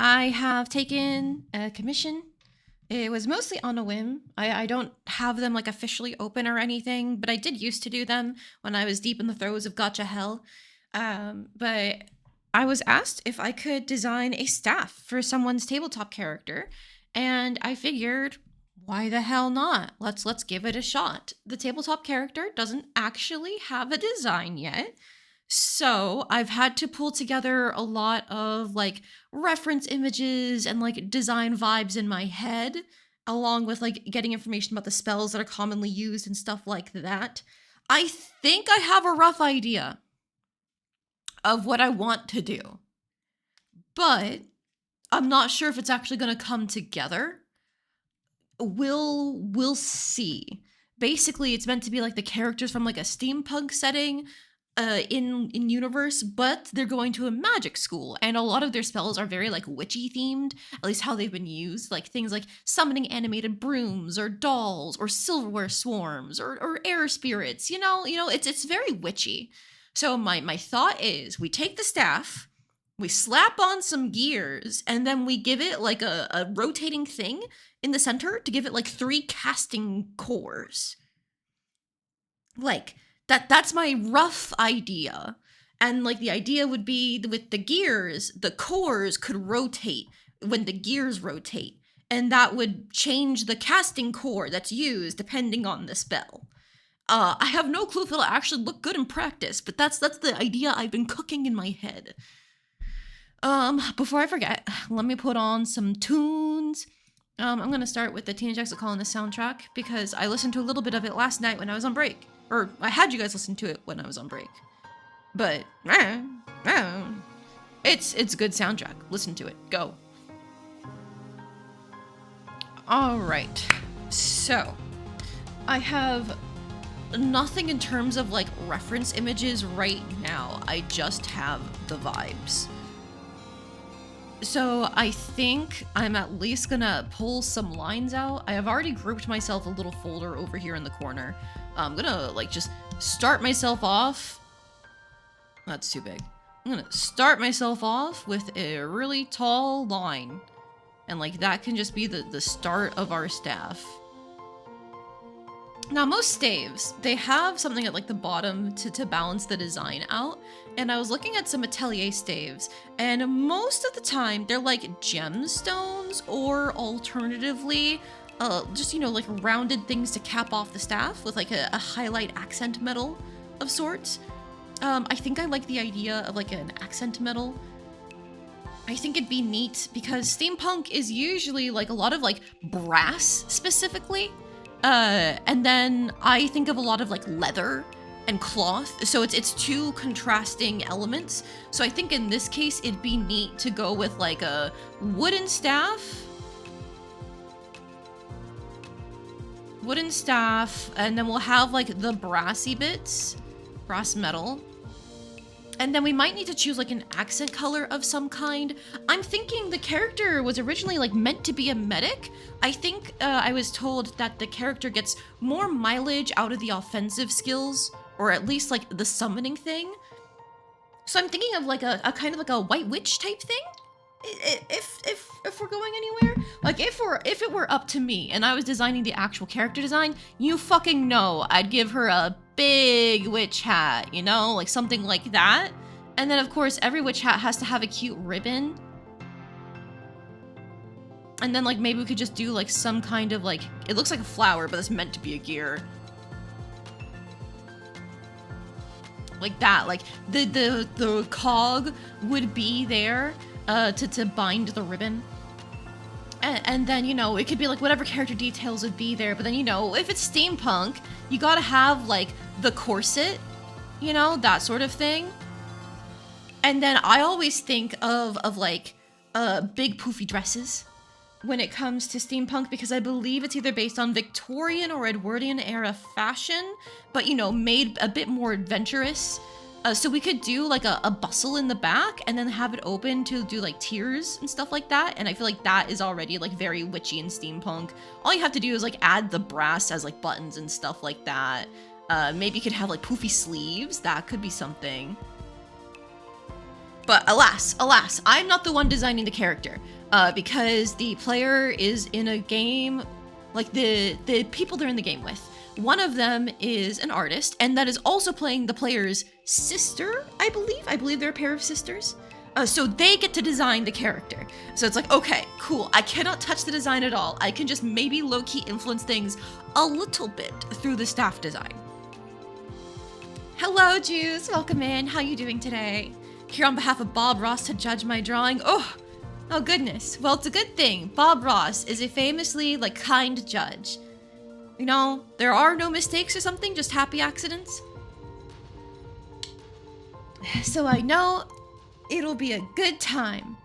I have taken a commission. It was mostly on a whim. I don't have them like officially open or anything, but I did used to do them when I was deep in the throes of gotcha hell. But I was asked if I could design a staff for someone's tabletop character, and I figured, why the hell not? Let's give it a shot. The tabletop character doesn't actually have a design yet. So I've had to pull together a lot of like reference images and like design vibes in my head, along with like getting information about the spells that are commonly used and stuff like that. I think I have a rough idea of what I want to do, but I'm not sure if it's actually going to come together. We'll see. Basically, it's meant to be like the characters from like a steampunk setting in universe, but they're going to a magic school, and a lot of their spells are very like witchy themed, at least how they've been used, like things like summoning animated brooms or dolls or silverware swarms or air spirits. It's very witchy. So my thought is we take the staff, we slap on some gears, and then we give it like a rotating thing in the center to give it like 3 casting cores. Like that's my rough idea. And like the idea would be with the gears, the cores could rotate when the gears rotate, and that would change the casting core that's used depending on the spell. I have no clue if it'll actually look good in practice, but that's the idea I've been cooking in my head. Before I forget, let me put on some tunes. I'm gonna start with the Teenage Exit Colony soundtrack because I listened to a little bit of it last night when I was on break. Or I had you guys listen to it when I was on break. But it's a good soundtrack. Listen to it. Go. All right. So, I have nothing in terms of like reference images right now. I just have the vibes. So I think I'm at least gonna pull some lines out. I have already grouped myself a little folder over here in the corner. I'm gonna like just start myself off. That's too big. I'm gonna start myself off with a really tall line. And like that can just be the start of our staff. Now most staves, they have something at like the bottom to balance the design out. And I was looking at some atelier staves, and most of the time they're like gemstones or alternatively just, like rounded things to cap off the staff with like a highlight accent metal of sorts. I think I like the idea of like an accent metal. I think it'd be neat because steampunk is usually like a lot of like brass specifically. And then I think of a lot of like leather and cloth, so it's 2 contrasting elements. So I think in this case it'd be neat to go with like a wooden staff, and then we'll have like the brassy bits, brass metal. And then we might need to choose like an accent color of some kind. I'm thinking the character was originally like meant to be a medic. I think I was told that the character gets more mileage out of the offensive skills, or at least like the summoning thing. So I'm thinking of like a kind of like a white witch type thing. If we're going anywhere, like if it were up to me and I was designing the actual character design, you fucking know I'd give her a big witch hat, like something like that. And then of course every witch hat has to have a cute ribbon. And then like maybe we could just do like some kind of like, it looks like a flower, but it's meant to be a gear. Like that, like the cog would be there to bind the ribbon. And then, it could be like whatever character details would be there. But then, if it's steampunk, you gotta have like the corset, that sort of thing. And then I always think of like big poofy dresses when it comes to steampunk, because I believe it's either based on Victorian or Edwardian era fashion, but made a bit more adventurous. So we could do like a bustle in the back and then have it open to do like tiers and stuff like that. And I feel like that is already like very witchy and steampunk. All you have to do is like add the brass as like buttons and stuff like that. Maybe you could have like poofy sleeves. That could be something. But alas, I'm not the one designing the character, because the player is in a game, like the people they're in the game with. One of them is an artist, and that is also playing the player's sister, I believe. I believe they're a pair of sisters. So they get to design the character. So it's like, okay, cool. I cannot touch the design at all. I can just maybe low-key influence things a little bit through the staff design. Hello, Juice. Welcome in. How you doing today? Here on behalf of Bob Ross to judge my drawing. Oh goodness. Well, it's a good thing. Bob Ross is a famously, kind judge. You know, there are no mistakes or something, just happy accidents. So I know it'll be a good time.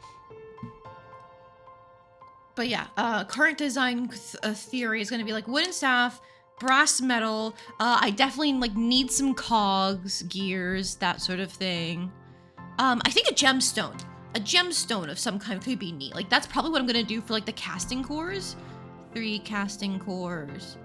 But yeah, current design theory is going to be wooden staff, brass metal. I definitely need some cogs, gears, that sort of thing. I think a gemstone of some kind could be neat. That's probably what I'm going to do for the casting cores. 3 casting cores.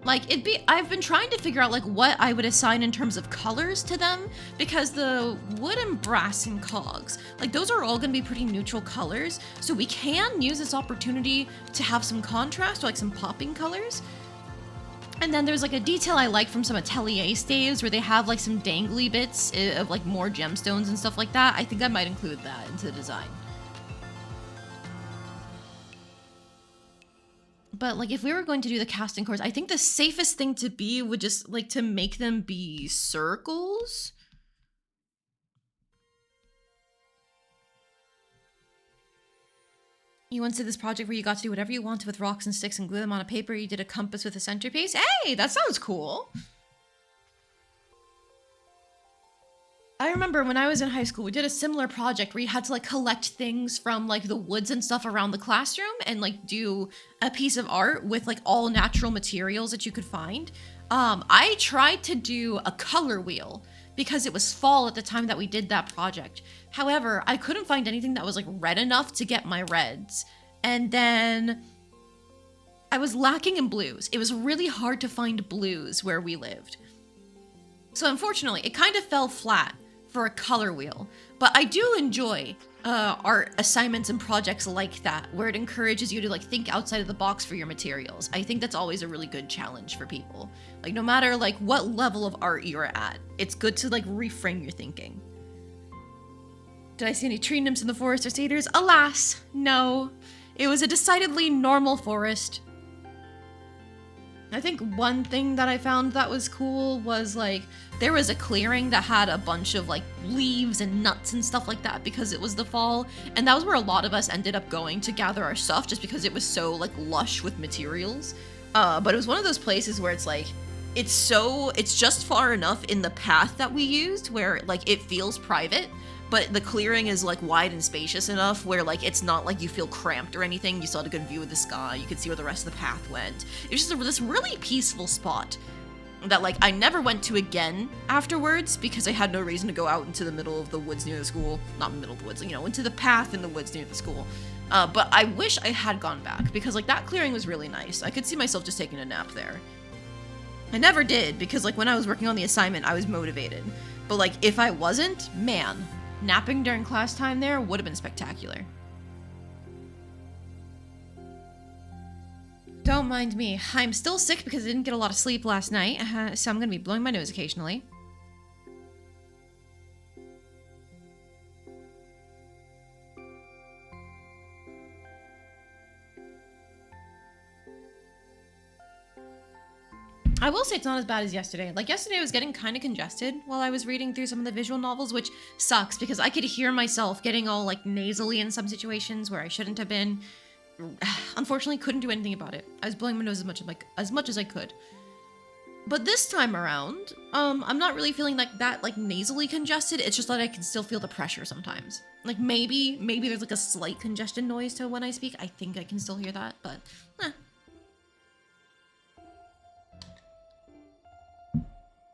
I've been trying to figure out what I would assign in terms of colors to them, because the wood and brass and cogs, those are all gonna be pretty neutral colors. So we can use this opportunity to have some contrast, or some popping colors. And then there's a detail I like from some atelier staves where they have some dangly bits of more gemstones and stuff like that. I think I might include that into the design. But if we were going to do the casting cores, I think the safest thing to be would just to make them be circles. You once did this project where you got to do whatever you wanted with rocks and sticks and glue them on a paper. You did a compass with a centerpiece. Hey, that sounds cool. I remember when I was in high school, we did a similar project where you had to collect things from the woods and stuff around the classroom and do a piece of art with all natural materials that you could find. I tried to do a color wheel because it was fall at the time that we did that project. However, I couldn't find anything that was red enough to get my reds. And then I was lacking in blues. It was really hard to find blues where we lived. So unfortunately, it kind of fell flat for a color wheel. But I do enjoy art assignments and projects like that, where it encourages you to think outside of the box for your materials. I think that's always a really good challenge for people. No matter what level of art you're at, it's good to reframe your thinking. Did I see any tree nymphs in the forest or cedars? Alas, no. It was a decidedly normal forest. I think one thing that I found that was cool was there was a clearing that had a bunch of leaves and nuts and stuff like that because it was the fall, and that was where a lot of us ended up going to gather our stuff just because it was so lush with materials. But it was one of those places where it's it's just far enough in the path that we used where it feels private, but the clearing is wide and spacious enough where it's not you feel cramped or anything. You still had a good view of the sky. You could see where the rest of the path went. It was just this really peaceful spot that I never went to again afterwards because I had no reason to go out into the middle of the woods near the school. Not middle of the woods, into the path in the woods near the school. But I wish I had gone back because that clearing was really nice. I could see myself just taking a nap there. I never did because when I was working on the assignment, I was motivated. But if I wasn't, man, napping during class time there would have been spectacular. Don't mind me. I'm still sick because I didn't get a lot of sleep last night, so I'm going to be blowing my nose occasionally. I will say it's not as bad as yesterday. Yesterday I was getting kind of congested while I was reading through some of the visual novels, which sucks because I could hear myself getting all nasally in some situations where I shouldn't have been. Unfortunately, couldn't do anything about it. I was blowing my nose as much as I could. But this time around, I'm not really feeling that nasally congested. It's just that I can still feel the pressure sometimes. Maybe there's a slight congestion noise to when I speak. I think I can still hear that, but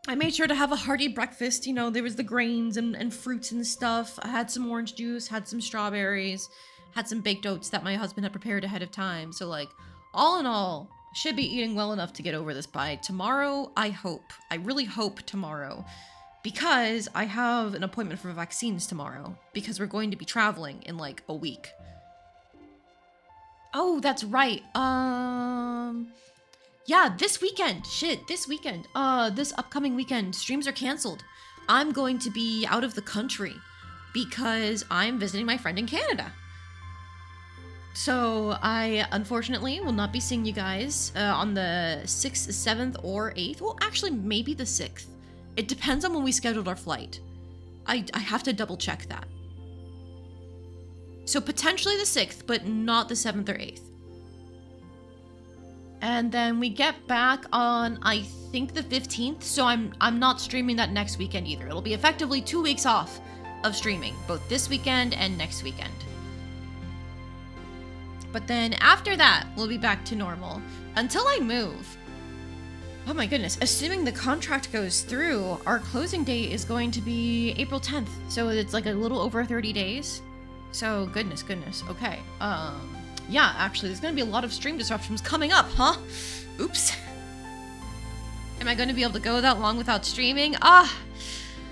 I made sure to have a hearty breakfast. There was the grains and fruits and stuff. I had some orange juice, had some strawberries, had some baked oats that my husband had prepared ahead of time. So all in all, should be eating well enough to get over this by tomorrow, I hope. I really hope tomorrow. because I have an appointment for vaccines tomorrow because we're going to be traveling in like a week. Oh, that's right. Yeah, this weekend. Shit, this weekend. This upcoming weekend, streams are canceled. I'm going to be out of the country because I'm visiting my friend in Canada. So I unfortunately will not be seeing you guys on the 6th, 7th, or 8th. Well, actually, maybe the 6th. It depends on when we scheduled our flight. I have to double check that. So potentially the 6th, but not the 7th or 8th. And then we get back on, I think, the 15th. So I'm not streaming that next weekend either. It'll be effectively 2 weeks off of streaming, both this weekend and next weekend. But then after that, we'll be back to normal until I move. Oh my goodness, assuming the contract goes through, our closing date is going to be April 10th. So it's like a little over 30 days. So goodness, okay. Yeah, actually, there's gonna be a lot of stream disruptions coming up, huh? Oops. Am I gonna be able to go that long without streaming?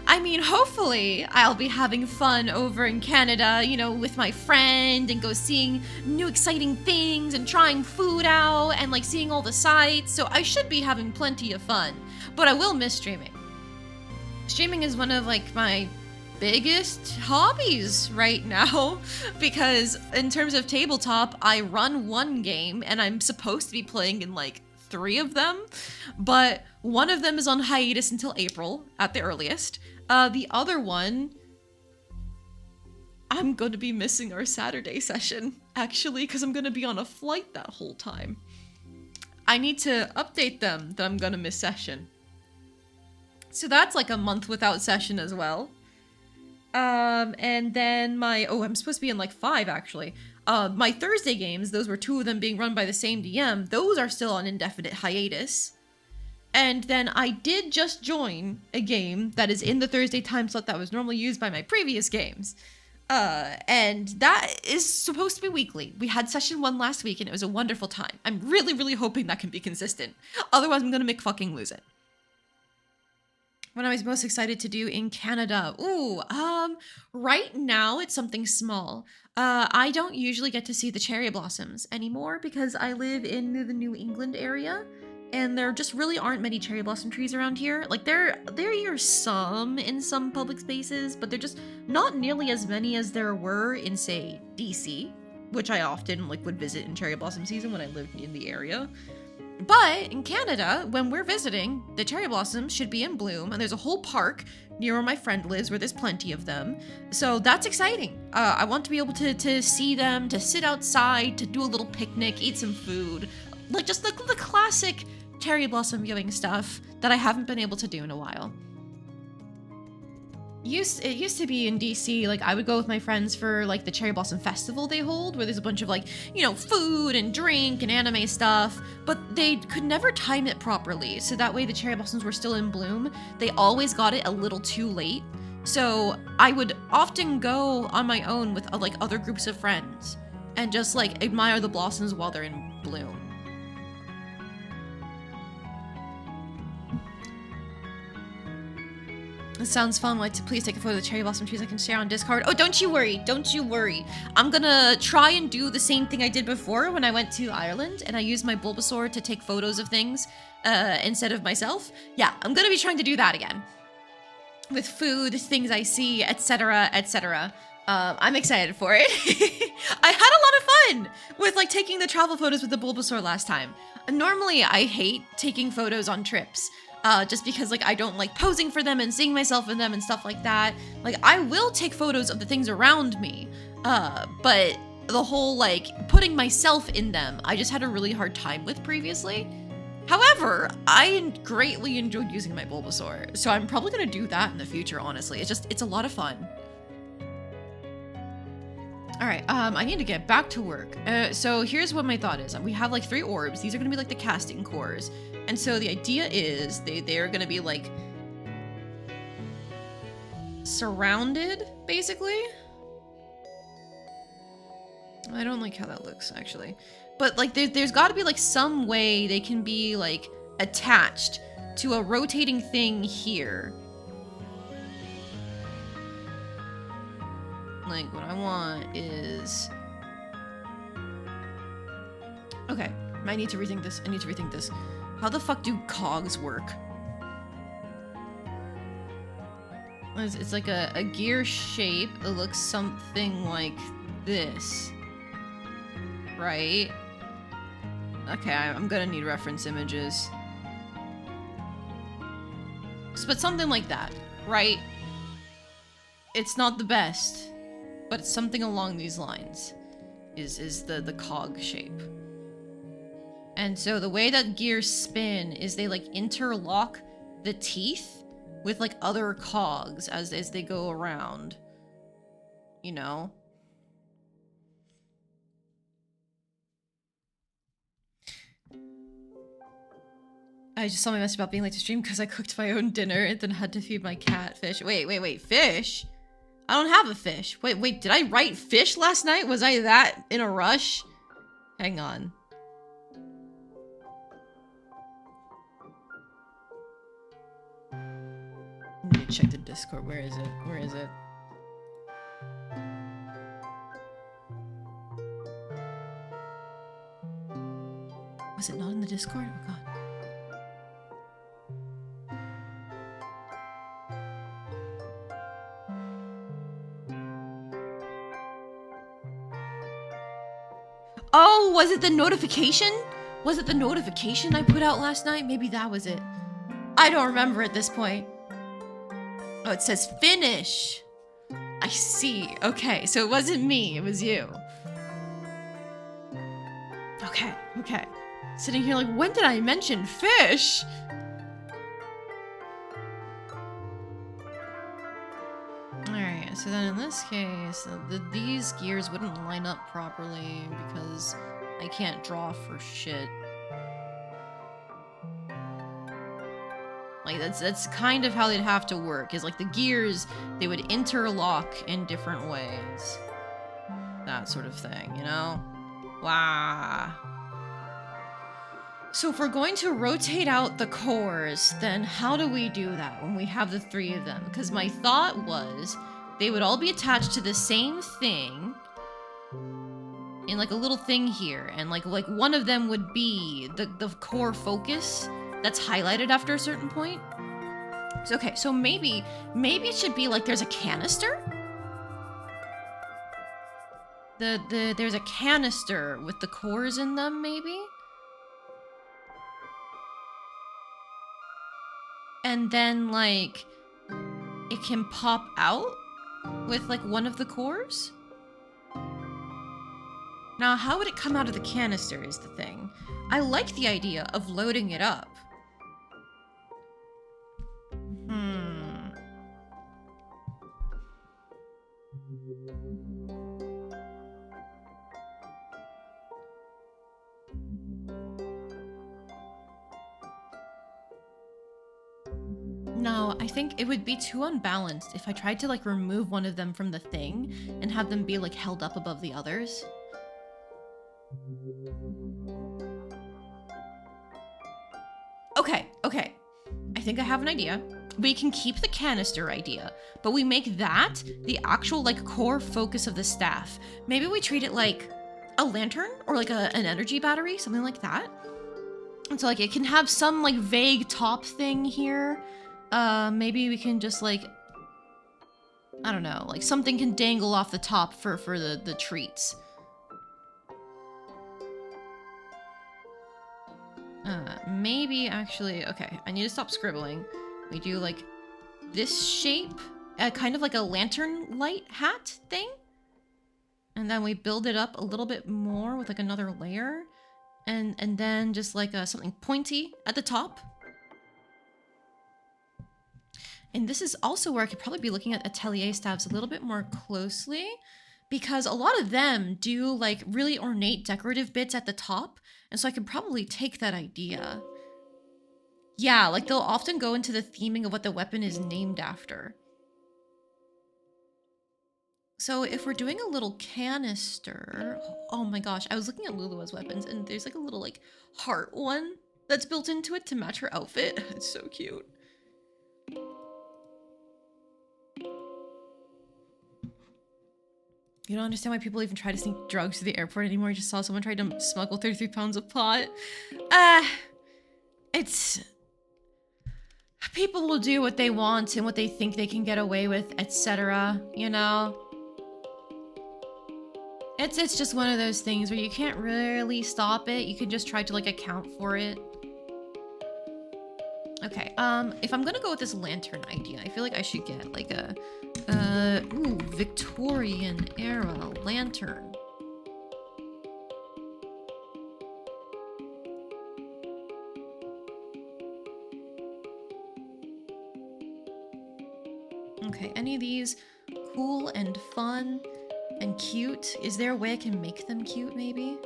I mean, hopefully I'll be having fun over in Canada, you know, with my friend and go seeing new exciting things and trying food out and like seeing all the sights. So I should be having plenty of fun, but I will miss streaming. Streaming is one of like my biggest hobbies right now because in terms of tabletop, I run one game and I'm supposed to be playing in like 3 of them, but one of them is on hiatus until April at the earliest. The other one, I'm going to be missing our Saturday session, actually, because I'm going to be on a flight that whole time. I need to update them that I'm going to miss session. So that's like a month without session as well. And then I'm supposed to be in like 5, actually. My Thursday games, those were 2 of them being run by the same DM. Those are still on indefinite hiatus. And then I did just join a game that is in the Thursday time slot that was normally used by my previous games. And that is supposed to be weekly. We had session 1 last week and it was a wonderful time. I'm really, really hoping that can be consistent. Otherwise, I'm gonna fucking lose it. What I was most excited to do in Canada? Ooh, right now it's something small. I don't usually get to see the cherry blossoms anymore because I live in the New England area. And there just really aren't many cherry blossom trees around here. Like there are some in some public spaces, but they're just not nearly as many as there were in, say, DC, which I often like would visit in cherry blossom season when I lived in the area. But in Canada, when we're visiting, the cherry blossoms should be in bloom, and there's a whole park near where my friend lives where there's plenty of them. So that's exciting. I want to be able to see them, to sit outside, to do a little picnic, eat some food, like just the classic cherry blossom viewing stuff that I haven't been able to do in a while. It used to be in DC, like I would go with my friends for like the cherry blossom festival they hold, where there's a bunch of like, you know, food and drink and anime stuff, but they could never time it properly. So that way the cherry blossoms were still in bloom. They always got it a little too late. So I would often go on my own with like other groups of friends and just like admire the blossoms while they're in bloom. It sounds fun. Like to please take a photo of the cherry blossom trees I can share on Discord. Oh, don't you worry. Don't you worry. I'm gonna try and do the same thing I did before when I went to Ireland and I used my Bulbasaur to take photos of things instead of myself. Yeah, I'm gonna be trying to do that again. With food, things I see, etc., etc. I'm excited for it. I had a lot of fun with like taking the travel photos with the Bulbasaur last time. Normally, I hate taking photos on trips. Just because like I don't like posing for them and seeing myself in them and stuff like that. Like I will take photos of the things around me, but the whole like putting myself in them, I just had a really hard time with previously. However, I greatly enjoyed using my Bulbasaur, so I'm probably gonna do that in the future, honestly. It's a lot of fun. All right, I need to get back to work. So here's what my thought is. We have like 3 orbs. These are gonna be like the casting cores. And so the idea is they're gonna be like surrounded, basically. I don't like how that looks, actually. But like there's gotta be like some way they can be like attached to a rotating thing here. Like, what I want is... Okay, I need to rethink this. I need to rethink this. How the fuck do cogs work? It's like a gear shape. It looks something like this. Right? Okay, I'm gonna need reference images. But something like that, right? It's not the best, but it's something along these lines. Is the cog shape. And so the way that gears spin is they like interlock the teeth with like other cogs as they go around. You know? I just saw my message about being late to stream because I cooked my own dinner and then had to feed my cat fish. Wait, fish? I don't have a fish. Wait, did I write fish last night? Was I that in a rush? Hang on. I need to check the Discord. Where is it? Where is it? Was it not in the Discord? Oh god. Oh, was it the notification? Was it the notification I put out last night? Maybe that was it. I don't remember at this point. Oh, it says finish. I see. Okay, so it wasn't me, it was you. Okay. Sitting here like, when did I mention fish? Alright, so then in this case, these gears wouldn't line up properly because I can't draw for shit. Like, that's kind of how they'd have to work, is like the gears, they would interlock in different ways. That sort of thing, you know? Wow. So if we're going to rotate out the cores, then how do we do that when we have the three of them? Because my thought was they would all be attached to the same thing in like a little thing here, and like one of them would be the core focus that's highlighted after a certain point. So, okay, so maybe it should be like there's a canister. There's a canister with the cores in them, maybe. And then like it can pop out with like one of the cores. Now, how would it come out of the canister is the thing. I like the idea of loading it up. No, I think it would be too unbalanced if I tried to like remove one of them from the thing and have them be like held up above the others. Okay. I think I have an idea. We can keep the canister idea, but we make that the actual like core focus of the staff. Maybe we treat it like a lantern or like an energy battery, something like that. And so like it can have some like vague top thing here. Maybe we can just like, I don't know, like something can dangle off the top for the treats. Maybe actually, okay, I need to stop scribbling. We do like this shape, kind of like a lantern light hat thing. And then we build it up a little bit more with like another layer. And then just like something pointy at the top. And this is also where I could probably be looking at atelier staffs a little bit more closely, because a lot of them do like really ornate decorative bits at the top. And so I could probably take that idea. Yeah, like they'll often go into the theming of what the weapon is named after. So if we're doing a little canister, oh my gosh, I was looking at Lulua's weapons and there's like a little like heart one that's built into it to match her outfit. It's so cute. You don't understand why people even try to sneak drugs to the airport anymore. I just saw someone try to smuggle 33 pounds of pot. It's... People will do what they want and what they think they can get away with, etc. You know? It's just one of those things where you can't really stop it. You can just try to, like, account for it. Okay, if I'm gonna go with this lantern idea, I feel like I should get, like, a... ooh, Victorian era lantern. Okay, any of these cool and fun and cute? Is there a way I can make them cute, maybe?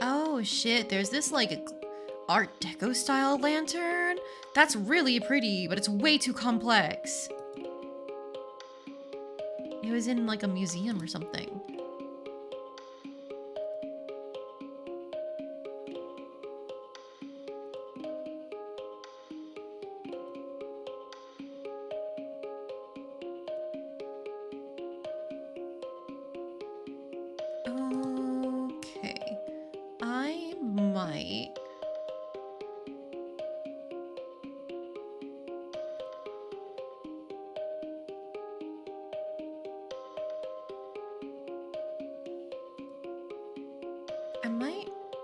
Oh shit, there's this like Art Deco style lantern? That's really pretty, but it's way too complex. It was in like a museum or something. Okay, I might...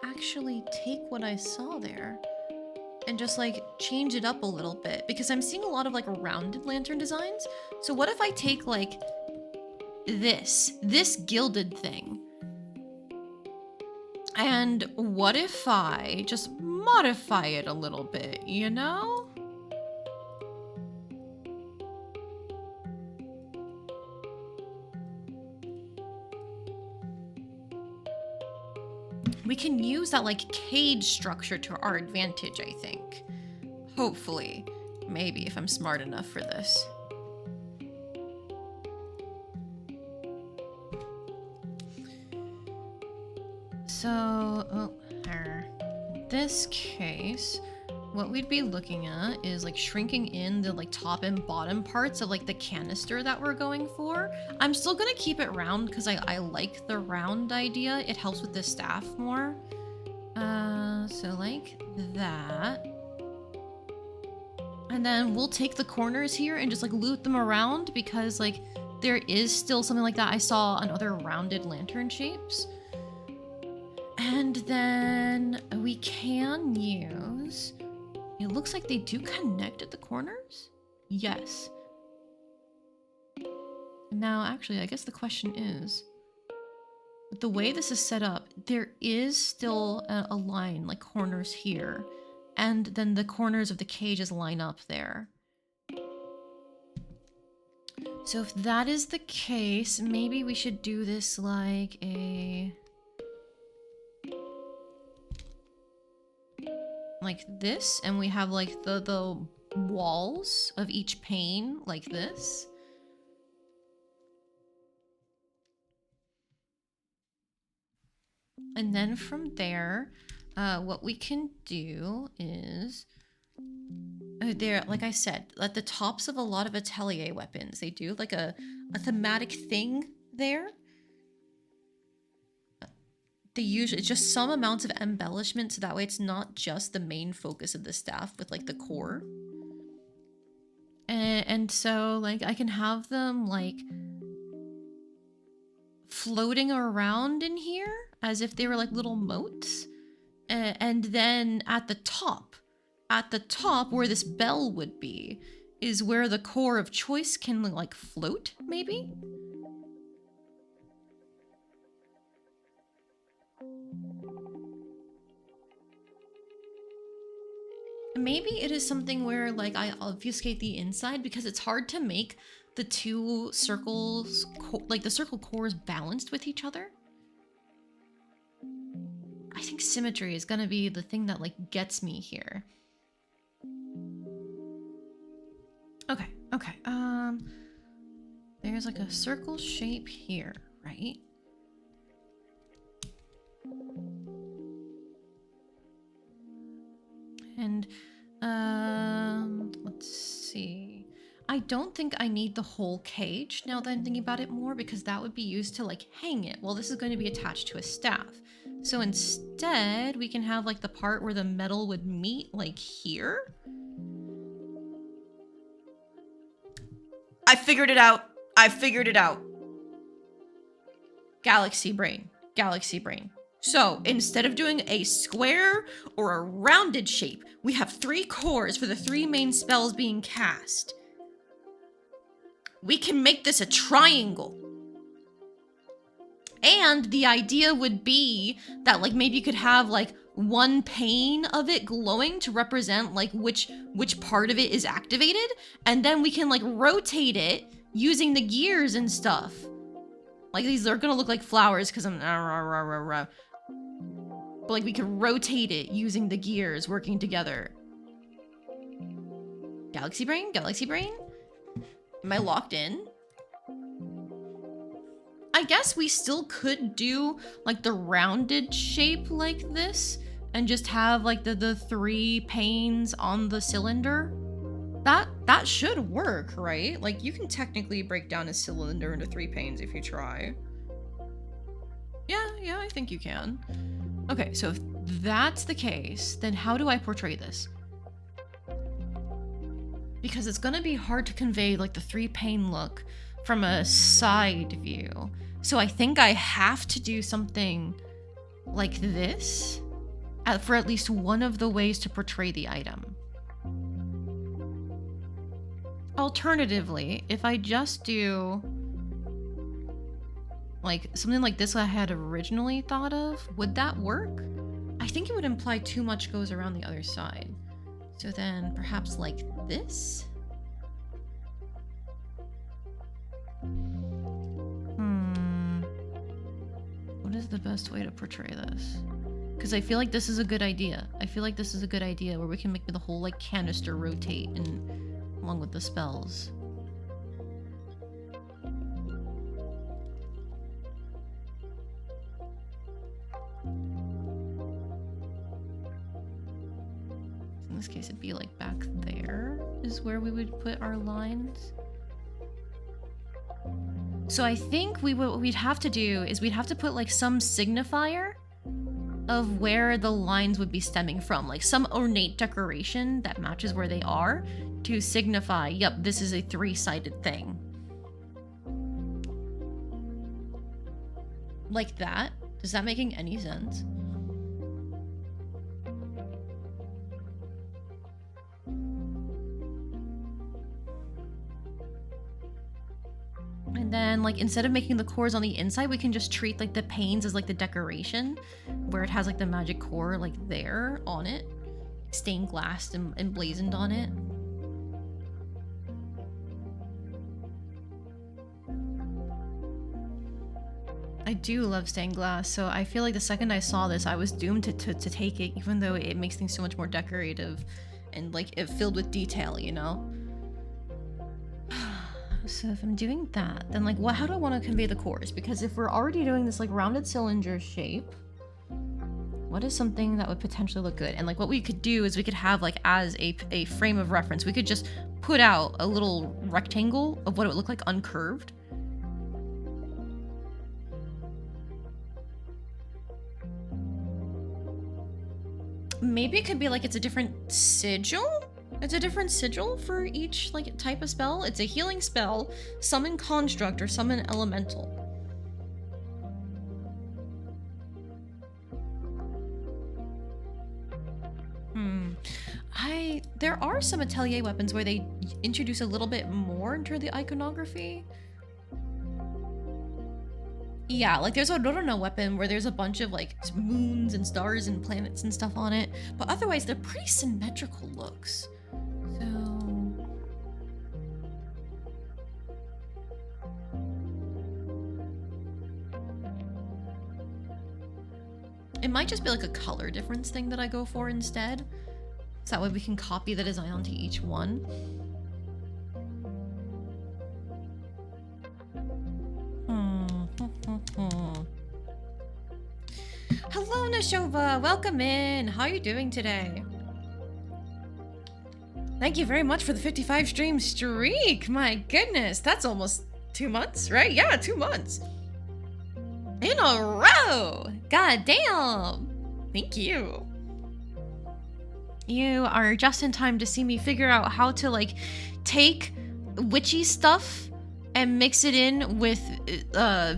actually take what I saw there and just like change it up a little bit, because I'm seeing a lot of like rounded lantern designs. So what if I take like this gilded thing, and what if I just modify it a little bit, you know? We can use that like cage structure to our advantage, I think. Hopefully. Maybe, if I'm smart enough for this. So, in this case, what we'd be looking at is like shrinking in the like top and bottom parts of like the canister that we're going for. I'm still gonna keep it round because I like the round idea. It helps with the staff more. So like that. And then we'll take the corners here and just like loop them around, because like there is still something like that I saw on other rounded lantern shapes. And then we can use... It looks like they do connect at the corners? Yes. Now, actually, I guess the question is, with the way this is set up, there is still a line, like corners here, and then the corners of the cages line up there. So if that is the case, maybe we should do this like a... like this, and we have like the walls of each pane like this. And then from there, what we can do is there, like I said, at the tops of a lot of atelier weapons, they do like a thematic thing there. They usually, it's just some amounts of embellishment, so that way it's not just the main focus of the staff with like the core. And so like I can have them like floating around in here as if they were like little moats. And then at the top where this bell would be, is where the core of choice can like float, maybe? Maybe it is something where like I obfuscate the inside, because it's hard to make the two circles, like the circle cores, balanced with each other. I think symmetry is gonna be the thing that like gets me here. Okay, okay, there's like a circle shape here, right? And let's see. I don't think I need the whole cage now that I'm thinking about it more, because that would be used to like hang it. Well, this is going to be attached to a staff. So instead, we can have like the part where the metal would meet like here. I figured it out. I figured it out. Galaxy brain. Galaxy brain. So instead of doing a square or a rounded shape, we have 3 cores for the 3 main spells being cast. We can make this a triangle. And the idea would be that like maybe you could have like one pane of it glowing to represent like which part of it is activated, and then we can like rotate it using the gears and stuff. Like these are gonna look like flowers because I'm but like we could rotate it using the gears working together. Galaxy brain? Galaxy brain? Am I locked in? I guess we still could do like the rounded shape like this and just have like the 3 panes on the cylinder. That should work, right? Like you can technically break down a cylinder into 3 panes if you try. Yeah, I think you can. Okay, so if that's the case, then how do I portray this? Because it's gonna be hard to convey like the 3 pane look from a side view. So I think I have to do something like this for at least one of the ways to portray the item. Alternatively, if I just do like something like this I had originally thought of, would that work? I think it would imply too much goes around the other side. So then perhaps like this? What is the best way to portray this? Because I feel like this is a good idea. I feel like this is a good idea where we can make the whole like canister rotate and along with the spells. In this case, it'd be like back there is where we would put our lines. So I think what we'd have to do is we'd have to put like some signifier of where the lines would be stemming from, like some ornate decoration that matches where they are to signify, yep, this is a 3-sided thing. Like that. Does that making any sense? And then, like, instead of making the cores on the inside, we can just treat, like, the panes as, like, the decoration, where it has, like, the magic core, like, there on it, stained glass and emblazoned on it. I do love stained glass, so I feel like the second I saw this, I was doomed to take it, even though it makes things so much more decorative and, like, it filled with detail, you know? So if I'm doing that, then like how do I want to convey the cores? Because if we're already doing this like rounded cylinder shape, what is something that would potentially look good? And like what we could do is we could have like as a frame of reference, we could just put out a little rectangle of what it would look like uncurved. Maybe it could be like it's a different sigil? It's a different sigil for each like type of spell. It's a healing spell, summon construct, or summon elemental. There are some atelier weapons where they introduce a little bit more into the iconography. Yeah, like there's a Rorona weapon where there's a bunch of like moons and stars and planets and stuff on it, but otherwise they're pretty symmetrical looks. So it might just be like a color difference thing that I go for instead. So that way we can copy the design onto each one. Hello, Nashova. Welcome in. How are you doing today? Thank you very much for the 55 stream streak. My goodness, that's almost 2 months, right? Yeah, 2 months. In a row. God damn. Thank you. You are just in time to see me figure out how to like take witchy stuff and mix it in with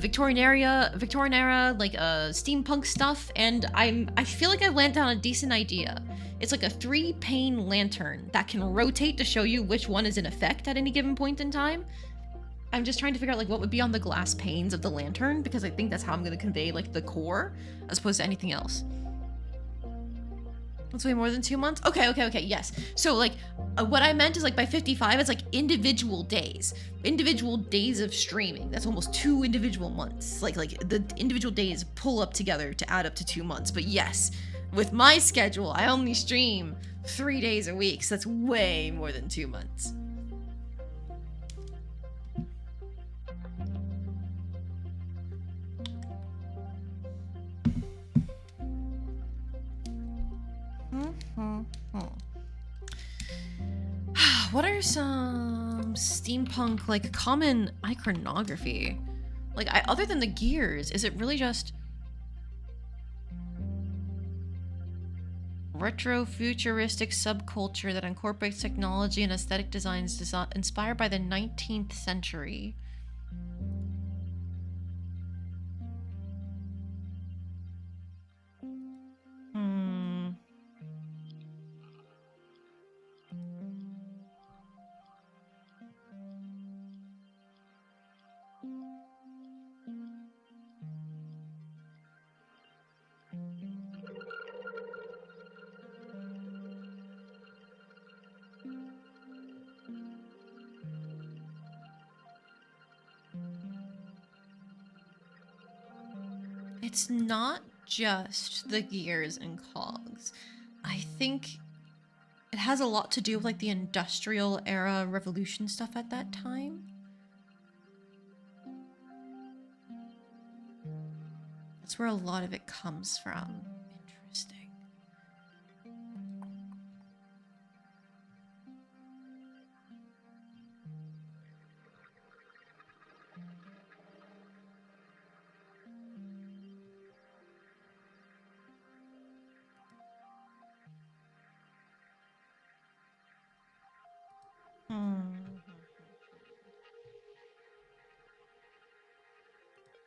Victorian era like steampunk stuff, and I feel like I landed on a decent idea. It's like a 3-pane lantern that can rotate to show you which one is in effect at any given point in time. I'm just trying to figure out like what would be on the glass panes of the lantern, because I think that's how I'm going to convey like the core as opposed to anything else. That's way more than 2 months? Okay, yes. So like what I meant is like by 55, it's like individual days of streaming. That's almost 2 individual months. Like the individual days pull up together to add up to 2 months. But yes, with my schedule, I only stream 3 days a week. So that's way more than 2 months. What are some steampunk, like, common iconography? Like, other than the gears, is it really just retro-futuristic subculture that incorporates technology and aesthetic designs inspired by the 19th century? It's not just the gears and cogs. I think it has a lot to do with like the industrial era revolution stuff at that time. That's where a lot of it comes from. Interesting.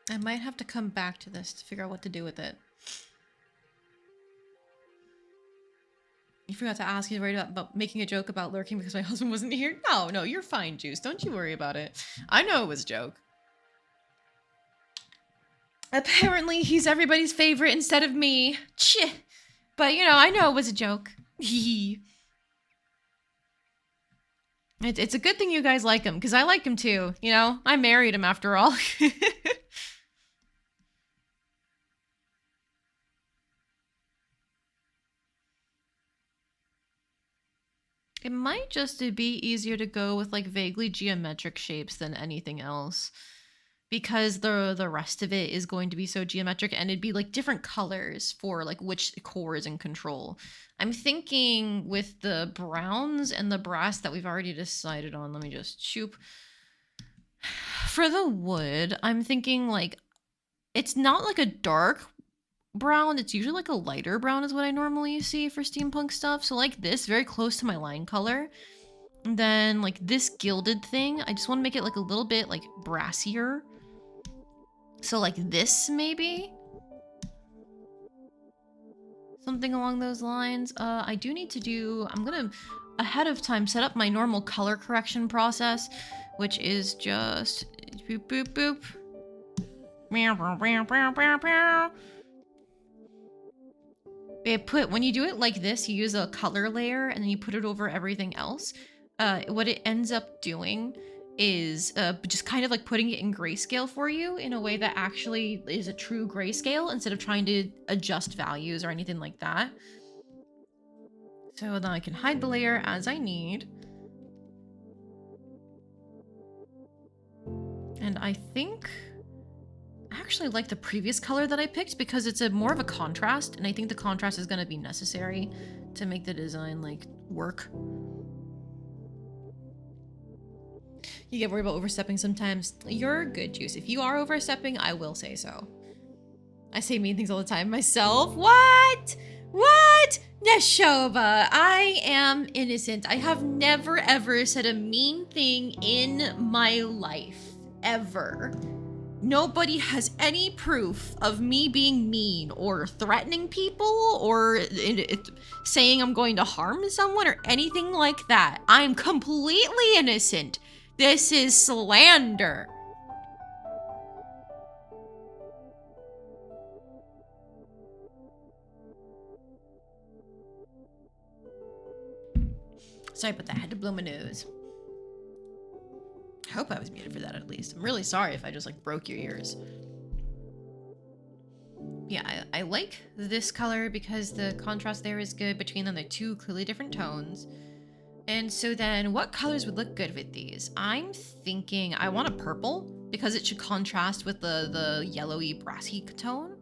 I might have to come back to this to figure out what to do with it. You forgot to ask, he's worried about making a joke about lurking because my husband wasn't here? No, you're fine, Juice. Don't you worry about it. I know it was a joke. Apparently, he's everybody's favorite instead of me. Cheh. But, you know, I know it was a joke. It's a good thing you guys like him, because I like him too. You know, I married him after all. It might just be easier to go with like vaguely geometric shapes than anything else, because the rest of it is going to be so geometric, and it'd be like different colors for like which core is in control. I'm thinking with the browns and the brass that we've already decided on. Let me just shoop. For the wood, I'm thinking like it's not like a dark brown, it's usually like a lighter brown is what I normally see for steampunk stuff. So like this, very close to my line color. And then like this gilded thing, I just want to make it like a little bit like brassier. So like this maybe? Something along those lines. I do need to do, I'm gonna ahead of time set up my normal color correction process, which is just boop boop boop. When you do it like this, you use a color layer and then you put it over everything else. What it ends up doing is just kind of like putting it in grayscale for you in a way that actually is a true grayscale instead of trying to adjust values or anything like that. So then I can hide the layer as I need. And I think I actually like the previous color that I picked because it's more of a contrast, and I think the contrast is going to be necessary to make the design like work. You get worried about overstepping sometimes. You're good, Juice. If you are overstepping, I will say so. I say mean things all the time myself. What? What? Neshoba, I am innocent. I have never ever said a mean thing in my life. Ever. Nobody has any proof of me being mean or threatening people or saying I'm going to harm someone or anything like that. I'm completely innocent. This is slander. Sorry about that. I had to blow my nose. I hope I was muted for that at least. I'm really sorry if I just like broke your ears. Yeah, I like this color because the contrast there is good between them. They're two clearly different tones. And so then what colors would look good with these? I'm thinking I want a purple because it should contrast with the yellowy brassy tone.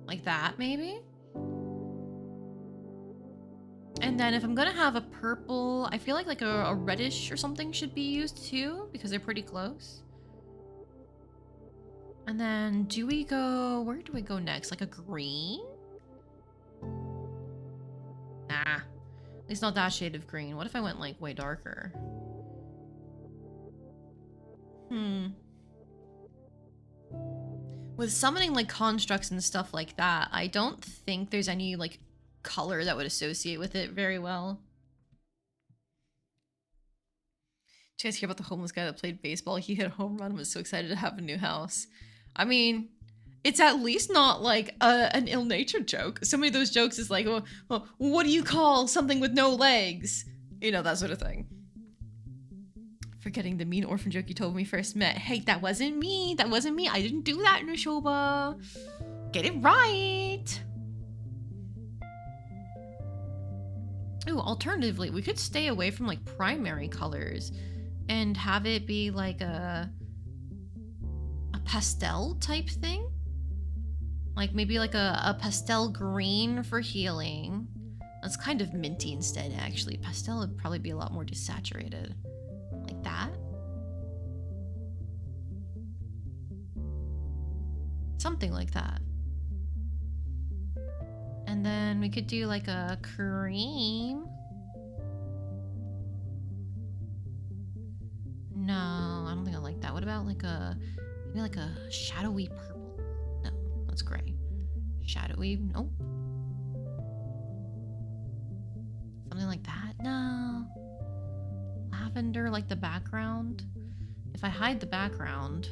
Like that maybe? And then if I'm gonna have a purple, I feel like a reddish or something should be used too because they're pretty close. And then do we go, where do we go next? Like a green? Nah, at least not that shade of green. What if I went like way darker? With summoning like constructs and stuff like that, I don't think there's any like color that would associate with it very well. Did you guys hear about the homeless guy that played baseball? He hit a home run and was so excited to have a new house. I mean, it's at least not like an ill-natured joke. So many of those jokes is like, well, what do you call something with no legs? You know, that sort of thing. Forgetting the mean orphan joke you told when we first met. Hey, that wasn't me. That wasn't me. I didn't do that, Nishoba. Get it right. Ooh, alternatively, we could stay away from like primary colors and have it be like a pastel type thing. Like maybe like a pastel green for healing. That's kind of minty instead, actually. Pastel would probably be a lot more desaturated. Like that. Something like that. And then we could do like a cream. No, I don't think I like that. What about like maybe like a shadowy purple? No, that's gray. Shadowy, nope. Something like that? No. Lavender, like the background. If I hide the background.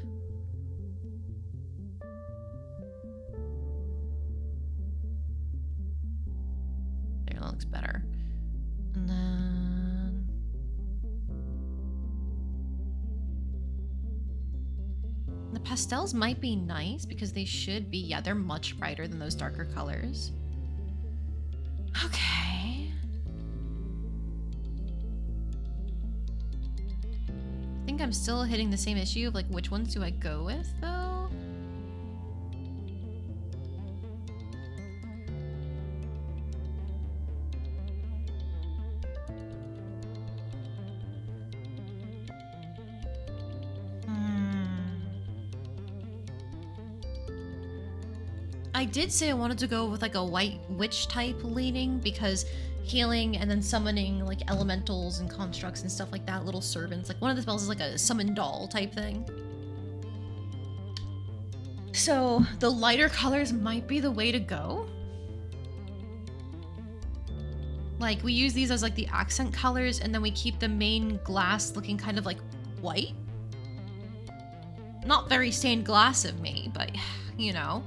There, that looks better. And then the pastels might be nice because they should be, yeah, they're much brighter than those darker colors. Okay. I think I'm still hitting the same issue of like, which ones do I go with though? I did say I wanted to go with like a white witch type leaning because healing and then summoning like elementals and constructs and stuff like that, little servants. Like one of the spells is like a summon doll type thing. So the lighter colors might be the way to go. Like we use these as like the accent colors and then we keep the main glass looking kind of like white. Not very stained glass of me, but you know.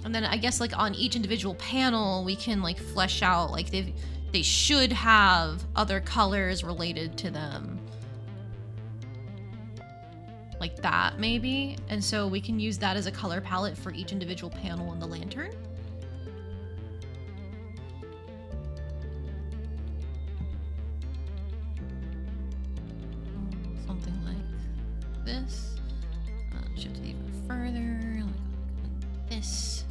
And then I guess like on each individual panel, we can like flesh out like they should have other colors related to them. Like that maybe. And so we can use that as a color palette for each individual panel on the lantern. Something like this. Shift it even further, like this.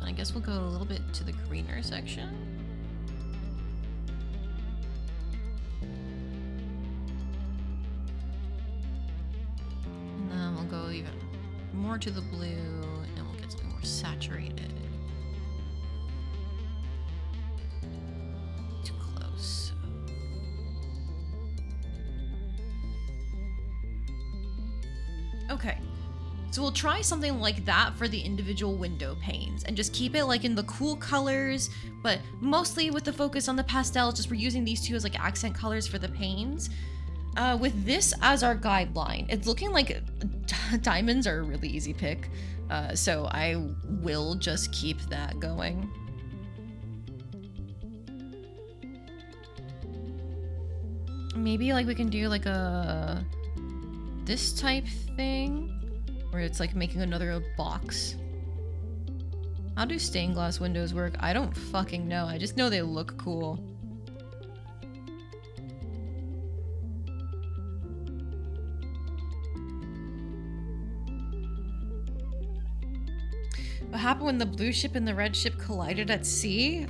I guess we'll go a little bit to the greener section. And then we'll go even more to the blue, and we'll get something more saturated. Too close. Okay. So we'll try something like that for the individual window panes and just keep it like in the cool colors, but mostly with the focus on the pastels, just we're using these two as like accent colors for the panes. With this as our guideline, it's looking like diamonds are a really easy pick, so I will just keep that going. Maybe like we can do like a this type thing where it's like making another box. How do stained glass windows work? I don't fucking know. I just know they look cool. What happened when the blue ship and the red ship collided at sea?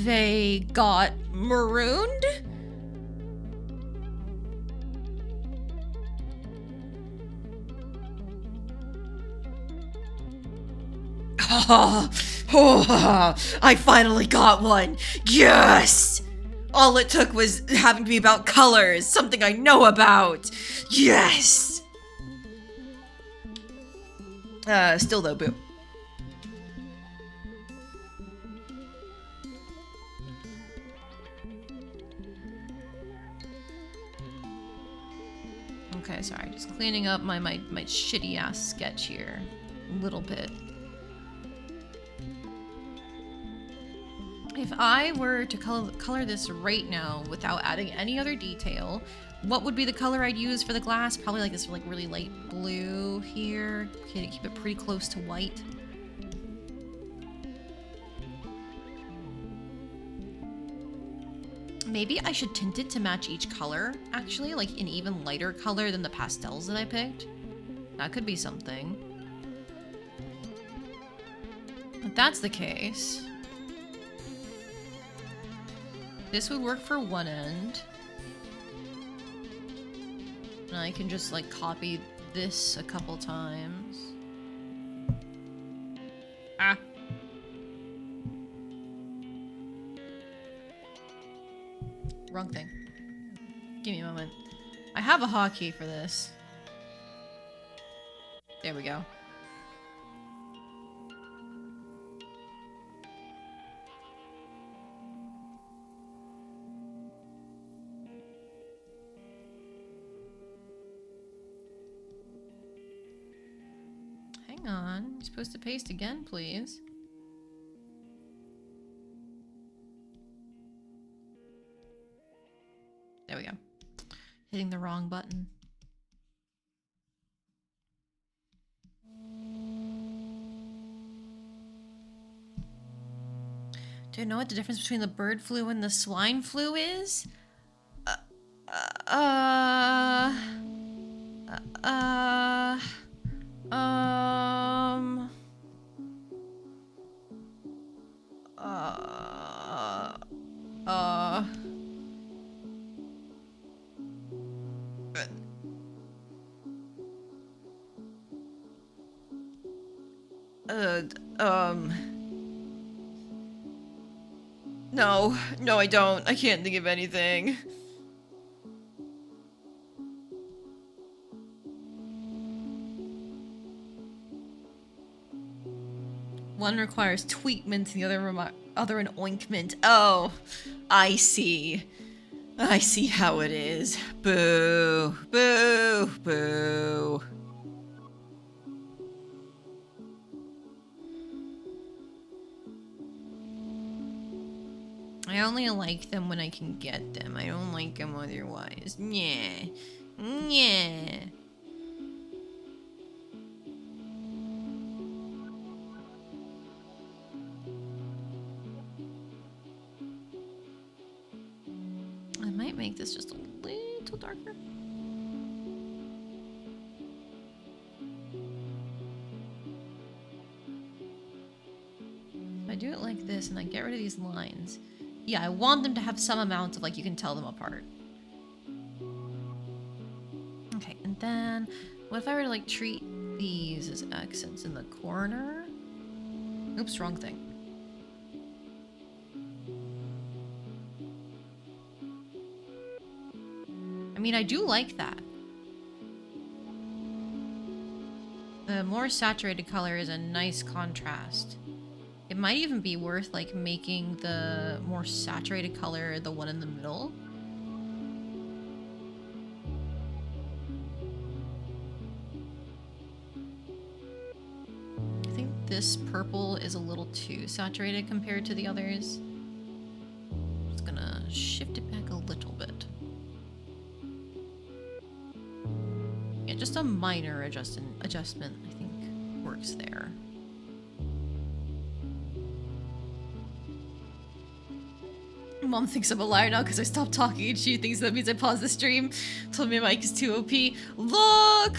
They got marooned? I finally got one! Yes! All it took was having to be about colors, something I know about! Yes! Still though, boo. Okay, sorry, just cleaning up my shitty ass sketch here a little bit. If I were to color this right now without adding any other detail, what would be the color I'd use for the glass? Probably like this like really light blue here. Okay, to keep it pretty close to white. Maybe I should tint it to match each color, actually, like an even lighter color than the pastels that I picked. That could be something. If that's the case, this would work for one end. And I can just like copy this a couple times. Ah. Wrong thing. Give me a moment. I have a hotkey for this. There we go. Hang on. You're supposed to paste again, please. There we go. Hitting the wrong button. Do you know what the difference between the bird flu and the swine flu is? No, I don't. I can't think of anything. One requires tweetment, the other an ointment. Oh, I see. I see how it is. Boo, boo, boo. I only like them when I can get them. I don't like them otherwise. Yeah. Yeah. might make this just a little darker. If I do it like this and I get rid of these lines, yeah, I want them to have some amount of, like, you can tell them apart. Okay, and then what if I were to, like, treat these as accents in the corner? Oops, wrong thing. I mean, I do like that. The more saturated color is a nice contrast. It might even be worth, like, making the more saturated color the one in the middle. I think this purple is a little too saturated compared to the others. I'm just gonna shift it back a little bit. Yeah, just a minor adjustment, I think, works there. Mom thinks I'm a liar now because I stopped talking and she thinks that means I paused the stream. Told me my mic is too OP. Look,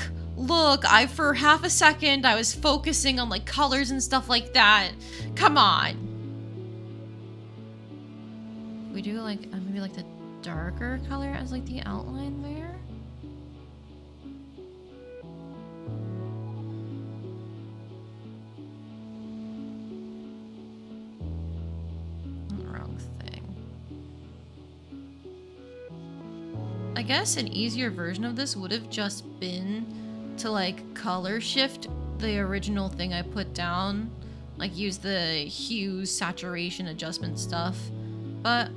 for half a second I was focusing on, like, colors and stuff like that. Come on. We do, like, maybe, like, the darker color as, like, the outline there. Wrong thing. I guess an easier version of this would have just been to, like, color shift the original thing I put down. Like, use the hue saturation adjustment stuff. But,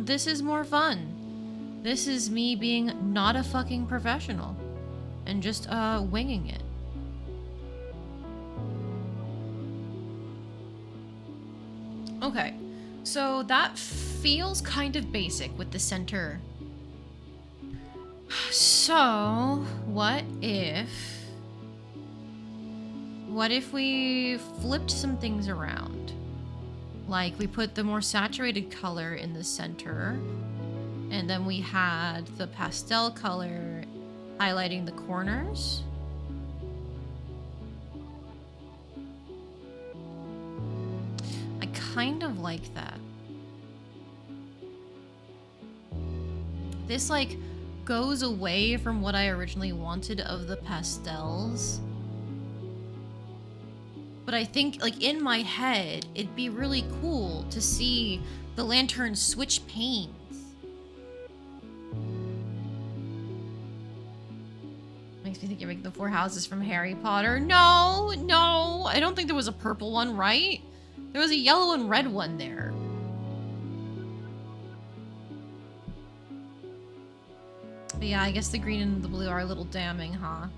this is more fun. This is me being not a fucking professional. And just, winging it. Okay. So that feels kind of basic with the center. So, what if we flipped some things around? Like, we put the more saturated color in the center, and then we had the pastel color highlighting the corners. I kind of like that. This, like, goes away from what I originally wanted of the pastels. But I think, like, in my head, it'd be really cool to see the lanterns switch panes. Makes me think you're making the 4 houses from Harry Potter. No, I don't think there was a purple one, right? There was a yellow and red one there. But yeah, I guess the green and the blue are a little damning, huh?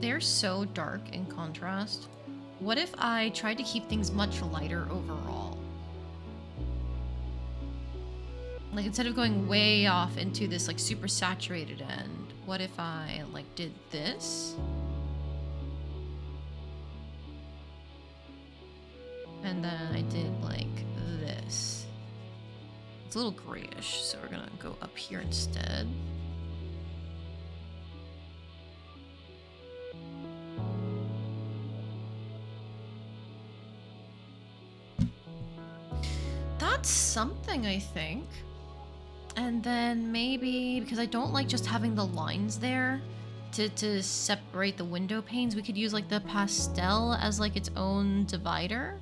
They're so dark in contrast. What if I tried to keep things much lighter overall? Like, instead of going way off into this, like, super saturated end, what if I, like, did this? And then I did, like, this. It's a little grayish, so we're gonna go up here instead. That's something, I think. And then maybe, because I don't like just having the lines there to separate the window panes, we could use, like, the pastel as, like, its own divider.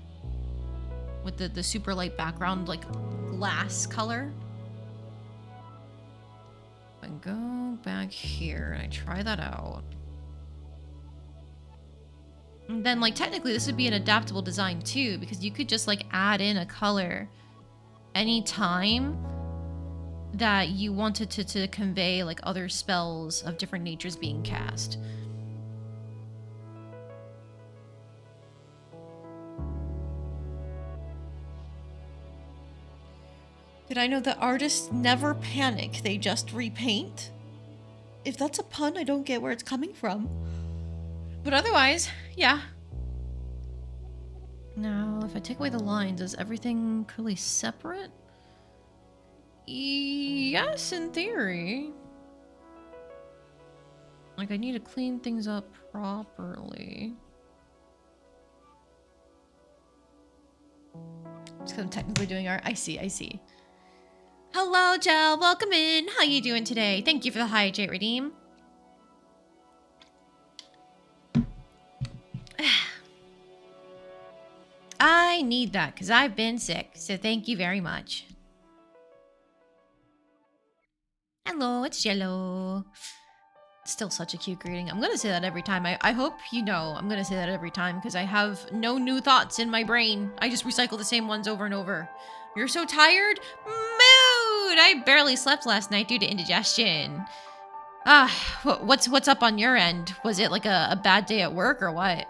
With the super light background, like, glass color. If I go back here and I try that out. And then, like, technically this would be an adaptable design too, because you could just, like, add in a color anytime that you wanted to convey, like, other spells of different natures being cast. Did I know that artists never panic, they just repaint? If that's a pun, I don't get where it's coming from. But otherwise, yeah. Now Well, if I take away the lines, is everything clearly separate? Yes, in theory. Like, I need to clean things up properly. Just because I'm technically doing art. I see, I see. Hello, Jel. Welcome in. How you doing today? Thank you for the hydrate redeem. I need that because I've been sick, so thank you very much. Hello, it's Jello. Still such a cute greeting. I'm gonna say that every time. I hope you know I'm gonna say that every time because I have no new thoughts in my brain. I just recycle the same ones over and over. You're so tired? Mood! I barely slept last night due to indigestion. What's up on your end? Was it like a bad day at work or what?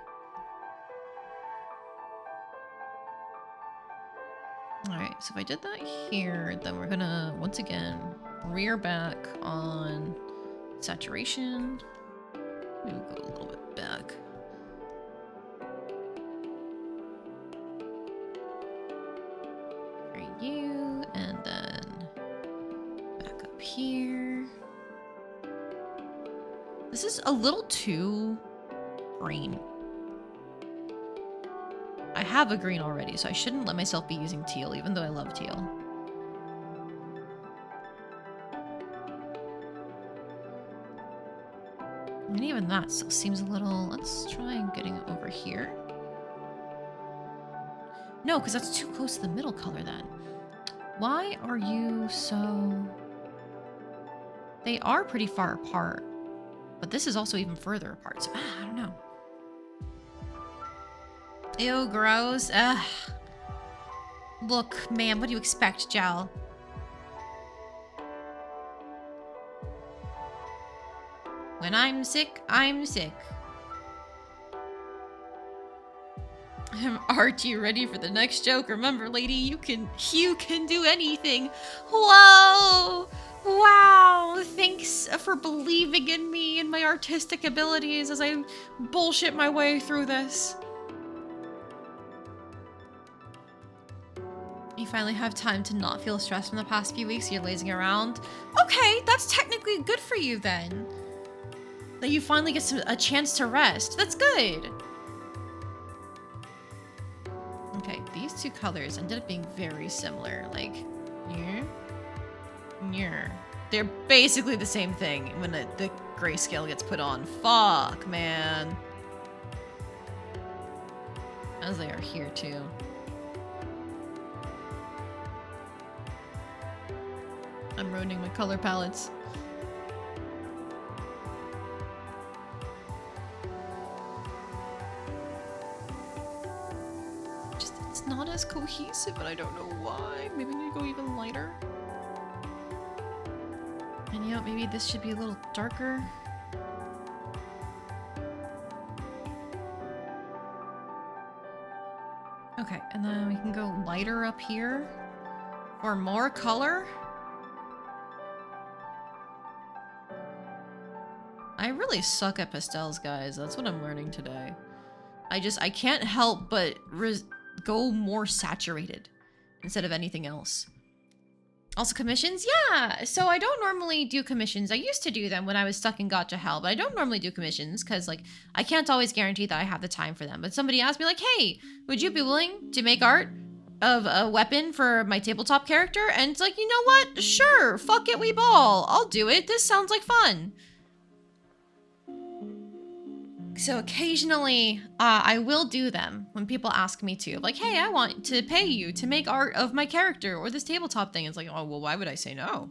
Alright, so if I did that here, then we're gonna, once again, rear back on saturation. Maybe go a little bit back. For you, and then back up here. This is a little too green. I have a green already, so I shouldn't let myself be using teal, even though I love teal. And even that still seems a little... Let's try getting it over here. No, because that's too close to the middle color then. Why are you so... They are pretty far apart. But this is also even further apart, so I don't know. Ew, gross. Ugh. Look, man, what do you expect, Jal? When I'm sick, I'm sick. Aren't you ready for the next joke? Remember, lady, you can do anything. Whoa! Wow! Thanks for believing in me and my artistic abilities as I bullshit my way through this. You finally have time to not feel stressed from the past few weeks. You're lazing around. Okay, that's technically good for you then. That you finally get a chance to rest. That's good. Okay, these two colors ended up being very similar. Like, yeah. They're basically the same thing when the grayscale gets put on. Fuck, man. As they are here too. I'm ruining my color palettes. Just, it's not as cohesive and I don't know why. Maybe I need to go even lighter. And you know, maybe this should be a little darker. Okay, and then we can go lighter up here for more color. I really suck at pastels, guys. That's what I'm learning today. I can't help but go more saturated instead of anything else. Also commissions? Yeah! So I don't normally do commissions. I used to do them when I was stuck in Gotcha Hell, but I don't normally do commissions because, like, I can't always guarantee that I have the time for them. But somebody asked me, like, hey, would you be willing to make art of a weapon for my tabletop character? And it's like, you know what? Sure, fuck it, we ball. I'll do it. This sounds like fun. So occasionally, I will do them when people ask me to. Like, hey, I want to pay you to make art of my character or this tabletop thing. It's like, oh, well, why would I say no?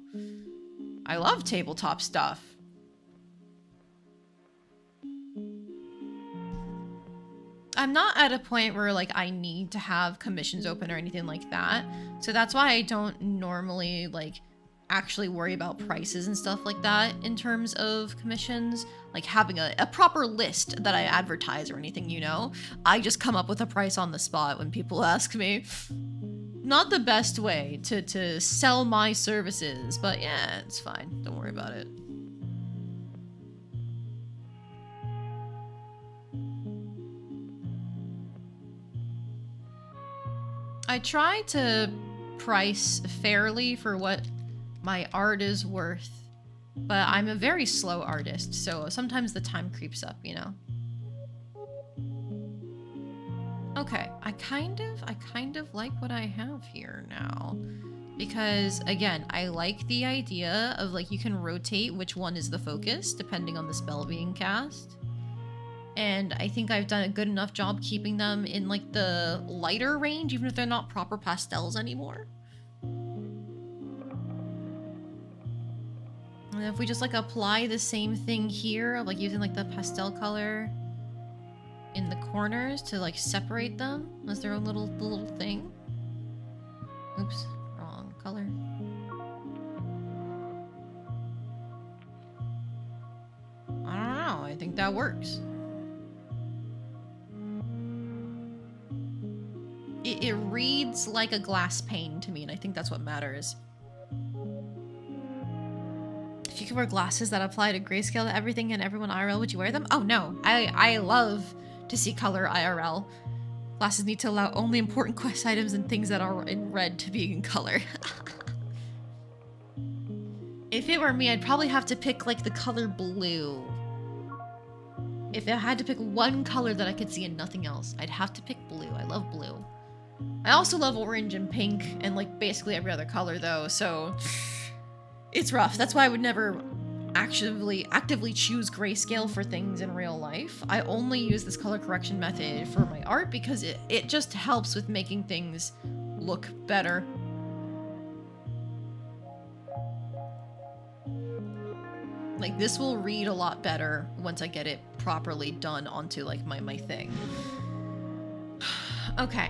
I love tabletop stuff. I'm not at a point where, like, I need to have commissions open or anything like that. So that's why I don't normally, like, actually worry about prices and stuff like that in terms of commissions, like having a proper list that I advertise or anything, you know. I just come up with a price on the spot when people ask me. Not the best way to sell my services, but yeah, it's fine. Don't worry about it. I try to price fairly for what my art is worth, but I'm a very slow artist, so sometimes the time creeps up, you know? Okay, I kind of like what I have here now. Because, again, I like the idea of, like, you can rotate which one is the focus, depending on the spell being cast. And I think I've done a good enough job keeping them in, like, the lighter range, even if they're not proper pastels anymore. And if we just, like, apply the same thing here, like, using, like, the pastel color in the corners to, like, separate them as their own little thing. Oops, wrong color. I don't know, I think that works. It reads like a glass pane to me, and I think that's what matters. If you could wear glasses that apply to grayscale to everything and everyone IRL, would you wear them? Oh no, I love to see color IRL. Glasses need to allow only important quest items and things that are in red to be in color. If it were me, I'd probably have to pick, like, the color blue. If I had to pick one color that I could see and nothing else, I'd have to pick blue. I love blue. I also love orange and pink and, like, basically every other color, though, so it's rough. That's why I would never actively choose grayscale for things in real life. I only use this color correction method for my art because it just helps with making things look better. Like, this will read a lot better once I get it properly done onto, like, my thing. Okay.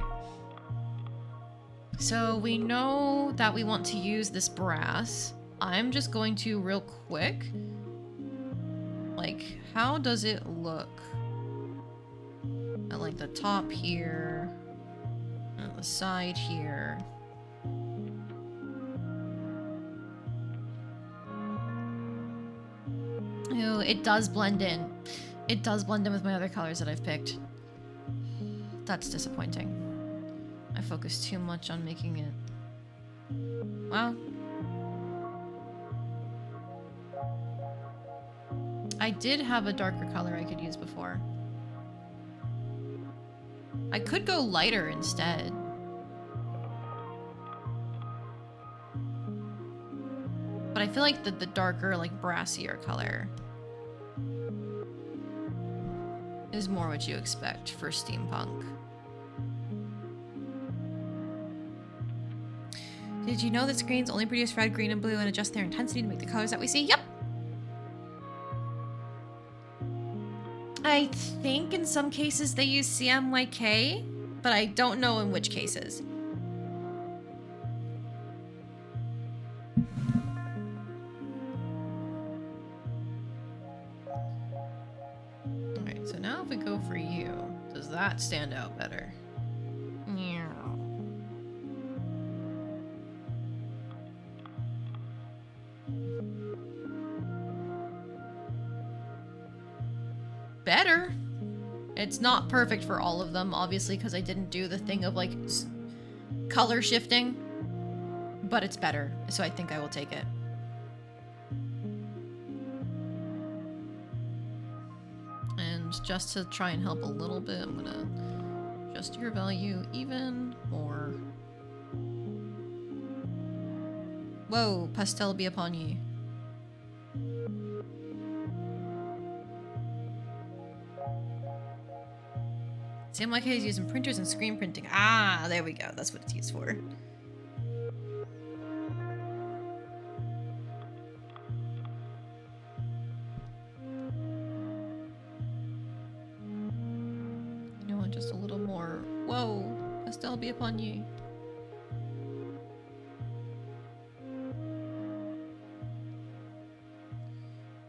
So we know that we want to use this brass. I'm just going to real quick, like, how does it look at, like, the top here, and the side here? Ew, it does blend in. It does blend in with my other colors that I've picked. That's disappointing. I focused too much on making it. Well, I did have a darker color I could use before. I could go lighter instead. But I feel like the darker, like, brassier color is more what you expect for steampunk. Did you know that screens only produce red, green, and blue and adjust their intensity to make the colors that we see? Yep! I think in some cases they use CMYK, but I don't know in which cases. Alright, so now if we go for you, does that stand out better? Yeah. Better. It's not perfect for all of them, obviously, because I didn't do the thing of, like, color shifting, but it's better, so I think I will take it. And just to try and help a little bit, I'm gonna adjust your value even more. Whoa, pastel be upon ye. CMYK is used in printers and screen printing. Ah, there we go. That's what it's used for. You know what? Just a little more. Whoa, pastel be upon ye.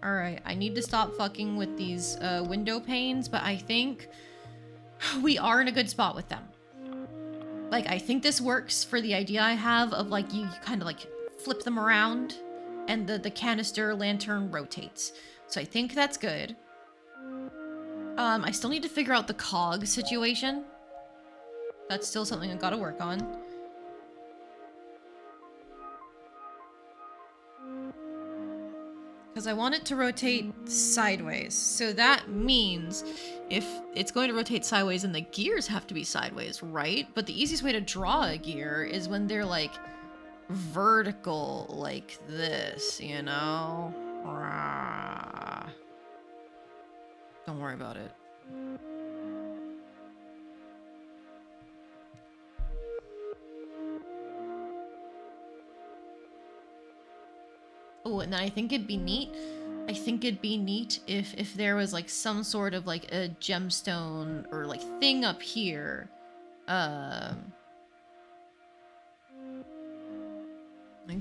Alright, I need to stop fucking with these window panes, but I think we are in a good spot with them. Like, I think this works for the idea I have of, like, you kind of, like, flip them around and the canister lantern rotates. So I think that's good. I still need to figure out the cog situation. That's still something I gotta work on. Because I want it to rotate sideways. So that means if it's going to rotate sideways, then the gears have to be sideways, right? But the easiest way to draw a gear is when they're like vertical like this, you know? Rah. Don't worry about it. Oh, and then I think it'd be neat. I think it'd be neat if there was like some sort of like a gemstone or like thing up here. I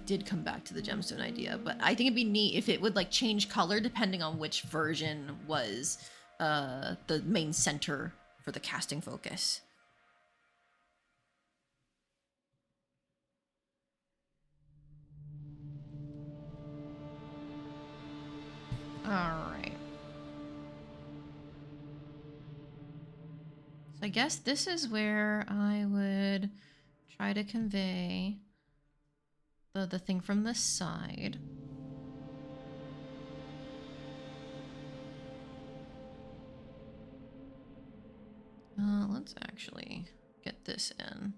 did come back to the gemstone idea, but I think it'd be neat if it would like change color depending on which version was the main center for the casting focus. Alright. So I guess this is where I would try to convey the thing from the side. Let's actually get this in.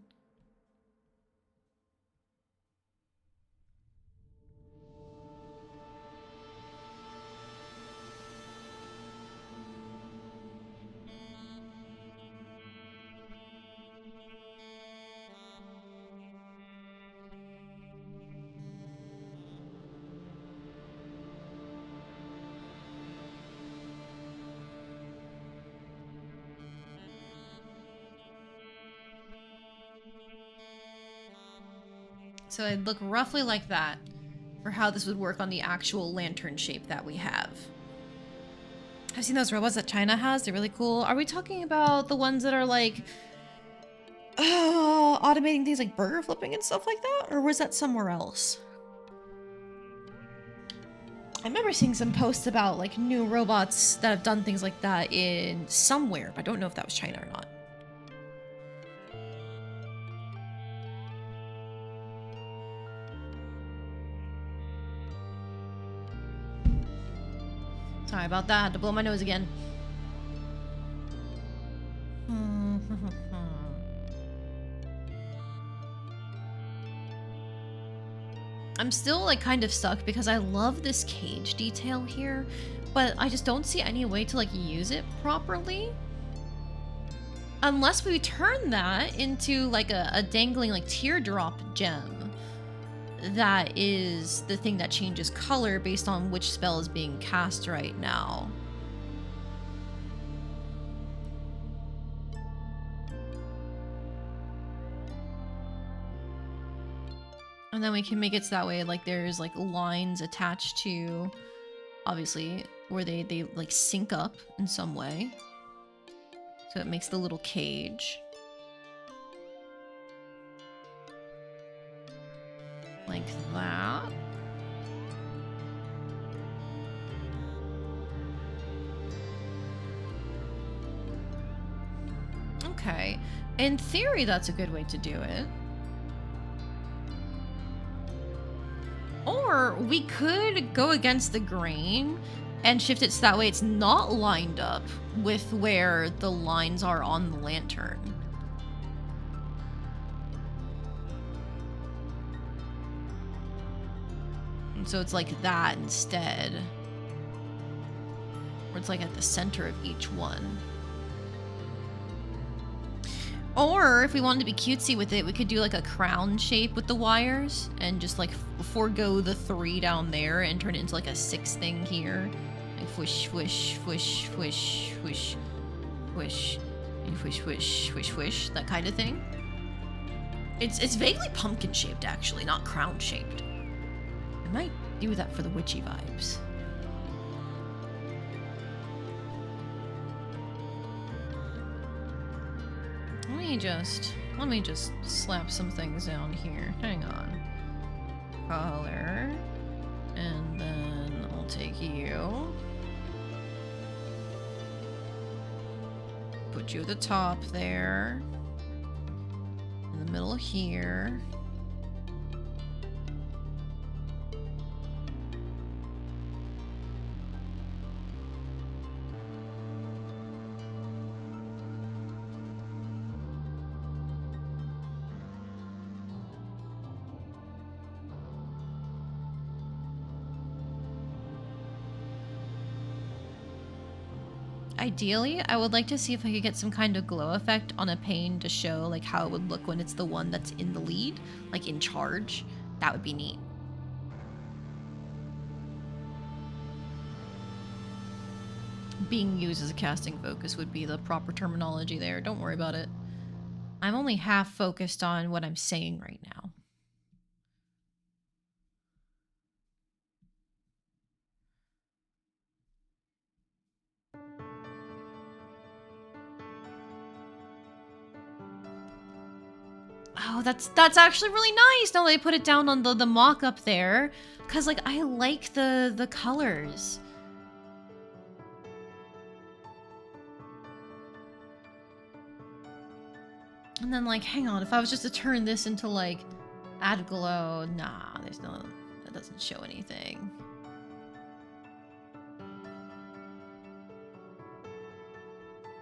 So it'd look roughly like that for how this would work on the actual lantern shape that we have. I've seen those robots that China has. They're really cool. Are we talking about the ones that are like automating things like burger flipping and stuff like that? Or was that somewhere else? I remember seeing some posts about like new robots that have done things like that in somewhere, but I don't know if that was China or not. Sorry about that. I had to blow my nose again. I'm still like kind of stuck because I love this cage detail here, but I just don't see any way to like use it properly. Unless we turn that into like a dangling like teardrop gem. That is the thing that changes color based on which spell is being cast right now. And then we can make it so that way like there's like lines attached to, obviously, where they like sync up in some way. So it makes the little cage. Like that. Okay. In theory, that's a good way to do it. Or we could go against the grain and shift it so that way it's not lined up with where the lines are on the lantern. So it's like that instead. Where it's like at the center of each one. Or if we wanted to be cutesy with it, we could do like a crown shape with the wires and just like forego the 3 down there and turn it into like a 6 thing here. Like whoosh, whoosh, whoosh, whoosh, whoosh, whoosh, and whoosh, whoosh, whoosh, whoosh, that kind of thing. It's vaguely pumpkin shaped actually, not crown shaped. I might do that for the witchy vibes. Let me just slap some things down here. Hang on. Color. And then I'll take you. Put you at the top there. In the middle here. Ideally, I would like to see if I could get some kind of glow effect on a pane to show like how it would look when it's the one that's in the lead, like in charge. That would be neat. Being used as a casting focus would be the proper terminology there. Don't worry about it. I'm only half focused on what I'm saying right now. Oh, that's actually really nice. Now they put it down on the mock-up there, cause like I like the colors. And then like, hang on, if I was just to turn this into like add glow, nah, there's no, that doesn't show anything.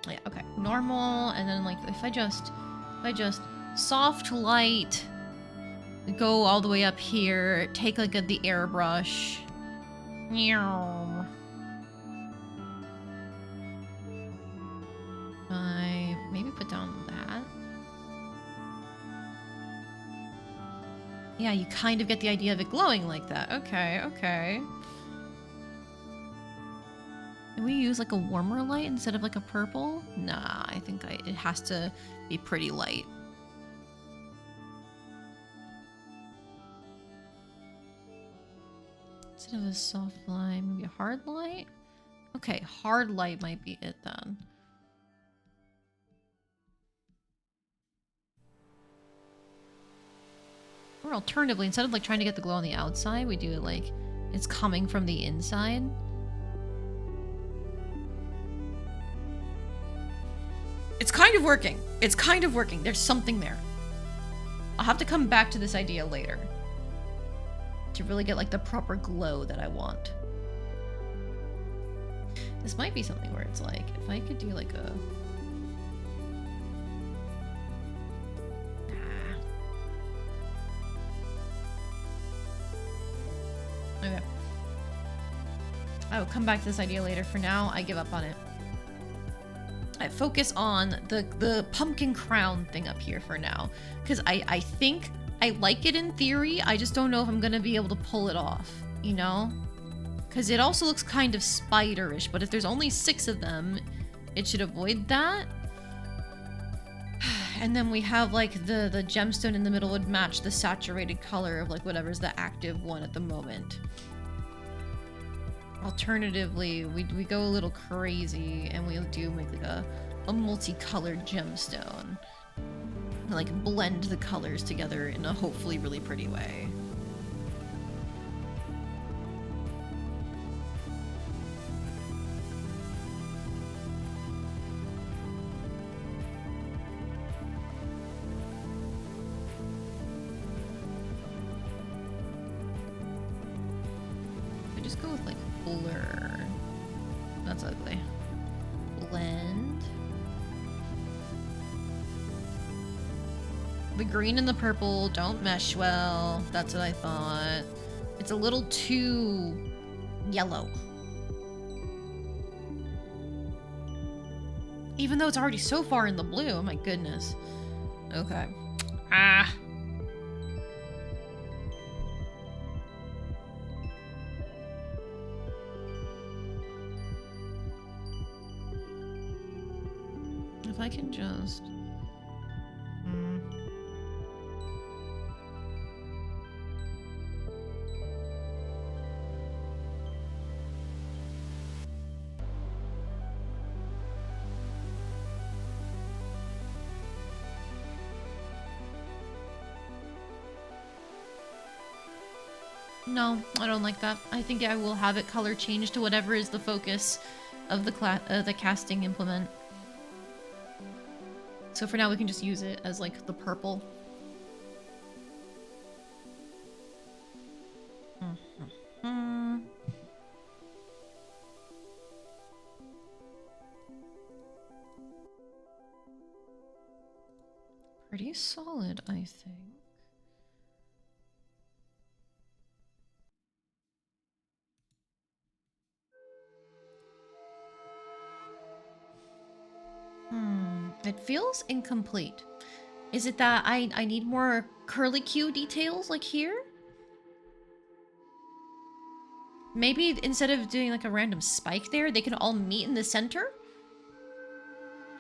Yeah, okay, normal, and then like if I just soft light, go all the way up here, take like the airbrush. I maybe put down that. Yeah, you kind of get the idea of it glowing like that. Okay, okay. Can we use like a warmer light instead of like a purple? Nah, I think it has to be pretty light. Instead of a soft light, maybe a hard light? Okay, hard light might be it then. Or alternatively, instead of like trying to get the glow on the outside, we do it like it's coming from the inside. It's kind of working. It's kind of working. There's something there. I'll have to come back to this idea later to really get like the proper glow that I want. This might be something where it's like, if I could do like a... Okay. I will come back to this idea later. For now, I give up on it. I focus on the pumpkin crown thing up here for now. Because I think I like it in theory. I just don't know if I'm going to be able to pull it off, you know? Because it also looks kind of spiderish, but if there's only 6 of them, it should avoid that. And then we have like the gemstone in the middle would match the saturated color of like whatever's the active one at the moment. Alternatively, we go a little crazy and we do make like a multicolored gemstone. And like blend the colors together in a hopefully really pretty way. I just go with like blur. That's ugly. Blend. The green and the purple don't mesh well. That's what I thought. It's a little too yellow. Even though it's already so far in the blue. Oh my goodness. Okay. Ah. If I can just... No, I don't like that. I think I will have it color change to whatever is the focus of the casting implement. So for now, we can just use it as like the purple. Pretty solid, I think. It feels incomplete. Is it that I need more curlicue details like here? Maybe instead of doing like a random spike there, they can all meet in the center?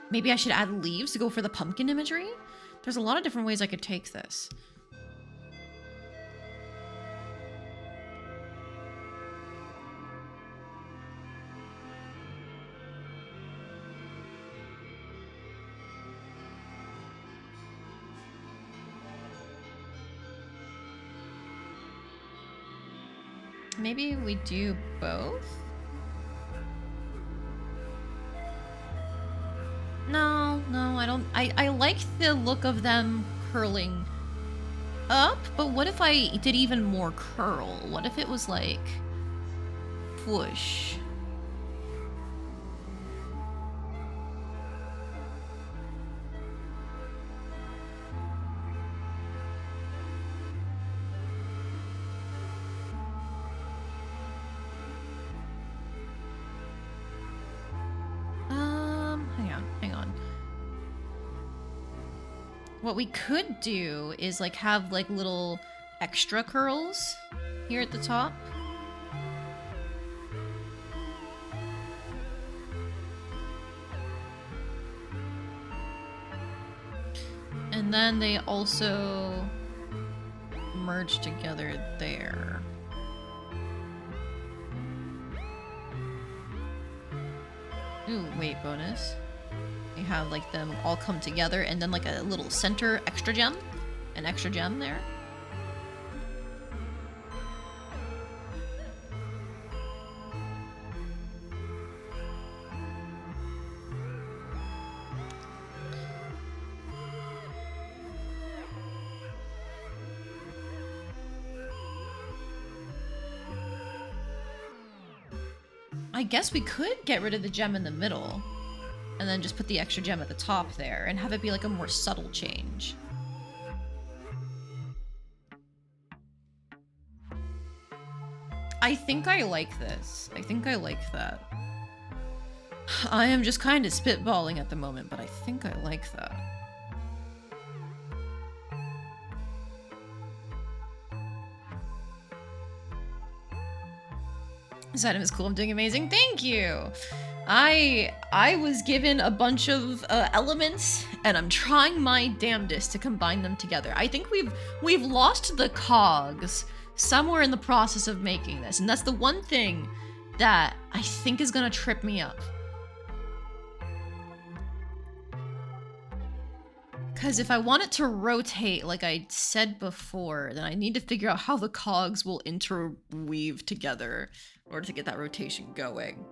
Maybe I should add leaves to go for the pumpkin imagery? There's a lot of different ways I could take this. Maybe we do both? No, I don't. I like the look of them curling up, but what if I did even more curl? What if it was like whoosh? Hang on. What we could do is like have like little extra curls here at the top. And then they also merge together there. Ooh, wait, bonus. You have like them all come together and then like a little center extra gem. An extra gem there. I guess we could get rid of the gem in the middle and then just put the extra gem at the top there and have it be like a more subtle change. I think I like this. I think I like that. I am just kind of spitballing at the moment, but I think I like that. This item is cool. I'm doing amazing. Thank you. I was given a bunch of elements, and I'm trying my damnedest to combine them together. I think we've lost the cogs somewhere in the process of making this, and that's the one thing that I think is gonna trip me up. Because if I want it to rotate, like I said before, then I need to figure out how the cogs will interweave together in order to get that rotation going.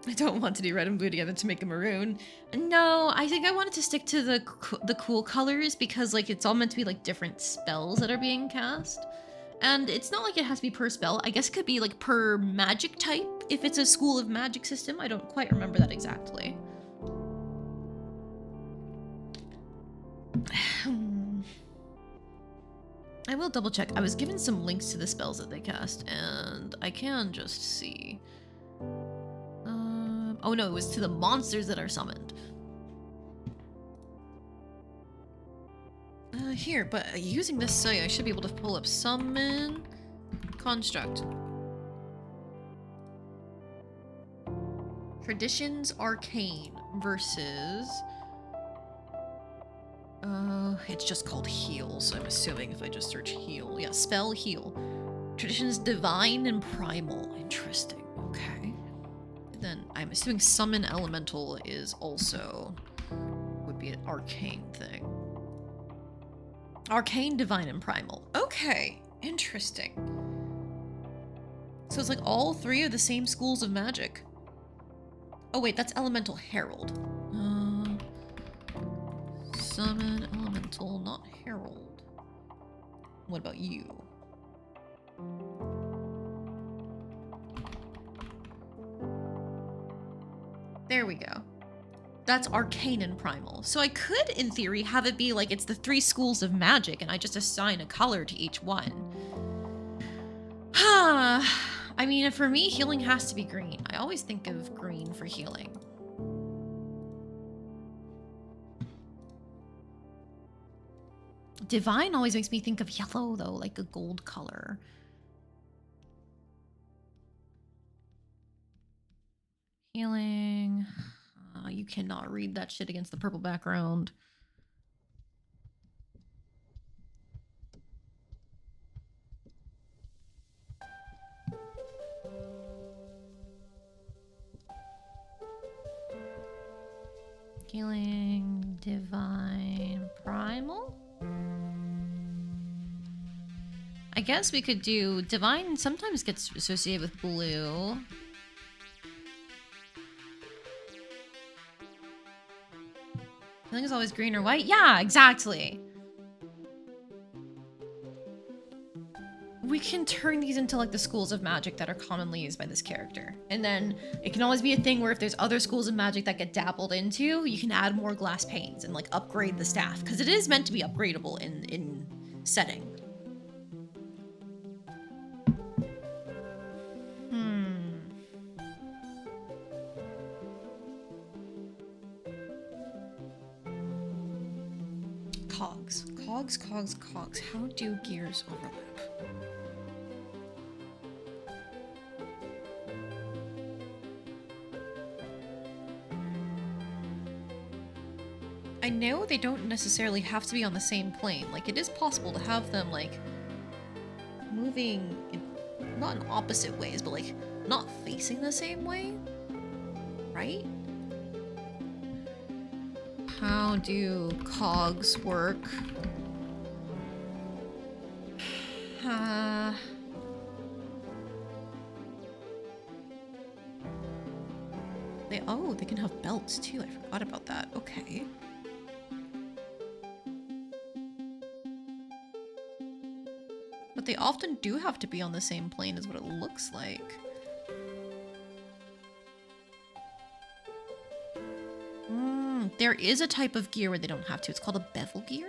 I don't want to do red and blue together to make a maroon. No, I think I wanted to stick to the cool colors because like it's all meant to be like different spells that are being cast. And it's not like it has to be per spell. I guess it could be like per magic type if it's a school of magic system. I don't quite remember that exactly. I will double check. I was given some links to the spells that they cast, and I can just see. Oh no, it was to the monsters that are summoned. Here, but using this site, I should be able to pull up summon construct. Traditions Arcane versus... it's just called heal, so I'm assuming if I just search heal. Yeah, spell heal. Traditions divine and primal. Interesting. Okay. And then I'm assuming summon elemental is also would be an arcane thing. Arcane, divine, and primal. Okay. Interesting. So it's like all three of the same schools of magic. Oh wait, that's elemental herald. Summon elemental, not herald. What about you? There we go. That's arcane and primal. So I could, in theory, have it be like it's the three schools of magic and I just assign a color to each one. I mean, for me, healing has to be green. I always think of green for healing. Divine always makes me think of yellow, though, like a gold color. Healing. You cannot read that shit against the purple background. Healing, divine, primal? I guess we could do divine sometimes gets associated with blue. Healing is always green or white? Yeah, exactly. We can turn these into like the schools of magic that are commonly used by this character. And then it can always be a thing where if there's other schools of magic that get dabbled into, you can add more glass panes and like upgrade the staff. Because it is meant to be upgradable in setting. Cogs. How do gears overlap? I know they don't necessarily have to be on the same plane. Like, it is possible to have them, like, moving in, not in opposite ways, but, like, not facing the same way? Right? How do cogs work? They can have belts too. I forgot about that. Okay. But they often do have to be on the same plane is what it looks like. There is a type of gear where they don't have to. It's called a bevel gear.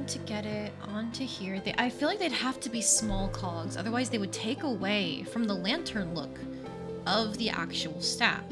To get it onto here, I feel like they'd have to be small cogs, otherwise they would take away from the lantern look of the actual staff.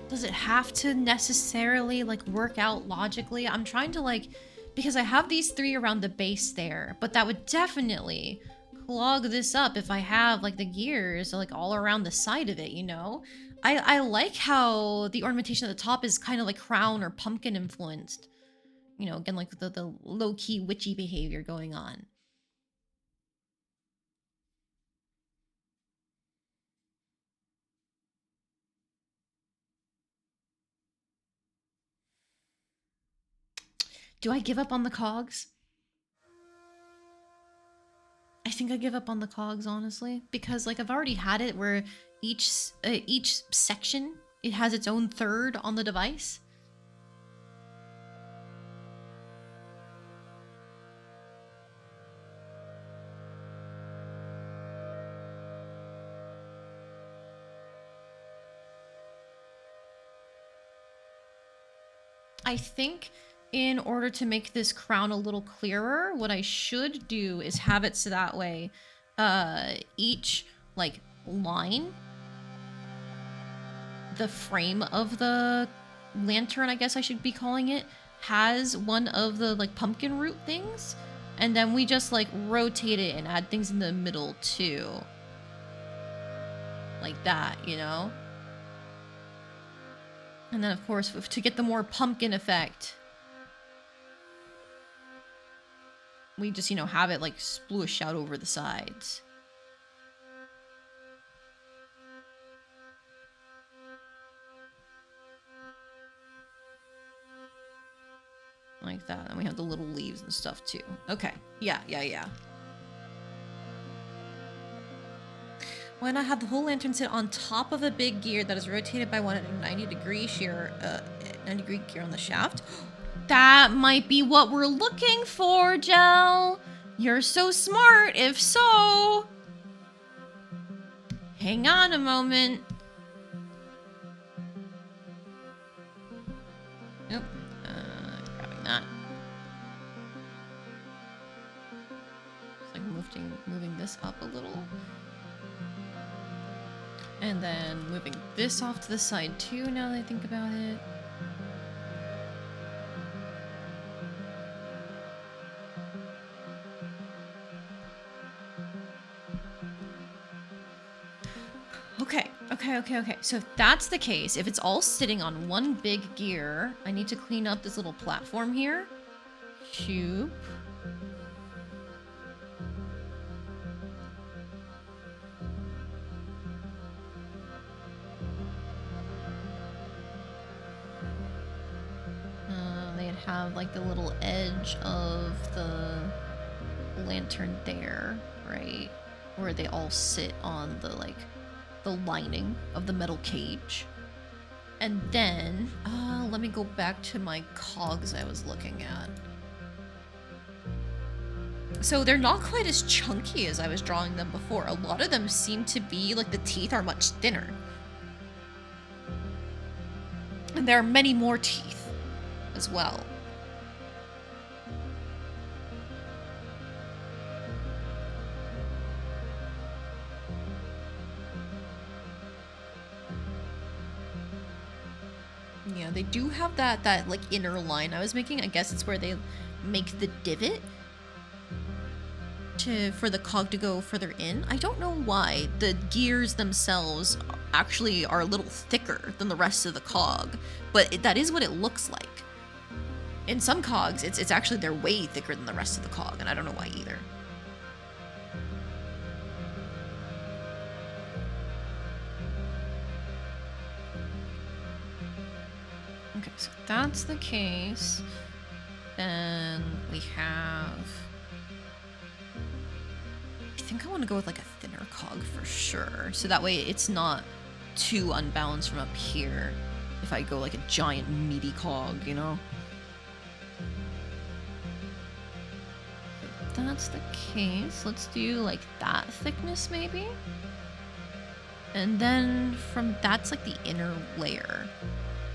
Does it have to necessarily like work out logically? I'm trying to like, because I have these three around the base there, but that would definitely clog this up if I have like the gears like all around the side of it, you know? I like how the ornamentation at the top is kind of like crown or pumpkin influenced. You know, again, like the low-key witchy behavior going on. Do I give up on the cogs? I think I give up on the cogs, honestly, because like I've already had it where each section, it has its own third on the device. I think in order to make this crown a little clearer, what I should do is have it so that way each like line, the frame of the lantern, I guess I should be calling it, has one of the like pumpkin root things, and then we just like rotate it and add things in the middle too. Like that, you know? And then of course, to get the more pumpkin effect, we just, you know, have it like sploosh out over the sides. Like that. And we have the little leaves and stuff too. Okay. Yeah. Why not have the whole lantern sit on top of a big gear that is rotated by 190-degree shear, 90-degree gear on the shaft? That might be what we're looking for, Gel. You're so smart, if so. Hang on a moment. Nope. Grabbing that. It's like moving this up a little. And then moving this off to the side too, now that I think about it. Okay. So if that's the case, if it's all sitting on one big gear, I need to clean up this little platform here. Shoop. They'd have like the little edge of the lantern there, right? Where they all sit on the like the lining of the metal cage. And then, let me go back to my cogs I was looking at. So they're not quite as chunky as I was drawing them before. A lot of them seem to be, like, the teeth are much thinner. And there are many more teeth as well. Yeah, they do have that like inner line I was making. I guess it's where they make the divot for the cog to go further in. I don't know why. The gears themselves actually are a little thicker than the rest of the cog, but that is what it looks like. In some cogs, it's actually they're way thicker than the rest of the cog, and I don't know why either. Okay, so if that's the case, then we have... I think I want to go with like a thinner cog for sure, so that way it's not too unbalanced from up here if I go like a giant meaty cog, you know? If that's the case, let's do like that thickness maybe? And then from that's like the inner layer.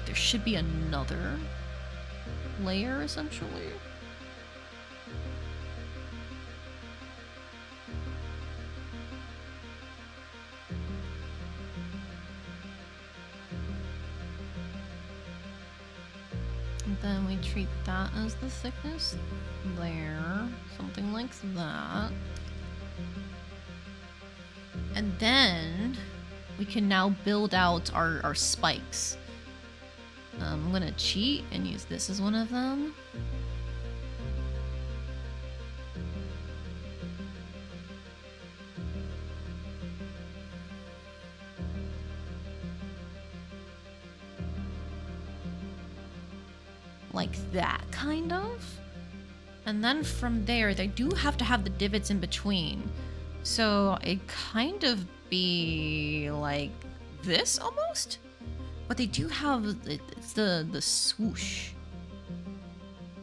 There should be another layer essentially. And then we treat that as the thickness there, something like that. And then we can now build out our spikes. I'm gonna cheat and use this as one of them. Like that, kind of. And then from there, they do have to have the divots in between. So it kind of be like this almost? But they do have it's the swoosh.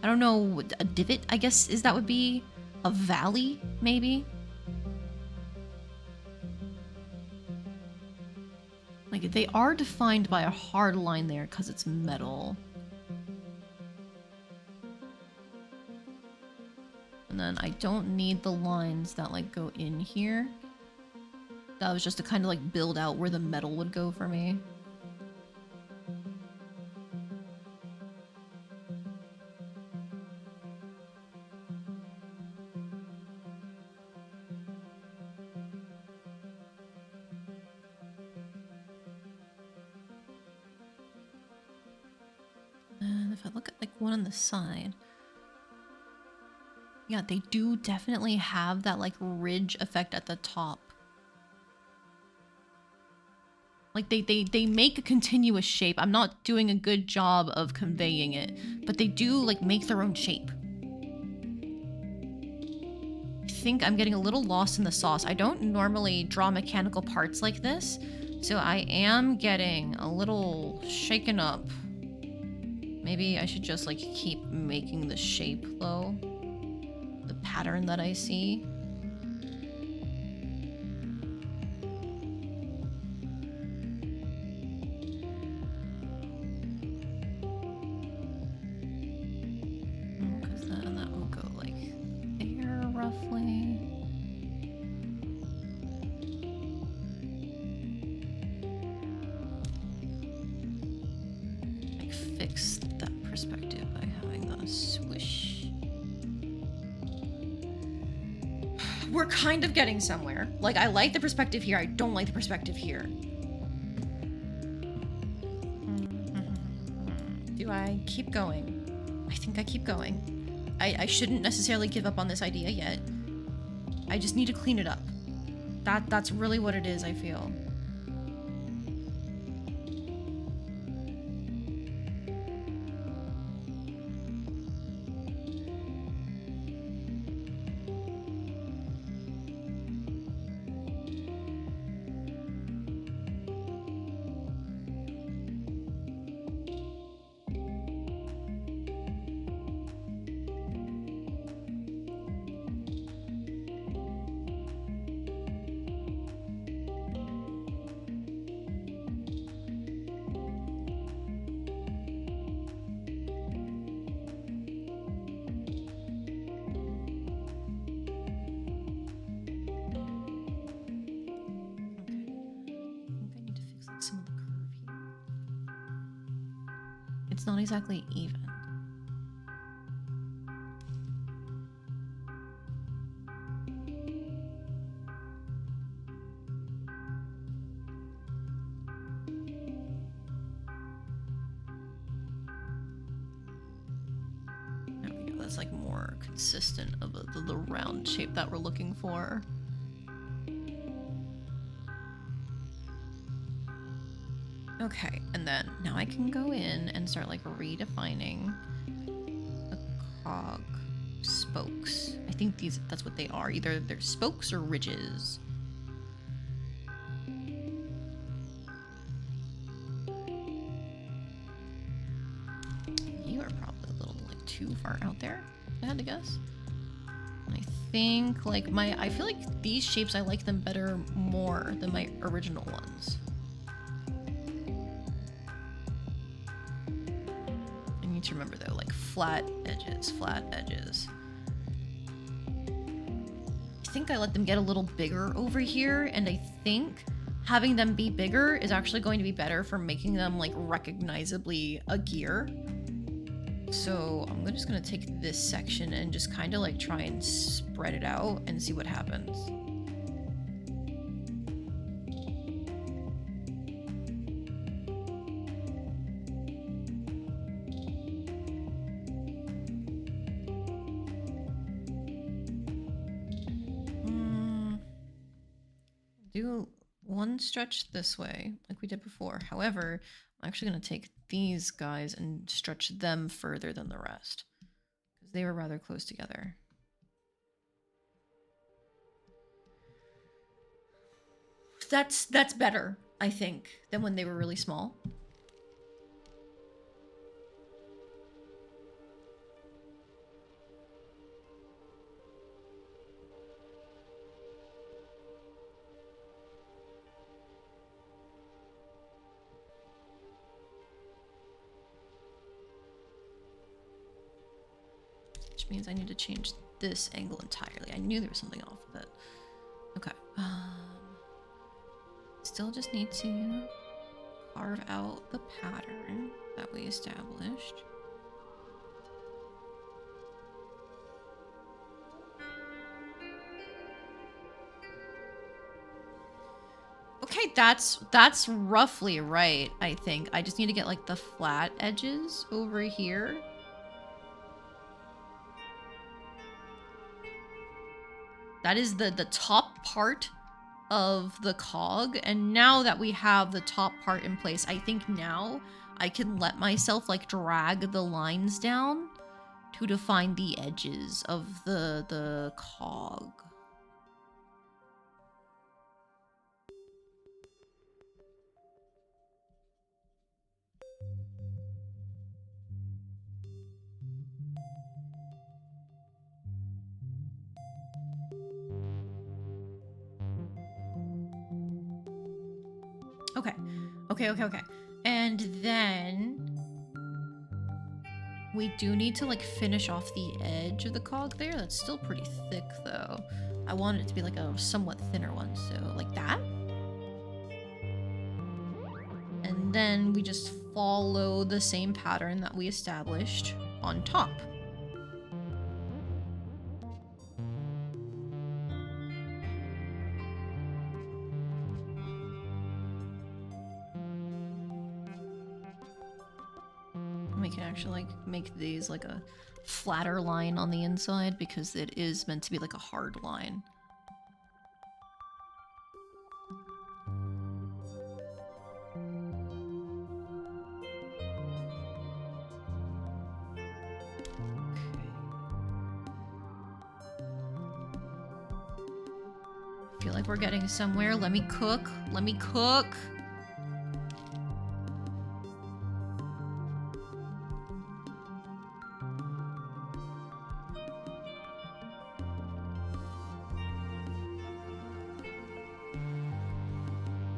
I don't know, a divot, I guess, is that would be a valley, maybe? Like, they are defined by a hard line there because it's metal. And then I don't need the lines that, like, go in here. That was just to kind of, like, build out where the metal would go for me. And if I look at, like, one on the side... Yeah, they do definitely have that like ridge effect at the top. Like they make a continuous shape. I'm not doing a good job of conveying it, but they do like make their own shape. I think I'm getting a little lost in the sauce. I don't normally draw mechanical parts like this, so I am getting a little shaken up. Maybe I should just like keep making the shape though. The pattern that I see. Because then that will go like there roughly. Like fix that perspective by having the swish. We're kind of getting somewhere. Like, I like the perspective here. I don't like the perspective here. Do I keep going? I think I keep going. I shouldn't necessarily give up on this idea yet. I just need to clean it up. That's really what it is, I feel. It's not exactly even. There we go. That's like more consistent of the round shape that we're looking for. Okay, and then now I can go in and start like redefining the cog spokes. I think that's what they are. Either they're spokes or ridges. You are probably a little like too far out there, if I had to guess. I think like I feel like these shapes, I like them better more than my original ones. To remember though, like flat edges, flat edges. I think I let them get a little bigger over here, and I think having them be bigger is actually going to be better for making them like recognizably a gear. So I'm just gonna take this section and just kind of like try and spread it out and see what happens. Do one stretch this way like we did before. However, I'm actually going to take these guys and stretch them further than the rest because they were rather close together. That's better, I think, than when they were really small. Which means I need to change this angle entirely. I knew there was something off with it. Okay. Still just need to carve out the pattern that we established. Okay, that's roughly right, I think. I just need to get like the flat edges over here. That is the top part of the cog, and now that we have the top part in place, I think now I can let myself like drag the lines down to define the edges of the cog. Okay. Okay. And then we do need to like finish off the edge of the cog there. That's still pretty thick though. I want it to be like a somewhat thinner one, so like that. And then we just follow the same pattern that we established on top. We can actually like make these like a flatter line on the inside because it is meant to be like a hard line. I feel like we're getting somewhere. Let me cook. Let me cook.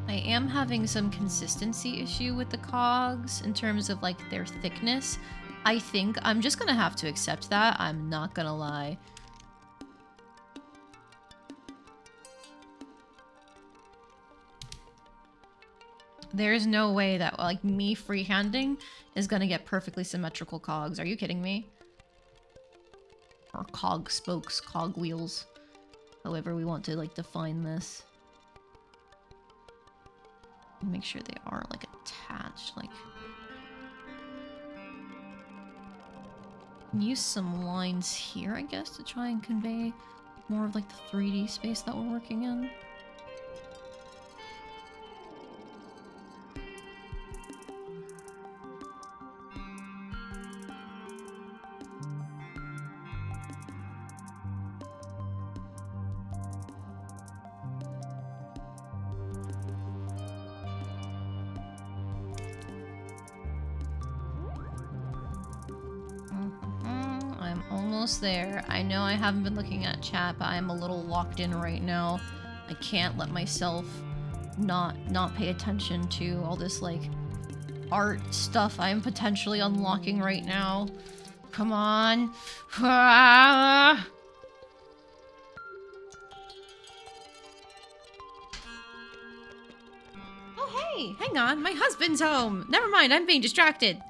I am having some consistency issue with the cogs in terms of like their thickness. I think I'm just gonna have to accept that. I'm not gonna lie. There's no way that like me freehanding is gonna get perfectly symmetrical cogs. Are you kidding me? Or cog spokes, cog wheels. However we want to like define this. Make sure they are like attached, like use some lines here, I guess, to try and convey more of like the 3D space that we're working in. I'm almost there. I know I haven't been looking at chat, but I'm a little locked in right now. I can't let myself not pay attention to all this like art stuff I'm potentially unlocking right now. Come on. Ah! Oh hey, hang on, my husband's home. Never mind, I'm being distracted.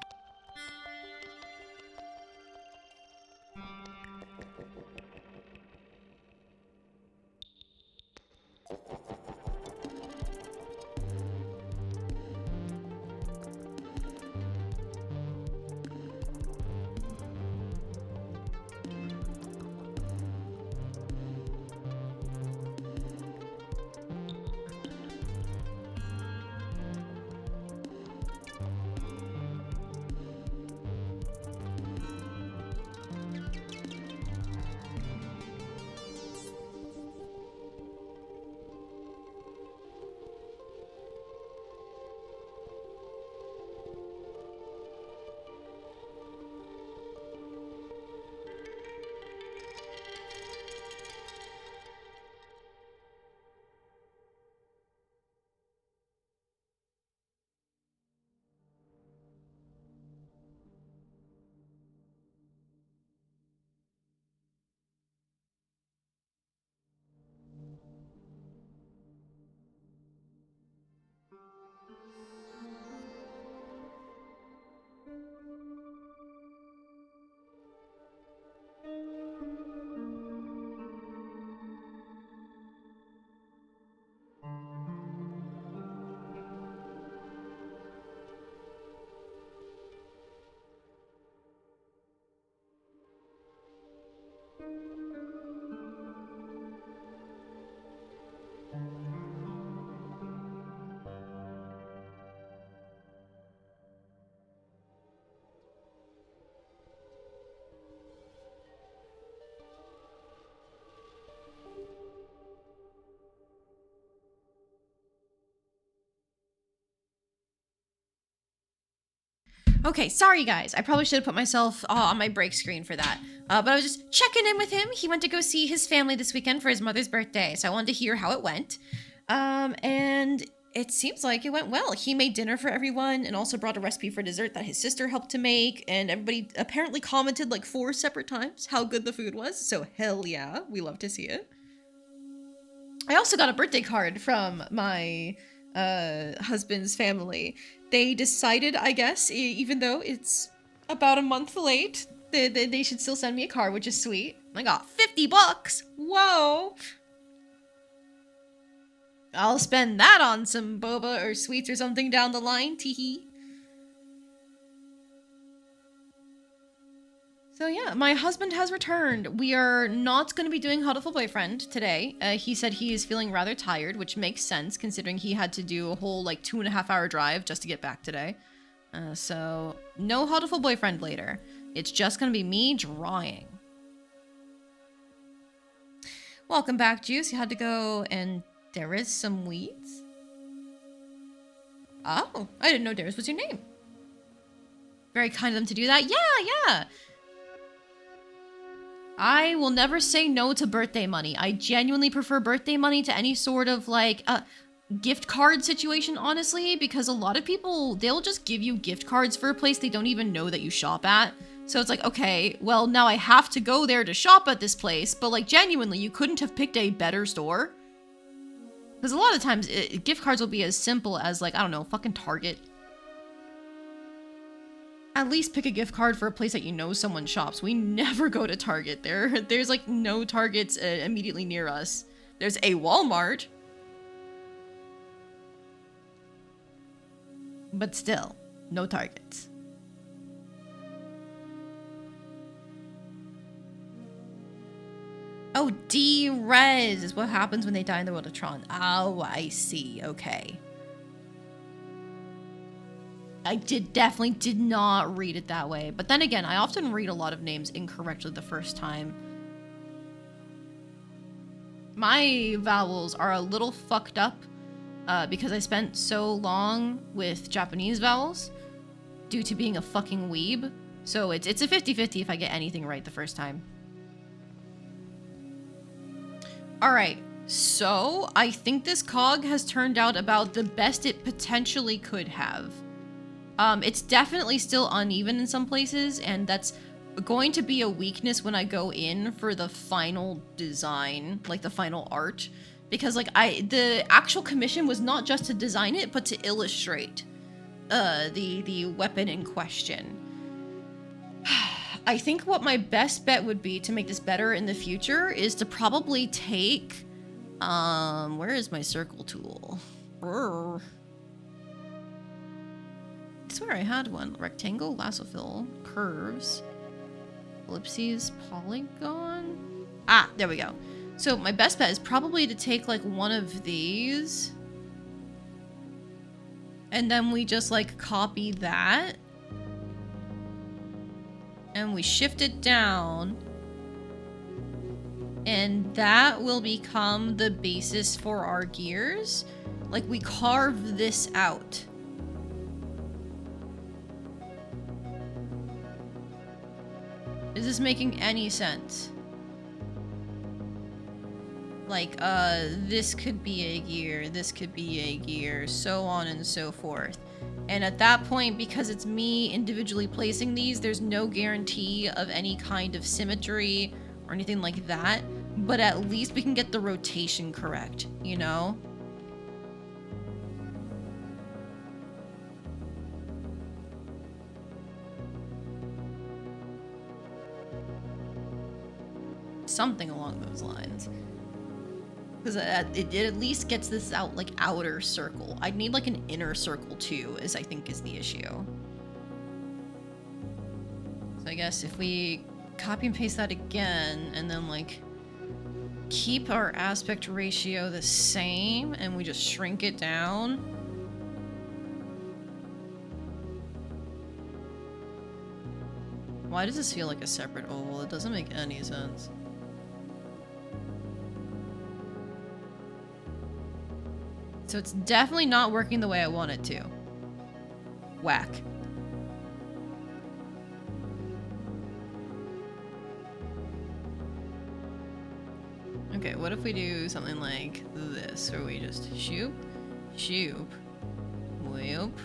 Okay, sorry guys. I probably should have put myself on my break screen for that. But I was just checking in with him. He went to go see his family this weekend for his mother's birthday, so I wanted to hear how it went. And it seems like it went well. He made dinner for everyone and also brought a recipe for dessert that his sister helped to make, and everybody apparently commented like 4 separate times how good the food was, so hell yeah, we love to see it. I also got a birthday card from my husband's family. They decided, I guess, even though it's about a month late, they should still send me a card, which is sweet. I got $50. Whoa! I'll spend that on some boba or sweets or something down the line, teehee. So yeah, my husband has returned. We are not going to be doing Huddleful Boyfriend today. He said he is feeling rather tired, which makes sense considering he had to do a whole like 2.5-hour drive just to get back today. So no Huddleful Boyfriend later. It's just going to be me drawing. Welcome back, Juice. You had to go and there is some weeds. Oh, I didn't know Darius was your name. Very kind of them to do that. Yeah. I will never say no to birthday money. I genuinely prefer birthday money to any sort of like gift card situation, honestly, because a lot of people, they'll just give you gift cards for a place they don't even know that you shop at. So it's like, okay, well, now I have to go there to shop at this place, but like genuinely, you couldn't have picked a better store. Because a lot of times, gift cards will be as simple as like, I don't know, fucking Target. At least pick a gift card for a place that you know someone shops. We never go to Target. There's like no Targets immediately near us. There's a Walmart. But still, no Targets. Oh, D-Res is what happens when they die in the world of Tron. Oh, I see. Okay. I definitely did not read it that way. But then again, I often read a lot of names incorrectly the first time. My vowels are a little fucked up because I spent so long with Japanese vowels due to being a fucking weeb. So it's a 50-50 if I get anything right the first time. Alright, so I think this cog has turned out about the best it potentially could have. It's definitely still uneven in some places, and that's going to be a weakness when I go in for the final design, like the final art. Because like the actual commission was not just to design it, but to illustrate the weapon in question. I think what my best bet would be to make this better in the future is to probably take, where is my circle tool? I swear I had one. Rectangle, lasso fill, curves, ellipses, polygon. Ah, there we go. So my best bet is probably to take like one of these. And then we just like copy that. And we shift it down. And that will become the basis for our gears. Like we carve this out. Is this making any sense? Like, this could be a gear, this could be a gear, so on and so forth. And at that point, because it's me individually placing these, there's no guarantee of any kind of symmetry or anything like that. But at least we can get the rotation correct, you know? Something along those lines. Because it at least gets this out, like, outer circle. I'd need, like, an inner circle, too, I think is the issue. So I guess if we copy and paste that again, and then, like, keep our aspect ratio the same, and we just shrink it down. Why does this feel like a separate oval? It doesn't make any sense. So it's definitely not working the way I want it to. Whack. Okay, what if we do something like this, where we just shoop, shoop, whoop.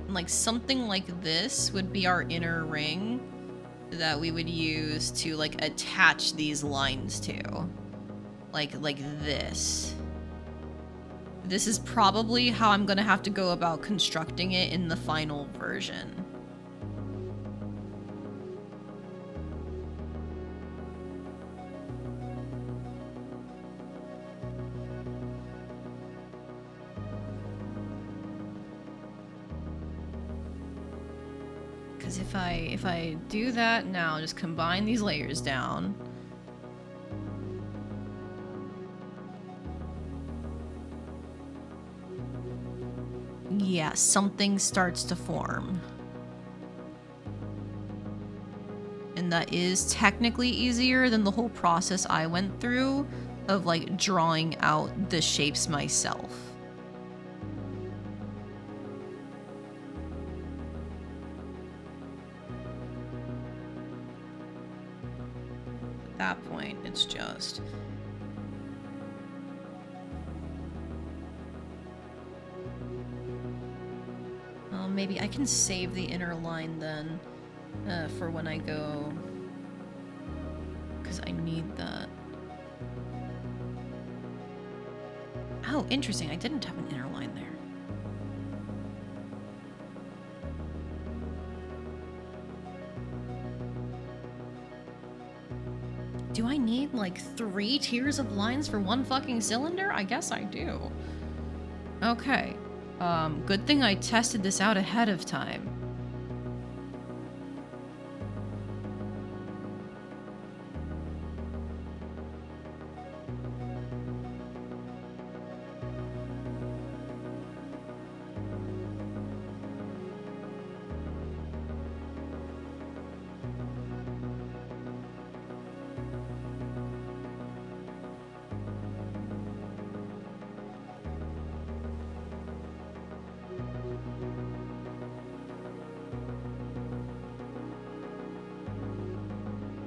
Like something like this would be our inner ring that we would use to like attach these lines to. Like this. This is probably how I'm gonna have to go about constructing it in the final version. Because if I do that now, just combine these layers down. Yeah, something starts to form. And that is technically easier than the whole process I went through of like drawing out the shapes myself. At that point, it's just... maybe I can save the inner line then for when I go, because I need that. Oh, interesting. I didn't have an inner line there. Do I need like 3 tiers of lines for one fucking cylinder? I guess I do. Okay. Good thing I tested this out ahead of time.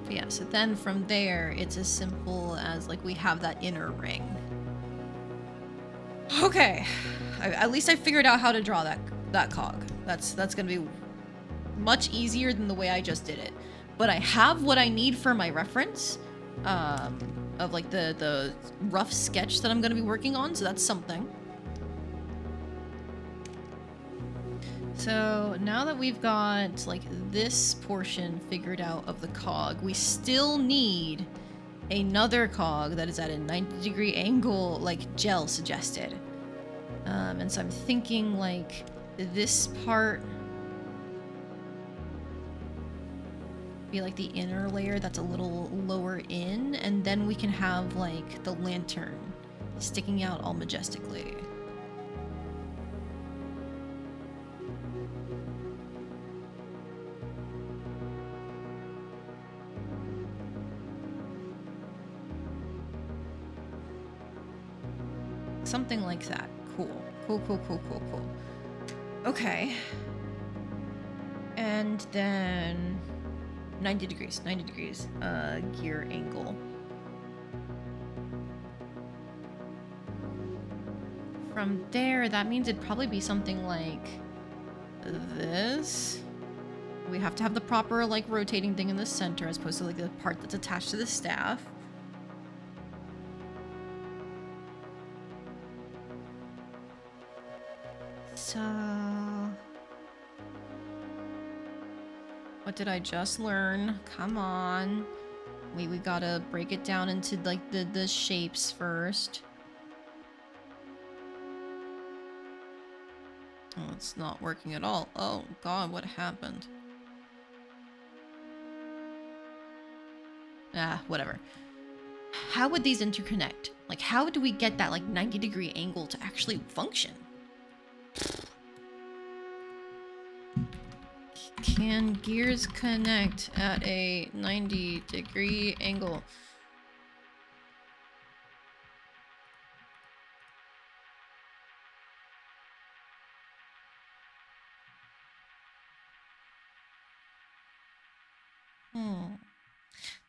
Yeah, so then from there, it's as simple as like we have that inner ring. Okay, at least I figured out how to draw that cog. That's gonna be much easier than the way I just did it. But I have what I need for my reference of like the rough sketch that I'm gonna be working on, so that's something. So now that we've got like this portion figured out of the cog, we still need another cog that is at a 90-degree angle, like Gel suggested. And so I'm thinking like this part be like the inner layer that's a little lower in, and then we can have like the lantern sticking out all majestically. Something like that. Cool. Cool. Okay. And then 90 degrees, gear angle. From there, that means it'd probably be something like this. We have to have the proper like rotating thing in the center as opposed to like the part that's attached to the staff. So, what did I just learn? Come on. We gotta break it down into like the shapes first. Oh, it's not working at all. Oh god, what happened? Ah, whatever. How would these interconnect? Like, how do we get that like 90-degree angle to actually function? Can gears connect at a 90-degree angle?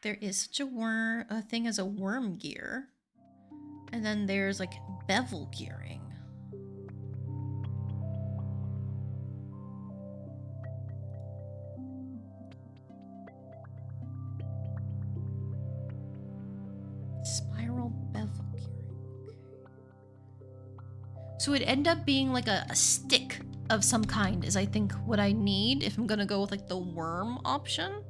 There is such a thing as a worm gear. And then there's like bevel gearing. Spiral bevel gearing. So it'd end up being like a stick of some kind is I think what I need if I'm gonna go with like the worm option.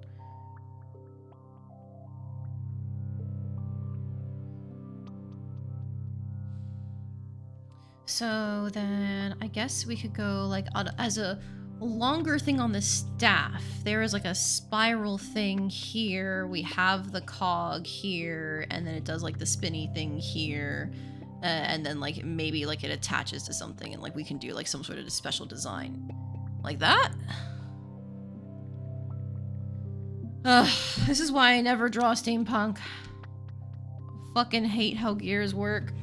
So then I guess we could go like as a longer thing on the staff. There is like a spiral thing here. We have the cog here, and then it does like the spinny thing here. And then like maybe like it attaches to something and like we can do like some sort of special design. Like that? Ugh, this is why I never draw steampunk. Fucking hate how gears work.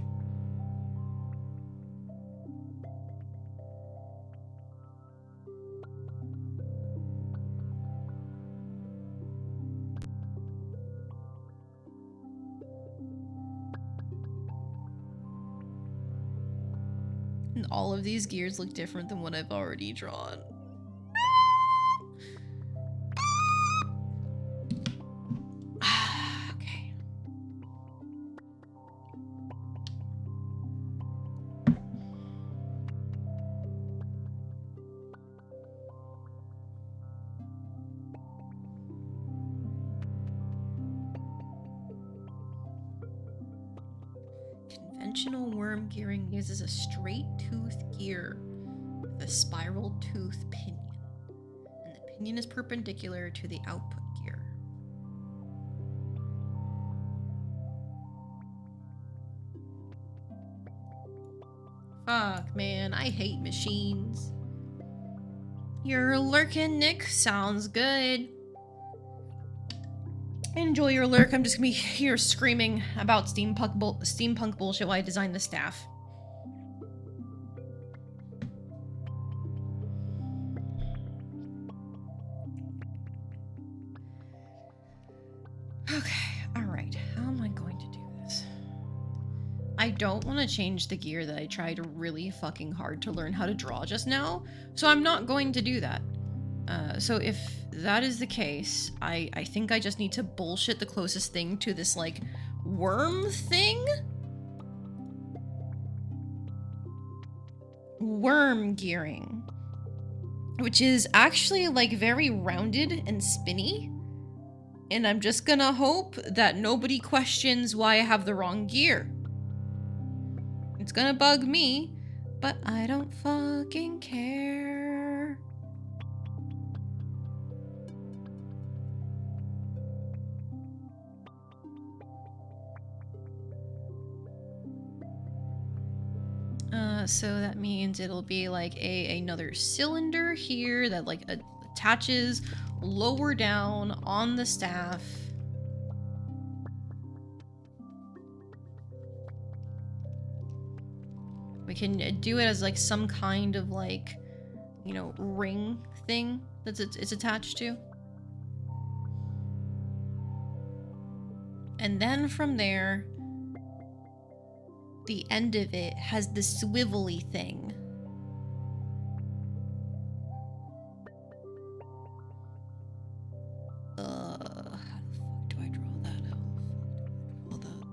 And all of these gears look different than what I've already drawn. Okay. Conventional worm gearing uses a straight tooth gear with a spiral tooth pinion, and the pinion is perpendicular to the output gear. Fuck, man, I hate machines. You're lurking, Nick. Sounds good. Enjoy your lurk. I'm just gonna be here screaming about steampunk bullshit while I design the staff. Okay, alright. How am I going to do this? I don't want to change the gear that I tried really fucking hard to learn how to draw just now, so I'm not going to do that. So if that is the case, I think I just need to bullshit the closest thing to this, like, worm thing? Worm gearing. Which is actually, like, very rounded and spinny. And I'm just gonna hope that nobody questions why I have the wrong gear. It's gonna bug me, but I don't fucking care. So that means it'll be like another cylinder here that like attaches lower down on the staff. We can do it as like some kind of like, you know, ring thing that it's attached to. And then from there, the end of it has the swivelly thing. How the fuck do I draw that? How the fuck do I draw that?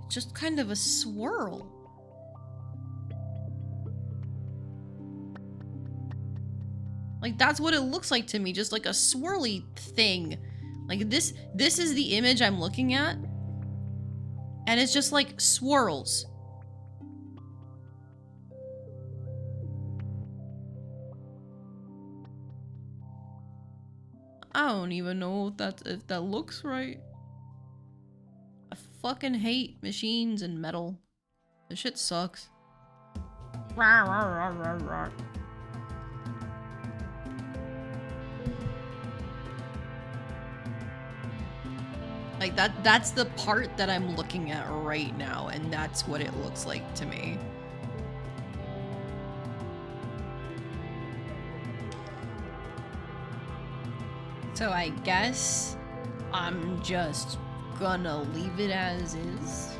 It's just kind of a swirl. Like, that's what it looks like to me, just like a swirly thing. Like, this is the image I'm looking at. And it's just like swirls. I don't even know if that looks right. I fucking hate machines and metal. This shit sucks. Like that's the part that I'm looking at right now, and that's what it looks like to me. So I guess I'm just gonna leave it as is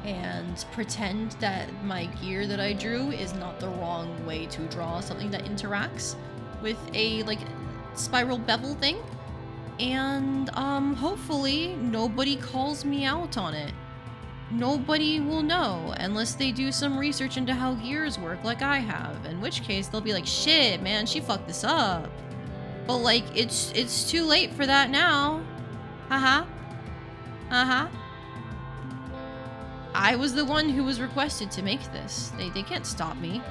and pretend that my gear that I drew is not the wrong way to draw something that interacts with a like spiral bevel thing. And hopefully nobody calls me out on it. Nobody will know unless they do some research into how gears work like I have, in which case they'll be like, shit, man, she fucked this up. But like, it's too late for that now. Haha. Uh-huh. I was the one who was requested to make this. They can't stop me.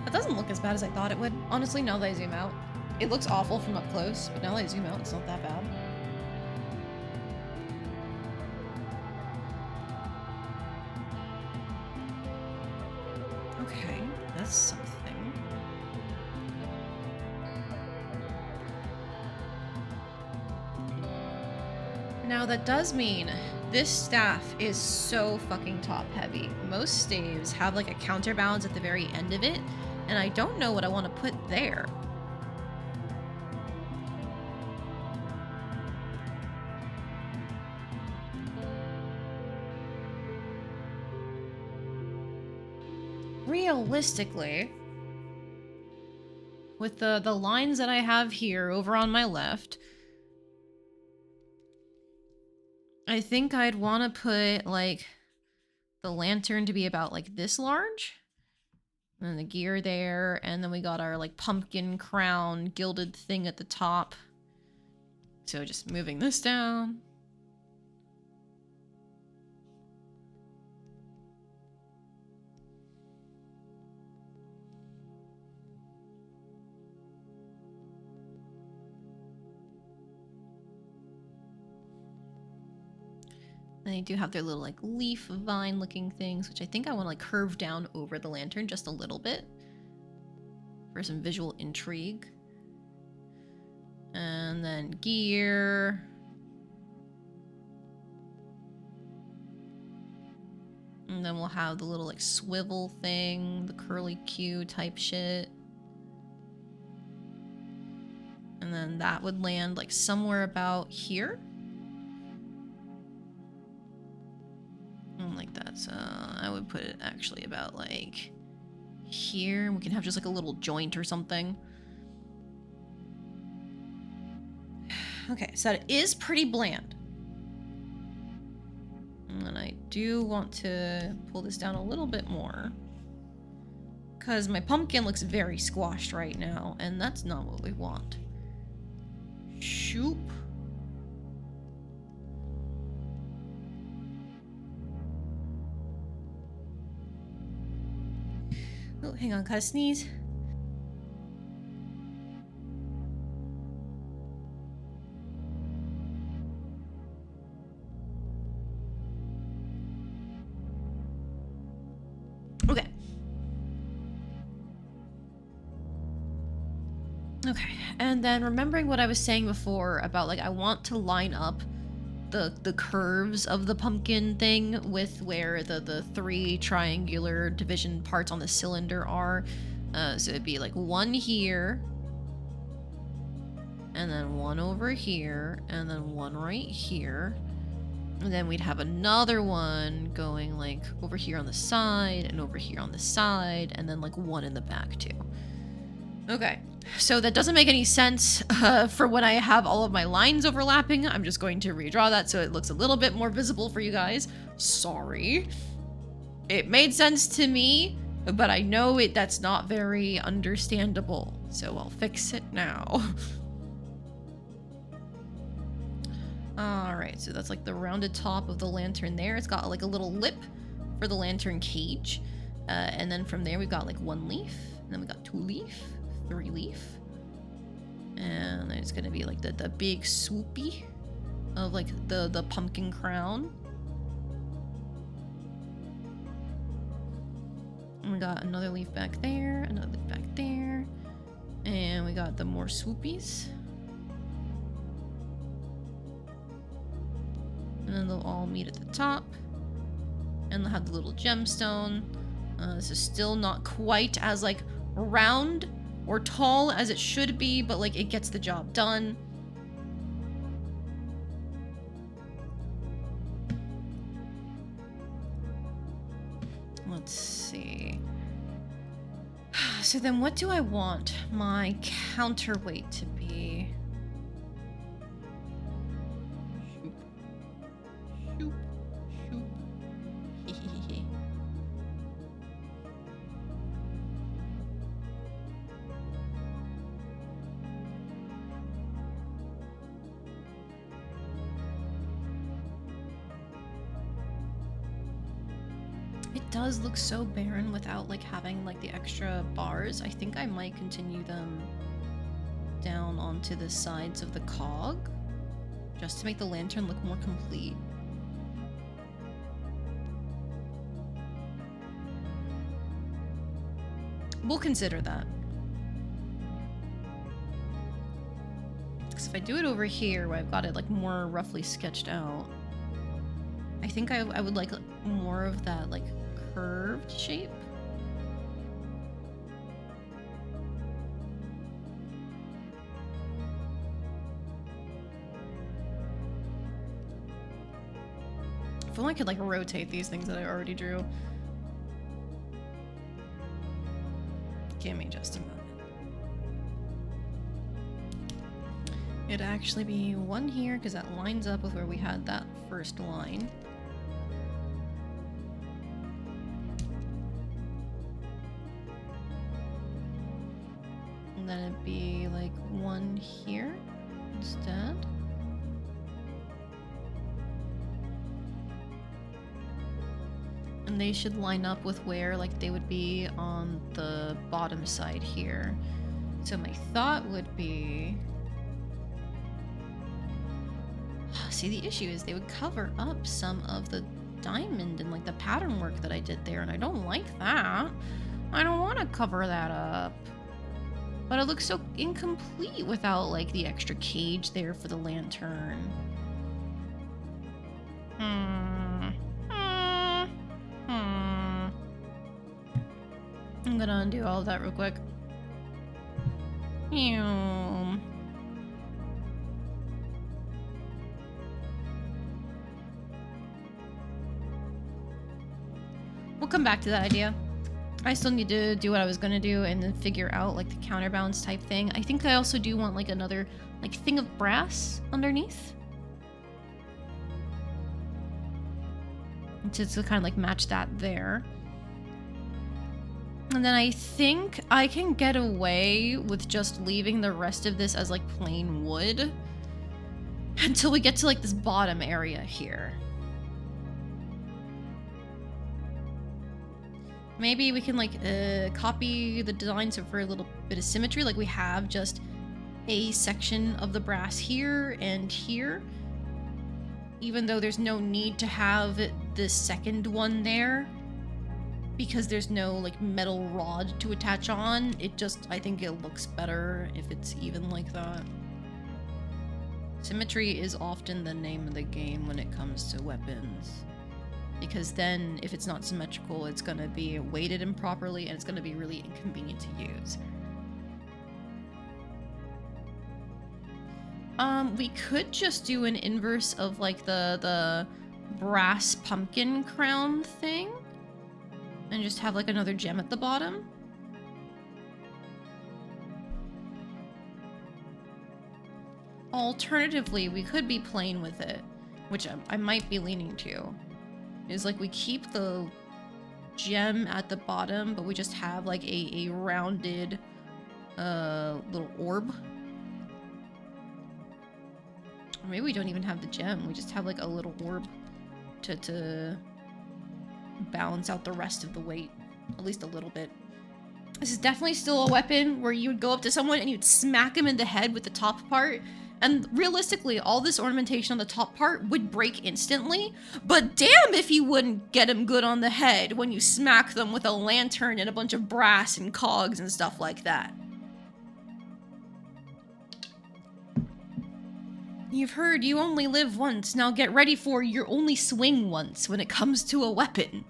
It doesn't look as bad as I thought it would. Honestly, now that I zoom out. It looks awful from up close, but now that I zoom out, it's not that bad. Okay, that's something. Now that does mean this staff is so fucking top heavy. Most staves have like a counterbalance at the very end of it, and I don't know what I want to put there. Realistically, with the lines that I have here over on my left, I think I'd want to put like the lantern to be about like this large, and the gear there, and then we got our like pumpkin crown gilded thing at the top. So just moving this down. And they do have their little like leaf vine looking things, which I think I want to like curve down over the lantern just a little bit for some visual intrigue. And then gear. And then we'll have the little like swivel thing, the curly Q type shit. And then that would land like somewhere about here. Like that, so I would put it actually about like here. We can have just like a little joint or something. Okay, so it is pretty bland. And I do want to pull this down a little bit more, because my pumpkin looks very squashed right now, and that's not what we want. Shoop. Oh, hang on, gotta sneeze. Okay. Okay, and then remembering what I was saying before about like I want to line up the curves of the pumpkin thing with where the three triangular division parts on the cylinder are. So it'd be like one here, and then one over here, and then one right here. And then we'd have another one going like over here on the side and over here on the side, and then like one in the back too. Okay, so that doesn't make any sense for when I have all of my lines overlapping. I'm just going to redraw that so it looks a little bit more visible for you guys. Sorry. It made sense to me, but I know that's not very understandable, so I'll fix it now. Alright, so that's like the rounded top of the lantern there. It's got like a little lip for the lantern cage. And then from there we've got like one leaf, and then we got two leaf, three leaf. And then it's gonna be like the big swoopy of like the pumpkin crown. And we got another leaf back there, another leaf back there. And we got the more swoopies. And then they'll all meet at the top. And they'll have the little gemstone. This is still not quite as like round or tall as it should be, but like it gets the job done. Let's see. So then what do I want my counterweight to be? Shoop. Shoop. Shoop. Hehehe. It does look so barren without like having like the extra bars. I think I might continue them down onto the sides of the cog just to make the lantern look more complete. We'll consider that. Because if I do it over here where I've got it like more roughly sketched out, I think I would like more of that like curved shape. If only I could like rotate these things that I already drew. Give me just a moment. It'd actually be one here because that lines up with where we had that first line. And then it'd be like one here instead. And they should line up with where like they would be on the bottom side here. So my thought would be... See, the issue is they would cover up some of the diamond and like the pattern work that I did there, and I don't like that. I don't want to cover that up. But it looks so incomplete without like the extra cage there for the lantern. I'm gonna undo all of that real quick. We'll come back to that idea. I still need to do what I was gonna do and then figure out like the counterbalance type thing. I think I also do want like another like thing of brass underneath. To kind of like match that there. And then I think I can get away with just leaving the rest of this as like plain wood until we get to like this bottom area here. Maybe we can like copy the design so for a little bit of symmetry, like we have just a section of the brass here and here, even though there's no need to have the second one there. Because there's no like metal rod to attach on, it just, I think it looks better if it's even like that. Symmetry is often the name of the game when it comes to weapons. Because then, if it's not symmetrical, it's gonna be weighted improperly and it's gonna be really inconvenient to use. We could just do an inverse of like the brass pumpkin crown thing. And just have like another gem at the bottom. Alternatively, we could be playing with it, which I might be leaning to. Is like we keep the gem at the bottom, but we just have like a rounded little orb. Or maybe we don't even have the gem, we just have like a little orb to balance out the rest of the weight, at least a little bit. This is definitely still a weapon where you would go up to someone and you'd smack them in the head with the top part, and realistically all this ornamentation on the top part would break instantly, but damn if you wouldn't get them good on the head when you smack them with a lantern and a bunch of brass and cogs and stuff like that. You've heard you only live once. Now get ready for you only swing once when it comes to a weapon.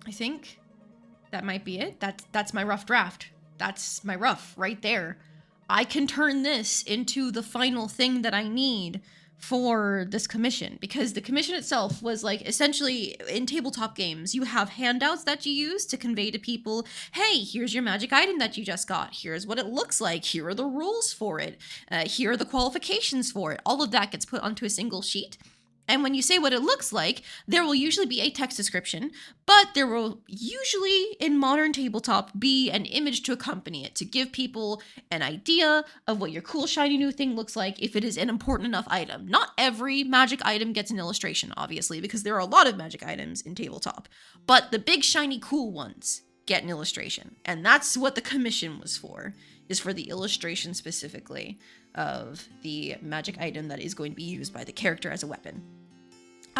I think that might be it. That's my rough draft. That's my rough right there. I can turn this into the final thing that I need for this commission, because the commission itself was like, essentially, in tabletop games you have handouts that you use to convey to people, hey, here's your magic item that you just got, here's what it looks like, here are the rules for it, here are the qualifications for it. All of that gets put onto a single sheet. And when you say what it looks like, there will usually be a text description, but there will usually, in modern tabletop, be an image to accompany it to give people an idea of what your cool, shiny new thing looks like if it is an important enough item. Not every magic item gets an illustration, obviously, because there are a lot of magic items in tabletop, but the big, shiny, cool ones get an illustration. And that's what the commission was for, is for the illustration specifically of the magic item that is going to be used by the character as a weapon.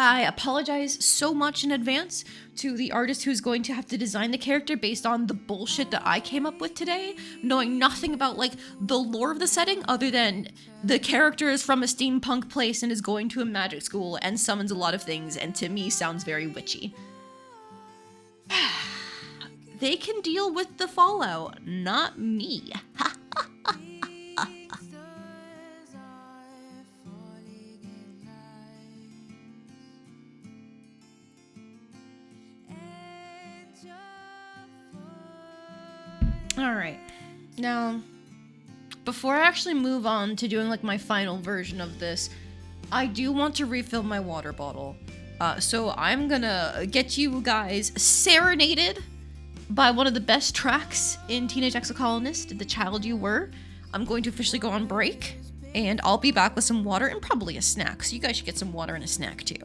I apologize so much in advance to the artist who's going to have to design the character based on the bullshit that I came up with today, knowing nothing about like the lore of the setting other than the character is from a steampunk place and is going to a magic school and summons a lot of things, and to me sounds very witchy. They can deal with the fallout, not me. All right. Now, before I actually move on to doing like my final version of this, I do want to refill my water bottle. So I'm gonna get you guys serenaded by one of the best tracks in Teenage Exocolonist, The Child You Were. I'm going to officially go on break, and I'll be back with some water and probably a snack. So you guys should get some water and a snack too.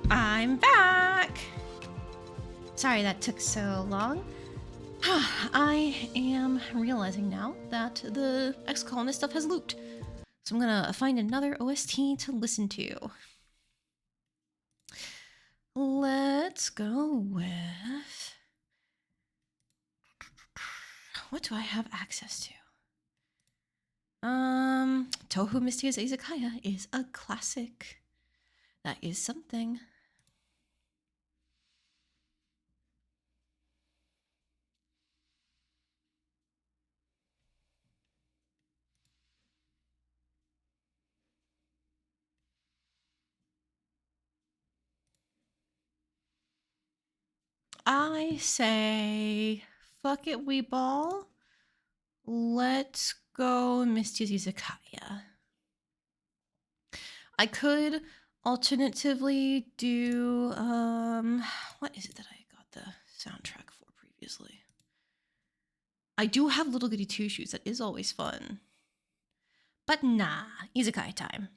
I'm back! Sorry that took so long. I am realizing now that the ex-colonist stuff has looped. So I'm gonna find another OST to listen to. Let's go with... What do I have access to? Touhou Mystia's Izakaya is a classic. That is something. I say, fuck it, we ball. Let's go Misty's Izakaya. I could alternatively do, what is it that I got the soundtrack for previously? I do have Little Goody Two Shoes, that is always fun. But nah, Izakaya time.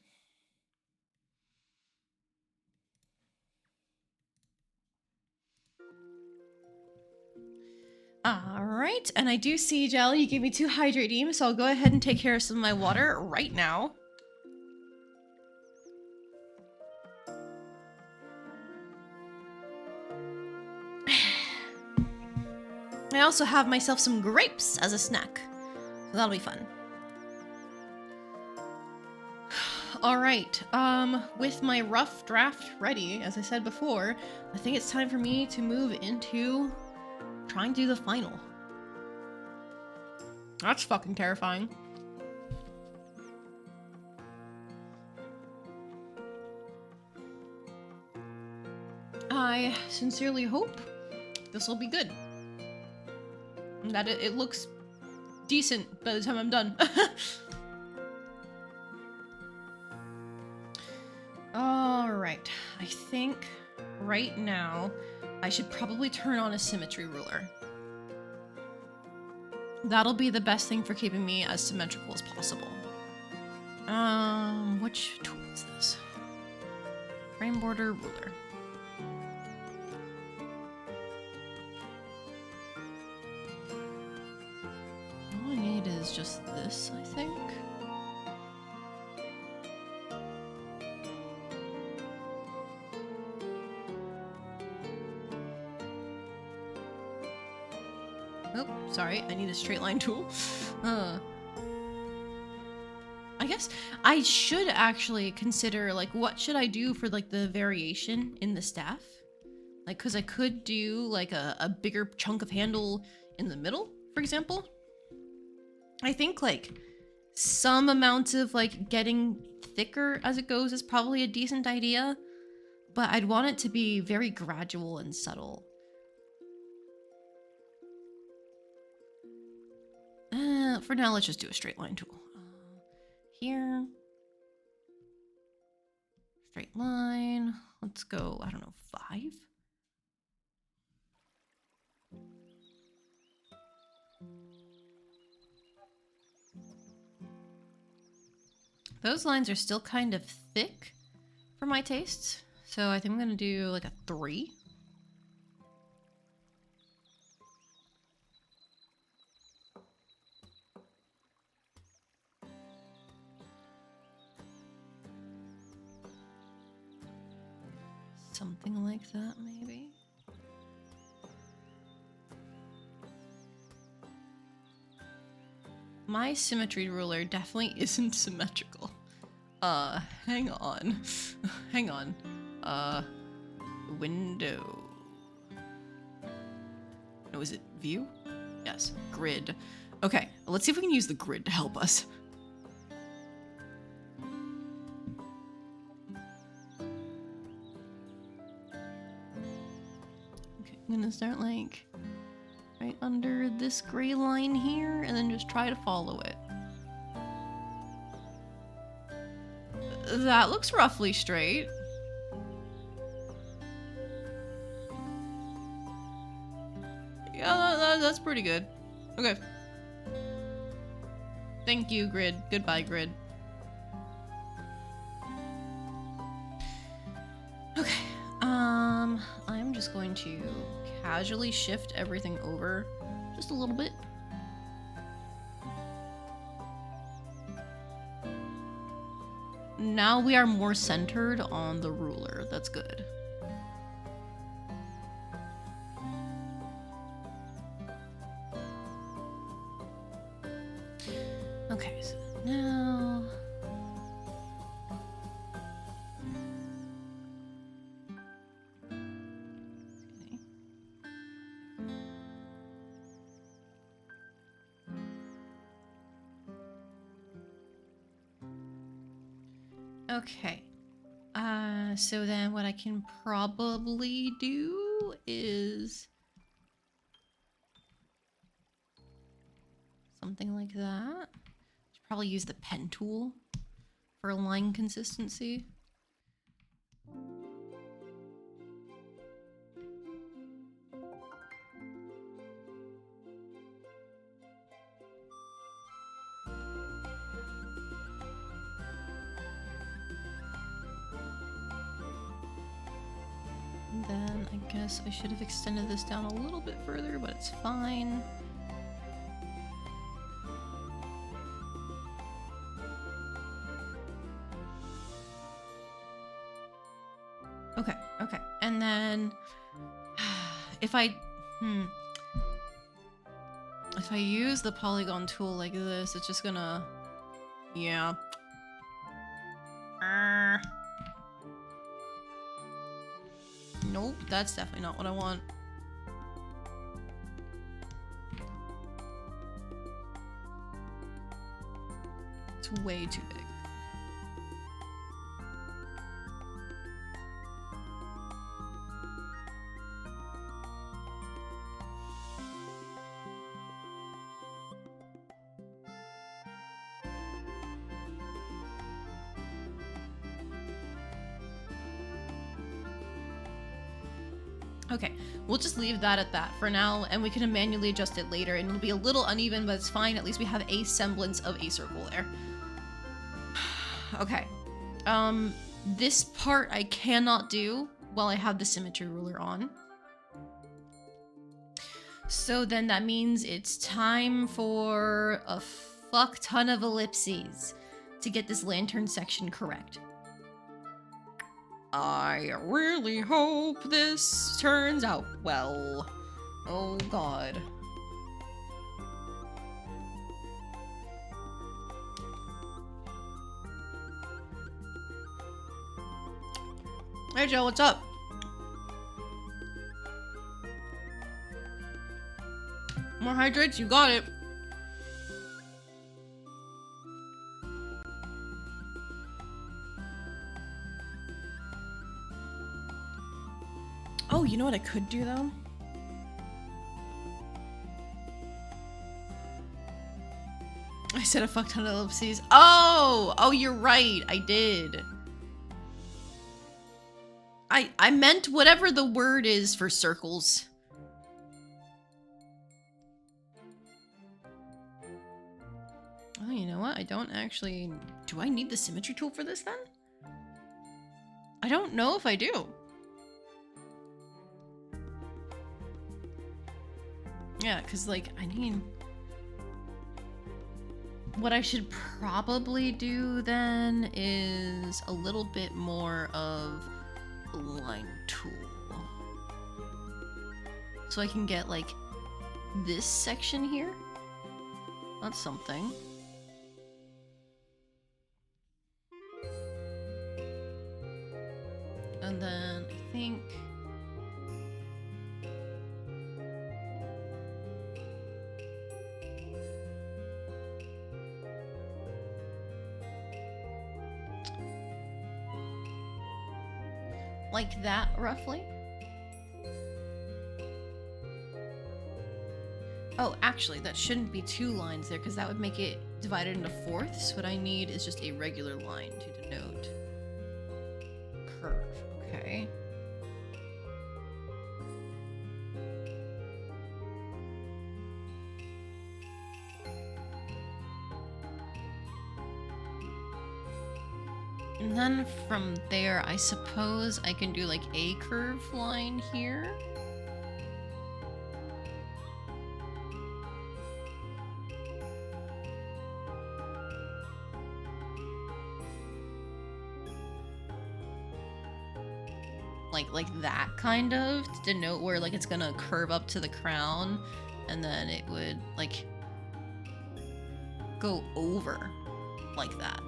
All right, and I do see, Jelly, you gave me 2 hydrating, so I'll go ahead and take care of some of my water right now. I also have myself some grapes as a snack, so that'll be fun. All right, with my rough draft ready, as I said before, I think it's time for me to move into trying to do the final. That's fucking terrifying. I sincerely hope this will be good. And that it looks decent by the time I'm done. Alright, I think right now I should probably turn on a symmetry ruler. That'll be the best thing for keeping me as symmetrical as possible. Which tool is this? Frame border ruler. All I need is just this, I think. Oh, sorry, I need a straight line tool. I guess I should actually consider, like, what should I do for, like, the variation in the staff? Like, because I could do, like, a bigger chunk of handle in the middle, for example. I think, like, some amount of, like, getting thicker as it goes is probably a decent idea. But I'd want it to be very gradual and subtle. For now, let's just do a straight line tool. Here. Straight line. Let's go, I don't know, 5? Those lines are still kind of thick for my tastes. So I think I'm gonna do like a 3. Something like that, maybe. My symmetry ruler definitely isn't symmetrical. Hang on. Hang on. Window. No, is it view? Yes, grid. Okay, let's see if we can use the grid to help us. I'm gonna start like right under this gray line here and then just try to follow it. That looks roughly straight. Yeah, that's pretty good. Okay. Thank you, grid. Goodbye, grid. Okay. casually shift everything over just a little bit. Now we are more centered on the ruler. That's good. Okay, so now... Okay. So then what I can probably do is something like that. Should probably use the pen tool for line consistency. Then I guess I should have extended this down a little bit further, but it's fine. Okay, okay. And then if I use the polygon tool like this, it's just gonna, yeah. Nope, that's definitely not what I want. It's way too big. Okay, we'll just leave that at that for now, and we can manually adjust it later, and it'll be a little uneven, but it's fine. At least we have a semblance of a circle there. Okay. This part I cannot do while I have the symmetry ruler on. So then that means it's time for a fuck ton of ellipses to get this lantern section correct. I really hope this turns out well. Oh god. Hey Joe, what's up? More hydrates? You got it. Oh, you know what I could do though? I said a fuck ton of ellipses. Oh, you're right. I did. I meant whatever the word is for circles. Oh, you know what? I don't actually... Do I need the symmetry tool for this then? I don't know if I do. Yeah, because, like, I mean... What I should probably do then is a little bit more of a line tool. So I can get, like, this section here. That's something. And then I think... like that, roughly. Oh, actually, that shouldn't be two lines there, because that would make it divided into fourths. What I need is just a regular line to denote curve. Okay. And then from there, I suppose I can do like a curve line here. like that kind of, to denote where like it's gonna curve up to the crown, and then it would like go over like that.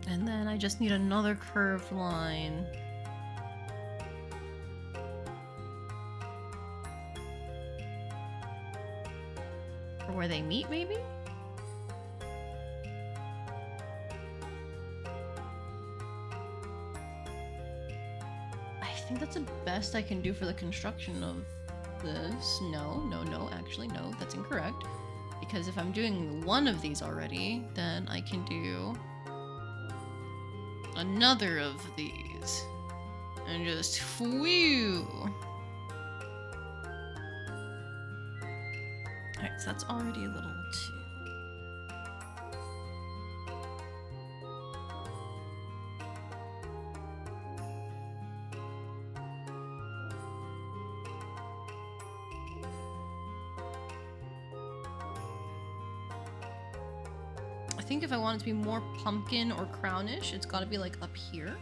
And then I just need another curved line. For where they meet, maybe? I think that's the best I can do for the construction of this. No, actually no, that's incorrect. Because if I'm doing one of these already, then I can do another of these. And just whew. Alright, so that's already a little too. I think if I want it to be more pumpkin or crownish, it's gotta be like up here.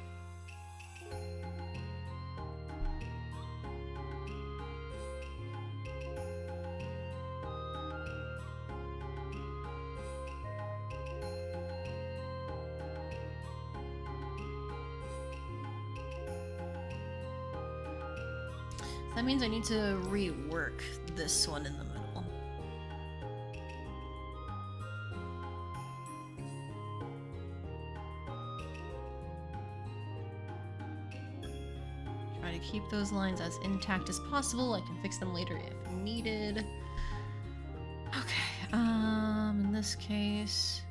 That means I need to rework this one in the middle. Try to keep those lines as intact as possible. I can fix them later if needed. Okay, in this case...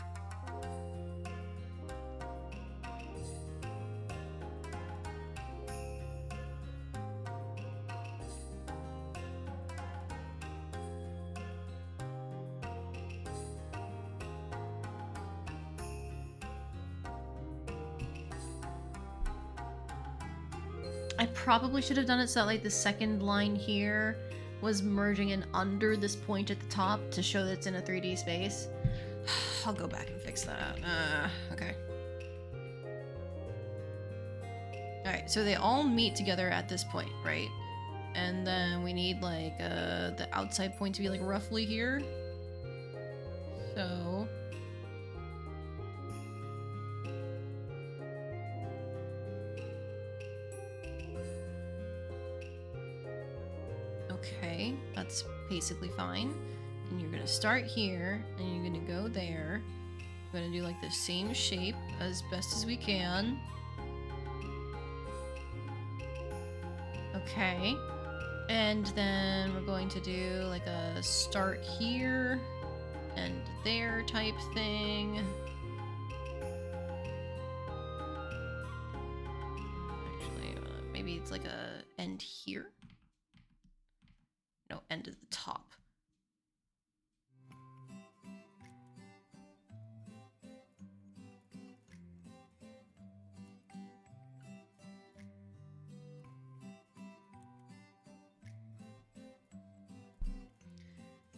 I probably should have done it so that like the second line here was merging in under this point at the top to show that it's in a 3D space. I'll go back and fix that. Okay. Alright, so they all meet together at this point, right? And then we need like the outside point to be like roughly here. So... okay, that's basically fine. And you're gonna start here, and you're gonna go there. We're gonna do like the same shape as best as we can. Okay. And then we're going to do like a start here and there type thing. Actually, maybe it's like a end here. No, end at the top.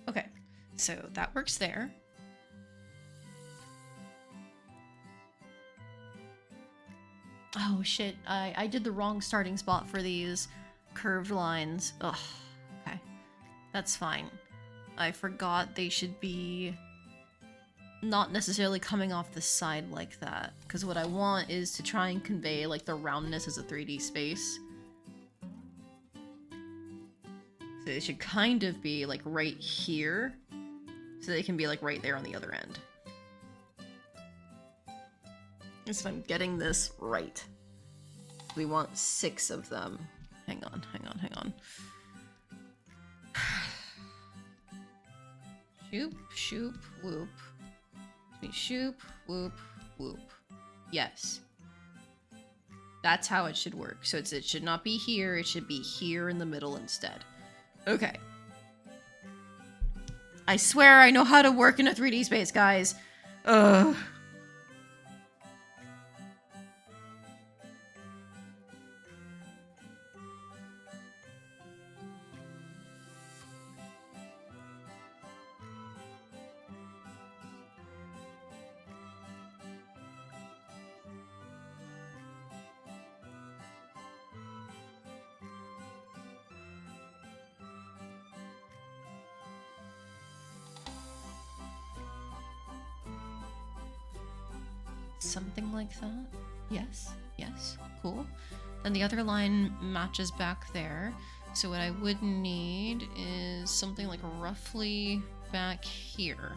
Okay, so that works there. Oh shit, I did the wrong starting spot for these curved lines. Ugh. That's fine. I forgot they should be not necessarily coming off the side like that. Because what I want is to try and convey like the roundness as a 3D space. So they should kind of be like right here. So they can be like right there on the other end. If I'm getting this right. We want 6 of them. Hang on. Shoop, shoop, whoop. Shoop, whoop, whoop. Yes. That's how it should work. So it should not be here, it should be here in the middle instead. Okay. I swear I know how to work in a 3D space, guys. Ugh. something like that. Yes, yes, cool. Then the other line matches back there. So what I would need is something like roughly back here.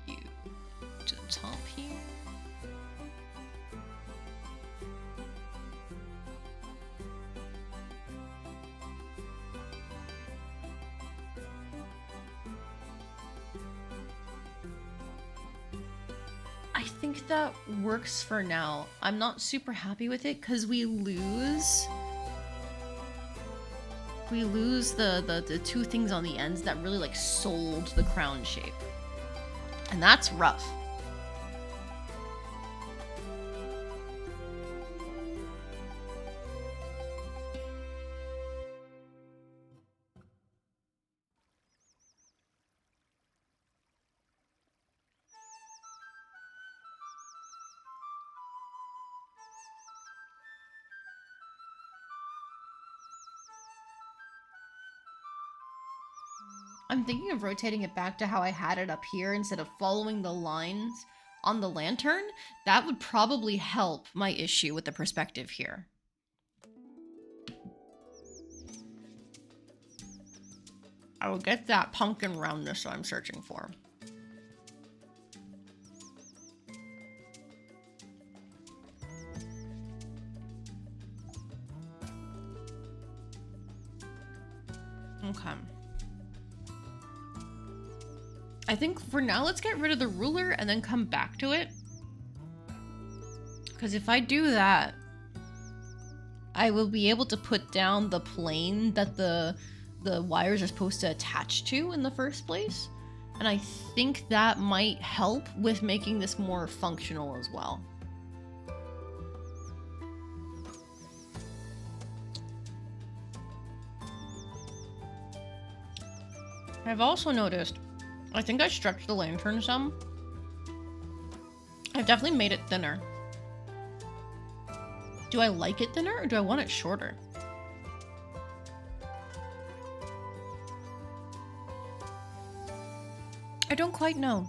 You to the top here. I think that works for now. I'm not super happy with it because we lose the two things on the ends that really like sold the crown shape. And that's rough. I'm thinking of rotating it back to how I had it up here instead of following the lines on the lantern. That would probably help my issue with the perspective here. I will get that pumpkin roundness that I'm searching for. Okay. I think for now, let's get rid of the ruler and then come back to it. Because if I do that, I will be able to put down the plane that the wires are supposed to attach to in the first place. And I think that might help with making this more functional as well. I've also noticed, I think I stretched the lantern some. I've definitely made it thinner. Do I like it thinner or do I want it shorter? I don't quite know.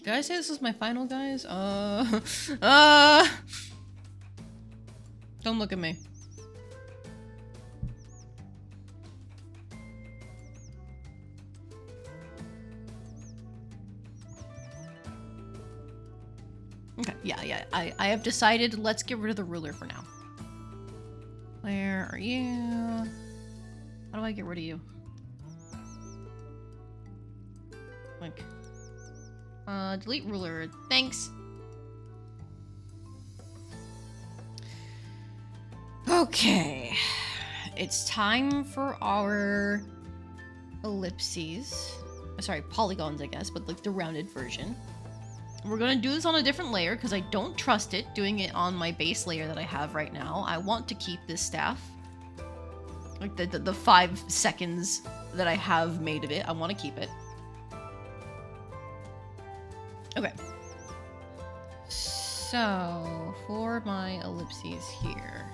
Did I say this is my final, guys? Don't look at me. Okay, yeah, I have decided let's get rid of the ruler for now. Where are you? How do I get rid of you? Like, delete ruler. Thanks. Okay. It's time for our ellipses. Sorry, polygons, I guess, but like the rounded version. We're gonna do this on a different layer because I don't trust it doing it on my base layer that I have right now. I want to keep this staff. Like the 5 seconds that I have made of it, I want to keep it. Okay. So, for my ellipses here.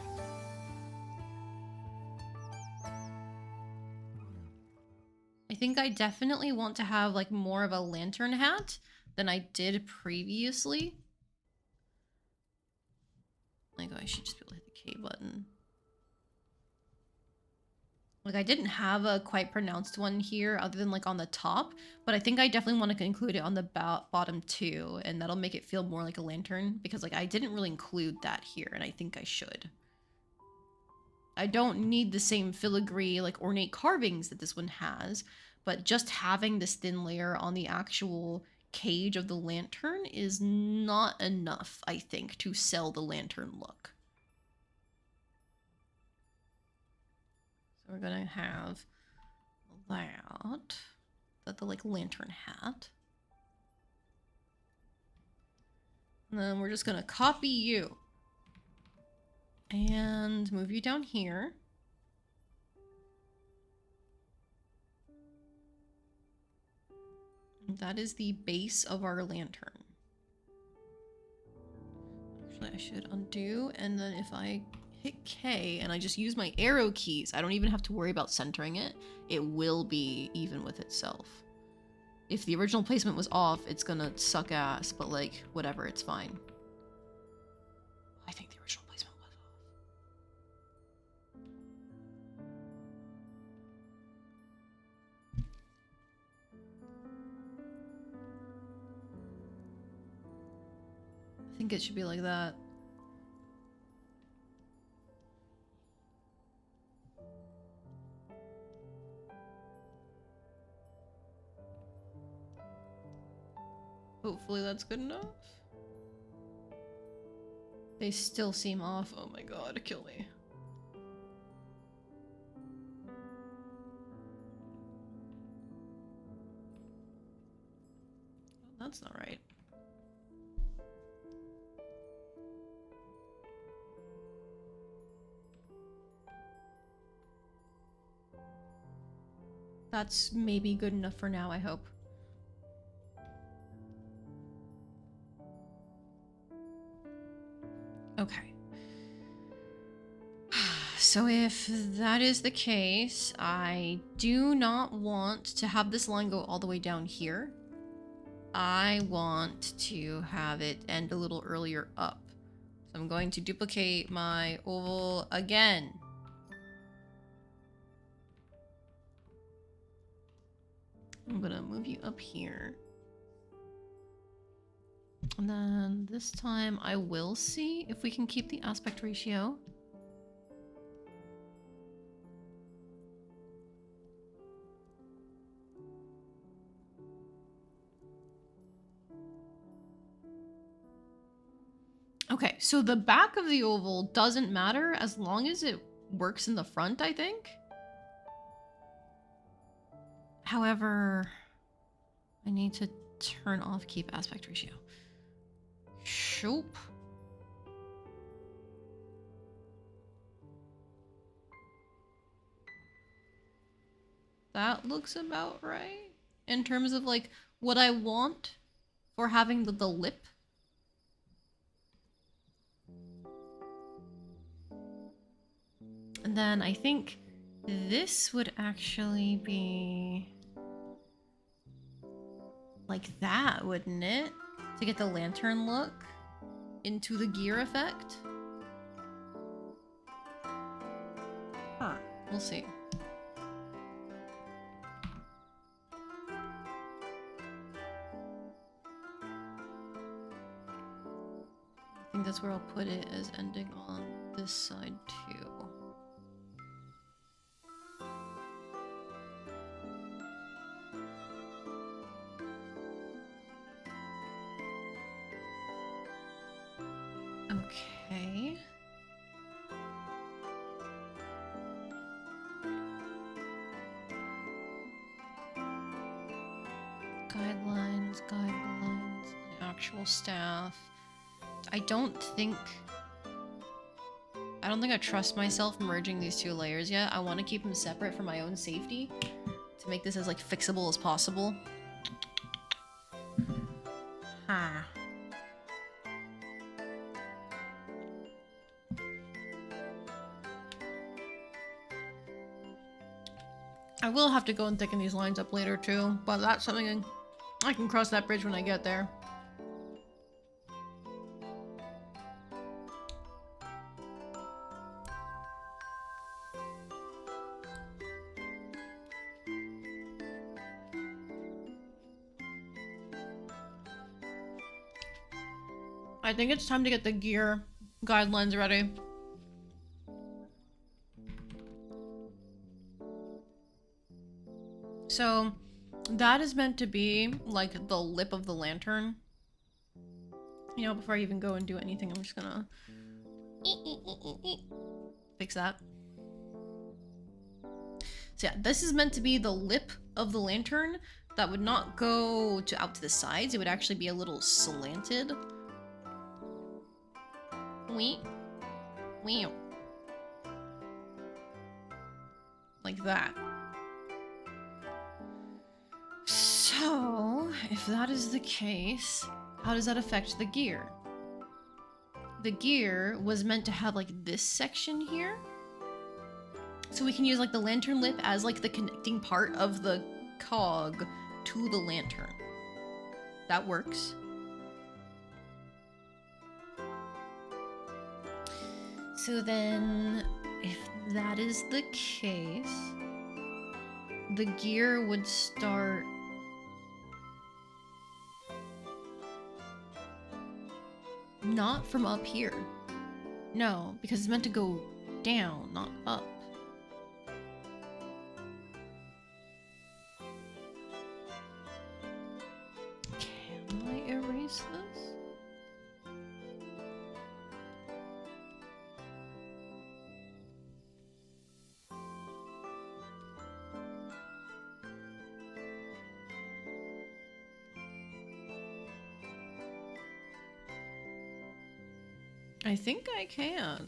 I think I definitely want to have like more of a lantern hat than I did previously. Like, I should just be able to hit the K button. Like, I didn't have a quite pronounced one here other than like on the top, but I think I definitely want to include it on the bottom too, and that'll make it feel more like a lantern because like I didn't really include that here, and I think I should. I don't need the same filigree, like ornate carvings that this one has, but just having this thin layer on the actual cage of the lantern is not enough, I think, to sell the lantern look. So we're gonna have that the like lantern hat. And then we're just gonna copy you and move you down here. That is the base of our lantern. Actually, I should undo, and then if I hit K and I just use my arrow keys, I don't even have to worry about centering it. It will be even with itself. If the original placement was off, it's gonna suck ass, but like, whatever, it's fine. I think the original placement was off. I think it should be like that. Hopefully that's good enough. They still seem off. Oh my god, kill me. That's not right. That's maybe good enough for now, I hope. Okay. So if that is the case, I do not want to have this line go all the way down here. I want to have it end a little earlier up. So I'm going to duplicate my oval again. I'm gonna move you up here. And then this time I will see if we can keep the aspect ratio. Okay, so the back of the oval doesn't matter as long as it works in the front, I think. However, I need to turn off keep aspect ratio. Shoop. That looks about right in terms of like what I want for having the lip. And then I think this would actually be like that, wouldn't it? To get the lantern look into the gear effect. Huh, we'll see. I think that's where I'll put it, as ending on this side too. Okay. Guidelines, the actual staff. I don't think I trust myself merging these two layers yet. I want to keep them separate for my own safety to make this as like fixable as possible. Ha. I will have to go and thicken these lines up later too, but that's something I can cross that bridge when I get there. I think it's time to get the gear guidelines ready. So that is meant to be like the lip of the lantern. You know, before I even go and do anything, I'm just gonna fix that. So yeah, this is meant to be the lip of the lantern that would not go out to the sides. It would actually be a little slanted. Wee. Like that. So if that is the case, how does that affect the gear? The gear was meant to have like this section here. So we can use like the lantern lip as like the connecting part of the cog to the lantern. That works. So then, if that is the case, the gear would start... not from up here. No, because it's meant to go down, not up. Can I erase this? I think I can.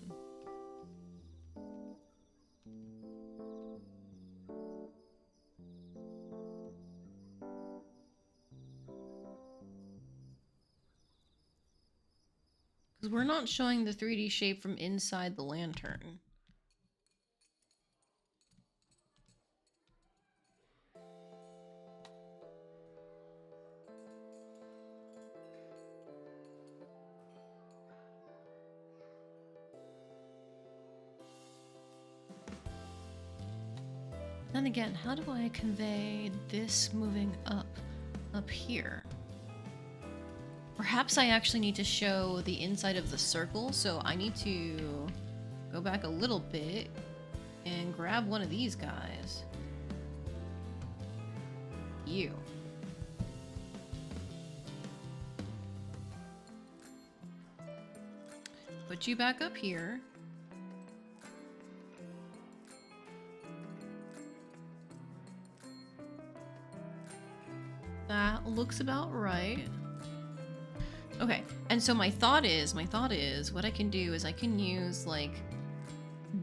Because we're not showing the 3D shape from inside the lantern. Then again, how do I convey this moving up here? Perhaps I actually need to show the inside of the circle, so I need to go back a little bit and grab one of these guys. You. Put you back up here. That looks about right. Okay, and so my thought is, what I can do is I can use like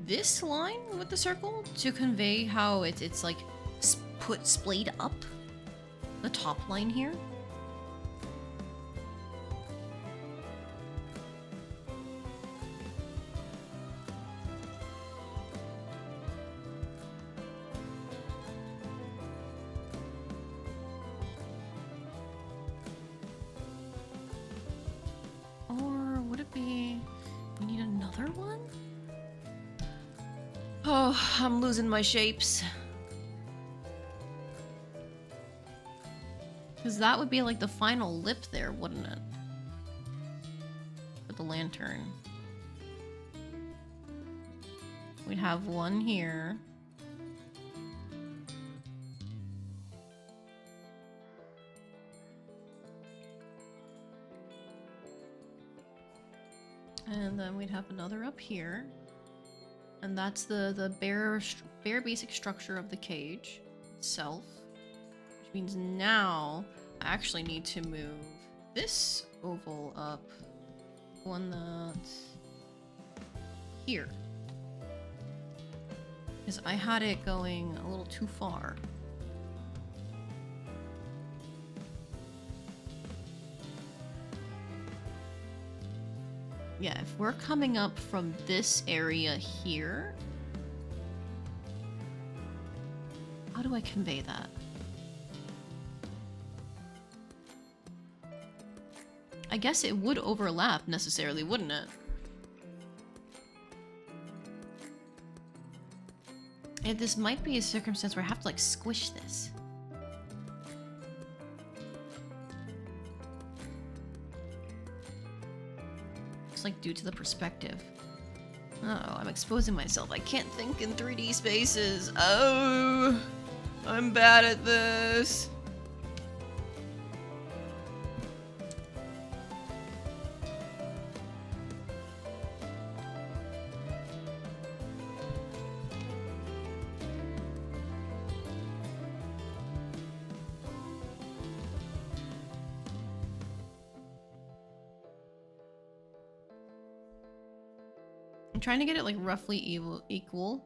this line with the circle to convey how it's like put splayed up the top line here. I'm losing my shapes. Because that would be like the final lip there, wouldn't it? For the lantern. We'd have one here. And then we'd have another up here. And that's the bare basic structure of the cage itself. Which means now I actually need to move this oval up. One that's here. Because I had it going a little too far. Yeah, if we're coming up from this area here, how do I convey that? I guess it would overlap necessarily, wouldn't it? And this might be a circumstance where I have to like squish this. Like due to the perspective. Uh-oh, I'm exposing myself. I can't think in 3D spaces. Oh, I'm bad at this. I'm trying to get it like roughly equal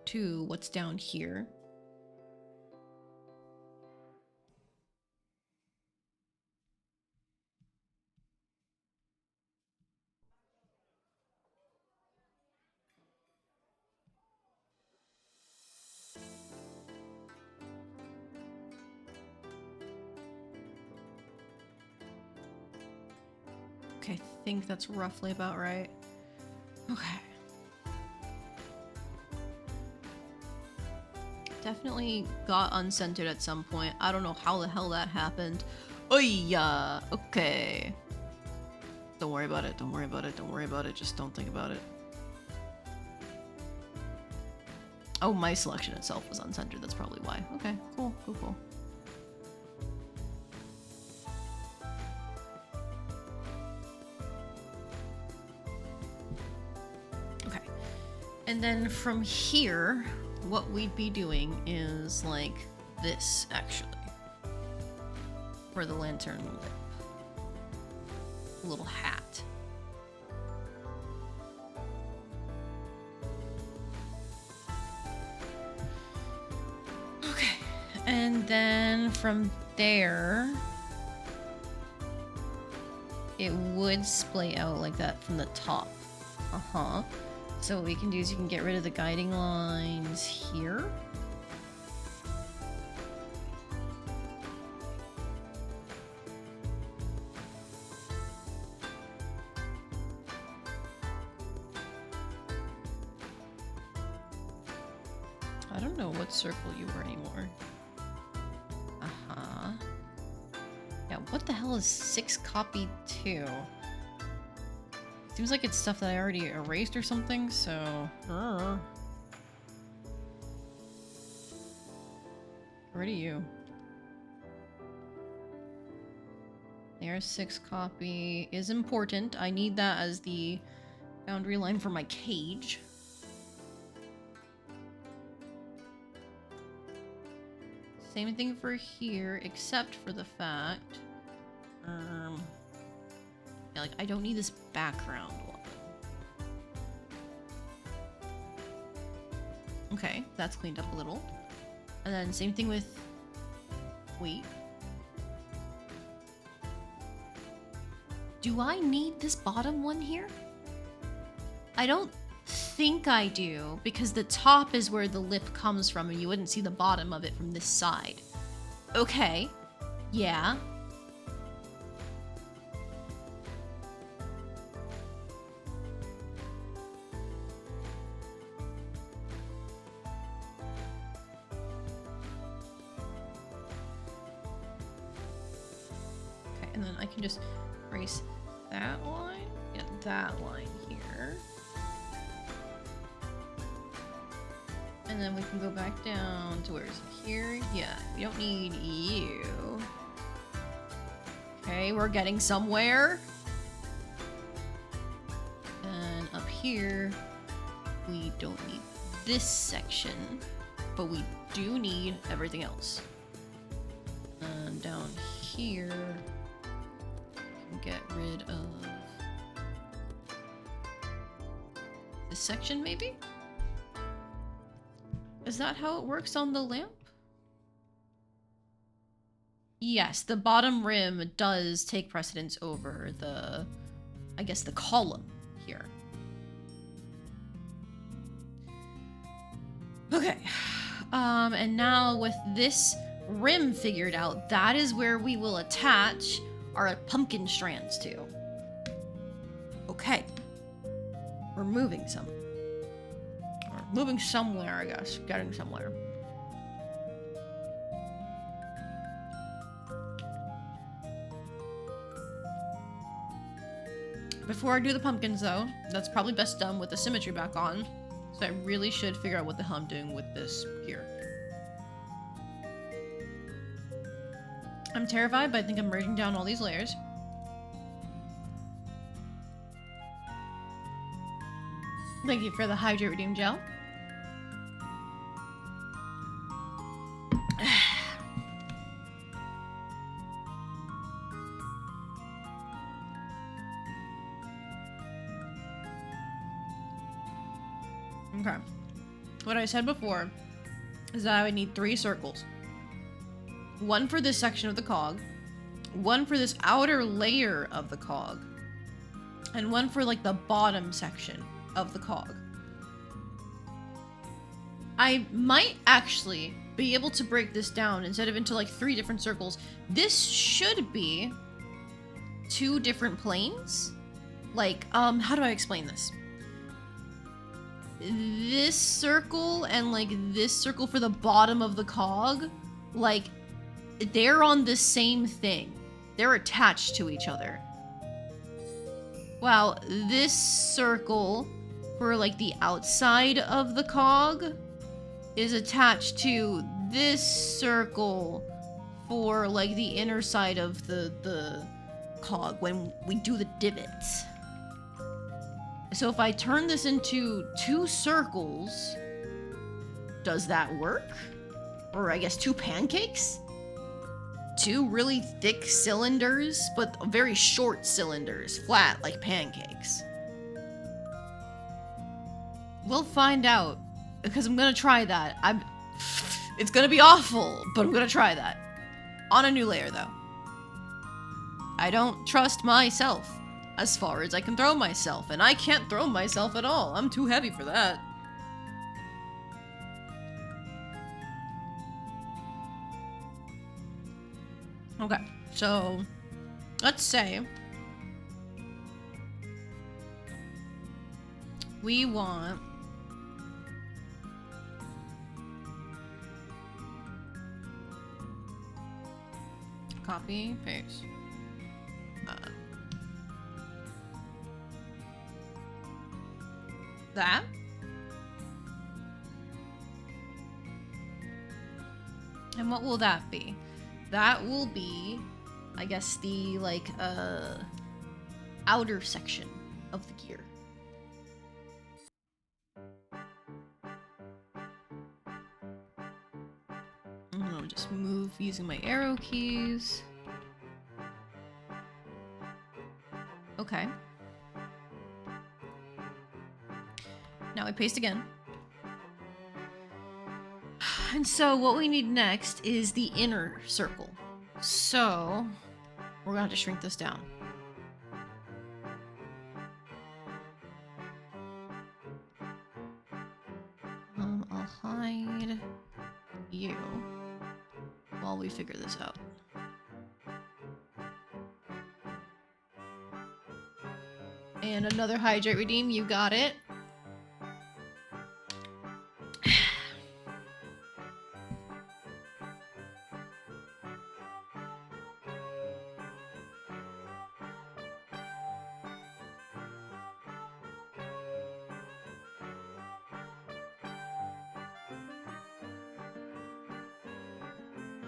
to what's down here. Okay, I think that's roughly about right. Okay. Definitely got uncentered at some point. I don't know how the hell that happened. Oh yeah. Okay. Don't worry about it. Don't worry about it. Don't worry about it. Just don't think about it. Oh, my selection itself was uncentered. That's probably why. Okay, cool, cool, cool. Okay. And then from here, what we'd be doing is like this, actually. For the lantern lip. Little hat. Okay. And then from there, it would splay out like that from the top. Uh-huh. So what we can do is you can get rid of the guiding lines here. I don't know what circle you were anymore. Uh-huh. Yeah, what the hell is 6 copy 2? Seems like it's stuff that I already erased or something, so... Get rid of you. There's 6 copy. Is important. I need that as the boundary line for my cage. Same thing for here, except for the fact... yeah, like, I don't need this background one. Okay, that's cleaned up a little. And then same thing with... Wait. Do I need this bottom one here? I don't think I do, because the top is where the lip comes from and you wouldn't see the bottom of it from this side. Okay. Yeah. Okay, and then I can just erase that line. Yeah, that line here. And then we can go back down to where is it here? Yeah, we don't need you. Okay, we're getting somewhere. And up here, we don't need this section, but we do need everything else. And down here, we can get rid of this section, maybe? Is that how it works on the lamp? Yes, the bottom rim does take precedence over the, I guess, the column here. Okay. And now with this rim figured out, that is where we will attach our pumpkin strands to. Okay. We're moving some. Moving somewhere, I guess. Getting somewhere. Before I do the pumpkins, though, that's probably best done with the symmetry back on. So I really should figure out what the hell I'm doing with this here. I'm terrified, but I think I'm merging down all these layers. Thank you for the Hydrate Redeem Gel. Okay. What I said before is that I would need 3 circles. One for this section of the cog, one for this outer layer of the cog, and one for like the bottom section of the cog. I might actually be able to break this down instead of into like 3 different circles. This should be 2 different planes. Like, how do I explain this? This circle and, like, this circle for the bottom of the cog, like, they're on the same thing. They're attached to each other. Wow, this circle for, like, the outside of the cog is attached to this circle for, like, the inner side of the cog when we do the divots. So if I turn this into 2 circles, does that work? Or I guess 2 pancakes? 2 really thick cylinders, but very short cylinders, flat like pancakes. We'll find out, because I'm gonna try that. It's gonna be awful, but I'm gonna try that. On a new layer, though. I don't trust myself as far as I can throw myself, and I can't throw myself at all. I'm too heavy for that. Okay, so let's say we want copy, paste. That. And what will that be? That will be, I guess, the, like, outer section of the gear. I'll just move using my arrow keys. Okay. Now I paste again. And so what we need next is the inner circle. So we're gonna have to shrink this down. I'll hide you while we figure this out. And another hydrate redeem, you got it.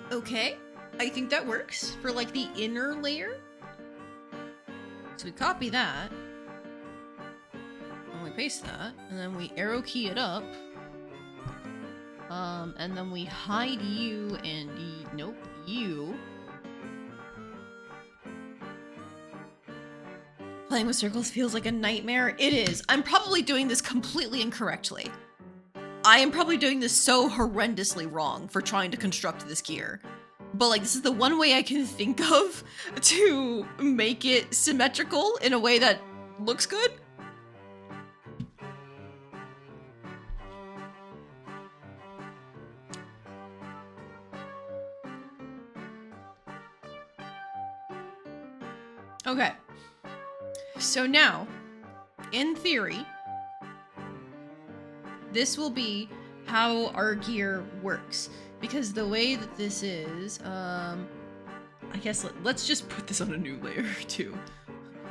Okay, I think that works for, like, the inner layer. So we copy that, and we paste that, and then we arrow key it up. And then we hide you and nope, you. Playing with circles feels like a nightmare. It is. I'm probably doing this completely incorrectly. I am probably doing this so horrendously wrong for trying to construct this gear. But, like, this is the one way I can think of to make it symmetrical in a way that looks good. Okay. So now, in theory, this will be how our gear works. Because the way that this is, I guess let's just put this on a new layer too.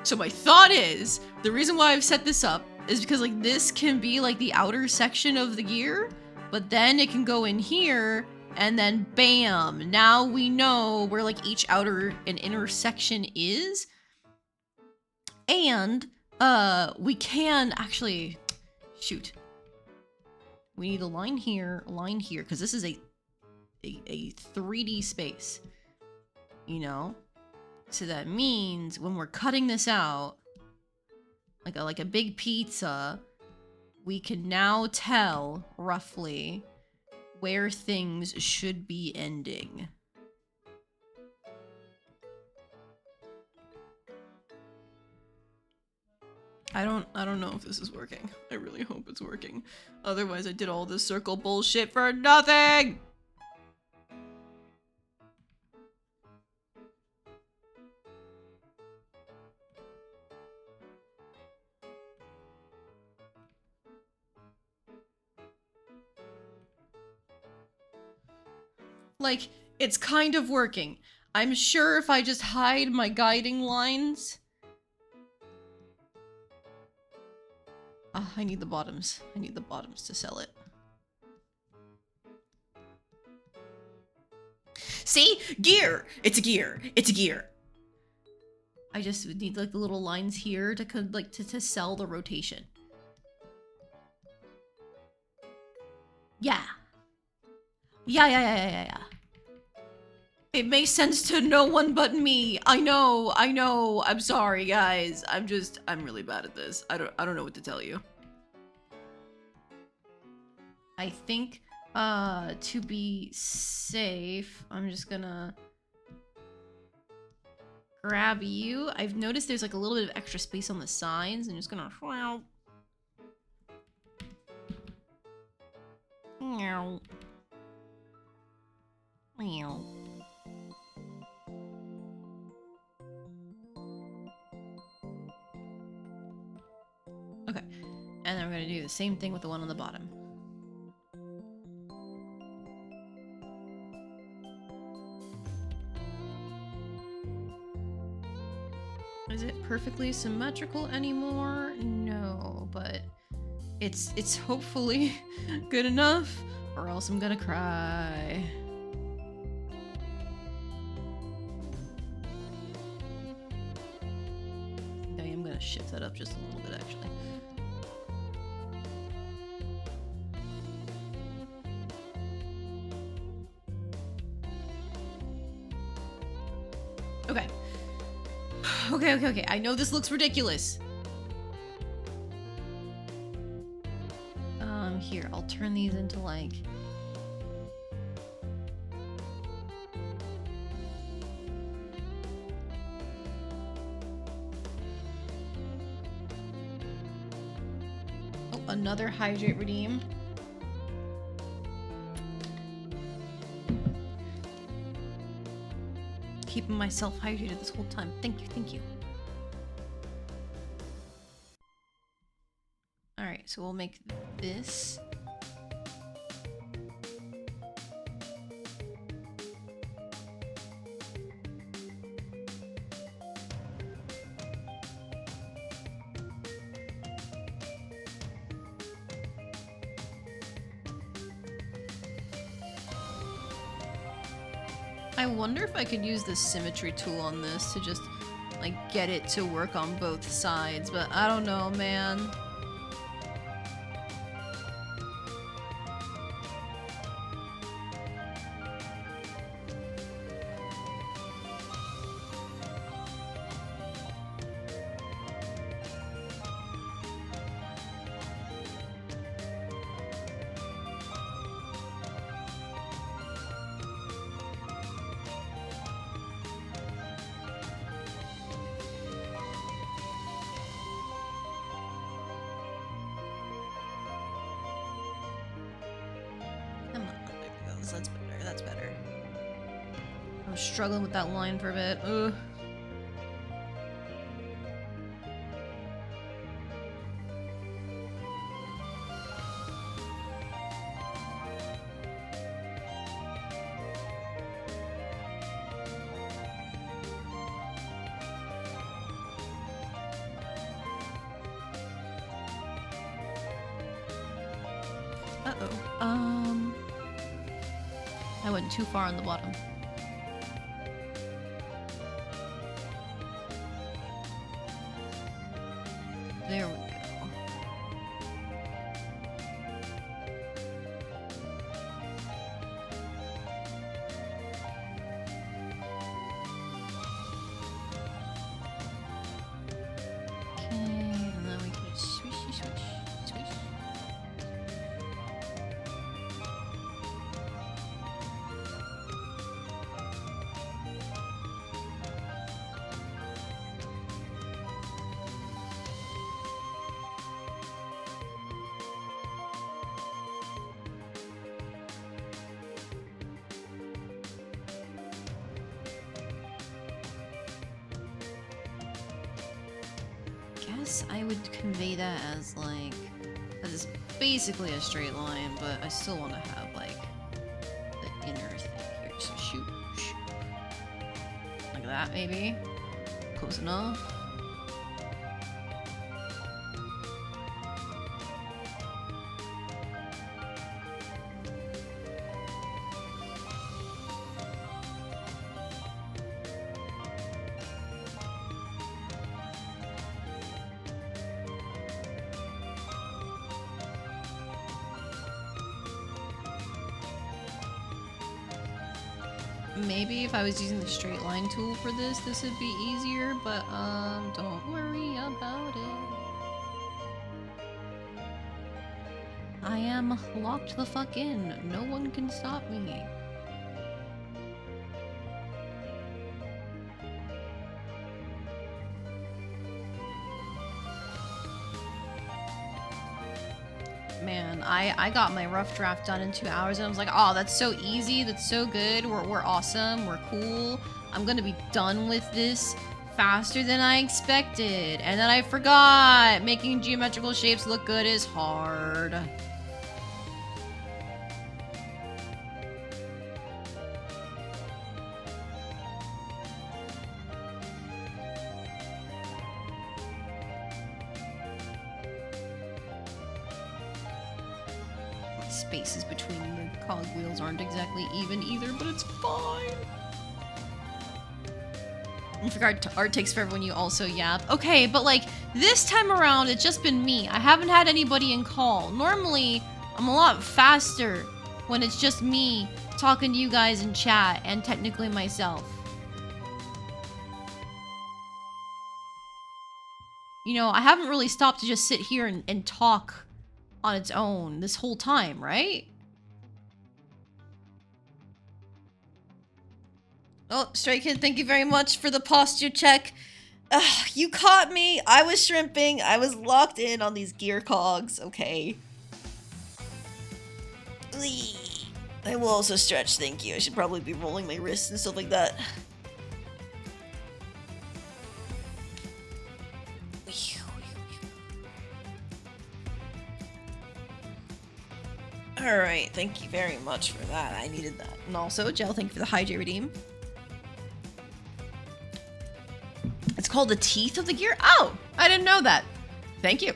So my thought is, the reason why I've set this up is because, like, this can be like the outer section of the gear, but then it can go in here and then bam, now we know where, like, each outer and inner section is. And we can actually, shoot. We need a line here, because this is a 3D space, you know? So that means when we're cutting this out, like a big pizza, we can now tell roughly where things should be ending. I don't know if this is working. I really hope it's working. Otherwise I did all this circle bullshit for nothing! Like, it's kind of working. I'm sure if I just hide my guiding lines... I need the bottoms. I need the bottoms to sell it. See? Gear! It's a gear. It's a gear. I just need like the little lines here to like to sell the rotation. Yeah. Yeah. It makes sense to no one but me. I know. I'm sorry, guys. I'm really bad at this. I don't know what to tell you. I think to be safe, I'm just gonna grab you. I've noticed there's like a little bit of extra space on the sides. I'm just gonna meow. Meow. Okay, and then we're gonna do the same thing with the one on the bottom. Is it perfectly symmetrical anymore? No, but it's hopefully good enough, or else I'm gonna cry. I am gonna shift that up just a little bit, actually. Okay. Okay. I know this looks ridiculous. Here, I'll turn these into like... Oh, another hydrate redeem. Keeping myself hydrated this whole time. Thank you. Alright, so we'll make this. I wonder if I could use the symmetry tool on this to just, like, get it to work on both sides, but I don't know, man. That's better. I was struggling with that line for a bit. Ugh. I went too far on the bottom. There we go. Okay, and then we can swish. I would convey that as like, as it's basically a straight line, but I still want to have like the inner thing here. that, maybe. Close enough. Maybe if I was using the straight line tool for this would be easier, but don't worry about it. I am locked the fuck in. No one can stop me. Man, I got my rough draft done in 2 hours and I was like, oh, that's so easy, that's so good, we're awesome, we're cool. I'm gonna be done with this faster than I expected. And then I forgot, making geometrical shapes look good is hard. Spaces between the cogwheels aren't exactly even either, but it's fine. I forgot art takes forever when you also yap. Okay, but like this time around, it's just been me. I haven't had anybody in call. Normally, I'm a lot faster when it's just me talking to you guys in chat and technically myself. You know, I haven't really stopped to just sit here and talk on its own this whole time, right? Oh, Stray Kid, thank you very much for the posture check. You caught me. I was shrimping. I was locked in on these gear cogs. Okay. I will also stretch, thank you. I should probably be rolling my wrists and stuff like that. Alright, thank you very much for that. I needed that. And also, Gel, thank you for the Hydrate Redeem. It's called the teeth of the gear? Oh! I didn't know that. Thank you.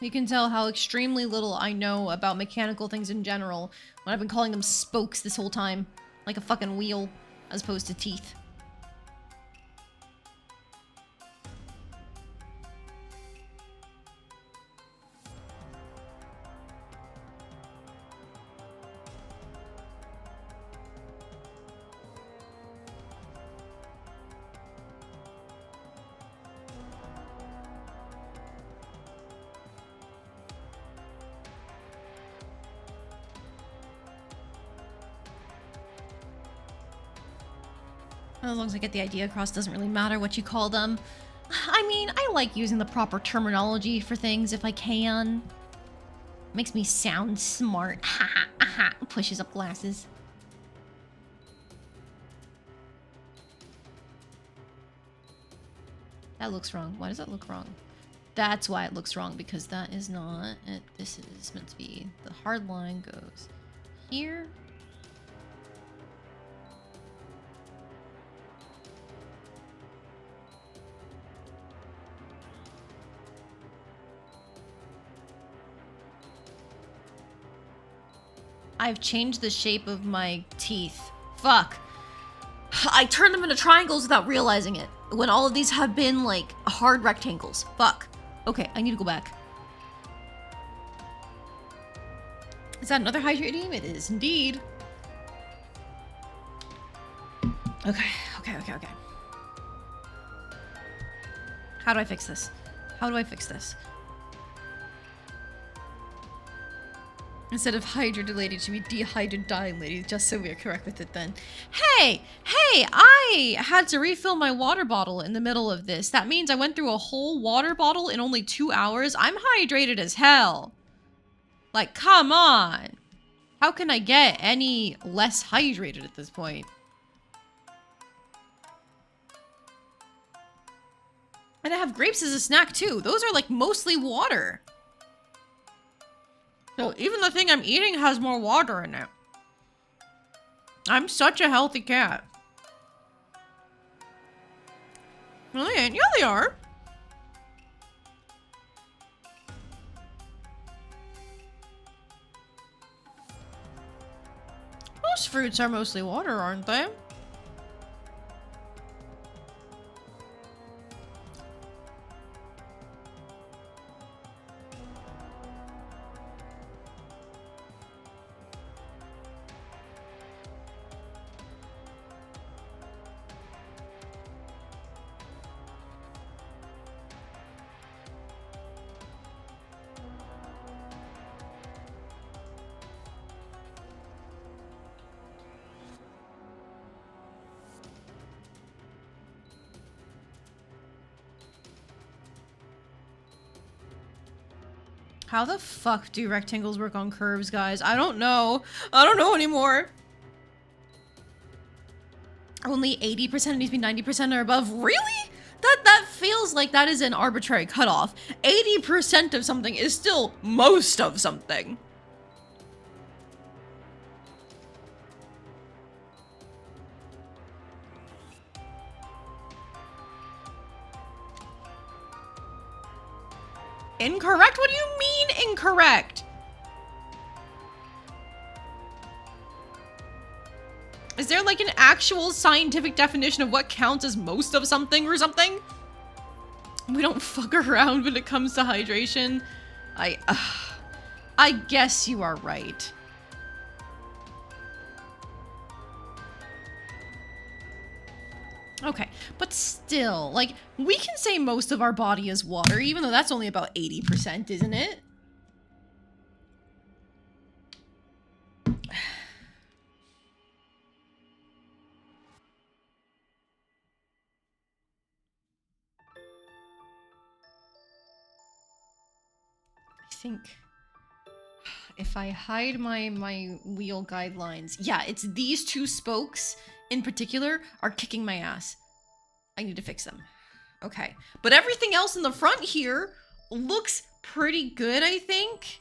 You can tell how extremely little I know about mechanical things in general when I've been calling them spokes this whole time. Like a fucking wheel, as opposed to teeth. As long as I get the idea across, doesn't really matter what you call them. I mean, I like using the proper terminology for things if I can. Makes me sound smart. Ha ha ha. Pushes up glasses. That looks wrong. Why does that look wrong? That's why it looks wrong, because that is not it. This is meant to be. The hard line goes here. I've changed the shape of my teeth. Fuck. I turned them into triangles without realizing it, when all of these have been, like, hard rectangles. Fuck. Okay, I need to go back. Is that another Hydrate Redeem? It is indeed. Okay. How do I fix this? How do I fix this? Instead of hydrated, it should be dehydradilated, just so we're correct with it then. Hey, I had to refill my water bottle in the middle of this. That means I went through a whole water bottle in only 2 hours. I'm hydrated as hell. Like, come on. How can I get any less hydrated at this point? And I have grapes as a snack too. Those are like mostly water. So even the thing I'm eating has more water in it. I'm such a healthy cat. No, they ain't. Yeah, they are. Most fruits are mostly water, aren't they? How the fuck do rectangles work on curves, guys? I don't know. I don't know anymore. Only 80% needs to be 90% or above. Really? That feels like that is an arbitrary cutoff. 80% of something is still most of something. Incorrect? What do you mean incorrect? Is there like an actual scientific definition of what counts as most of something or something? We don't fuck around when it comes to hydration. I guess you are right. Okay, but still, like, we can say most of our body is water, even though that's only about 80%, isn't it? I think if I hide my wheel guidelines, yeah, it's these two spokes in particular are kicking my ass. I need to fix them. Okay, but everything else in the front here looks pretty good, I think.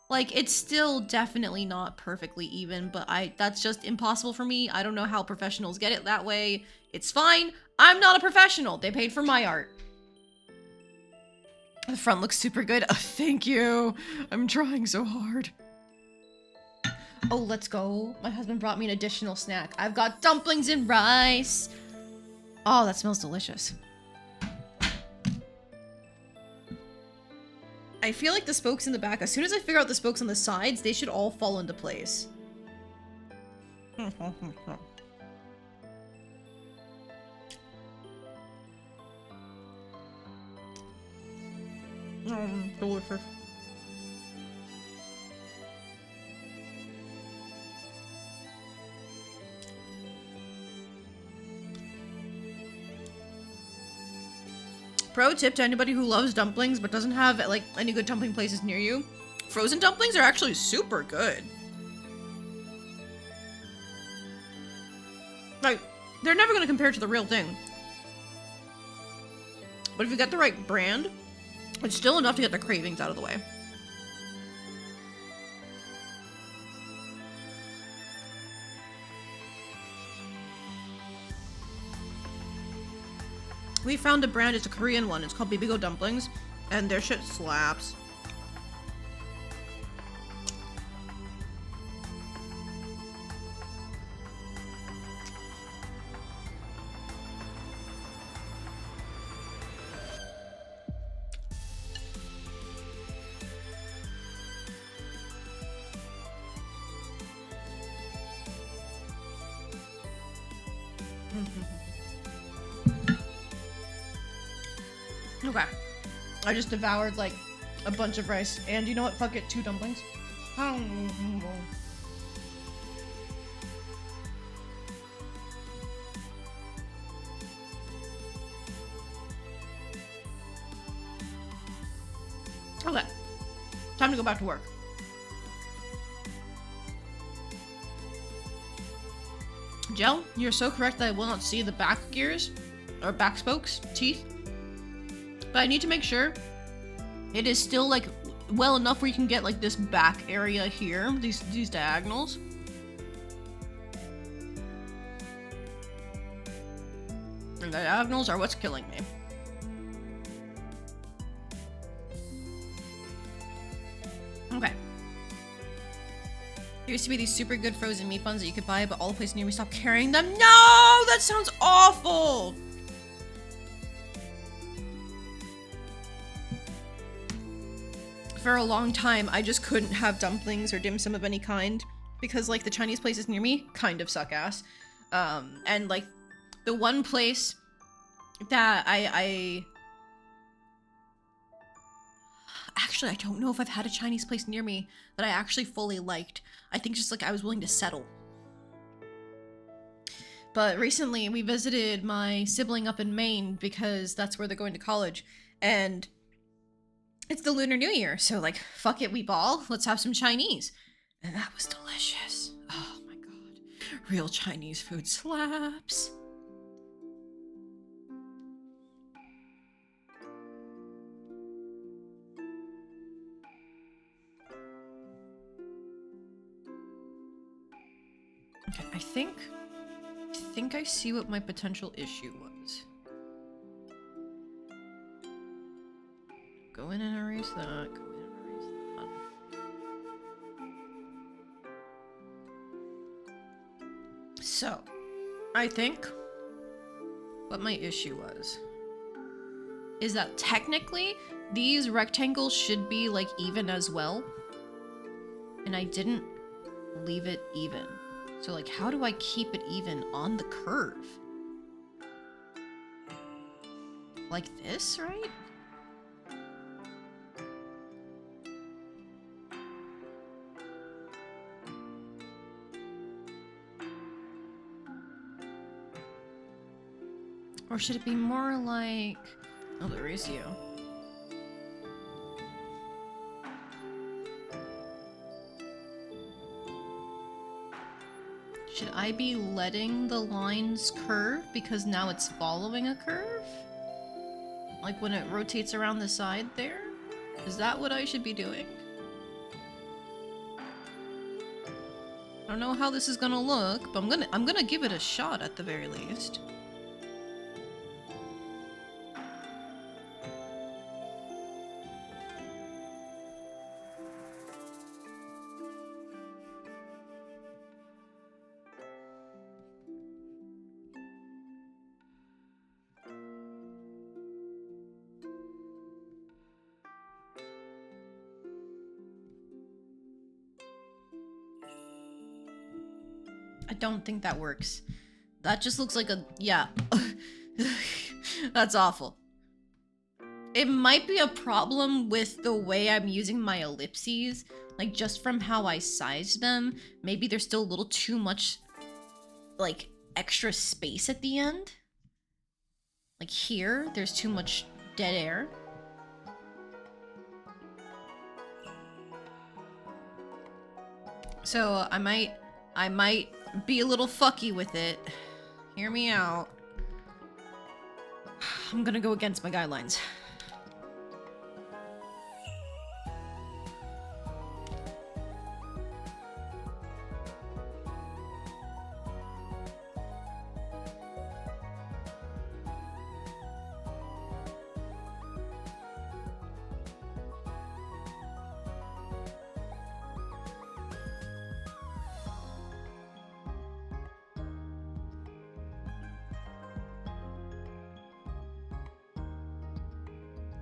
Like, it's still definitely not perfectly even, but that's just impossible for me. I don't know how professionals get it that way. It's fine. I'm not a professional. They paid for my art. The front looks super good. Oh, thank you. I'm trying so hard. Oh, let's go. My husband brought me an additional snack. I've got dumplings and rice. Oh, that smells delicious. I feel like the spokes in the back, as soon as I figure out the spokes on the sides, they should all fall into place. Delicious. Pro tip to anybody who loves dumplings but doesn't have like any good dumpling places near you. Frozen dumplings are actually super good. Like, they're never gonna compare to the real thing. But if you get the right brand, it's still enough to get the cravings out of the way. We found a brand, it's a Korean one, it's called Bibigo Dumplings, and their shit slaps. Okay. I just devoured, like, a bunch of rice. And you know what? Fuck it, 2 dumplings. Okay. Time to go back to work. Gel, you're so correct that I will not see the back gears or back spokes, teeth. But I need to make sure it is still like well enough where you can get like this back area here, these diagonals. And the diagonals are what's killing me. Okay. There used to be these super good frozen meat buns that you could buy, but all the places near me stopped carrying them. No! That sounds awful! For a long time, I just couldn't have dumplings or dim sum of any kind because, like, the Chinese places near me kind of suck ass. And, like, the one place that Actually, I don't know if I've had a Chinese place near me that I actually fully liked. I think just, like, I was willing to settle. But recently, we visited my sibling up in Maine because that's where they're going to college. And it's the Lunar New Year, so, like, fuck it, we ball. Let's have some Chinese. And that was delicious. Oh my god. Real Chinese food slaps. Okay, I think I see what my potential issue was. Go in and erase that. Go in and erase that. So, I think what my issue was is that technically these rectangles should be like even as well. And I didn't leave it even. So, like, how do I keep it even on the curve? Like this, right? Or should it be more like... Oh, the ratio. Should I be letting the lines curve because now it's following a curve? Like when it rotates around the side there? Is that what I should be doing? I don't know how this is gonna look, but I'm gonna give it a shot at the very least. I don't think that works. That just looks like a... yeah. That's awful. It might be a problem with the way I'm using my ellipses. Like, just from how I sized them. Maybe there's still a little too much, like, extra space at the end. Like here, there's too much dead air. So I might be a little fucky with it. Hear me out. I'm gonna go against my guidelines.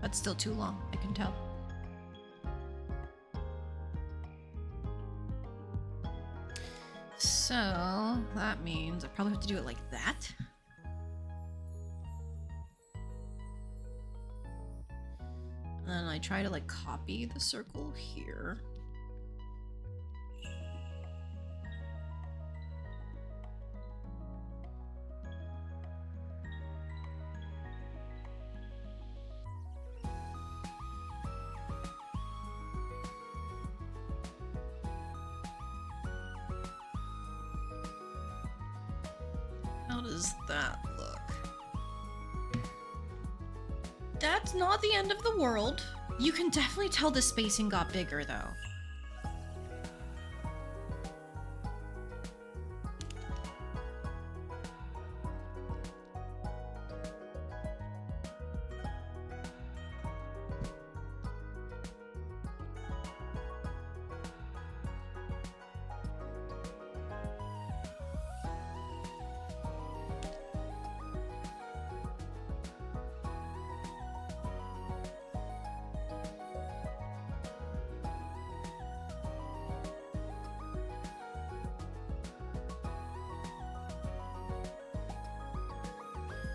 That's still too long, I can tell. So, that means I probably have to do it like that. And then I try to like copy the circle here. How does that look? That's not the end of the world. You can definitely tell the spacing got bigger, though.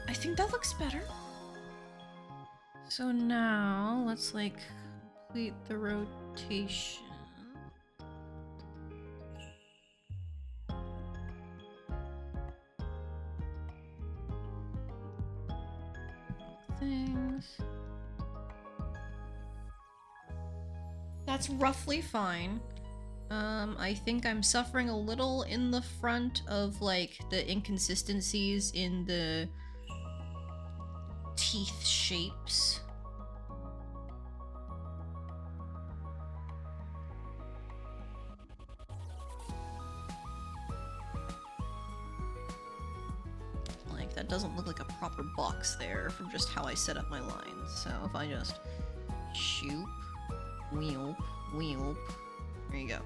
I think that looks better. So now let's like complete the rotation. Things. That's roughly fine. I think I'm suffering a little in the front of like the inconsistencies in the teeth shapes. Like, that doesn't look like a proper box there from just how I set up my lines. So if I just shoop, wheelp, wheelp, there you go.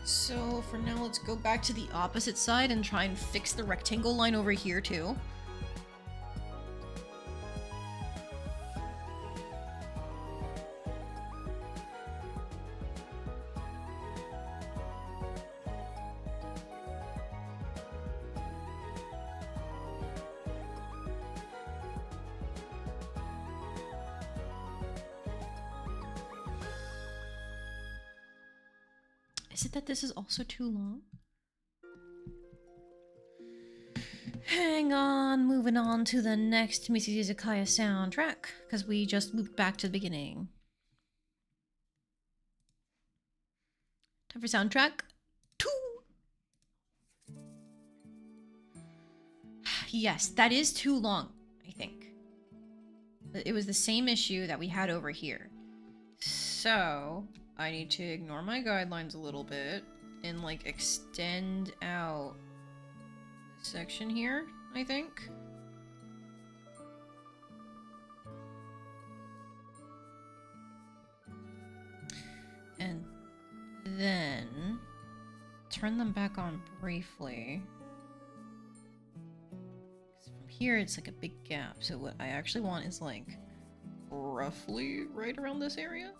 So for now, let's go back to the opposite side and try and fix the rectangle line over here too. Is it that this is also too long? Hang on, moving on to the next Mrs. Izakaya soundtrack, because we just looped back to the beginning. Time for soundtrack 2! Yes, that is too long, I think. It was the same issue that we had over here. So I need to ignore my guidelines a little bit and like extend out this section here, I think. And then turn them back on briefly. 'Cause from here it's like a big gap, so what I actually want is like roughly right around this area.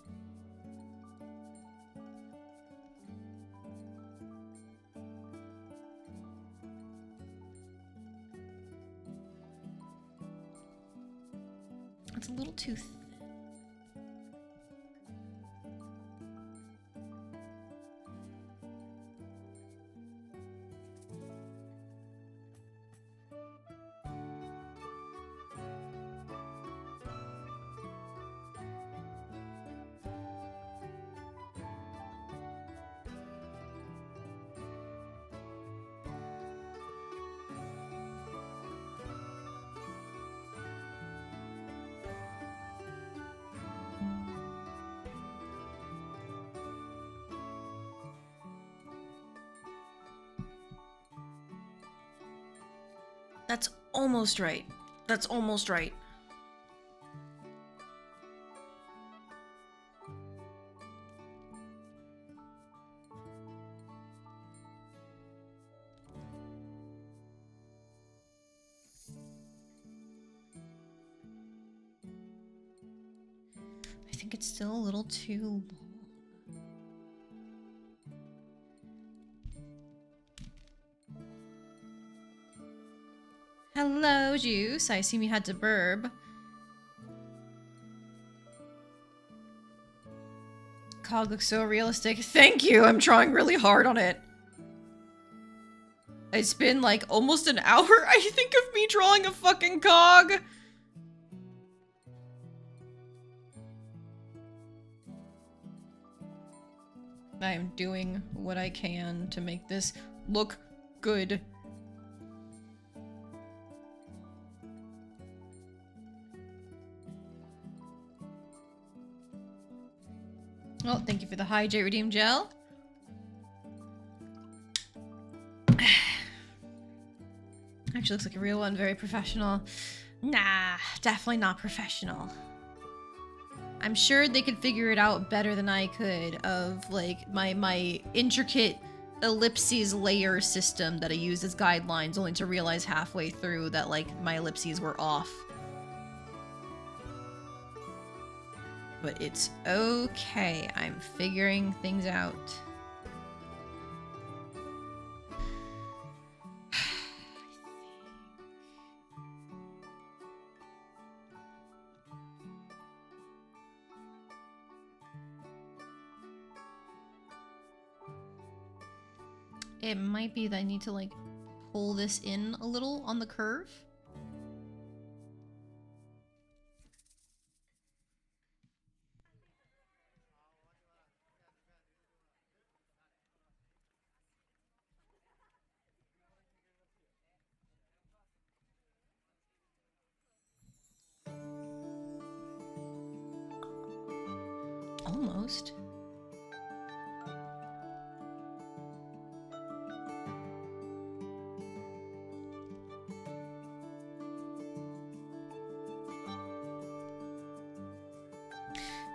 It's a little too thin. That's almost right. That's almost right. I think it's still a little too long. Hello, Juice. I assume you had to burb. Cog looks so realistic. Thank you. I'm trying really hard on it. It's been like almost an hour, I think, of me drawing a fucking cog. I am doing what I can to make this look good. Well, thank you for the Hydrate Redeem Gel. Actually looks like a real one, very professional. Nah, definitely not professional. I'm sure they could figure it out better than I could of like my intricate ellipses layer system that I use as guidelines, only to realize halfway through that like my ellipses were off. But it's okay, I'm figuring things out. It might be that I need to like pull this in a little on the curve. Almost.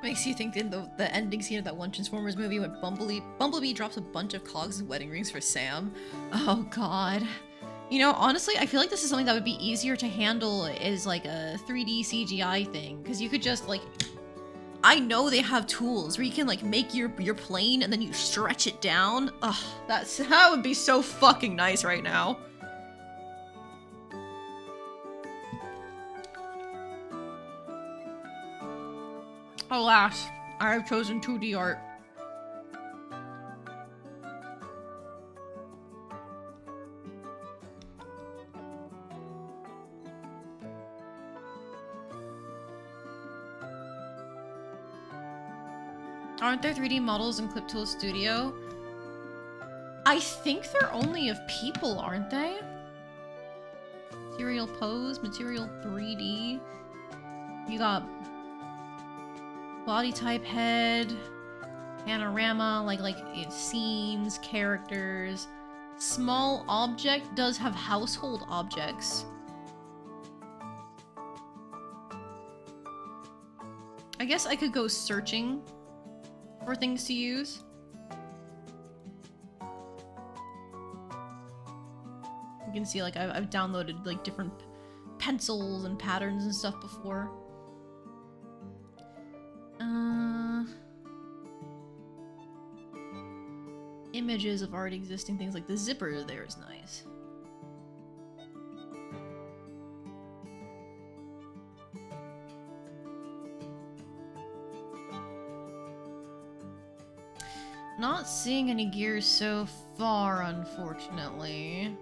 Makes you think in the ending scene of that one Transformers movie when Bumblebee drops a bunch of cogs and wedding rings for Sam. Oh god. You know, honestly, I feel like this is something that would be easier to handle as like a 3D CGI thing, because you could just like, I know they have tools where you can like make your plane and then you stretch it down. Ugh, that would be so fucking nice right now. Alas, I have chosen 2D art. Aren't there 3D models in Clip Tool Studio? I think they're only of people, aren't they? Material pose, material 3D. You got body type, head, panorama, like scenes, characters. Small object does have household objects. I guess I could go searching for things to use. You can see like I've downloaded like different pencils and patterns and stuff before. Images of already existing things, like the zipper there is nice. Not seeing any gears so far, unfortunately.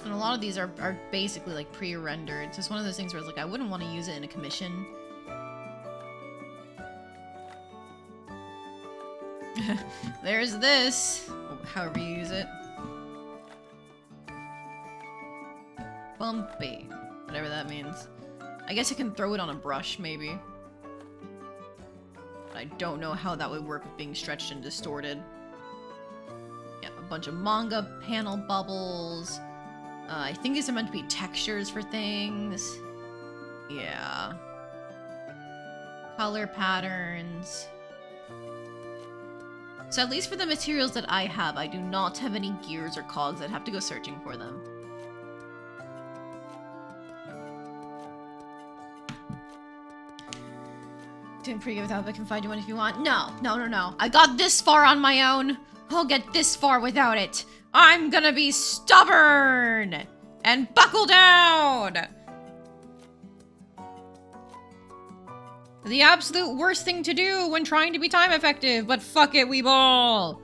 And a lot of these are basically like pre-rendered. It's just one of those things where it's like I wouldn't want to use it in a commission. There's this. However you use it. Bumpy. Whatever that means. I guess I can throw it on a brush, maybe. But I don't know how that would work with being stretched and distorted. Yeah, a bunch of manga panel bubbles. I think these are meant to be textures for things. Yeah. Color patterns. So at least for the materials that I have, I do not have any gears or cogs. I'd have to go searching for them. Doing pretty good without, but I can find you one if you want. No. I got this far on my own. I'll get this far without it. I'm gonna be stubborn and buckle down. The absolute worst thing to do when trying to be time effective, but fuck it, we ball!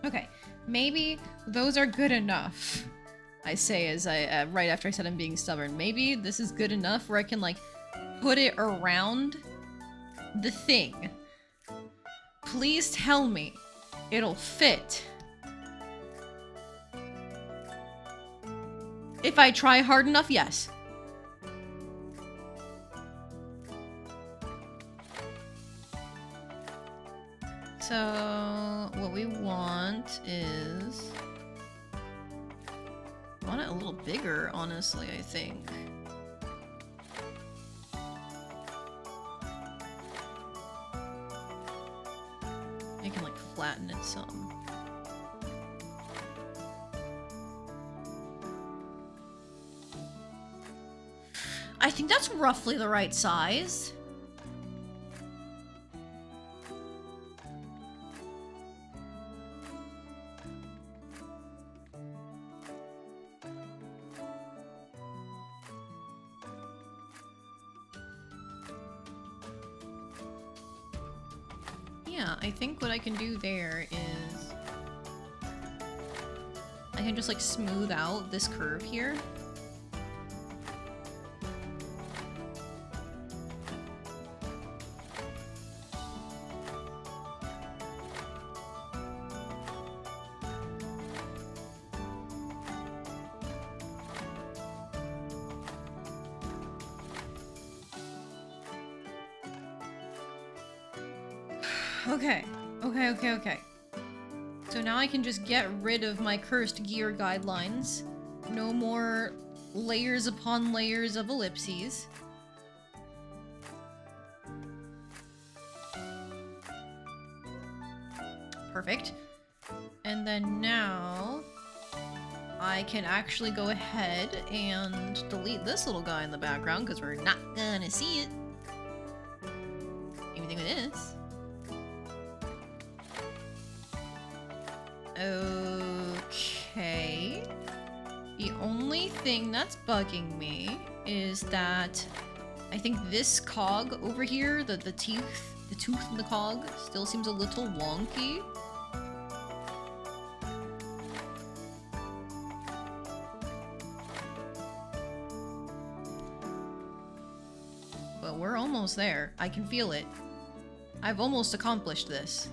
Okay, maybe those are good enough. I say as I, right after I said I'm being stubborn. Maybe this is good enough where I can, like, put it around the thing. Please tell me it'll fit. If I try hard enough, yes. So, what we want is... I want it a little bigger, honestly, I think. I can, like, flatten it some. I think that's roughly the right size. Yeah, I think what I can do there is I can just, like, smooth out this curve here. Okay. So now I can just get rid of my cursed gear guidelines. No more layers upon layers of ellipses. Perfect. And then now I can actually go ahead and delete this little guy in the background because we're not gonna see it. Anything with this? Okay. The only thing that's bugging me is that I think this cog over here, the tooth in the cog, still seems a little wonky. But we're almost there. I can feel it. I've almost accomplished this.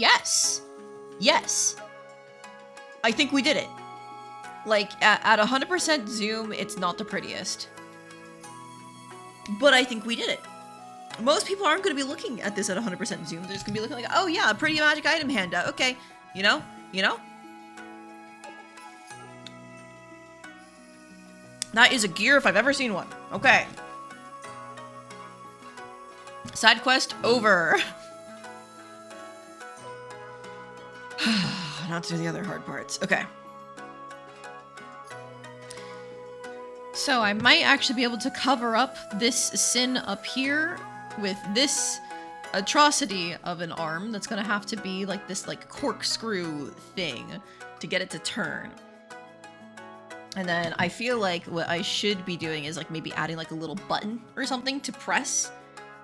yes. Yes. I think we did it. Like, at 100% zoom, it's not the prettiest. But I think we did it. Most people aren't going to be looking at this at 100% zoom. They're just going to be looking like, oh yeah, a pretty magic item handout. Okay, you know? That is a gear if I've ever seen one. Okay. Side quest over. Not to the other hard parts. Okay. So I might actually be able to cover up this sin up here with this atrocity of an arm that's gonna have to be like this like corkscrew thing to get it to turn. And then I feel like what I should be doing is like maybe adding like a little button or something to press,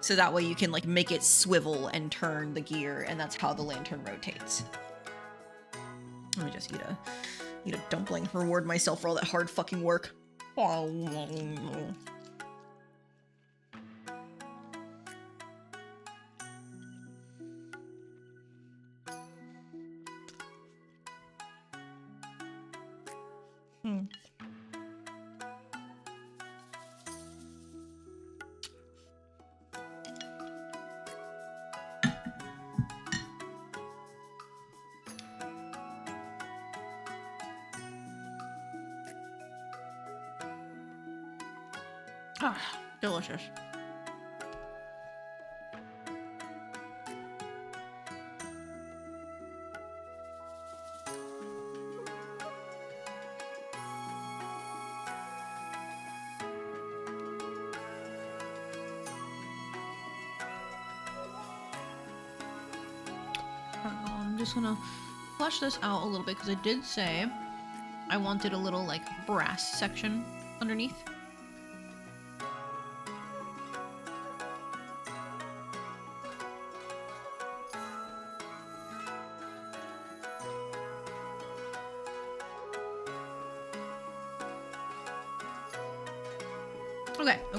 so that way you can like make it swivel and turn the gear, and that's how the lantern rotates. Let me just eat a dumpling, reward myself for all that hard fucking work. Ah, delicious. I'm just gonna flesh this out a little bit because I did say I wanted a little like brass section underneath.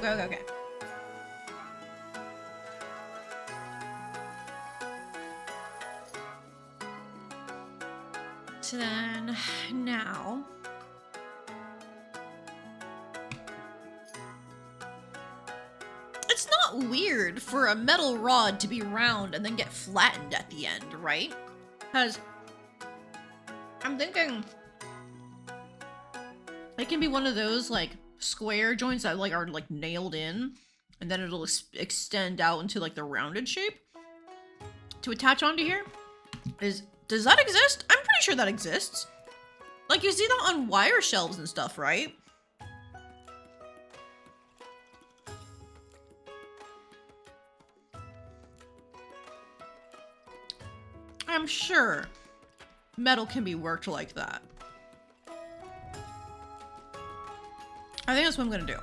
Okay. So then, now... It's not weird for a metal rod to be round and then get flattened at the end, right? Because I'm thinking it can be one of those, like, square joints that like are like nailed in, and then it'll extend out into like the rounded shape to attach onto here. Does that exist? I'm pretty sure that exists. Like, you see that on wire shelves and stuff, right? I'm sure metal can be worked like that. I think that's what I'm gonna do.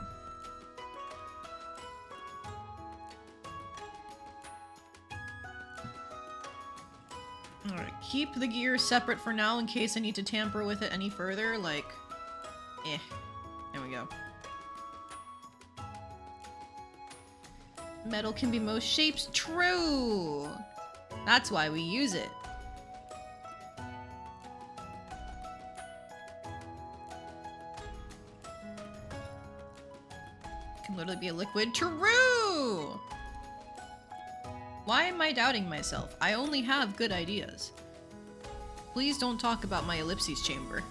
Alright, keep the gear separate for now in case I need to tamper with it any further, like... There we go. Metal can be most shapes. True! That's why we use it. Can literally be a liquid. True! Why am I doubting myself? I only have good ideas. Please don't talk about my ellipses chamber.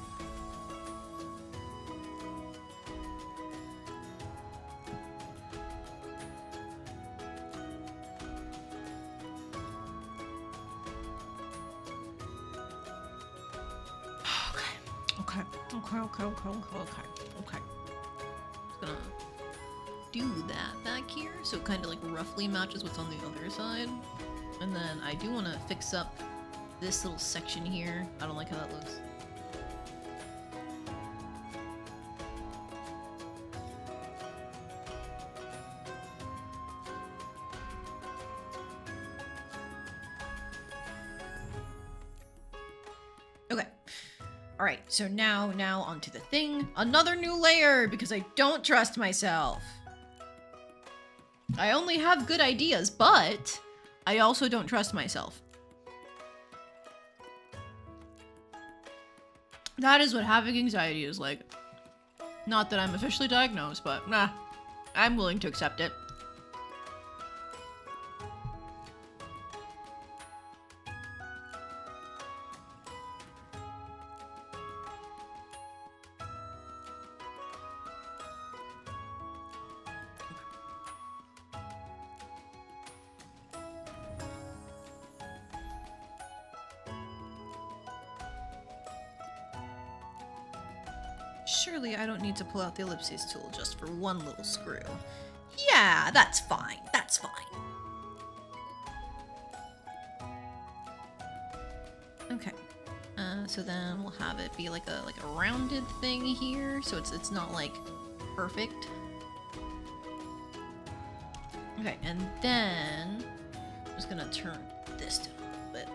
Okay. Just gonna do that back here so it kind of like roughly matches what's on the other side. And then I do want to fix up this little section here. I don't like how that looks. Okay. Alright, so now onto the thing. Another new layer, because I don't trust myself. I only have good ideas, but I also don't trust myself. That is what having anxiety is like. Not that I'm officially diagnosed, but nah, I'm willing to accept it. Surely I don't need to pull out the ellipses tool just for one little screw. Yeah, that's fine. That's fine. Okay. So then we'll have it be like a rounded thing here, so it's not like perfect. Okay, and then I'm just gonna turn this down a little bit.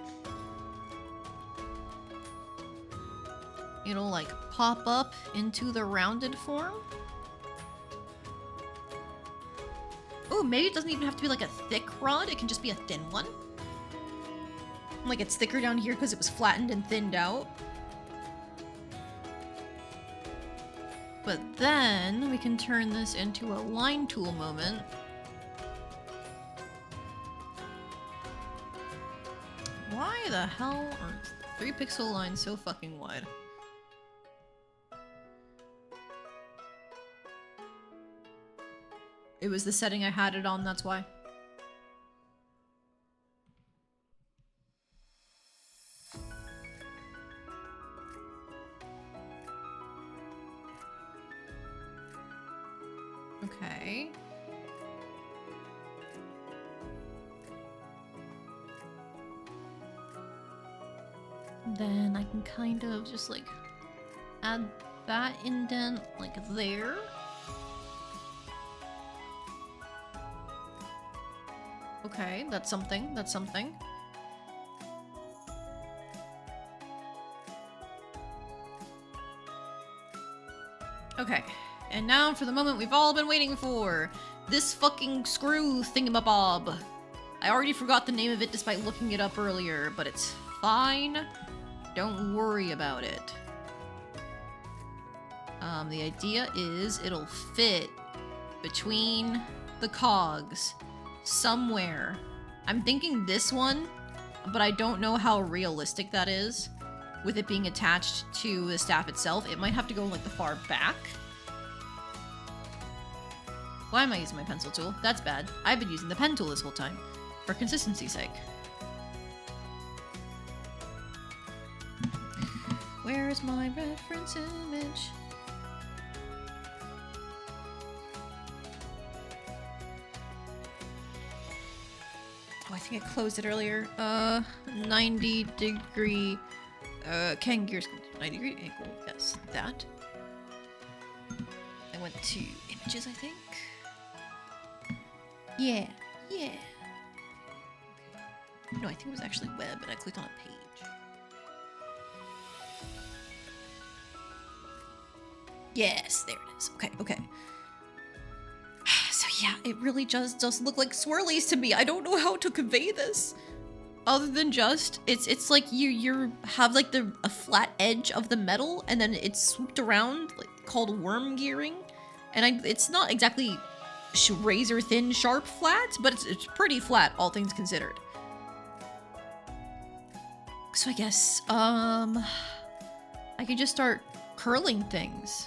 It'll like pop up into the rounded form. Oh, maybe it doesn't even have to be like a thick rod. It can just be a thin one. Like it's thicker down here because it was flattened and thinned out. But then we can turn this into a line tool moment. Why the hell are 3 pixel lines so fucking wide? It was the setting I had it on, that's why. Okay. Then I can kind of just like add that indent like there. Okay, that's something, that's something. Okay, and now for the moment we've all been waiting for. This fucking screw thingamabob. I already forgot the name of it despite looking it up earlier, but it's fine. Don't worry about it. The idea is it'll fit between the cogs somewhere. I'm thinking this one, but I don't know how realistic that is with it being attached to the staff itself. It might have to go like the far back. Why am I using my pencil tool? That's bad. I've been using the pen tool this whole time, for consistency's sake. Where's my reference image? Oh, I think I closed it earlier. 90 degree, Ken gears, 90 degree angle, yes, that. I went to images, I think. Yeah, yeah. No, I think it was actually web, and I clicked on a page. Yes, there it is. Okay, okay. So yeah, it really just does look like swirlies to me. I don't know how to convey this. Other than just, it's like you have like a flat edge of the metal, and then it's swooped around, like called worm gearing. And it's not exactly razor thin sharp flat, but it's pretty flat, all things considered. So I guess, I could just start curling things.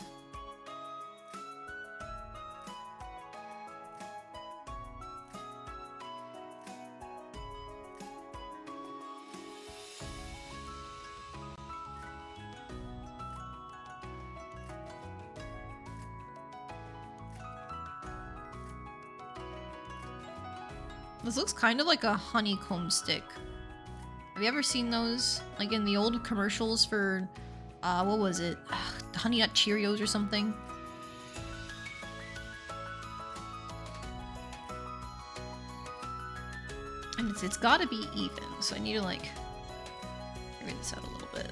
This looks kind of like a honeycomb stick. Have you ever seen those? Like in the old commercials for, what was it? Honey Nut Cheerios or something? And it's gotta be even, so I need to like, figure this out a little bit.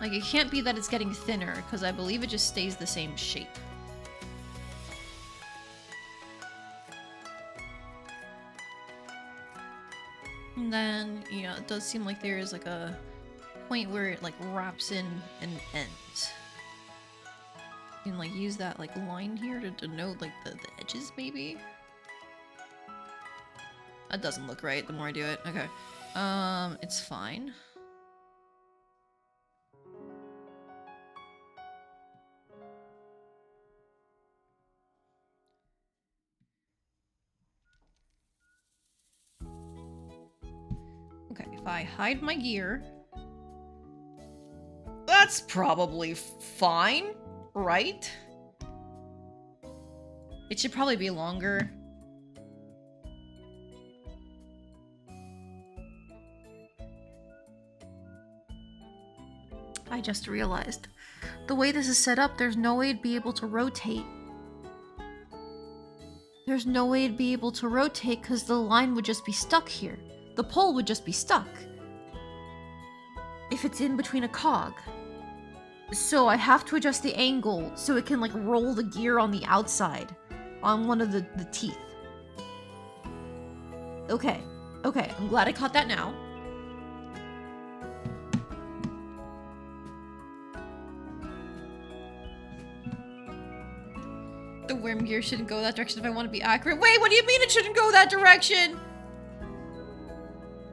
Like, it can't be that it's getting thinner, because I believe it just stays the same shape. And then, yeah, it does seem like there is like a point where it like wraps in and ends. You can like use that like line here to denote like the edges maybe? That doesn't look right the more I do it. Okay. It's fine. Okay, if I hide my gear, that's probably fine, right? It should probably be longer. I just realized, the way this is set up, there's no way to be able to rotate. There's no way to be able to rotate because the line would just be stuck here. The pole would just be stuck if it's in between a cog. So I have to adjust the angle so it can like roll the gear on the outside on one of the teeth. Okay, I'm glad I caught that now. The whim gear shouldn't go that direction if I want to be accurate. Wait, what do you mean it shouldn't go that direction?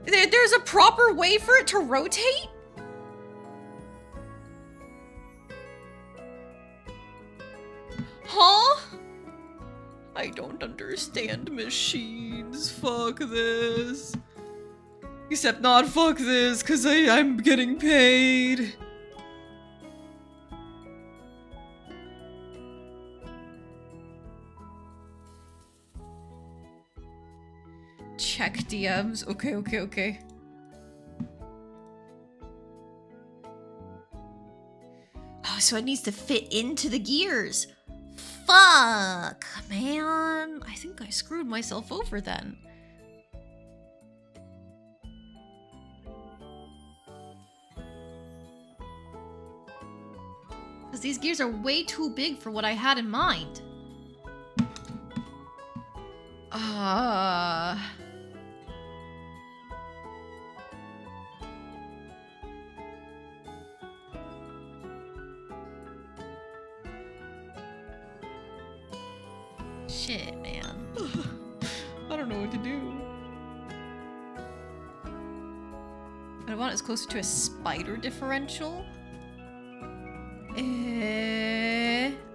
There's a proper way for it to rotate? Huh? I don't understand machines. Fuck this. Except not fuck this, cause I'm getting paid. Check DMs. Okay. Oh, so it needs to fit into the gears. Fuck, man. I think I screwed myself over then. Because these gears are way too big for what I had in mind. Shit, man. I don't know what to do. I want it closer to a spider differential.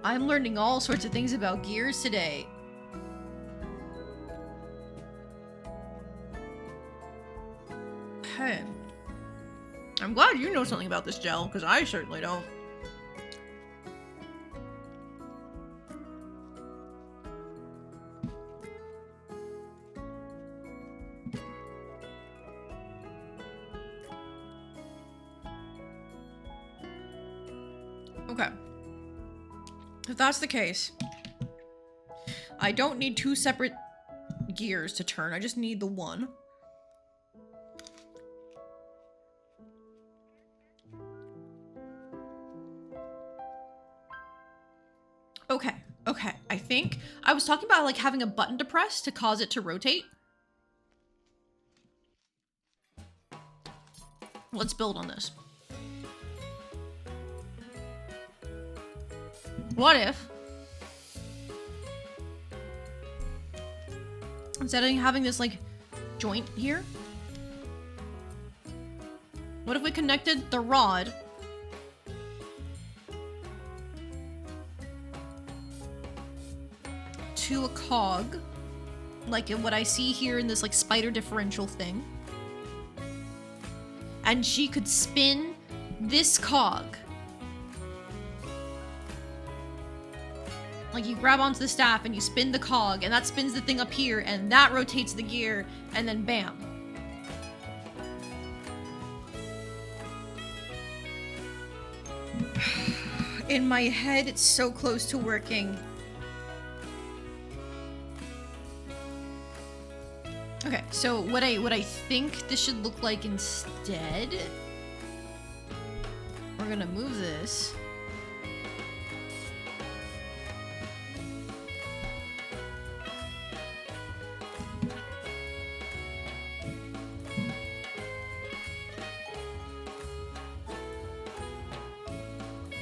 I'm learning all sorts of things about gears today. Hey. I'm glad you know something about this gel, because I certainly don't. Okay. If that's the case, I don't need two separate gears to turn. I just need the one. Okay. I think I was talking about like having a button to press to cause it to rotate. Let's build on this. What if, instead of having this like joint here, what if we connected the rod to a cog, like in what I see here in this like spider differential thing, and she could spin this cog. Like you grab onto the staff and you spin the cog, and that spins the thing up here, and that rotates the gear, and then bam. In my head, it's so close to working. Okay, so what I think this should look like instead, we're gonna move this.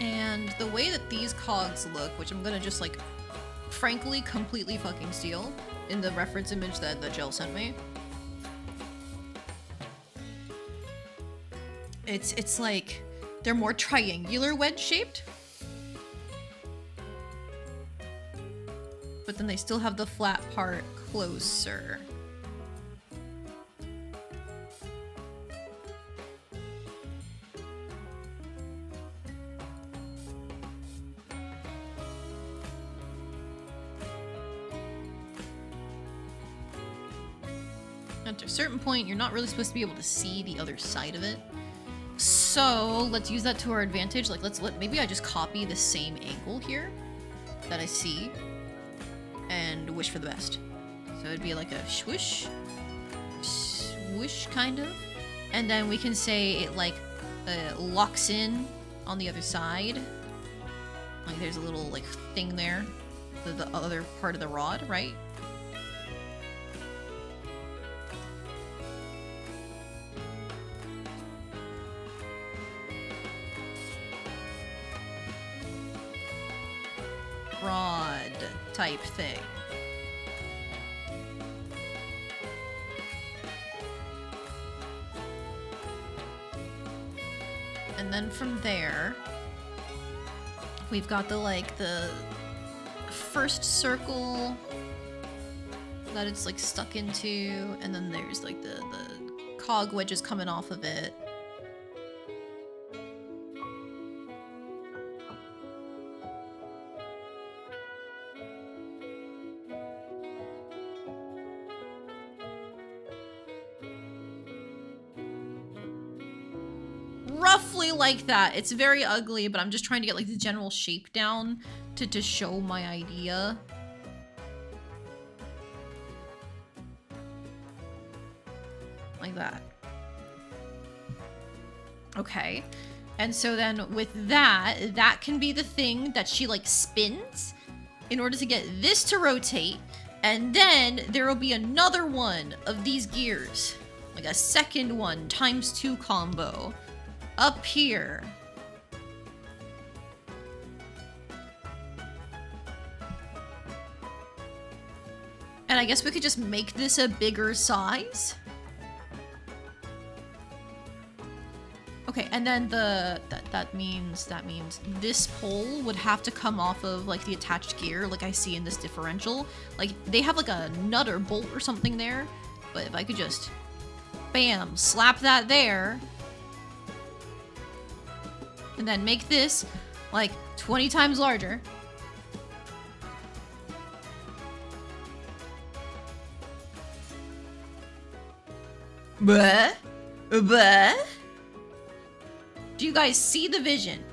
And the way that these cogs look, which I'm gonna just like, frankly, completely fucking steal in the reference image that Jill sent me. It's like, they're more triangular wedge shaped. But then they still have the flat part closer. At a certain point, you're not really supposed to be able to see the other side of it. So let's use that to our advantage. Like, maybe I just copy the same angle here that I see and wish for the best. So it'd be like a swoosh, swoosh kind of. And then we can say it like locks in on the other side. Like there's a little like thing there, the other part of the rod, right? Rod type thing. And then from there, we've got the first circle that it's like stuck into, and then there's like the cog wedges coming off of it. Roughly like that. It's very ugly, but I'm just trying to get like the general shape down to show my idea. Like that. Okay. And so then with that can be the thing that she like spins in order to get this to rotate. And then there will be another one of these gears. Like a second one ×2 combo. Up here. And I guess we could just make this a bigger size. Okay, and then that means this pole would have to come off of like the attached gear like I see in this differential. Like they have like a nut or bolt or something there, but if I could just bam, slap that there. And then make this like 20 times larger. Bruh? Bruh? Do you guys see the vision?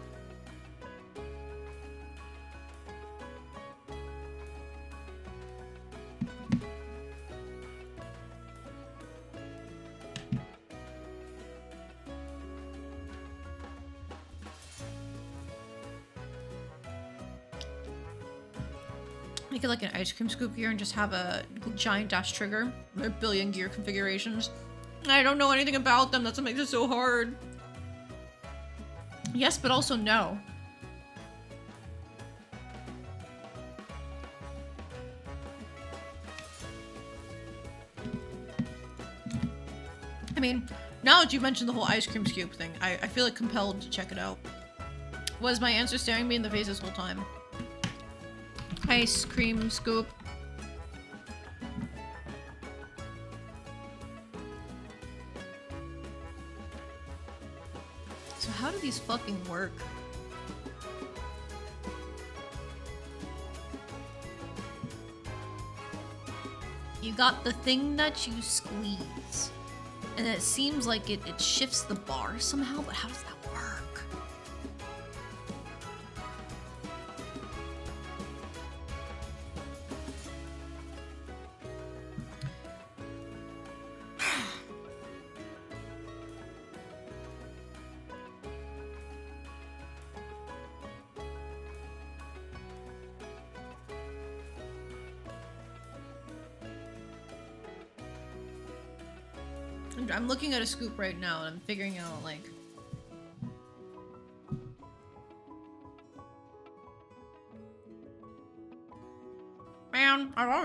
Make it like an ice cream scoop gear and just have a giant dash trigger. There are a billion gear configurations. I don't know anything about them. That's what makes it so hard. Yes, but also no. I mean, now that you mentioned the whole ice cream scoop thing, I feel like compelled to check it out. Was my answer staring me in the face this whole time? Ice cream scoop. So how do these fucking work? You got the thing that you squeeze. And it seems like it shifts the bar somehow, but how does that work? I'm looking at a scoop right now and I'm figuring out like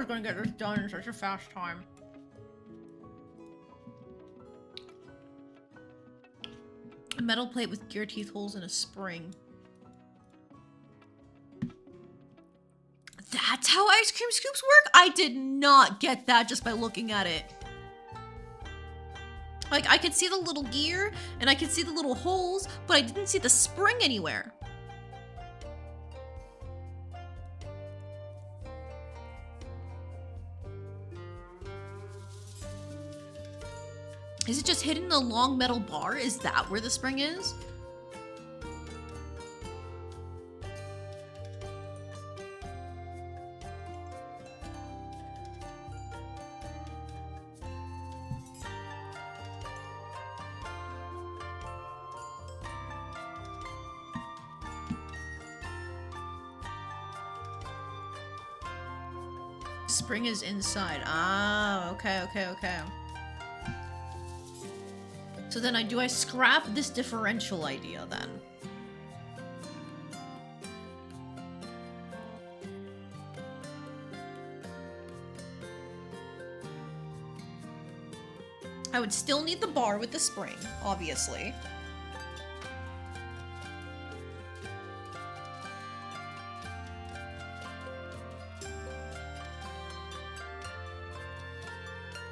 was gonna get this done in such a fast time. A metal plate with gear teeth holes and a spring. That's how ice cream scoops work? I did not get that just by looking at it. Like, I could see the little gear, and I could see the little holes, but I didn't see the spring anywhere. Is it just hidden in a long metal bar? Is that where the spring is? Spring is inside. Ah, okay. So then do I scrap this differential idea then? I would still need the bar with the spring, obviously.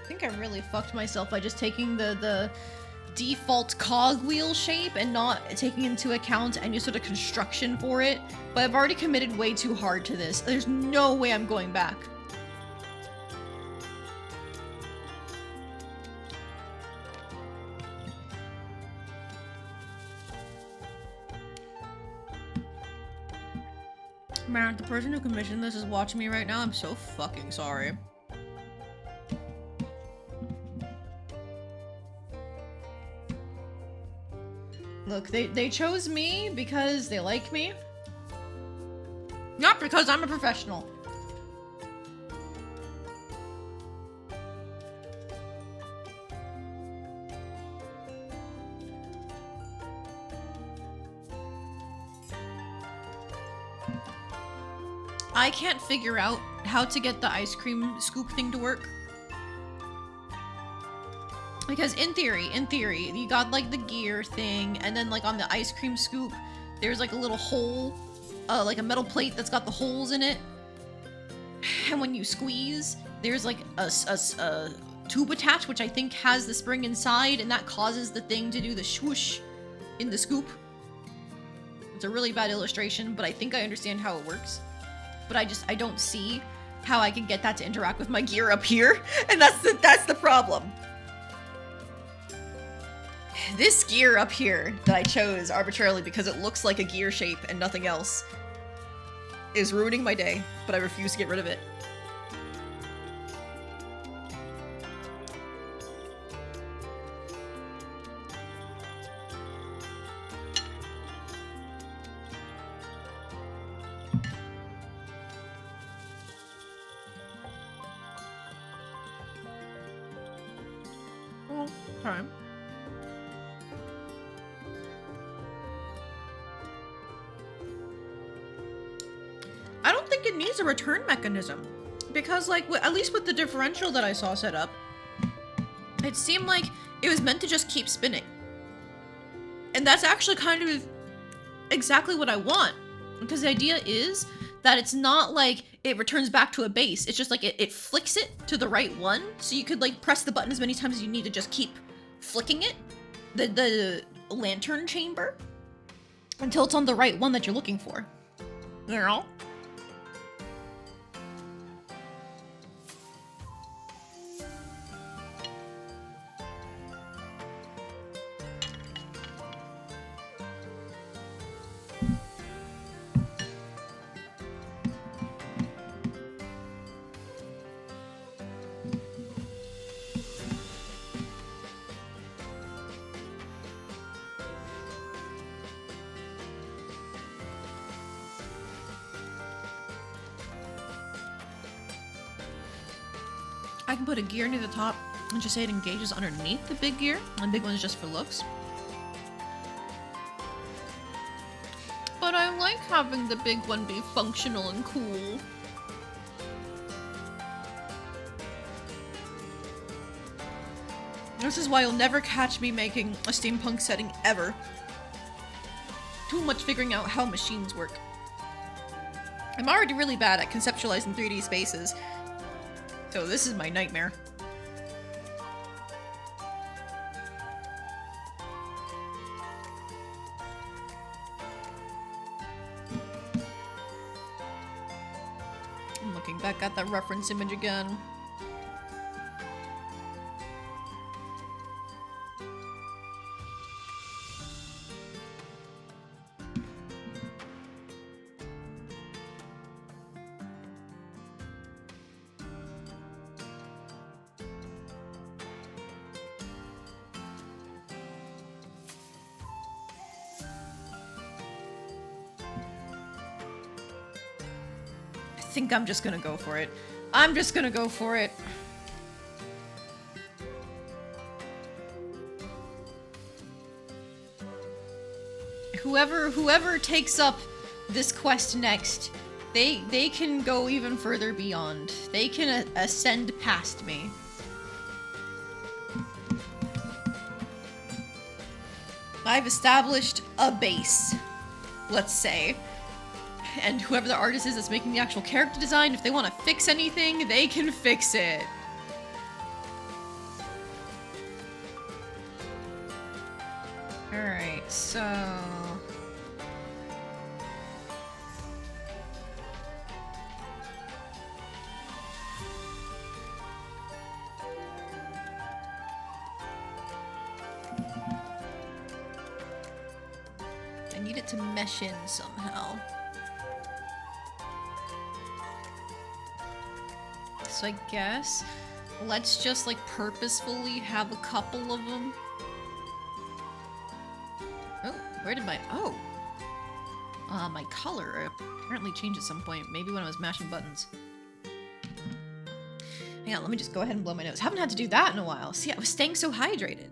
I think I really fucked myself by just taking the default cogwheel shape and not taking into account any sort of construction for it. But I've already committed way too hard to this. There's no way I'm going back. Man, the person who commissioned this is watching me right now. I'm so fucking sorry. Look, they chose me because they like me. Not because I'm a professional. I can't figure out how to get the ice cream scoop thing to work. Because in theory, you got like the gear thing, and then like on the ice cream scoop, there's like a little hole, like a metal plate that's got the holes in it. And when you squeeze, there's like a tube attached, which I think has the spring inside, and that causes the thing to do the swoosh in the scoop. It's a really bad illustration, but I think I understand how it works. But I don't see how I can get that to interact with my gear up here, and that's the problem. This gear up here that I chose arbitrarily because it looks like a gear shape and nothing else is ruining my day, but I refuse to get rid of it. Okay. I don't think it needs a return mechanism, because like at least with the differential that I saw set up, it seemed like it was meant to just keep spinning. And that's actually kind of exactly what I want, because the idea is that it's not like it returns back to a base. It's just like it flicks it to the right one, so you could like press the button as many times as you need to just keep flicking it, the lantern chamber, until it's on the right one that you're looking for. You know? I can put a gear near the top and just say it engages underneath the big gear, and the big one is just for looks. But I like having the big one be functional and cool. This is why you'll never catch me making a steampunk setting ever. Too much figuring out how machines work. I'm already really bad at conceptualizing 3D spaces, so this is my nightmare. I'm looking back at that reference image again. I think I'm just gonna go for it. I'm just gonna go for it. Whoever takes up this quest next, they can go even further beyond. They can ascend past me. I've established a base, let's say. And whoever the artist is that's making the actual character design, if they want to fix anything, they can fix it. Alright, so... I need it to mesh in somehow. So I guess let's just like purposefully have a couple of them. Oh, where did my my color apparently changed at some point. Maybe when I was mashing buttons. Hang on, let me just go ahead and blow my nose. Haven't had to do that in a while. See, I was staying so hydrated.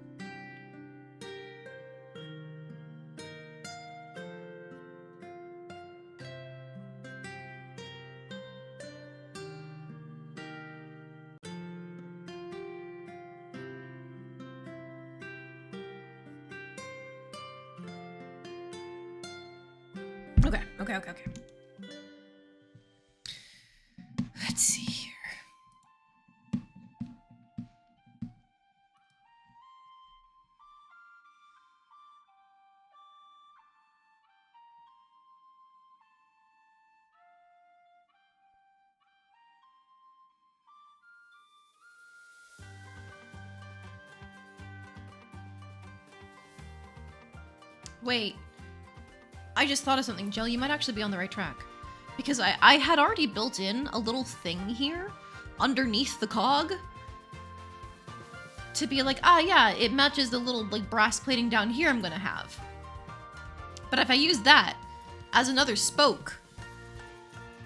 Okay. Let's see here. Wait. I just thought of something, Jill. You might actually be on the right track. Because I had already built in a little thing here underneath the cog to be like, ah, yeah, it matches the little like brass plating down here I'm gonna have. But if I use that as another spoke,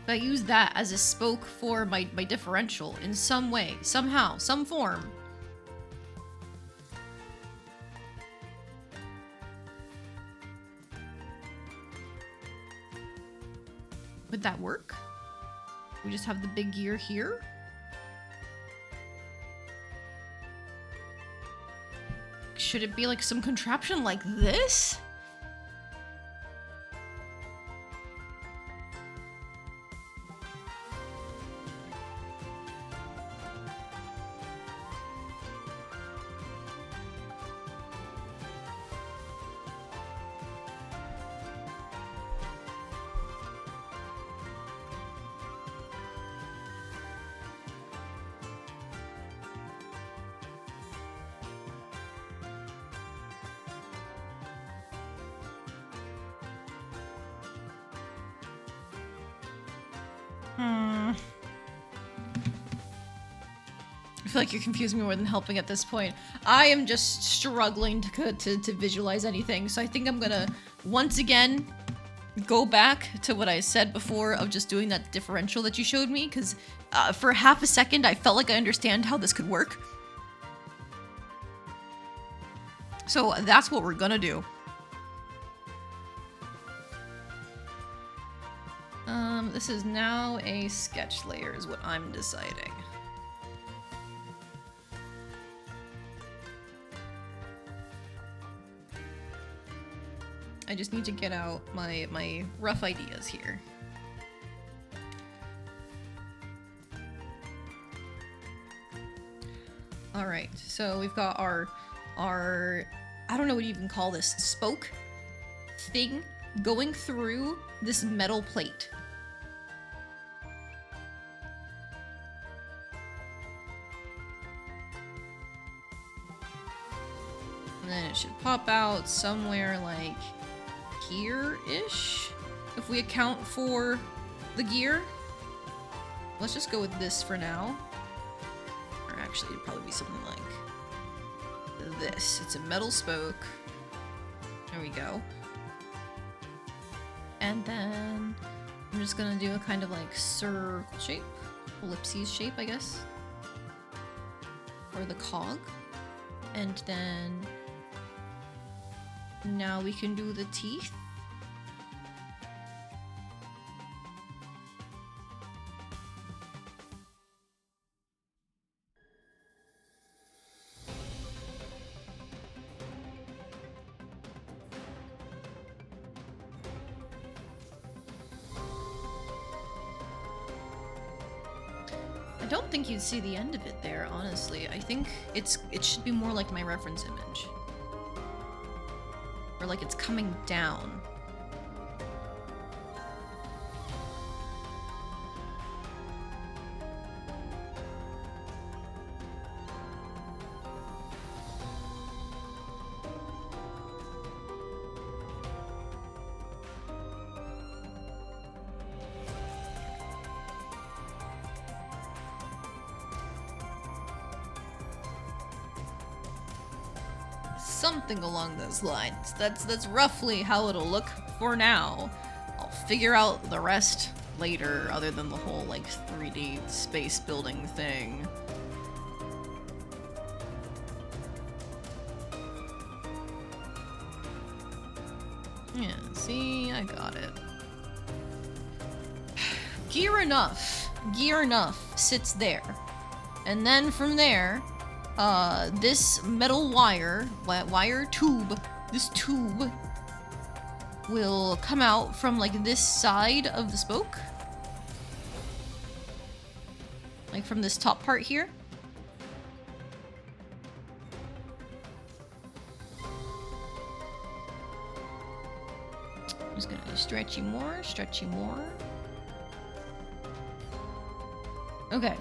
if I use that as a spoke for my differential in some way, somehow, some form, would that work? We just have the big gear here? Should it be like some contraption like this? I feel like you're confusing me more than helping at this point. I am just struggling to visualize anything, so I think I'm gonna, once again, go back to what I said before of just doing that differential that you showed me, because for half a second I felt like I understand how this could work. So that's what we're gonna do. This is now a sketch layer is what I'm deciding. I just need to get out my rough ideas here. Alright, so we've got our I don't know what you even call this, spoke thing going through this metal plate. And then it should pop out somewhere like here-ish, if we account for the gear. Let's just go with this for now. Or actually, it'd probably be something like this. It's a metal spoke. There we go. And then I'm just gonna do a kind of like circle shape, ellipses shape, I guess, for the cog. And then now we can do the teeth. I don't think you'd see the end of it there, honestly. I think it should be more like my reference image. Or like it's coming down. Something along those lines. That's roughly how it'll look for now. I'll figure out the rest later, other than the whole like 3D space building thing. Yeah, see, I got it. Gear enough sits there. And then from there, this metal wire tube, this tube will come out from like this side of the spoke. Like from this top part here. I'm just gonna stretch you more. Okay.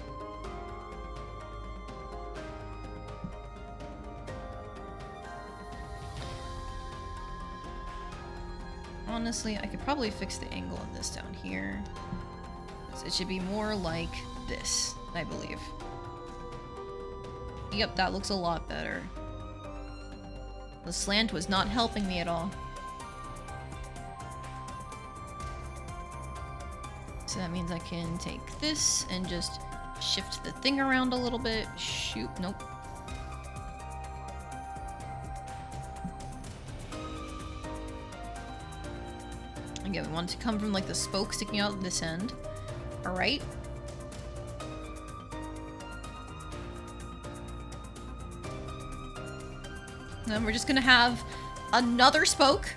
Honestly, I could probably fix the angle of this down here. So it should be more like this, I believe. Yep, that looks a lot better. The slant was not helping me at all. So that means I can take this and just shift the thing around a little bit. Shoot, nope. Again, we want it to come from like the spoke sticking out this end. Alright. Then we're just gonna have another spoke.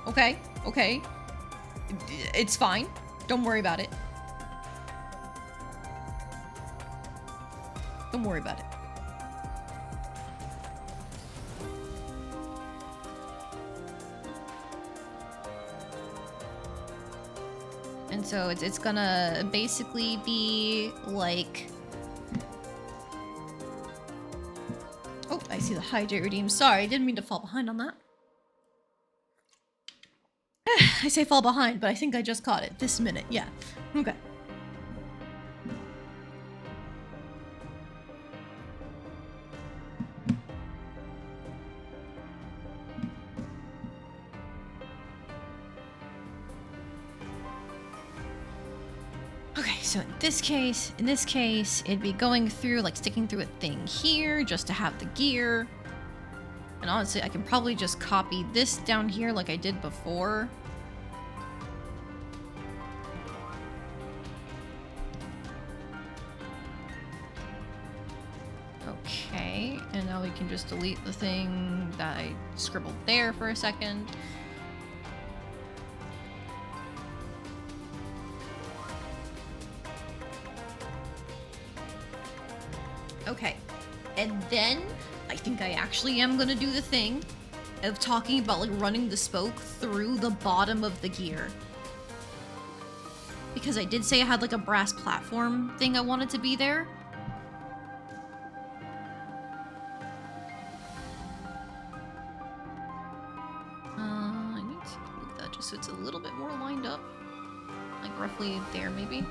Okay, okay. It's fine. Don't worry about it. Don't worry about it. And so it's gonna basically be like... Oh, I see the hydrate redeem. Sorry, I didn't mean to fall behind on that. I say fall behind, but I think I just caught it this minute. Yeah. Okay. Okay, so in this case, it'd be going through, like sticking through a thing here just to have the gear. And honestly, I can probably just copy this down here like I did before. Okay, and now we can just delete the thing that I scribbled there for a second. Okay, and then I think I actually am gonna do the thing of talking about like running the spoke through the bottom of the gear. Because I did say I had like a brass platform thing I wanted to be there. I need to move that just so it's a little bit more lined up. Like roughly there maybe.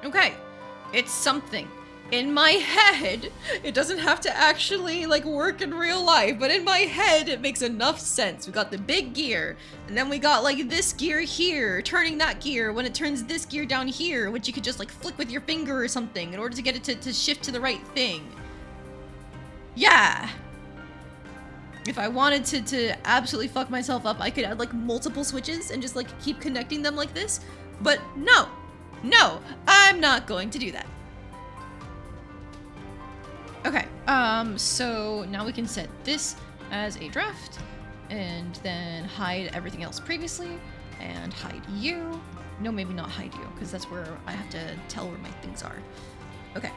Okay, it's something. In my head, it doesn't have to actually like work in real life, but in my head it makes enough sense. We got the big gear, and then we got like this gear here, turning that gear when it turns this gear down here, which you could just like flick with your finger or something in order to get it to shift to the right thing. Yeah. If I wanted to absolutely fuck myself up, I could add like multiple switches and just like keep connecting them like this, but no, I'm not going to do that. Okay, so now we can set this as a draft, and then hide everything else previously, and hide you. No, maybe not hide you, because that's where I have to tell where my things are. Okay,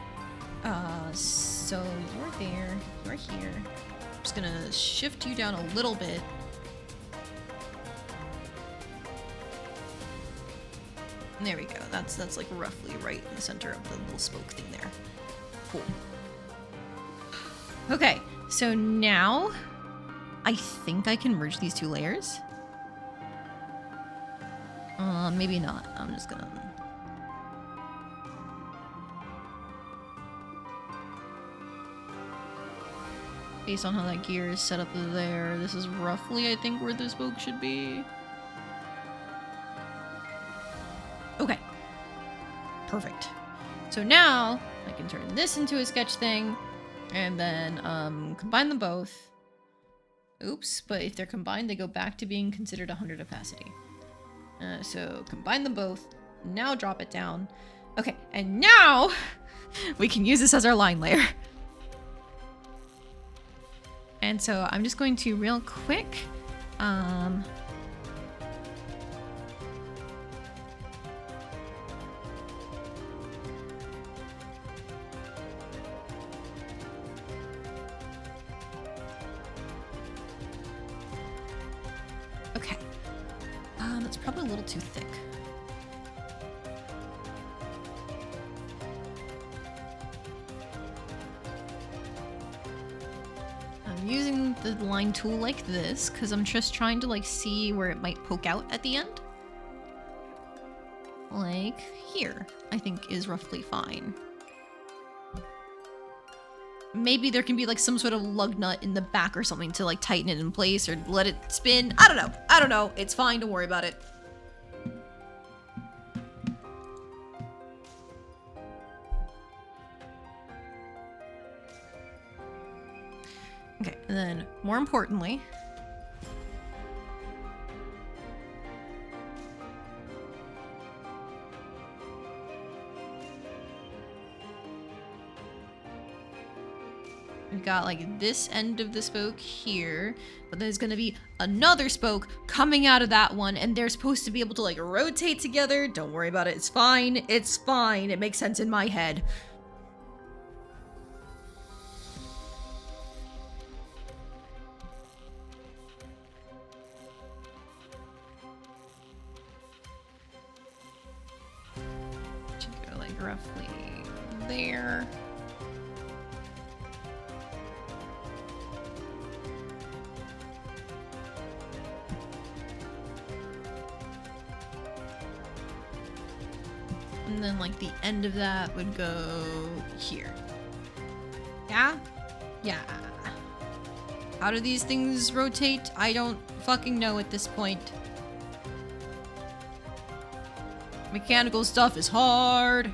so you're there, you're here. I'm just gonna shift you down a little bit. There we go, that's like roughly right in the center of the little spoke thing there. Cool. Okay, so now I think I can merge these two layers. Maybe not. I'm just gonna... Based on how that gear is set up there, this is roughly, I think, where the spoke should be. Okay. Perfect. So now I can turn this into a sketch thing. And then combine them both. Oops, but if they're combined, they go back to being considered 100 opacity. So combine them both. Now drop it down. Okay, and now we can use this as our line layer. And so I'm just going to real quick okay. That's probably a little too thick. I'm using the line tool like this because I'm just trying to like see where it might poke out at the end. Like here, I think is roughly fine. Maybe there can be like some sort of lug nut in the back or something to like tighten it in place or let it spin. I don't know. It's fine. Don't worry about it. Okay, and then more importantly, we've got like this end of the spoke here, but there's gonna be another spoke coming out of that one, and they're supposed to be able to like rotate together. Don't worry about it. It's fine. It's fine. It makes sense in my head. Should go like roughly there. And then like the end of that would go here. Yeah? Yeah. How do these things rotate? I don't fucking know at this point. Mechanical stuff is hard.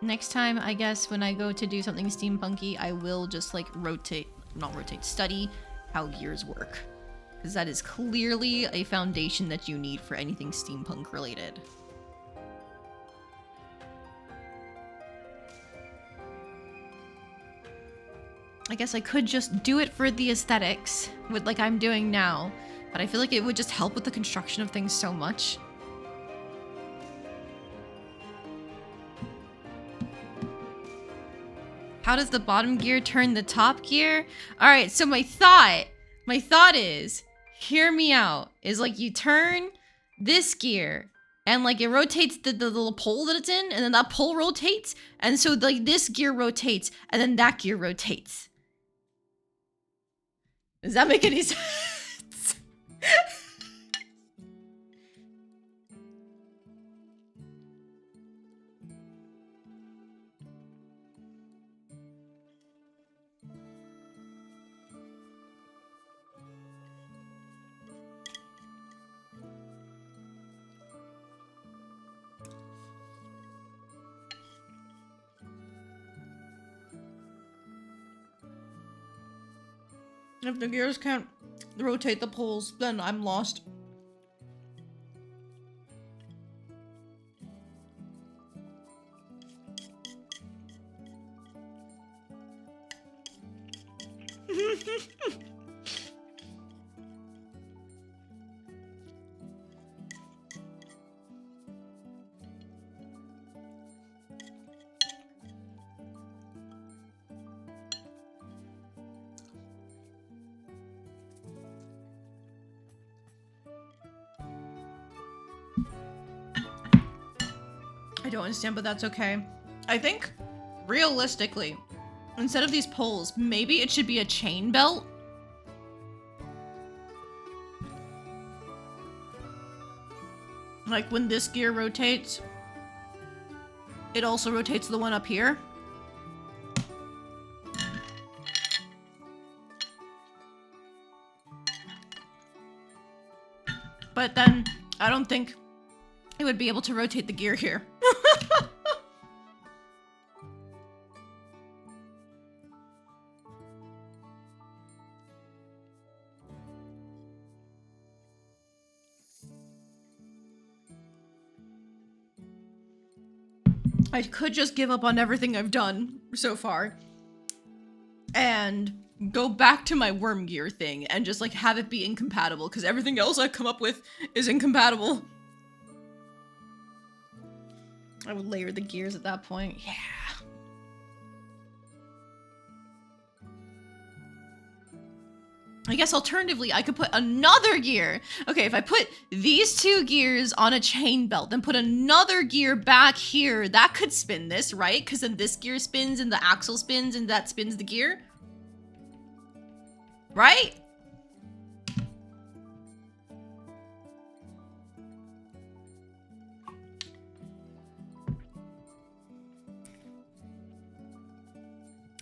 Next time, I guess, when I go to do something steampunky, I will just like study how gears work. Because that is clearly a foundation that you need for anything steampunk related. I guess I could just do it for the aesthetics, with like I'm doing now, but I feel like it would just help with the construction of things so much. How does the bottom gear turn the top gear? All right, so my thought is, hear me out, is like you turn this gear and like it rotates the little pole that it's in, and then that pole rotates, and so like this gear rotates and then that gear rotates. Does that make any sense? If the gears can't rotate the poles, then I'm lost. I don't understand, but that's okay. I think, realistically, instead of these poles, maybe it should be a chain belt. Like when this gear rotates, it also rotates the one up here. But then, I don't think it would be able to rotate the gear here. I could just give up on everything I've done so far and go back to my worm gear thing and just like have it be incompatible, because everything else I've come up with is incompatible. I would layer the gears at that point. Yeah. I guess alternatively, I could put another gear. Okay, if I put these two gears on a chain belt, then put another gear back here, that could spin this, right? Because then this gear spins and the axle spins and that spins the gear. Right?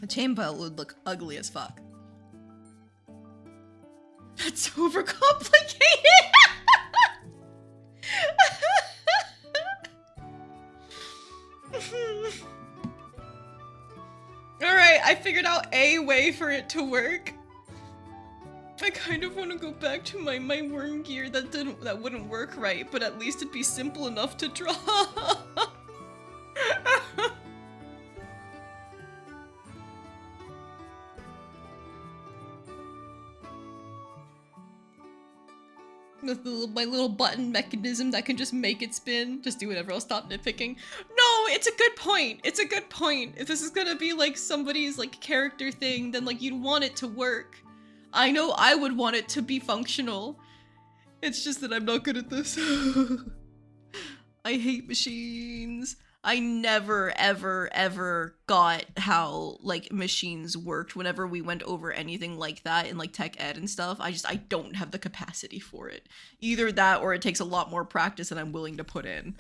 A chain belt would look ugly as fuck. That's overcomplicated. Alright, I figured out a way for it to work. I kind of want to go back to my worm gear that wouldn't work right, but at least it'd be simple enough to draw. With my little button mechanism that can just make it spin. Just do whatever, I'll stop nitpicking. No, it's a good point. It's a good point. If this is gonna be like somebody's like character thing, then like you'd want it to work. I know I would want it to be functional. It's just that I'm not good at this. I hate machines. I never, ever, ever got how, like, machines worked whenever we went over anything like that in, like, tech ed and stuff. I don't have the capacity for it. Either that or it takes a lot more practice than I'm willing to put in.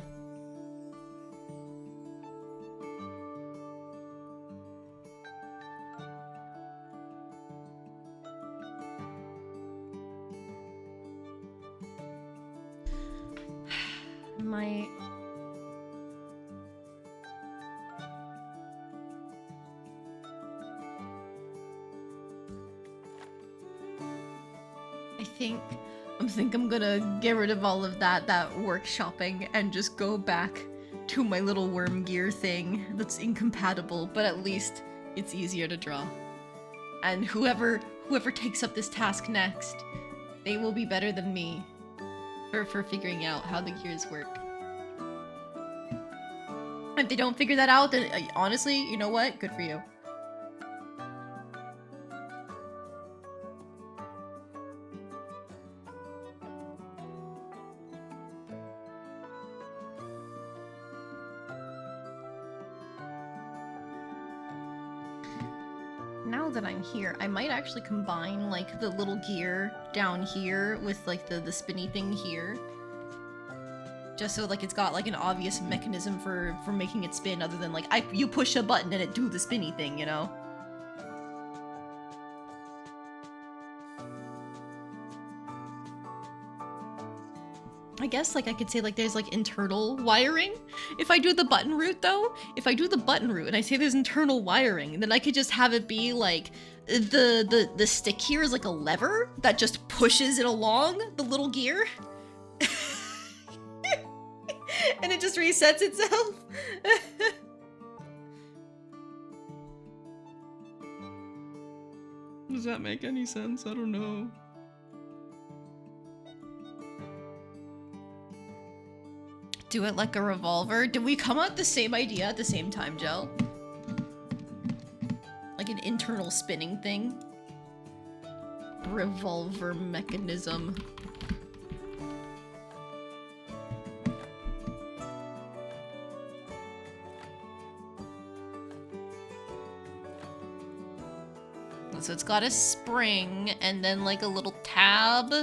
think I'm gonna get rid of all of that workshopping and just go back to my little worm gear thing that's incompatible, but at least it's easier to draw. And whoever takes up this task next, they will be better than me for figuring out how the gears work. If they don't figure that out, then honestly, you know what? Good for you. Now that I'm here, I might actually combine like the little gear down here with like the spinny thing here. Just so like it's got like an obvious mechanism for making it spin other than like you push a button and it do the spinny thing, you know? I guess like I could say like there's like internal wiring. If I do the button route though, if I do the button route and I say there's internal wiring, then I could just have it be like the stick here is like a lever that just pushes it along the little gear. And it just resets itself. Does that make any sense? I don't know. Do it like a revolver? Did we come up with the same idea at the same time, Jel? Like an internal spinning thing? Revolver mechanism. So it's got a spring and then like a little tab.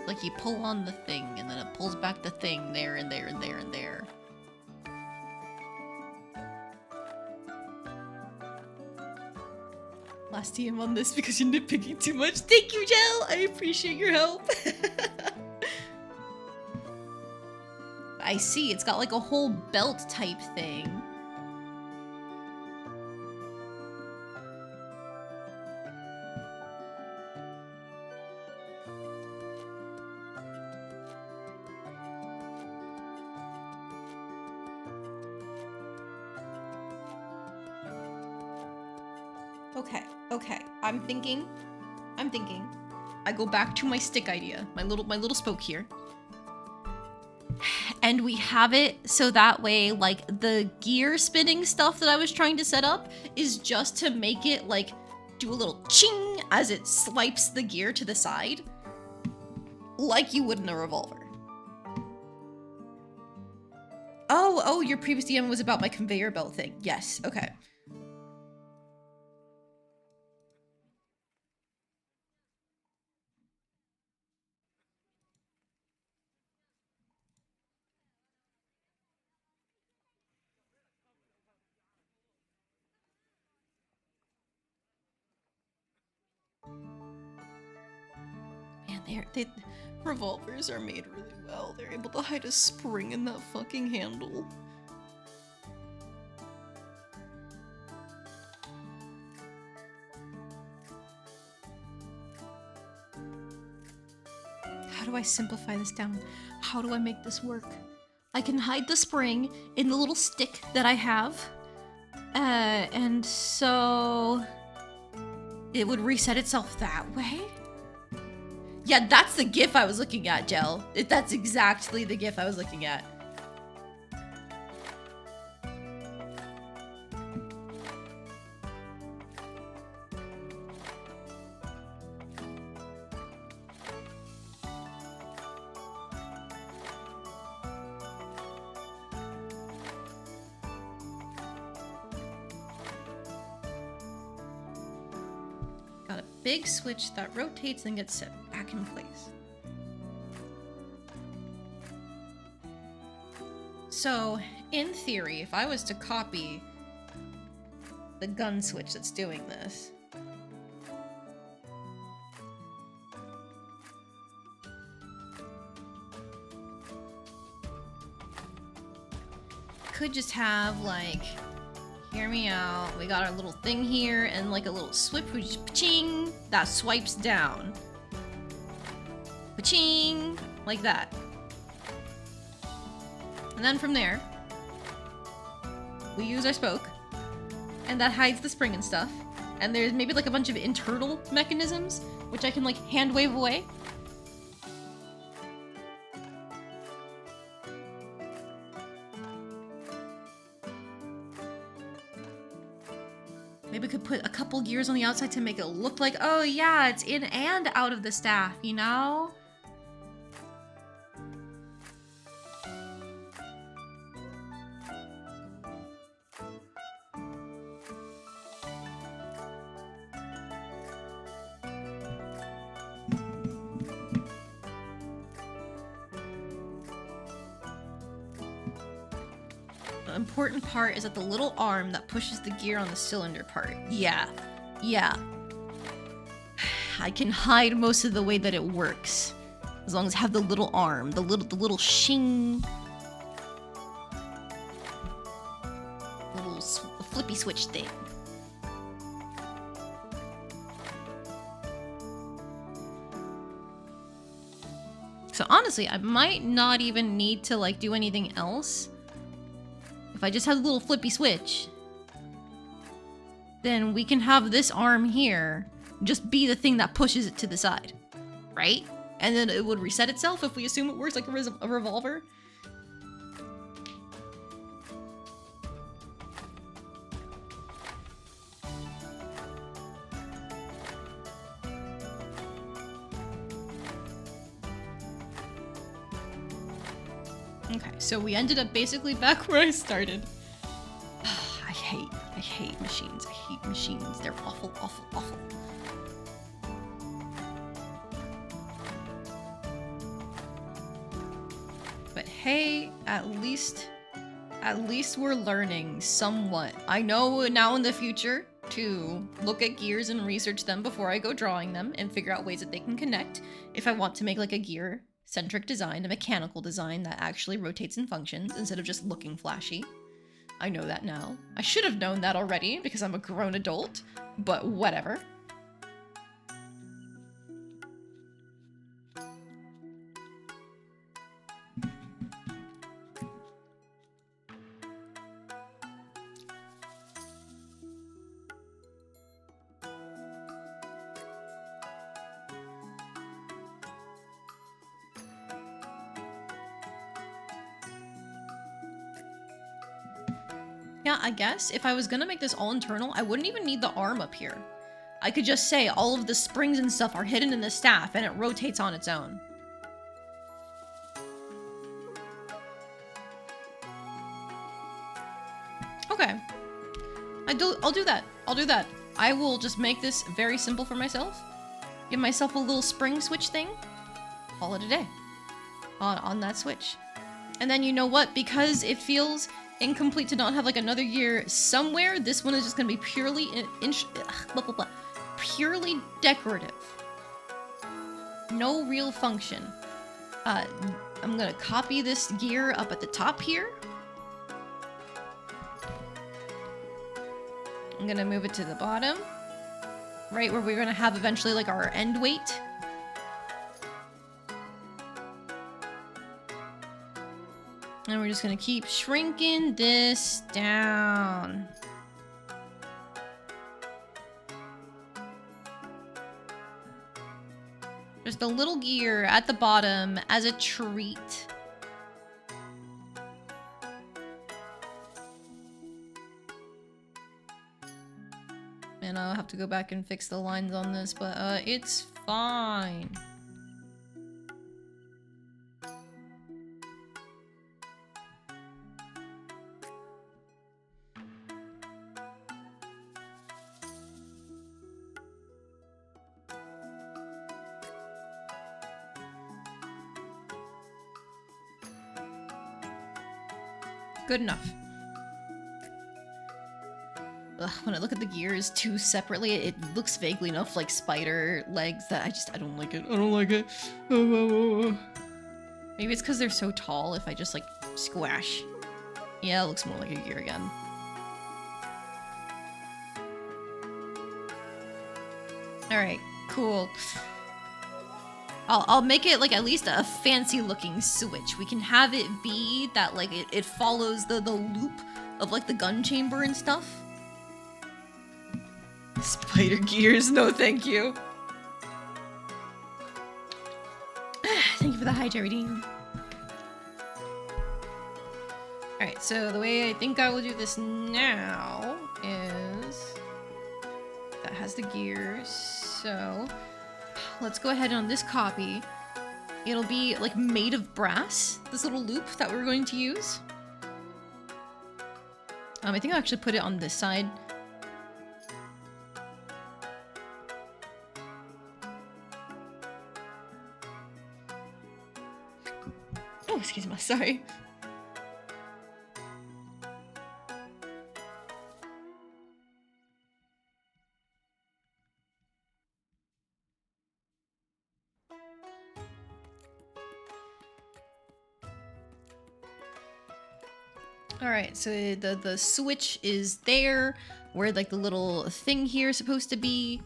Like you pull on the thing and then it pulls back the thing there and there and there and there. Last TM on this because you're nitpicking too much. Thank you, Jel! I appreciate your help. I see, it's got like a whole belt type thing. Okay, I'm thinking. I go back to my stick idea, my little spoke here. And we have it so that way, like, the gear spinning stuff that I was trying to set up is just to make it, like, do a little ching as it swipes the gear to the side. Like you would in a revolver. Oh, your previous DM was about my conveyor belt thing. Yes, okay. Revolvers are made really well. They're able to hide a spring in that fucking handle. How do I simplify this down? How do I make this work? I can hide the spring in the little stick that I have. And so it would reset itself that way? Yeah, that's the GIF I was looking at, Jel. That's exactly the GIF I was looking at. Got a big switch that rotates and gets set back in place. So, in theory, if I was to copy the gun switch that's doing this, could just have like Hear me out. We got our little thing here and like a little swip, which ching that swipes down. Ching, like that. And then from there, we use our spoke, and that hides the spring and stuff. And there's maybe like a bunch of internal mechanisms, which I can like hand wave away. Maybe we could put a couple gears on the outside to make it look like, oh yeah, it's in and out of the staff, you know? The important part is that the little arm that pushes the gear on the cylinder part. Yeah. I can hide most of the way that it works. As long as I have the little arm, the little shing. Little flippy switch thing. So honestly, I might not even need to like do anything else. If I just have a little flippy switch, then we can have this arm here just be the thing that pushes it to the side, right? And then it would reset itself if we assume it works like a revolver. Okay, so we ended up basically back where I started. I hate machines. I hate machines. They're awful, awful, awful. But hey, at least we're learning somewhat. I know now in the future to look at gears and research them before I go drawing them and figure out ways that they can connect if I want to make like a gear-centric design, a mechanical design that actually rotates and functions instead of just looking flashy. I know that now. I should have known that already because I'm a grown adult, but whatever. Yeah, I guess if I was gonna make this all internal, I wouldn't even need the arm up here. I could just say all of the springs and stuff are hidden in the staff and it rotates on its own. Okay. I'll do that. I'll do that. I will just make this very simple for myself. Give myself a little spring switch thing. Call it a day. On that switch. And then you know what? Because it feels incomplete to not have like another gear somewhere, this one is just gonna be purely purely decorative. No real function. I'm gonna copy this gear up at the top here. I'm gonna move it to the bottom, right where we're gonna have eventually like our end weight. And we're just gonna keep shrinking this down. Just a little gear at the bottom as a treat. And I'll have to go back and fix the lines on this, but it's fine. Good enough. Ugh, when I look at the gears too separately, it looks vaguely enough like spider legs that I don't like it. I don't like it. Maybe it's because they're so tall if I just like squash. Yeah, it looks more like a gear again. Alright, cool. I'll make it like at least a fancy looking switch. We can have it be that like it follows the loop of like the gun chamber and stuff. Spider gears, no thank you. Thank you for the hi, Jerry Dean. Alright, so the way I think I will do this now is... that has the gears, so... let's go ahead on this copy. It'll be like made of brass, this little loop that we're going to use. I think I'll actually put it on this side. Oh, excuse me, sorry. Alright, so the switch is there, where like the little thing here is supposed to be.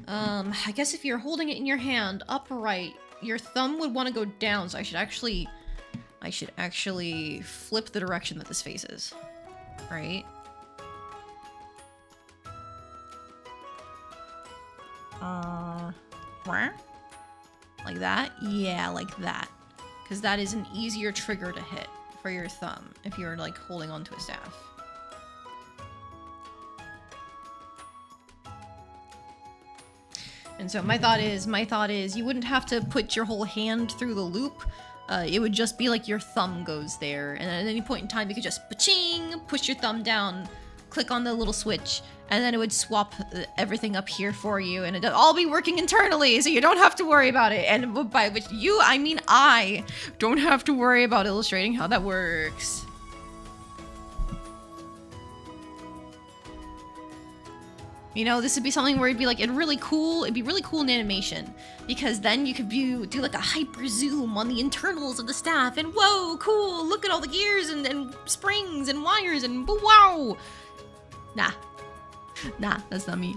I guess if you're holding it in your hand upright, your thumb would want to go down, so I should actually flip the direction that this faces. Right? Like that? Yeah, like that. Because that is an easier trigger to hit for your thumb if you're like holding onto a staff. And so my thought is you wouldn't have to put your whole hand through the loop. It would just be like your thumb goes there, and at any point in time you could just pa-ching, push your thumb down, click on the little switch, and then it would swap everything up here for you, and it'd all be working internally, so you don't have to worry about it. And by which you, I mean I don't have to worry about illustrating how that works. You know, this would be something where it'd be like, it'd be really cool in animation, because then you could do like a hyper zoom on the internals of the staff, and whoa, cool, look at all the gears and springs and wires and wow. Nah, that's not me.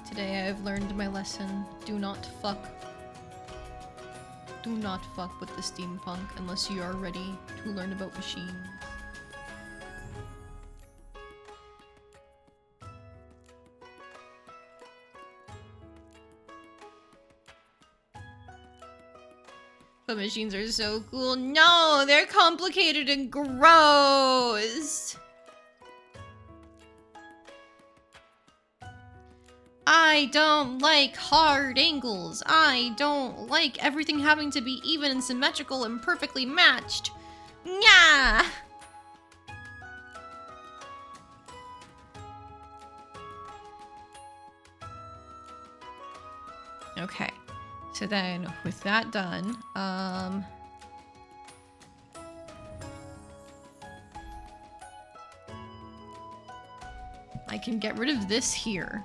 Today I've learned my lesson. Do not fuck with the steampunk unless you are ready to learn about machines. But machines are so cool. No, they're complicated and gross. I don't like hard angles. I don't like everything having to be even and symmetrical and perfectly matched. Nyah! Okay. So then, with that done, I can get rid of this here.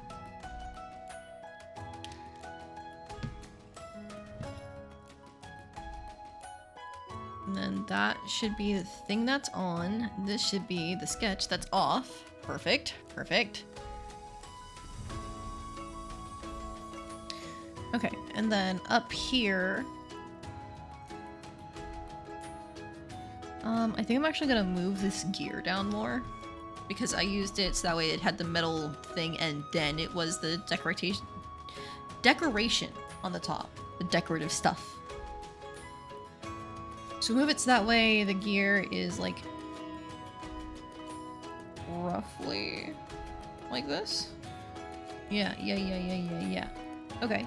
And then that should be the thing that's on. This should be the sketch that's off. Perfect, perfect. Okay, and then up here, I think I'm actually gonna move this gear down more, because I used it so that way it had the metal thing and then it was the decoration on the top, the decorative stuff. So move it so that way the gear is like roughly like this. Yeah. Okay.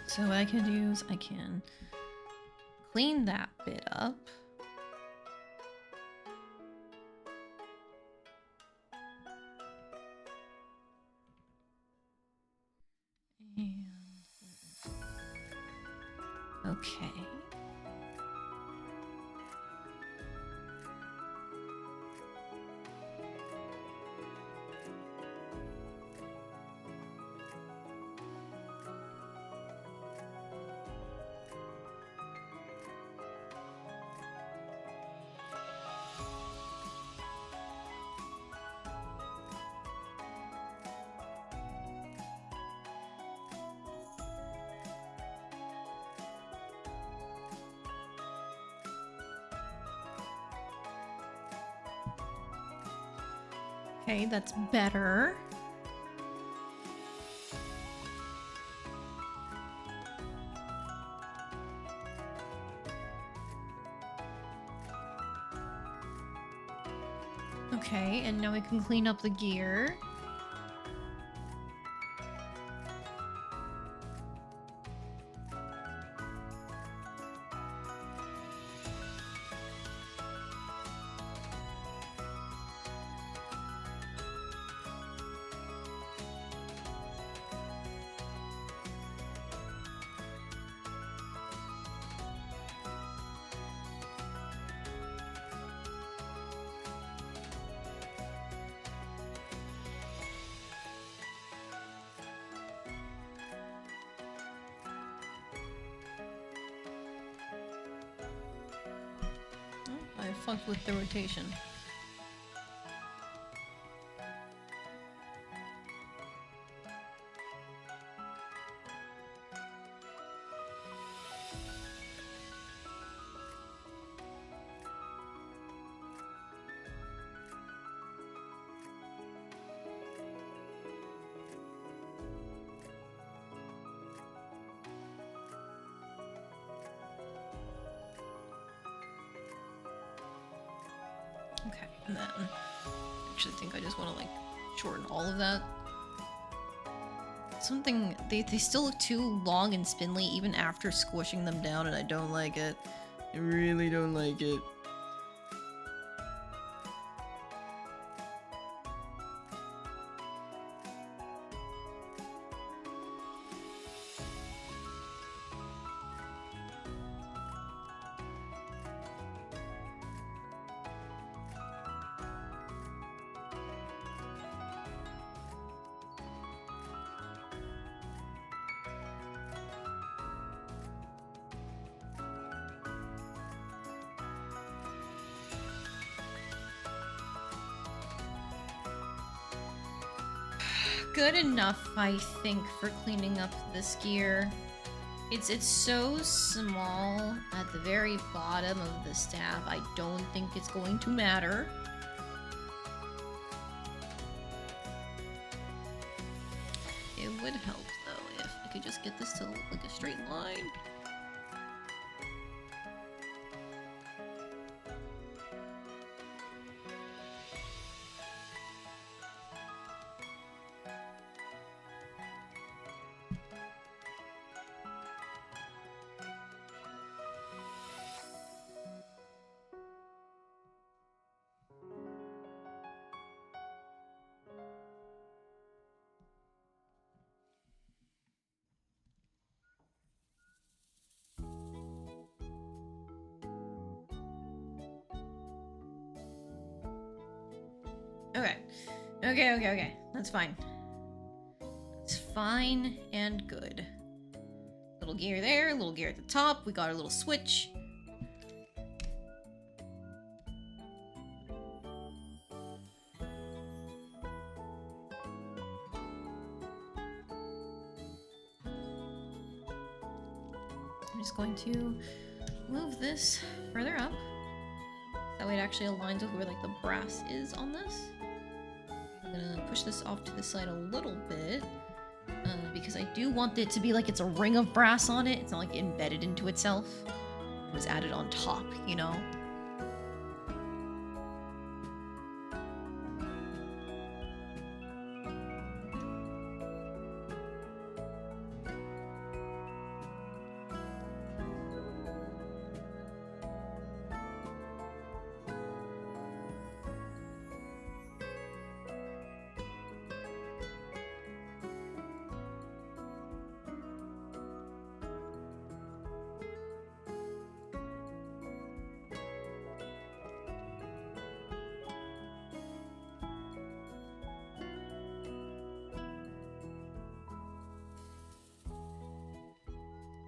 So what I can do is I can clean that bit up. And okay. Okay, that's better. Okay, and now we can clean up the gear. I fucked with the rotation. Okay, and then I actually think I just want to like shorten all of that. Something they still look too long and spindly even after squishing them down, and I don't like it. I really don't like it. Good enough, I think, for cleaning up this gear. It's so small at the very bottom of the staff. I don't think it's going to matter. It would help though if I could just get this to look like a straight line. Okay. That's fine. It's fine and good. Little gear there, little gear at the top. We got our little switch. I'm just going to move this further up. That way it actually aligns with where like the brass is on this. I'm gonna push this off to the side a little bit because I do want it to be like it's a ring of brass on it. It's not like embedded into itself. It was added on top, you know?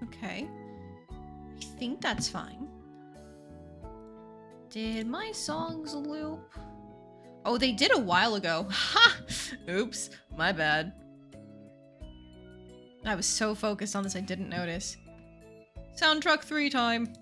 Okay. I think that's fine. Did my songs loop? Oh, they did a while ago. Ha! Oops, my bad. I was so focused on this I didn't notice. Soundtrack 3 time.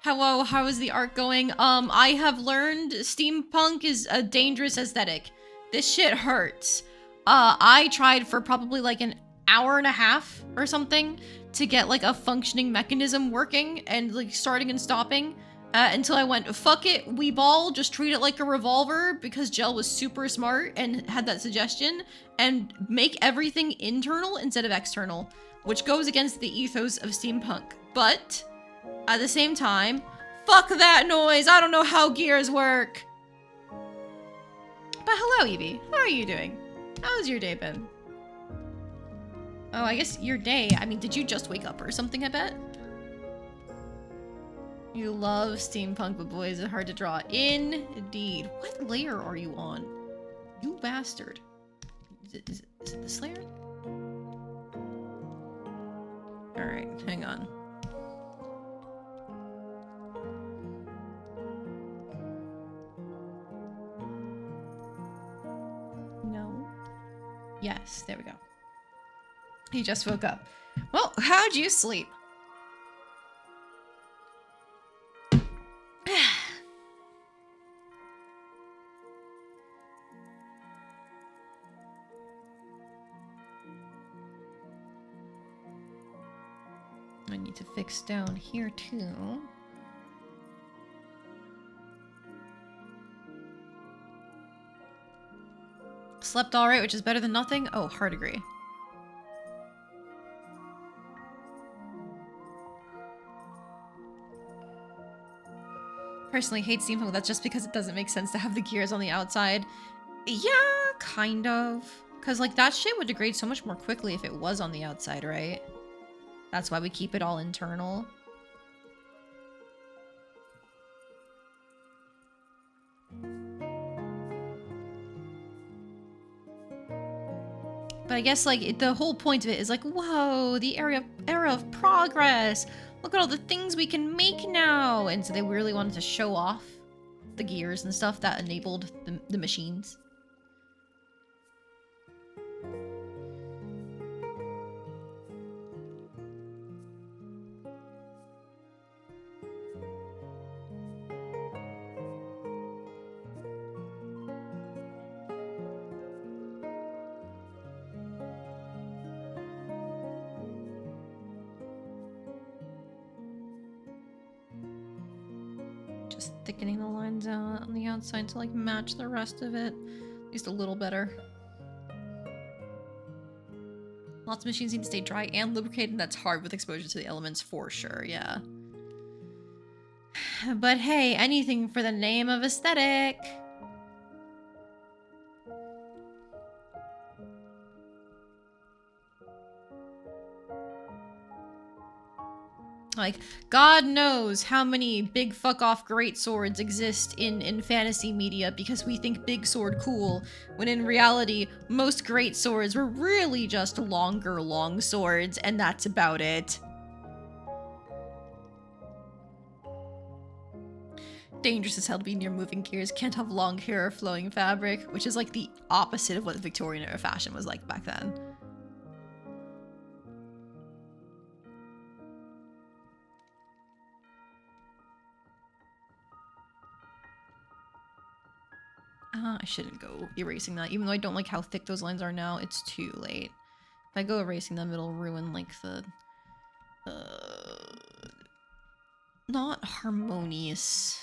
Hello, how is the art going? I have learned steampunk is a dangerous aesthetic. This shit hurts. I tried for probably like an hour and a half or something to get like a functioning mechanism working and like starting and stopping until I went, fuck it, we ball, just treat it like a revolver because Gel was super smart and had that suggestion and make everything internal instead of external, which goes against the ethos of steampunk. But at the same time, fuck that noise! I don't know how gears work! But hello, Evie. How are you doing? How's your day been? Oh, I guess your day. I mean, did you just wake up or something, I bet? You love steampunk, but boy, is it hard to draw. Indeed. What layer are you on? You bastard. Is it this layer? Alright, hang on. No. Yes, there we go. He just woke up. Well, how'd you sleep? I need to fix down here too. Slept alright, which is better than nothing? Oh, hard agree. Personally hate steampunk, that's just because it doesn't make sense to have the gears on the outside. Yeah, kind of. Because, like, that shit would degrade so much more quickly if it was on the outside, right? That's why we keep it all internal. But I guess, like, the whole point of it is like, whoa, the era of progress. Look at all the things we can make now. And so they really wanted to show off the gears and stuff that enabled the machines. Just thickening the lines out on the outside to, like, match the rest of it. At least a little better. Lots of machines need to stay dry and lubricated, and that's hard with exposure to the elements for sure, yeah. But hey, anything for the name of aesthetic. Like, God knows how many big fuck-off great swords exist in fantasy media because we think big sword cool, when in reality, most great swords were really just longer long swords, and that's about it. Dangerous as hell to be near moving gears, can't have long hair or flowing fabric, which is like the opposite of what Victorian era fashion was like back then. I shouldn't go erasing that. Even though I don't like how thick those lines are now, it's too late. If I go erasing them, it'll ruin, like, the... not harmonious.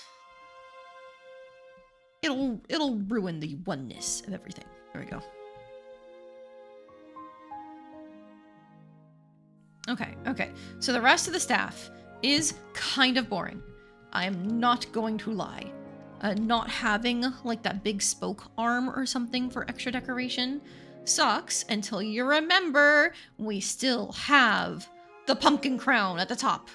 It'll ruin the oneness of everything. There we go. Okay. So the rest of the staff is kind of boring. I am not going to lie. Not having, like, that big spoke arm or something for extra decoration sucks until you remember we still have the pumpkin crown at the top.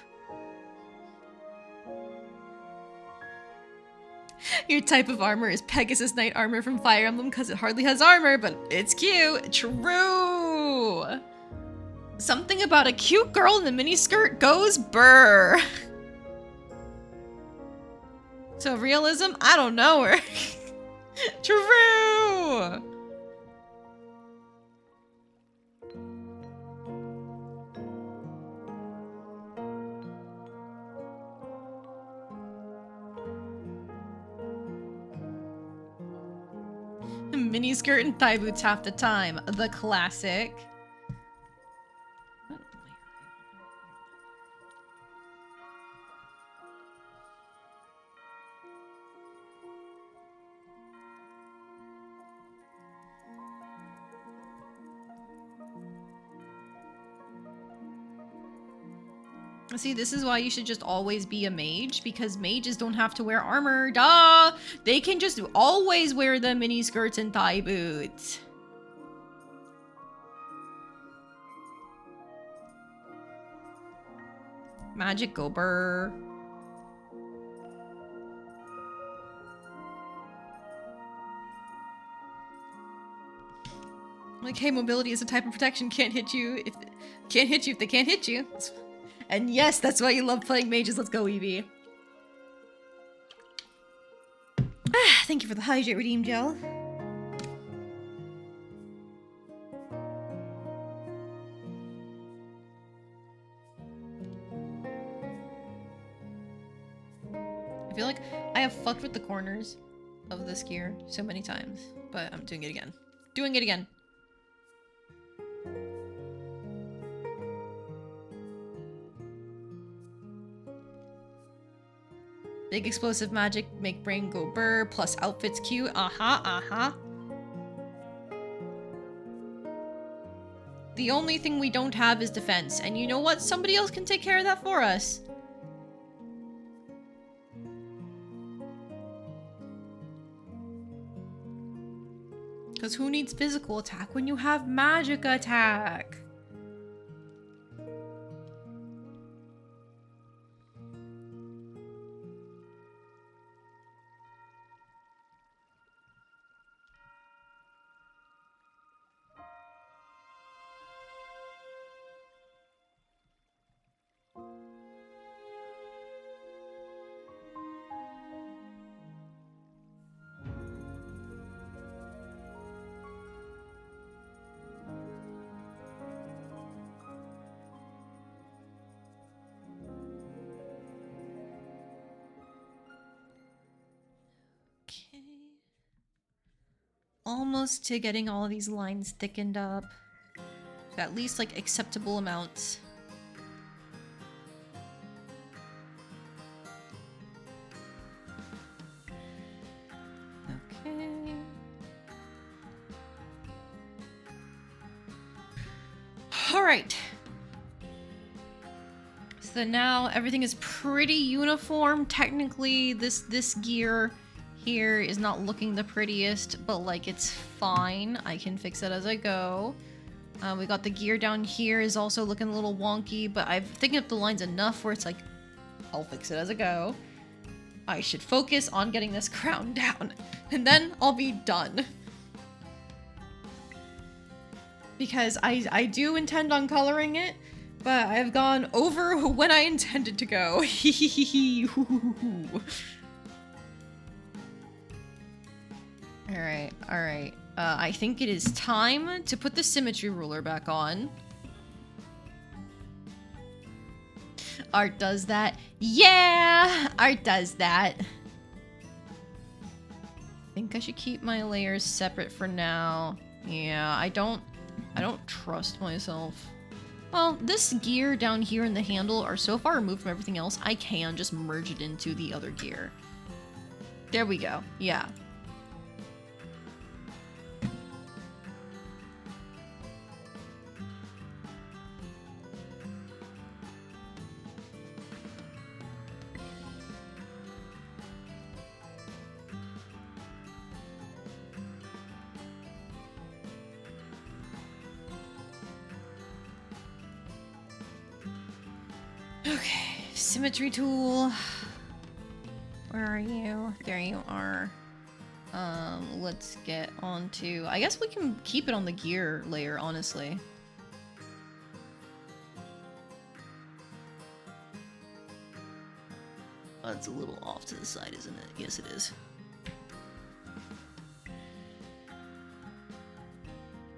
Your type of armor is Pegasus Knight armor from Fire Emblem because it hardly has armor, but it's cute. True. Something about a cute girl in a miniskirt goes burr. So realism? I don't know her. True! Mini skirt and thigh boots half the time. The classic. See, this is why you should just always be a mage, because mages don't have to wear armor. Duh! They can just always wear the mini skirts and thigh boots. Magic go burr. Like, hey, mobility is a type of protection. Can't hit you if they can't hit you. And yes, that's why you love playing mages. Let's go, Evie. Ah, thank you for the hydrate redeem gel. I feel like I have fucked with the corners of this gear so many times, but I'm doing it again. Doing it again. Big explosive magic, make brain go burr, plus outfits cute. The only thing we don't have is defense, and you know what? Somebody else can take care of that for us. Because who needs physical attack when you have magic attack? Almost to getting all of these lines thickened up to at least like acceptable amounts. Okay. All right. So now everything is pretty uniform. Technically, this gear here is not looking the prettiest, but like it's fine. I can fix it as I go. We got the gear down here is also looking a little wonky, but I've thinking up the lines enough where it's like, I'll fix it as I go. I should focus on getting this crown down, and then I'll be done. Because I do intend on coloring it, but I've gone over when I intended to go. Alright, alright. I think it is time to put the symmetry ruler back on. Art does that. Yeah! Art does that. I think I should keep my layers separate for now. Yeah, I don't trust myself. Well, this gear down here in the handle are so far removed from everything else, I can just merge it into the other gear. There we go. Yeah. Okay, symmetry tool. Where are you? There you are. Let's get onto... I guess we can keep it on the gear layer, honestly. That's a little off to the side, isn't it? Yes, it is.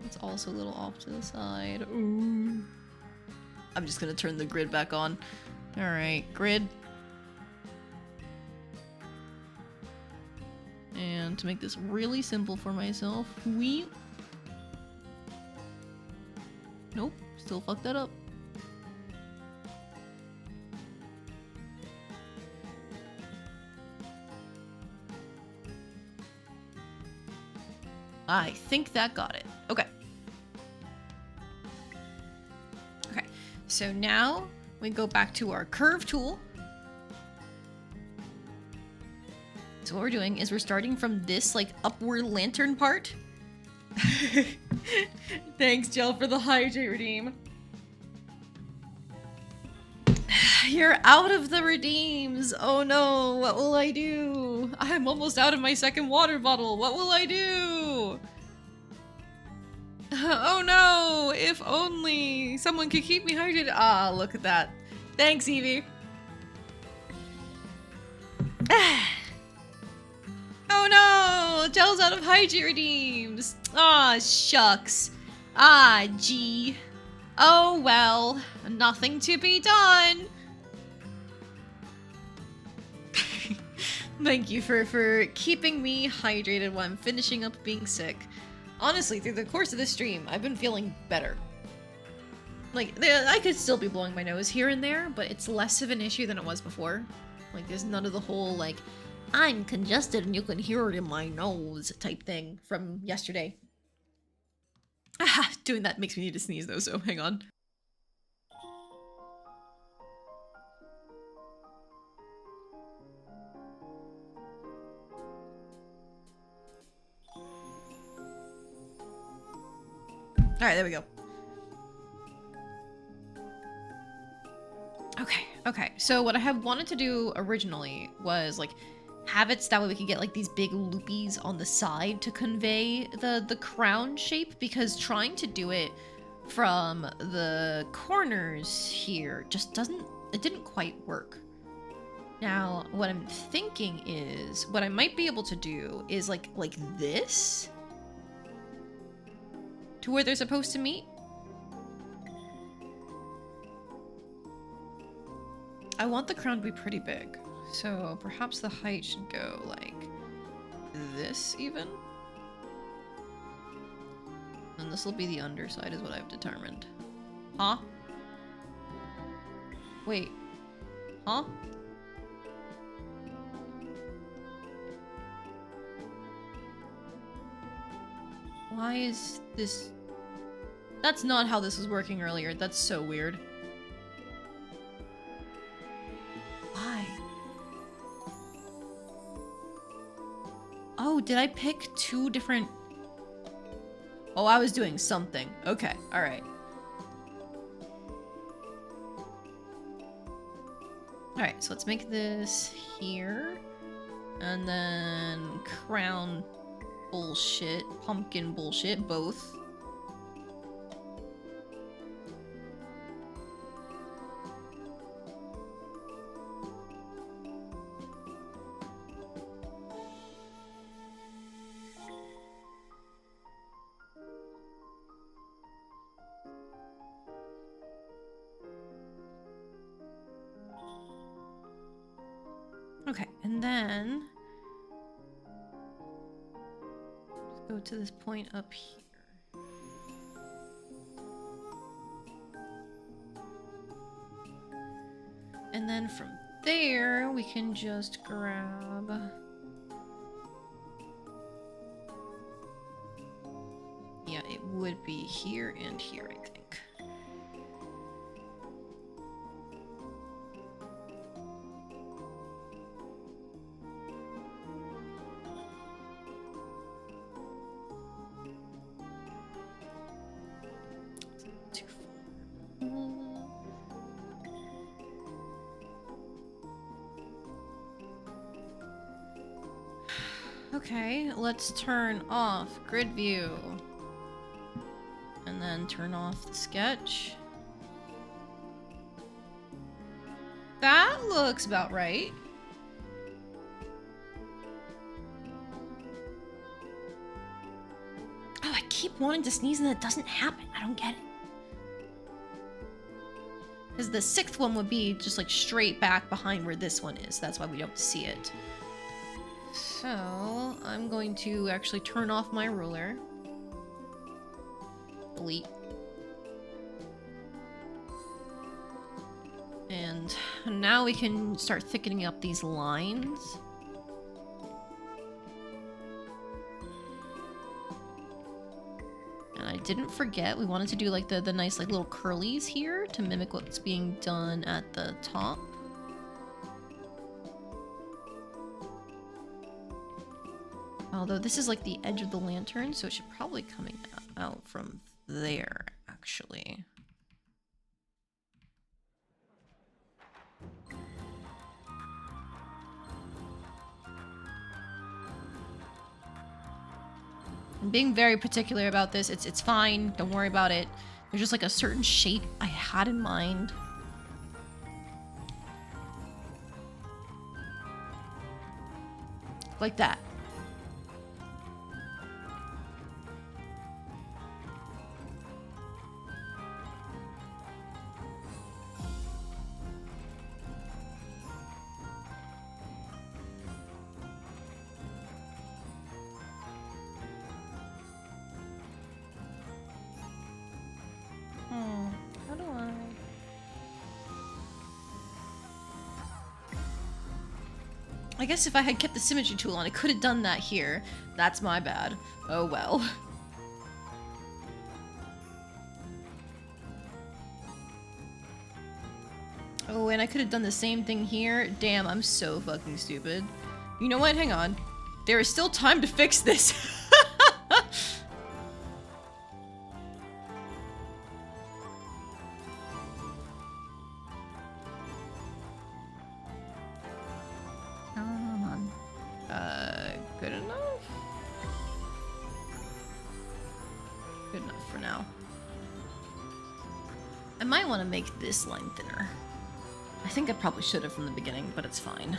It's also a little off to the side. Ooh. I'm just gonna turn the grid back on. Alright, grid. And And to make this really simple for myself, we... Nope, still fucked that up. I think that got it. Okay. Okay, so now we go back to our curve tool. So what we're doing is we're starting from this like upward lantern part. Thanks, Jill, for the hydrate redeem. You're out of the redeems. Oh no, what will I do? I'm almost out of my second water bottle. What will I do? Oh no, if only someone could keep me hydrated. Ah, look at that. Thanks, Evie. Oh no, Jell's out of hydrate redeems. Ah, shucks. Ah, gee. Oh well, nothing to be done. Thank you for keeping me hydrated while I'm finishing up being sick. Honestly, through the course of this stream, I've been feeling better. Like, I could still be blowing my nose here and there, but it's less of an issue than it was before. Like, there's none of the whole, like, I'm congested and you can hear it in my nose type thing from yesterday. Ah, doing that makes me need to sneeze though, so hang on. Alright, there we go. Okay, so what I had wanted to do originally was, like, have it so that way we could get, like, these big loopies on the side to convey the crown shape, because trying to do it from the corners here just didn't quite work. Now, what I'm thinking is, what I might be able to do is, like this, to where they're supposed to meet. I want the crown to be pretty big, so perhaps the height should go like this even. And this will be the underside is what I've determined. Huh? Wait. Huh? Why is this... That's not how this was working earlier. That's so weird. Why? Oh, did I pick two different... Oh, I was doing something. Okay, alright. Alright, so let's make this here. And then crown bullshit, pumpkin bullshit, both. Okay, and then let's go to this point up here. And then from there, we can just grab... Yeah, it would be here and here, I think. Okay, let's turn off grid view. And then turn off the sketch. That looks about right. Oh, I keep wanting to sneeze and it doesn't happen. I don't get it. Because the sixth one would be just like straight back behind where this one is. That's why we don't see it. So I'm going to actually turn off my ruler. Delete. And now we can start thickening up these lines. And I didn't forget, we wanted to do like the nice like little curlies here to mimic what's being done at the top. Although this is like the edge of the lantern, so it should probably coming out from there, actually. I'm being very particular about this. It's fine. Don't worry about it. There's just like a certain shape I had in mind. Like that. How do I guess if I had kept the symmetry tool on, I could have done that here. That's my bad. Oh well. Oh, and I could have done the same thing here. Damn, I'm so fucking stupid. You know what? Hang on. There is still time to fix this. Good enough? Good enough for now. I might want to make this line thinner. I think I probably should have from the beginning, but it's fine.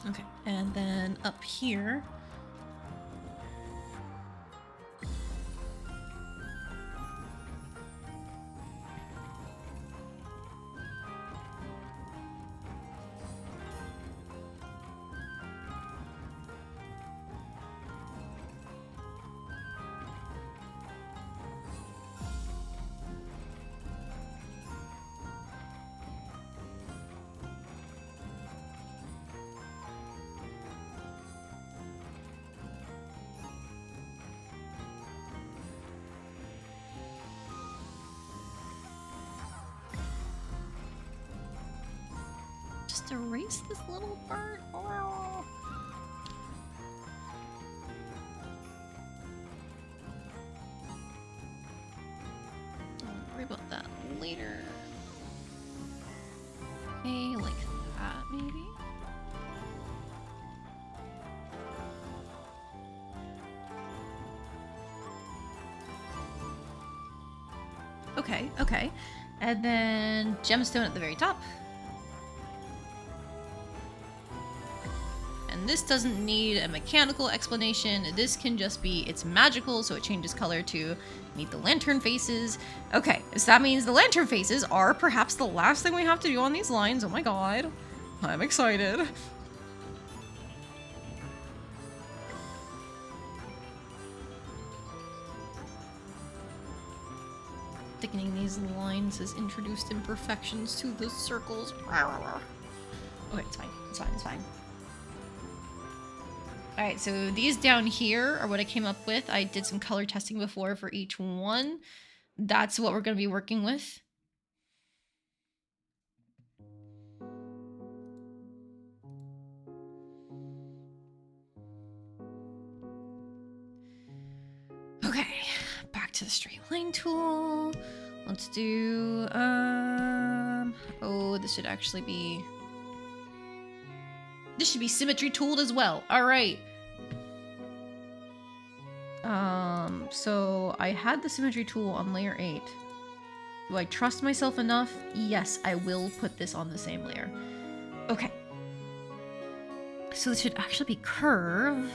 Okay, and then up here. Just erase this little part. Oh. I'll worry about that later. Okay, like that maybe. Okay, okay. And then gemstone at the very top. And this doesn't need a mechanical explanation. This can just be, it's magical, so it changes color to meet the lantern faces. Okay, so that means the lantern faces are perhaps the last thing we have to do on these lines. Oh my god. I'm excited. Thickening these lines has introduced imperfections to the circles. Okay, it's fine. It's fine. It's fine. Alright, so these down here are what I came up with. I did some color testing before for each one. That's what we're going to be working with. Okay, back to the straight line tool. Let's do, oh, this should actually be... This should be symmetry tooled as well. All right. So I had the symmetry tool on layer 8. Do I trust myself enough? Yes, I will put this on the same layer. Okay. So this should actually be curve.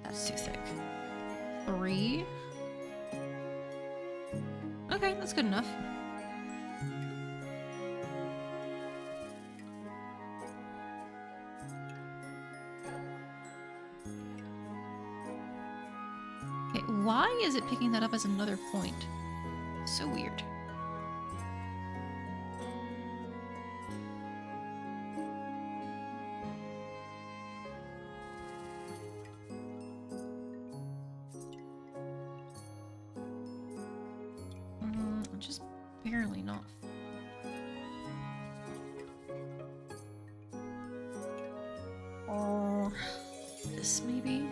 That's too thick. 3. Okay, that's good enough. Okay, why is it picking that up as another point? So weird. Just barely not. Or this maybe?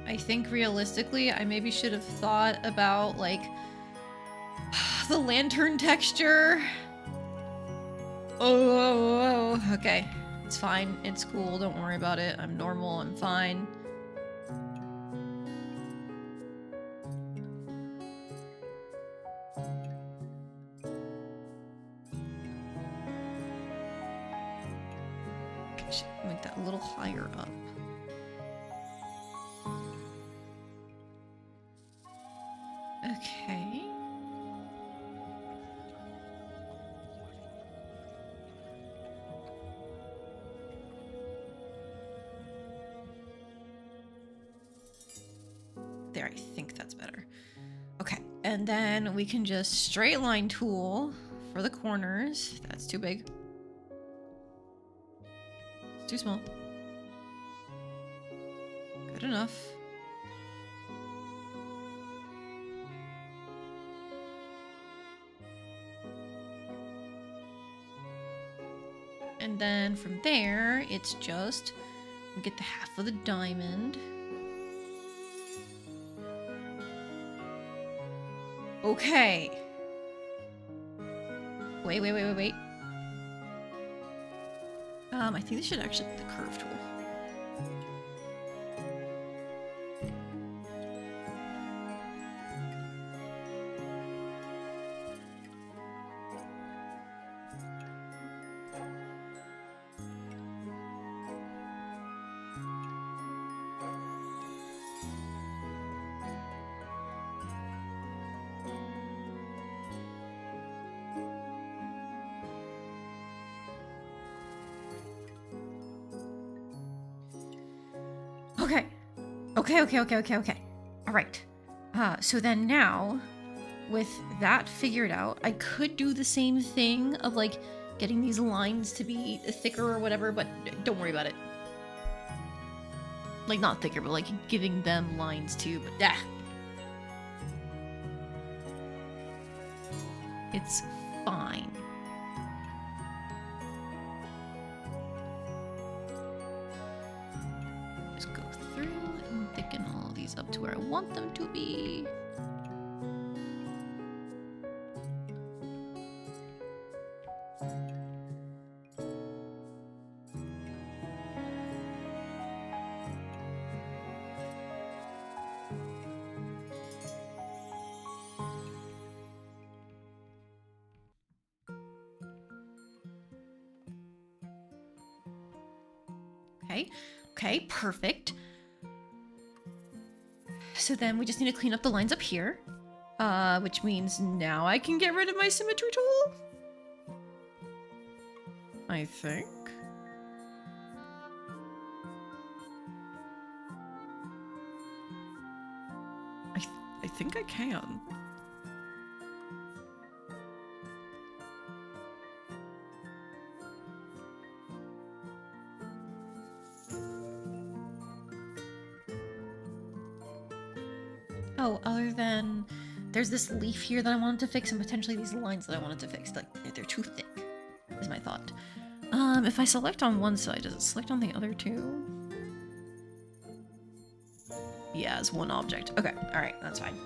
I think realistically, I maybe should have thought about like the lantern texture. Oh, okay. It's fine. It's cool. Don't worry about it. I'm normal. I'm fine. Okay, I should make that a little higher up. Okay. There, I think that's better. Okay, and then we can just straight line tool for the corners. That's too big. It's too small. Good enough. And then from there, it's just get the half of the diamond. Okay. Wait. I think this should actually be the curve tool. Okay. All right. So then now, with that figured out, I could do the same thing of like getting these lines to be thicker or whatever, but don't worry about it. Like not thicker, but like giving them lines too, but yeah. It's fine. Just go through and thicken all these up to where I want them to be. Okay, perfect. So then we just need to clean up the lines up here, which means now I can get rid of my symmetry tool, I think. I think I can. Oh, other than there's this leaf here that I wanted to fix and potentially these lines that I wanted to fix. Like, they're too thick, is my thought. If I select on one side, does it select on the other two? Yeah, it's one object. Okay, alright, that's fine.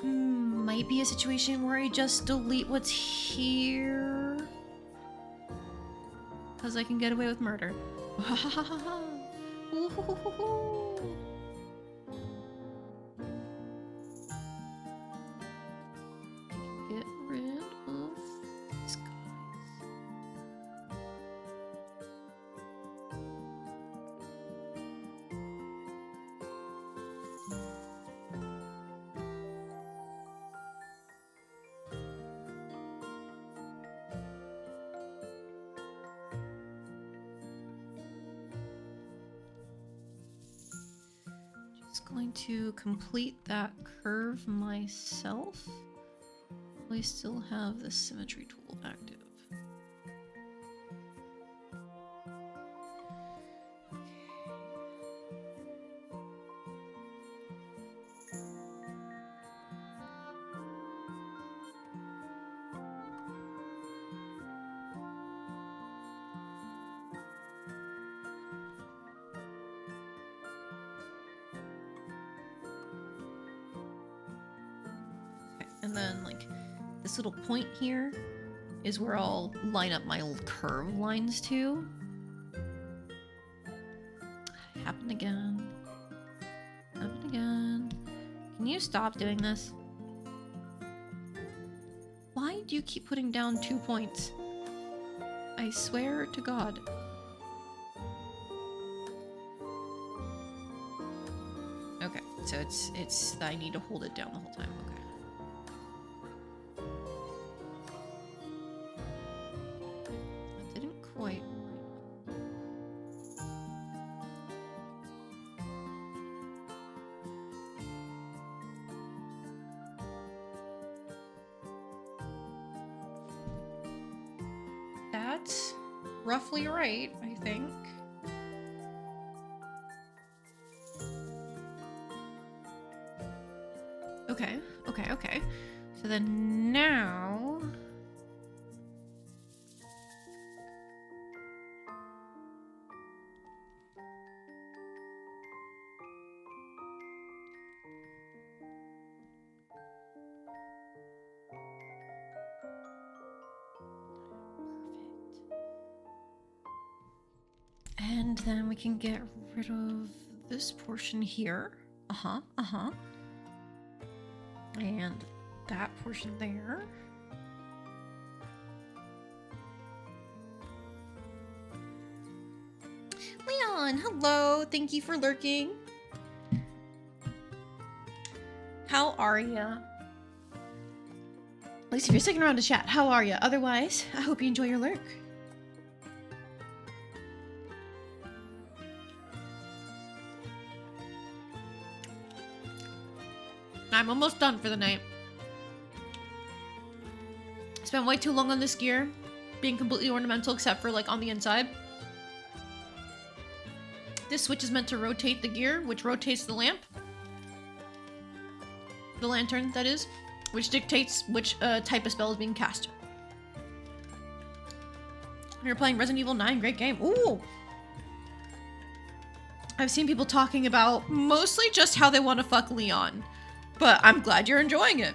Might be a situation where I just delete what's here. Because I can get away with murder. Get rid of these guys. Just going to complete that curve myself. I still have the symmetry tool active. Okay, and then like this little point here is where I'll line up my old curve lines to. Happened again. Happened again. Can you stop doing this? Why do you keep putting down 2 points? I swear to God. Okay, so it's I need to hold it down the whole time. Okay. Quite. That's roughly right, I think. Okay, okay, okay. So then now... And then we can get rid of this portion here. And that portion there. Leon, hello. Thank you for lurking. How are ya? At least if you're sticking around to chat, how are ya? Otherwise, I hope you enjoy your lurk. I'm almost done for the night. Spent way too long on this gear, being completely ornamental except for like on the inside. This switch is meant to rotate the gear, which rotates the lamp. The lantern, that is, which dictates which type of spell is being cast. You're playing Resident Evil 9, great game. Ooh! I've seen people talking about mostly just how they want to fuck Leon. But I'm glad you're enjoying it.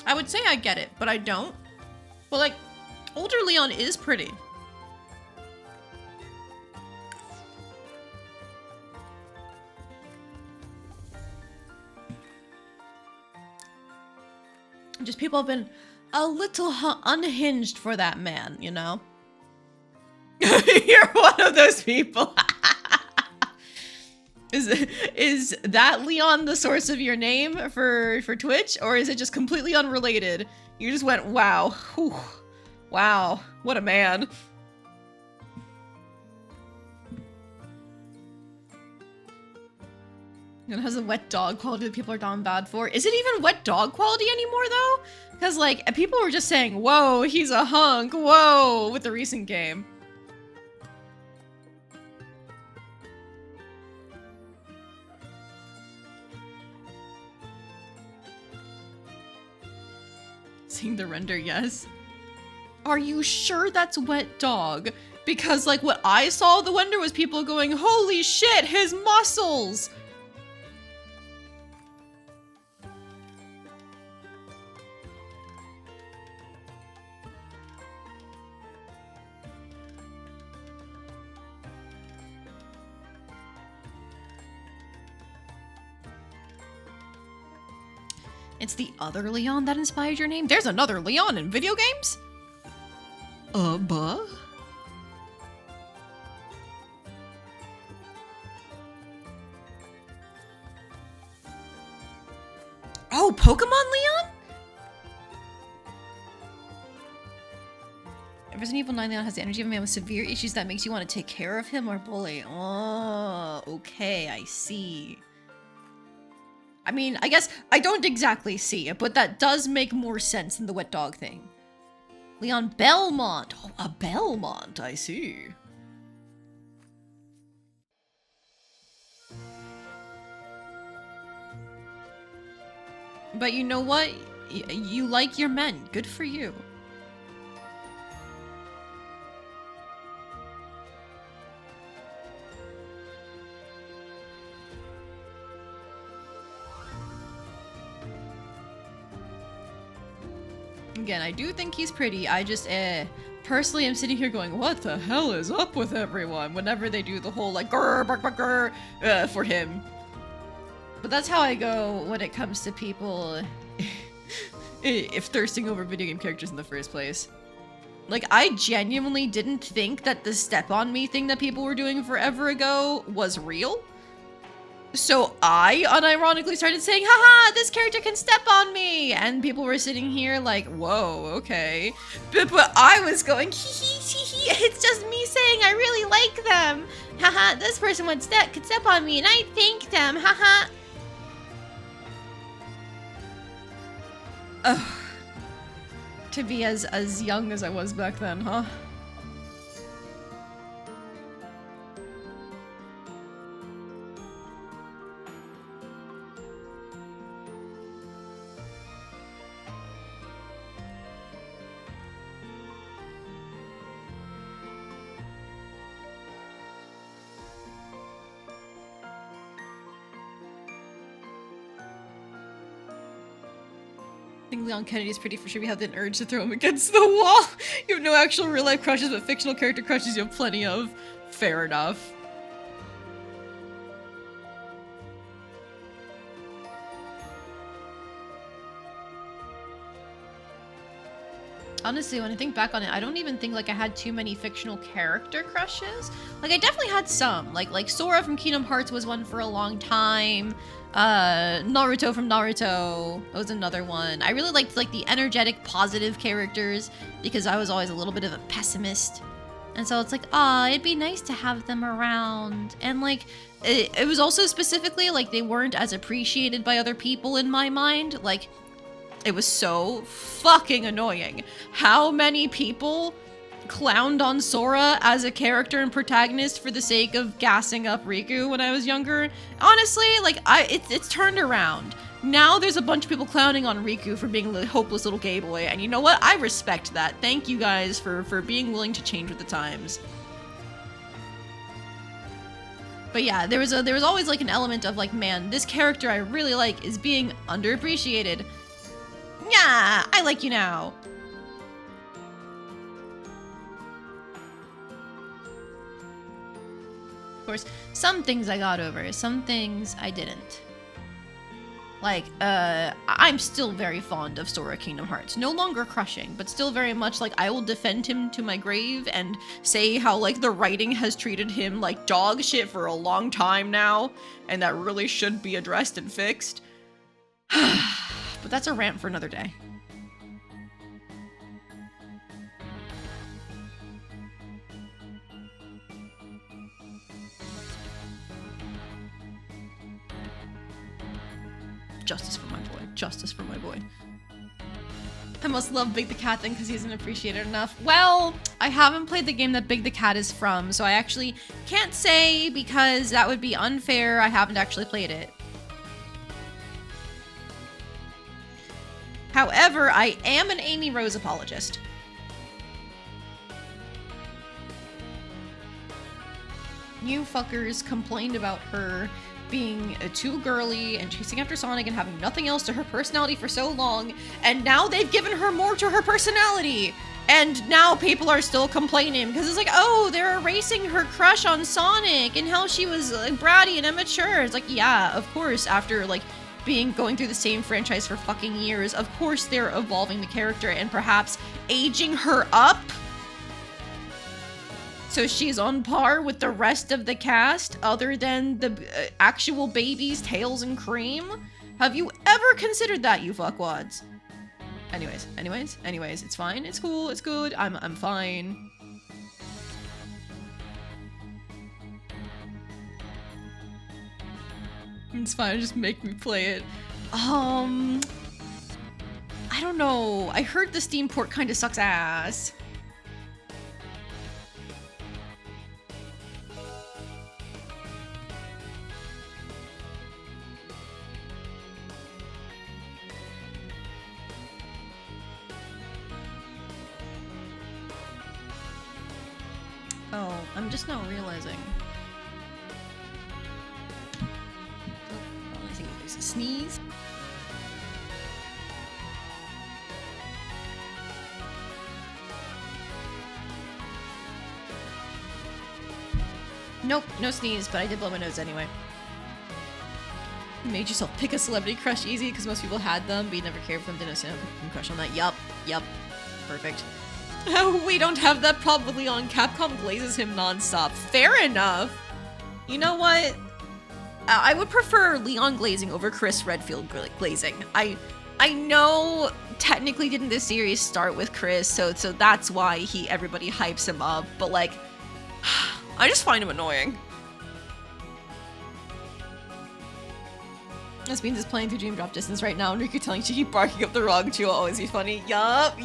I would say I get it, but I don't. But like, older Leon is pretty. Just people have been a little unhinged for that man, you know? You're one of those people. Is that Leon the source of your name for Twitch, or is it just completely unrelated? You just went, wow, whew, wow, what a man. It has a wet dog quality that people are down bad for. Is it even wet dog quality anymore though? Because like people were just saying, whoa, he's a hunk, whoa, with the recent game. seeing the render, yes. Are you sure that's Wet Dog? Because, like, what I saw the render was people going, holy shit, his muscles! It's the other Leon that inspired your name? There's another Leon in video games? Buh? Oh, Pokemon Leon? Resident Evil 9 Leon has the energy of a man with severe issues that makes you want to take care of him or bully. Oh, okay, I see. I mean, I guess I don't exactly see it, but that does make more sense than the Wet Dog thing. Leon Belmont. Oh, a Belmont, I see. But you know what? You like your men. Good for you. Again, I do think he's pretty. I just, personally, I'm sitting here going, what the hell is up with everyone? Whenever they do the whole, like, grr, bark, bark, grr, for him. But that's how I go when it comes to people if thirsting over video game characters in the first place. Like, I genuinely didn't think that the step on me thing that people were doing forever ago was real. So I unironically started saying, haha, this character can step on me! And people were sitting here like, whoa, okay. But I was going, hee, it's just me saying I really like them. Haha, this person could step on me and I thank them, haha. Ugh. To be as young as I was back then, huh? I think Leon Kennedy's pretty for sure. We have the urge to throw him against the wall. You have no actual real life crushes, but fictional character crushes you have plenty of. Fair enough. Honestly, when I think back on it, I don't even think like I had too many fictional character crushes. Like I definitely had some. Like Sora from Kingdom Hearts was one for a long time. Naruto from Naruto was another one. I really liked like the energetic, positive characters because I was always a little bit of a pessimist. And so it's like, it'd be nice to have them around. And like, it was also specifically like they weren't as appreciated by other people in my mind. Like, it was so fucking annoying how many people clowned on Sora as a character and protagonist for the sake of gassing up Riku when I was younger. Honestly, like, it's turned around. Now there's a bunch of people clowning on Riku for being a hopeless little gay boy, and you know what? I respect that. Thank you guys for being willing to change with the times. But yeah, there was always like an element of like, man, this character I really like is being underappreciated. Yeah, I like you now. Of course, some things I got over, some things I didn't. Like, I'm still very fond of Sora Kingdom Hearts. No longer crushing, but still very much like I will defend him to my grave and say how like the writing has treated him like dog shit for a long time now, and that really should be addressed and fixed. But that's a rant for another day. Justice for my boy. Justice for my boy. I must love Big the Cat then because he isn't appreciated enough. Well, I haven't played the game that Big the Cat is from, so I actually can't say because that would be unfair. I haven't actually played it. However, I am an Amy Rose apologist. You fuckers complained about her being too girly and chasing after Sonic and having nothing else to her personality for so long, and now they've given her more to her personality. And now people are still complaining because it's like, oh, they're erasing her crush on Sonic and how she was bratty and immature. It's like, yeah, of course, after like going through the same franchise for fucking years, of course they're evolving the character and perhaps aging her up so she's on par with the rest of the cast other than the actual babies, Tails and Cream. Have you ever considered that, you fuckwads? Anyways, it's fine, it's cool, it's good, I'm fine. It's fine, just make me play it. I don't know, I heard the Steam port kinda sucks ass. Oh, I'm just now realizing. Oh, I think there's a sneeze. Nope, no sneeze, but I did blow my nose anyway. You made yourself pick a celebrity crush easy because most people had them, but you never cared for them, didn't have a crush on that. Yup, perfect. We don't have that probably on. Capcom glazes him non-stop. Fair enough. You know what? I would prefer Leon glazing over Chris Redfield glazing. I know technically didn't this series start with Chris, so that's why everybody hypes him up, but like, I just find him annoying. This means it's playing through Dream Drop Distance right now, and Riku telling she keep barking up the rug too will always be funny. Yup,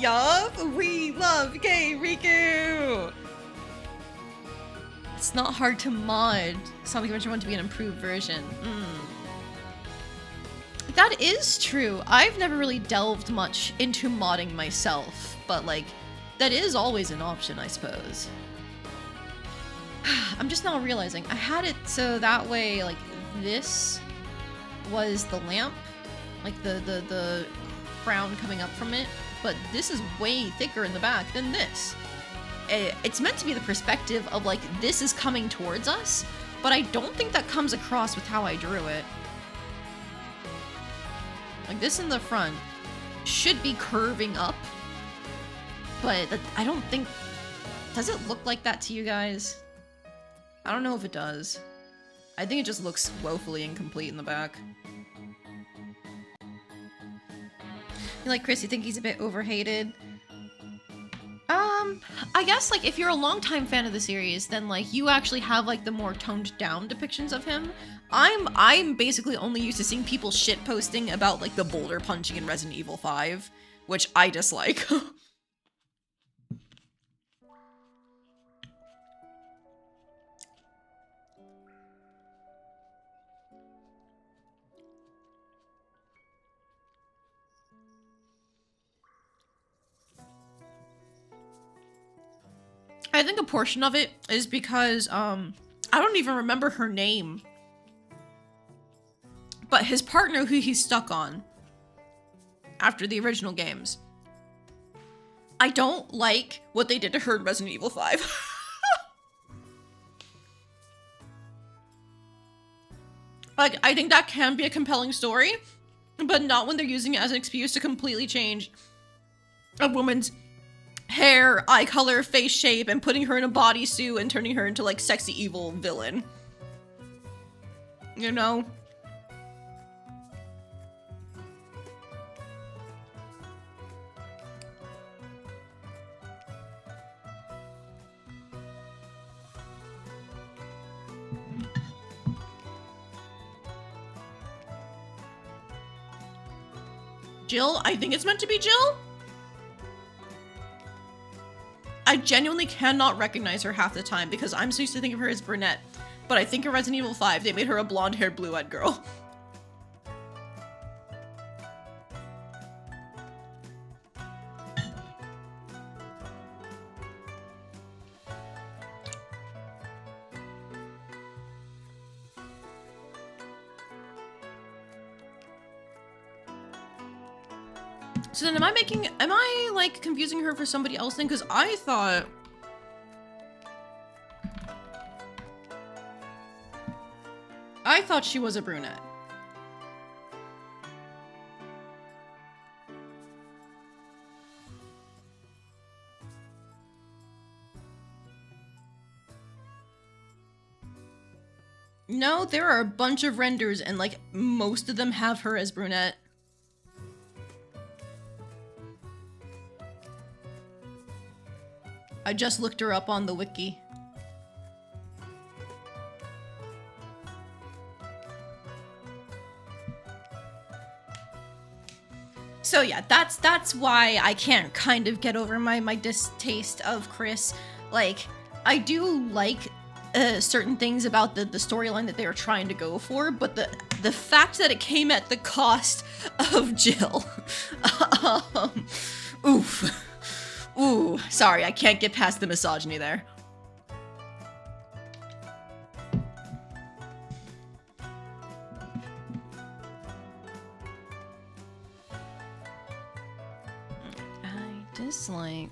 we love gay Riku! It's not hard to mod Sonic Adventure 1 to be an improved version. That is true. I've never really delved much into modding myself, but like, that is always an option, I suppose. I'm just now realizing, I had it so that way, like, this was the lamp, like the crown coming up from it, but this is way thicker in the back than this. It's meant to be the perspective of like this is coming towards us, but I don't think that comes across with how I drew it. Like this in the front should be curving up, but I don't think, does it look like that to you guys? I don't know if it does. I think it just looks woefully incomplete in the back. You like Chris, you think he's a bit overhated? I guess like if you're a longtime fan of the series, then like you actually have like the more toned down depictions of him. I'm basically only used to seeing people shit posting about like the boulder punching in Resident Evil 5, which I dislike. I think a portion of it is because, I don't even remember her name. But his partner who he's stuck on after the original games. I don't like what they did to her in Resident Evil 5. Like, I think that can be a compelling story, but not when they're using it as an excuse to completely change a woman's hair, eye color, face shape, and putting her in a bodysuit and turning her into like sexy evil villain. You know? Jill? I think it's meant to be Jill? I genuinely cannot recognize her half the time because I'm so used to thinking of her as brunette. But I think in Resident Evil 5, they made her a blonde-haired, blue-eyed girl. So then am I like confusing her for somebody else then? Because I thought she was a brunette. No, there are a bunch of renders and like most of them have her as brunette. I just looked her up on the wiki. So yeah, that's why I can't kind of get over my distaste of Chris. Like, I do like certain things about the storyline that they were trying to go for, but the fact that it came at the cost of Jill. Oof. Ooh, sorry, I can't get past the misogyny there. I dislike...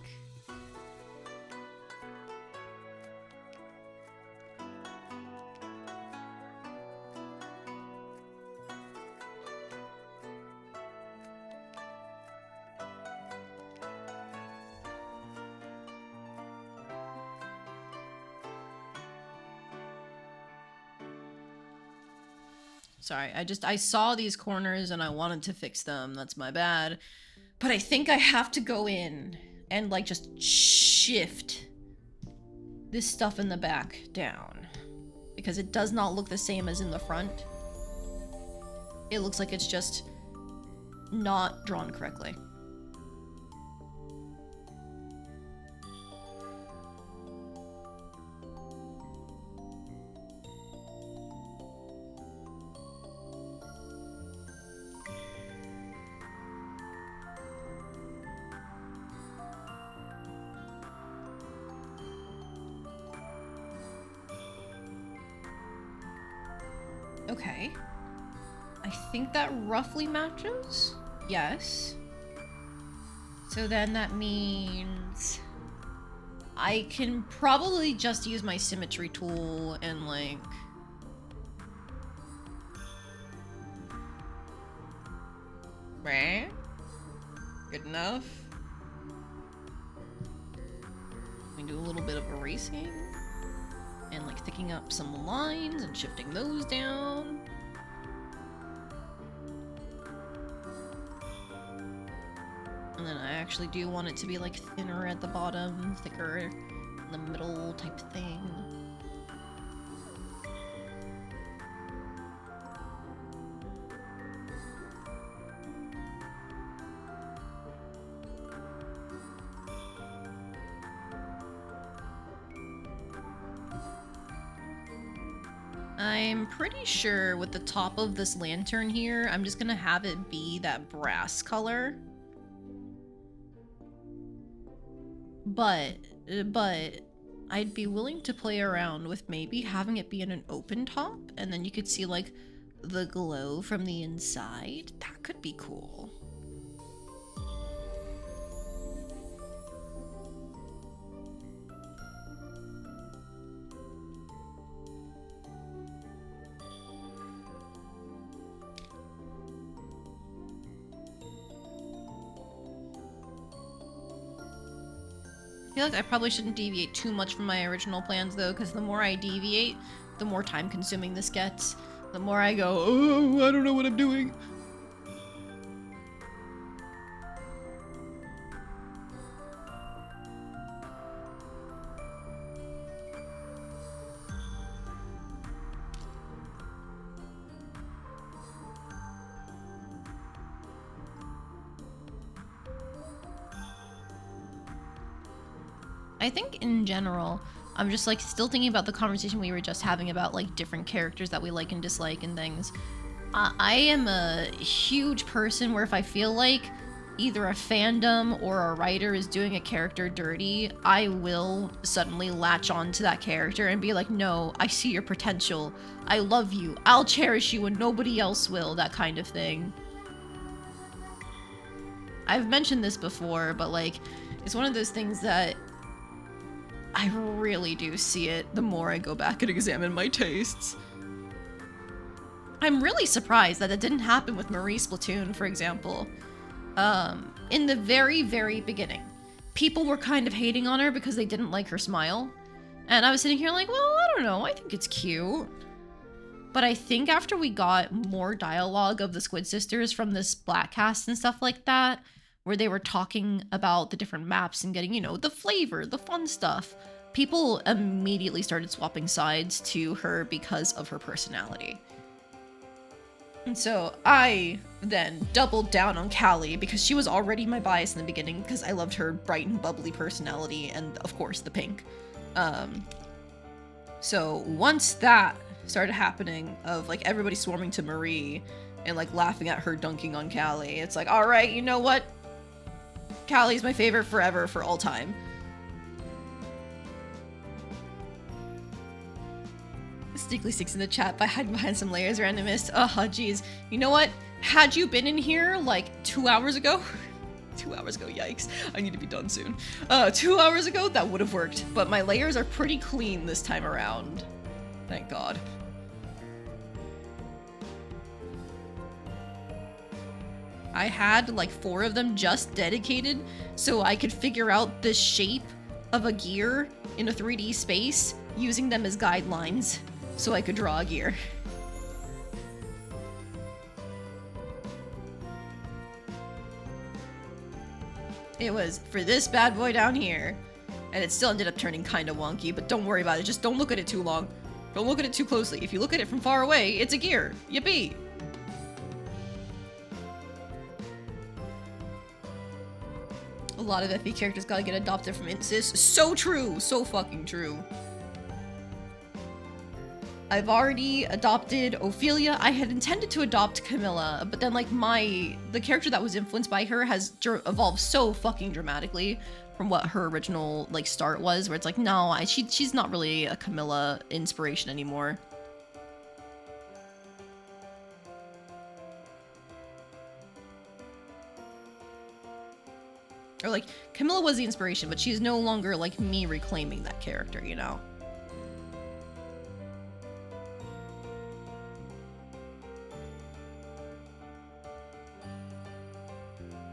Sorry, I saw these corners and I wanted to fix them. That's my bad. But I think I have to go in and like just shift this stuff in the back down. Because it does not look the same as in the front. It looks like it's just not drawn correctly. Okay. I think that roughly matches? Yes. So then that means I can probably just use my symmetry tool and like... Right? Good enough. We can do a little bit of erasing. And like thickening up some lines and shifting those down. And then I actually do want it to be like thinner at the bottom, thicker in the middle type thing. I'm pretty sure with the top of this lantern here, I'm just gonna have it be that brass color. But I'd be willing to play around with maybe having it be in an open top, and then you could see like the glow from the inside. That could be cool. I feel like I probably shouldn't deviate too much from my original plans though, because the more I deviate, the more time consuming this gets. The more I go, oh, I don't know what I'm doing. I think in general, I'm just like still thinking about the conversation we were just having about like different characters that we like and dislike and things. I am a huge person where if I feel like either a fandom or a writer is doing a character dirty, I will suddenly latch on to that character and be like, no, I see your potential. I love you. I'll cherish you when nobody else will, that kind of thing. I've mentioned this before, but like, it's one of those things that I really do see it the more I go back and examine my tastes. I'm really surprised that it didn't happen with Marie Splatoon, for example. In the very, very beginning, people were kind of hating on her because they didn't like her smile. And I was sitting here like, well, I don't know, I think it's cute. But I think after we got more dialogue of the Squid Sisters from this Black cast and stuff like that, where they were talking about the different maps and getting, you know, the flavor, the fun stuff, people immediately started swapping sides to her because of her personality. And so I then doubled down on Callie because she was already my bias in the beginning because I loved her bright and bubbly personality and, of course, the pink. So once that started happening of, like, everybody swarming to Marie and, like, laughing at her dunking on Callie, it's like, all right, you know what? Callie's my favorite forever for all time. Sneakily Sticks in the chat by hiding behind some layers, randomist. Oh, jeez. You know what? Had you been in here like 2 hours ago, 2 hours ago, yikes. I need to be done soon. 2 hours ago, that would have worked. But my layers are pretty clean this time around. Thank God. I had like 4 of them just dedicated so I could figure out the shape of a gear in a 3D space using them as guidelines so I could draw a gear. It was for this bad boy down here, and it still ended up turning kind of wonky, but don't worry about it. Just don't look at it too long. Don't look at it too closely. If you look at it from far away, it's a gear. Yippee! A lot of FE characters gotta get adopted from Insis. So true! So fucking true. I've already adopted Ophelia. I had intended to adopt Camilla, but then like the character that was influenced by her has evolved so fucking dramatically from what her original like start was, where it's like, no, she's not really a Camilla inspiration anymore. Or like, Camilla was the inspiration, but she's no longer like me reclaiming that character, you know?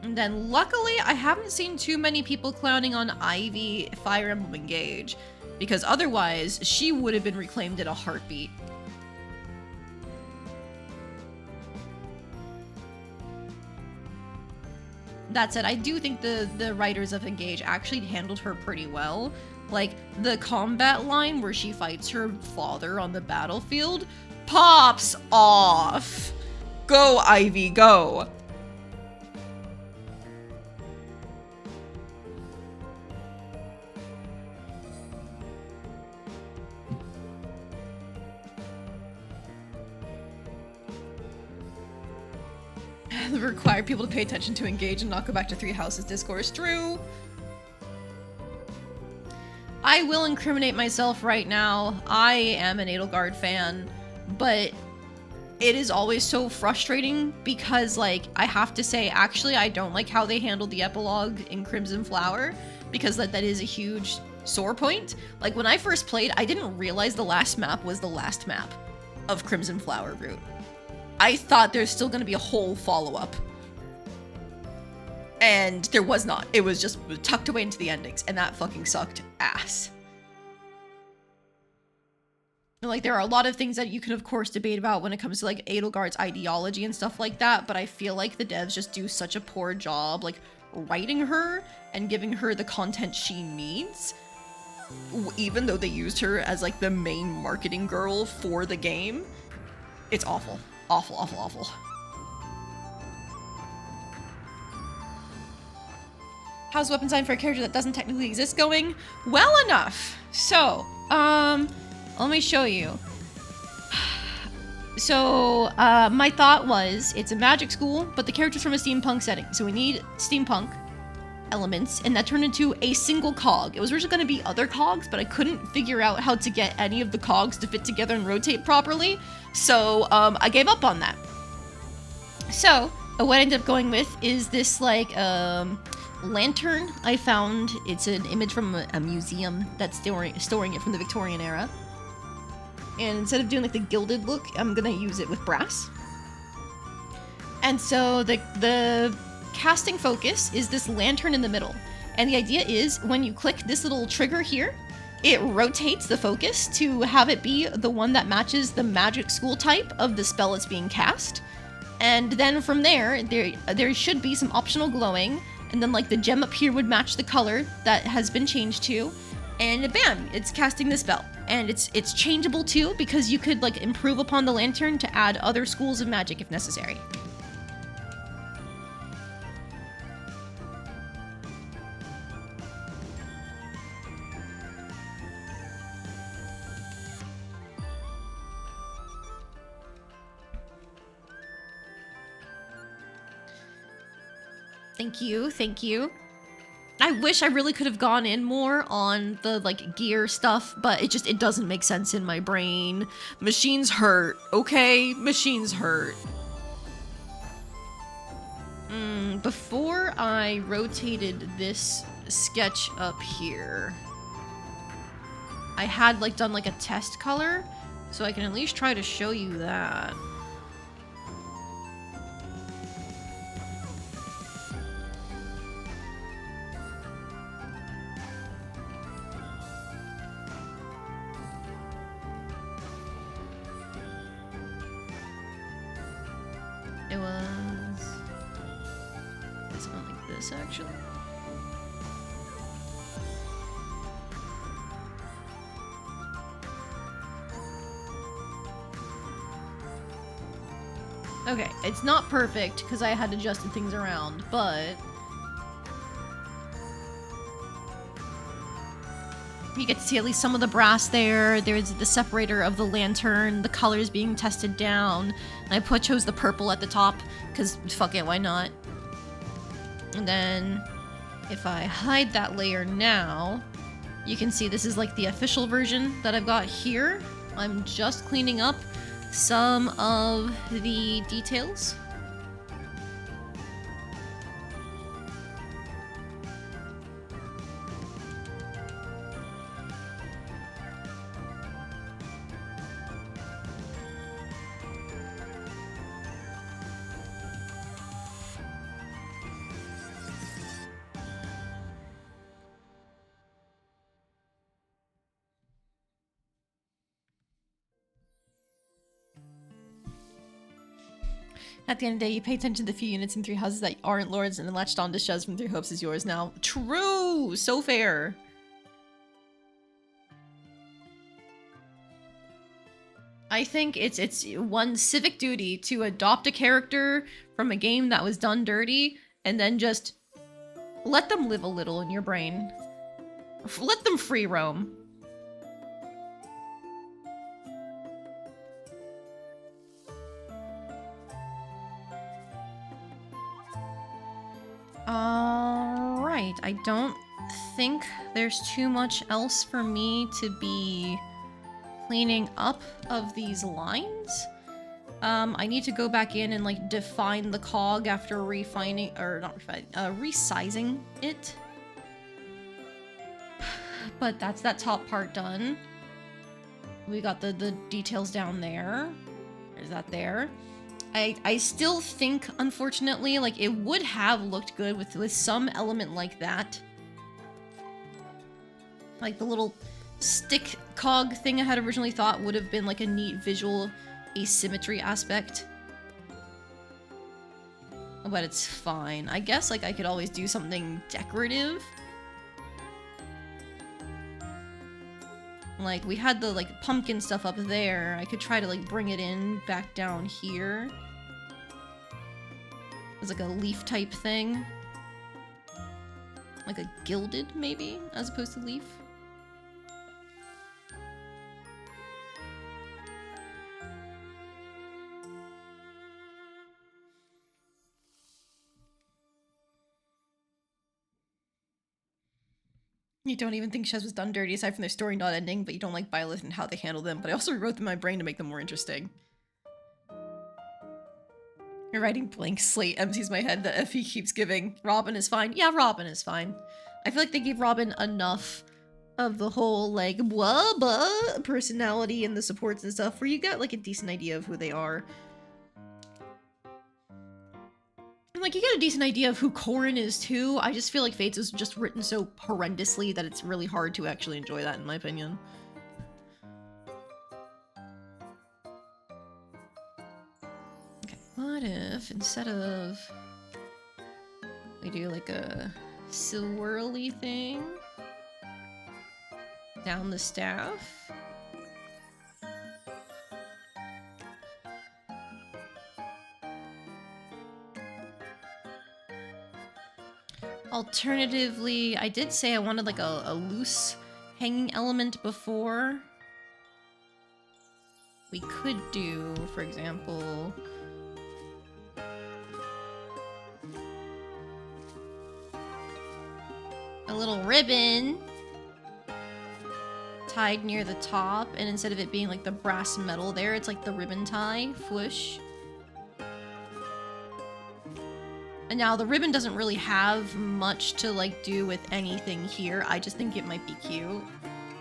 And then luckily, I haven't seen too many people clowning on Ivy Fire Emblem Engage, because otherwise she would have been reclaimed in a heartbeat. That said, I do think the writers of Engage actually handled her pretty well. Like, the combat line where she fights her father on the battlefield pops off. Go, Ivy, go. Require people to pay attention to Engage and not go back to Three Houses discourse. True. I will incriminate myself right now. I am an Edelgard fan, but it is always so frustrating because, like, I have to say, actually, I don't like how they handled the epilogue in Crimson Flower, because that is a huge sore point. Like, when I first played, I didn't realize the last map was the last map of Crimson Flower Route. I thought there's still gonna be a whole follow-up. And there was not. It was just tucked away into the endings, and that fucking sucked ass. And, like, there are a lot of things that you can, of course, debate about when it comes to, like, Edelgard's ideology and stuff like that, but I feel like the devs just do such a poor job, like, writing her and giving her the content she needs, even though they used her as, like, the main marketing girl for the game. It's awful. Awful, awful, awful. How's weapon design for a character that doesn't technically exist going? Well enough. So, let me show you. So, my thought was, it's a magic school, but the character's from a steampunk setting. So we need steampunk elements, and that turned into a single cog. It was originally going to be other cogs, but I couldn't figure out how to get any of the cogs to fit together and rotate properly. So, I gave up on that. So, what I ended up going with is this like lantern I found. It's an image from a museum that's storing it from the Victorian era. And instead of doing like the gilded look, I'm gonna use it with brass. And so the casting focus is this lantern in the middle. And the idea is when you click this little trigger here, it rotates the focus to have it be the one that matches the magic school type of the spell that's being cast. And then from there should be some optional glowing, and then like the gem up here would match the color that has been changed to, and bam, it's casting the spell. And it's changeable too, because you could like improve upon the lantern to add other schools of magic if necessary. Thank you. I wish I really could have gone in more on the like gear stuff, but it doesn't make sense in my brain. Machines hurt, okay? Machines hurt. Before I rotated this sketch up here, I had like done like a test color, so I can at least try to show you that. It was something like this, actually. Okay, it's not perfect because I had adjusted things around, but you get to see at least some of the brass there. There's the separator of the lantern, the colors being tested down. And I chose the purple at the top, because fuck it, why not? And then, if I hide that layer now, you can see this is like the official version that I've got here. I'm just cleaning up some of the details. At the end of the day, you pay attention to the few units in 3 houses that aren't lords, and then latched on to Shez from 3 hopes is yours now. True! So fair. I think it's one's civic duty to adopt a character from a game that was done dirty, and then just let them live a little in your brain. Let them free roam. Alright, I don't think there's too much else for me to be cleaning up of these lines. I need to go back in and like define the cog after resizing it. But that's that top part done. We got the details down there. There's that there. I still think, unfortunately, like it would have looked good with some element like that. Like the little stick cog thing I had originally thought would have been like a neat visual asymmetry aspect. But it's fine. I guess like I could always do something decorative. Like we had the like pumpkin stuff up there. I could try to like bring it in back down here. It's like a leaf type thing. Like a gilded maybe, as opposed to leaf. You don't even think Shez was done dirty aside from their story not ending, but you don't like Byleth and how they handle them, but I also rewrote them in my brain to make them more interesting. You're writing blank slate empties my head that Effie keeps giving. Robin is fine. Yeah, Robin is fine. I feel like they gave Robin enough of the whole, like, blah, blah personality and the supports and stuff where you get, like, a decent idea of who they are. And, like, you get a decent idea of who Corin is, too. I just feel like Fates is just written so horrendously that it's really hard to actually enjoy that, in my opinion. Okay, what if, instead of... we do, like, a swirly thing down the staff? Alternatively, I did say I wanted like a loose hanging element before. We could do, for example, a little ribbon tied near the top, and instead of it being like the brass metal there, it's like the ribbon tie, whoosh. And now the ribbon doesn't really have much to like do with anything here. I just think it might be cute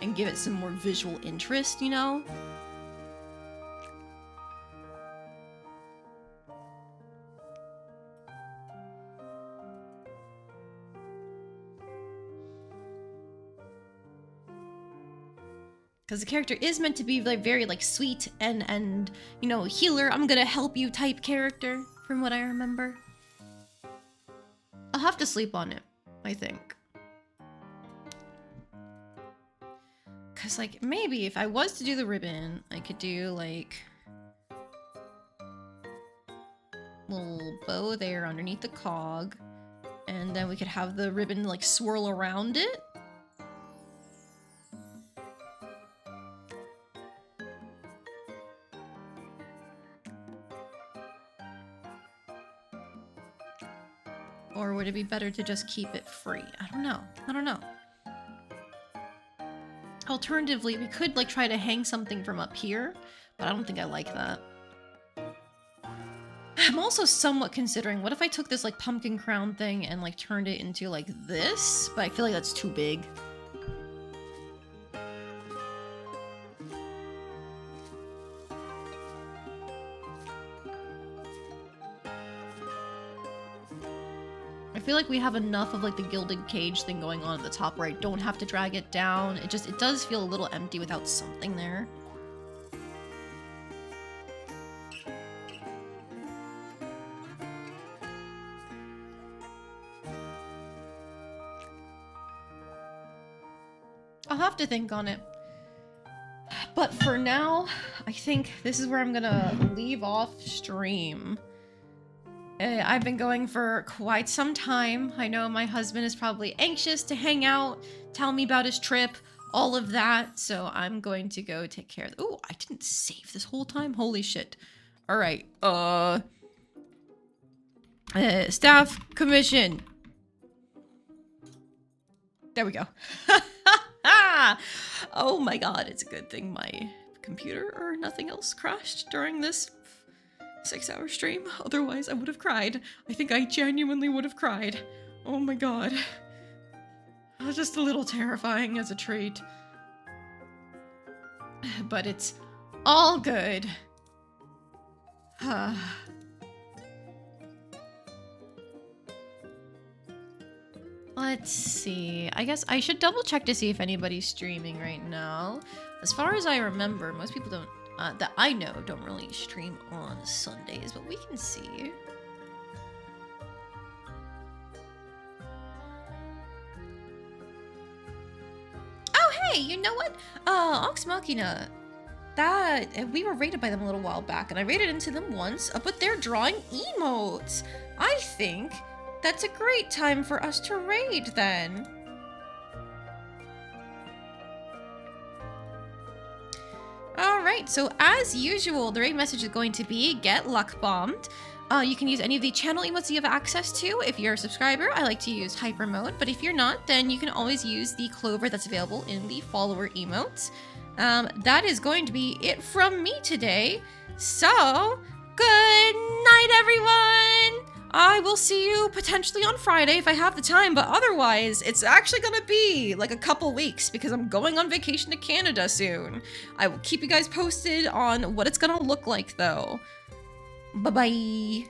and give it some more visual interest, you know? Because the character is meant to be like very like sweet and you know, healer, I'm gonna help you type character from what I remember. I'll have to sleep on it, I think. Cause like maybe if I was to do the ribbon, I could do like little bow there underneath the cog, and then we could have the ribbon like swirl around it. Or would it be better to just keep it free? I don't know. I don't know. Alternatively, we could like try to hang something from up here, but I don't think I like that. I'm also somewhat considering, what if I took this like pumpkin crown thing and like turned it into like this? But I feel like that's too big. I feel like we have enough of like the gilded cage thing going on at the top where I don't have to drag it down. It does feel a little empty without something there. I'll have to think on it. But for now, I think this is where I'm gonna leave off stream. I've been going for quite some time. I know my husband is probably anxious to hang out, tell me about his trip, all of that. So I'm going to go take care of... Oh, I didn't save this whole time? Holy shit. All right. Staff commission. There we go. Oh my god, it's a good thing my computer or nothing else crashed during this 6-hour stream. Otherwise, I would have cried. I think I genuinely would have cried. Oh my god. Just a little terrifying as a treat. But it's all good. Let's see. I guess I should double check to see if anybody's streaming right now. As far as I remember, most people don't that I know don't really stream on Sundays, but we can see. Oh, hey, you know what? Ox Machina. We were raided by them a little while back, and I raided into them once, but they're drawing emotes. I think that's a great time for us to raid then. Alright, so as usual, the raid message is going to be get luck bombed. You can use any of the channel emotes you have access to. If you're a subscriber, I like to use hyper mode, but if you're not, then you can always use the clover that's available in the follower emotes. That is going to be it from me today. So, good night! night, everyone! I will see you potentially on Friday if I have the time, but otherwise, it's actually gonna be like a couple weeks because I'm going on vacation to Canada soon. I will keep you guys posted on what it's gonna look like, though. Bye-bye.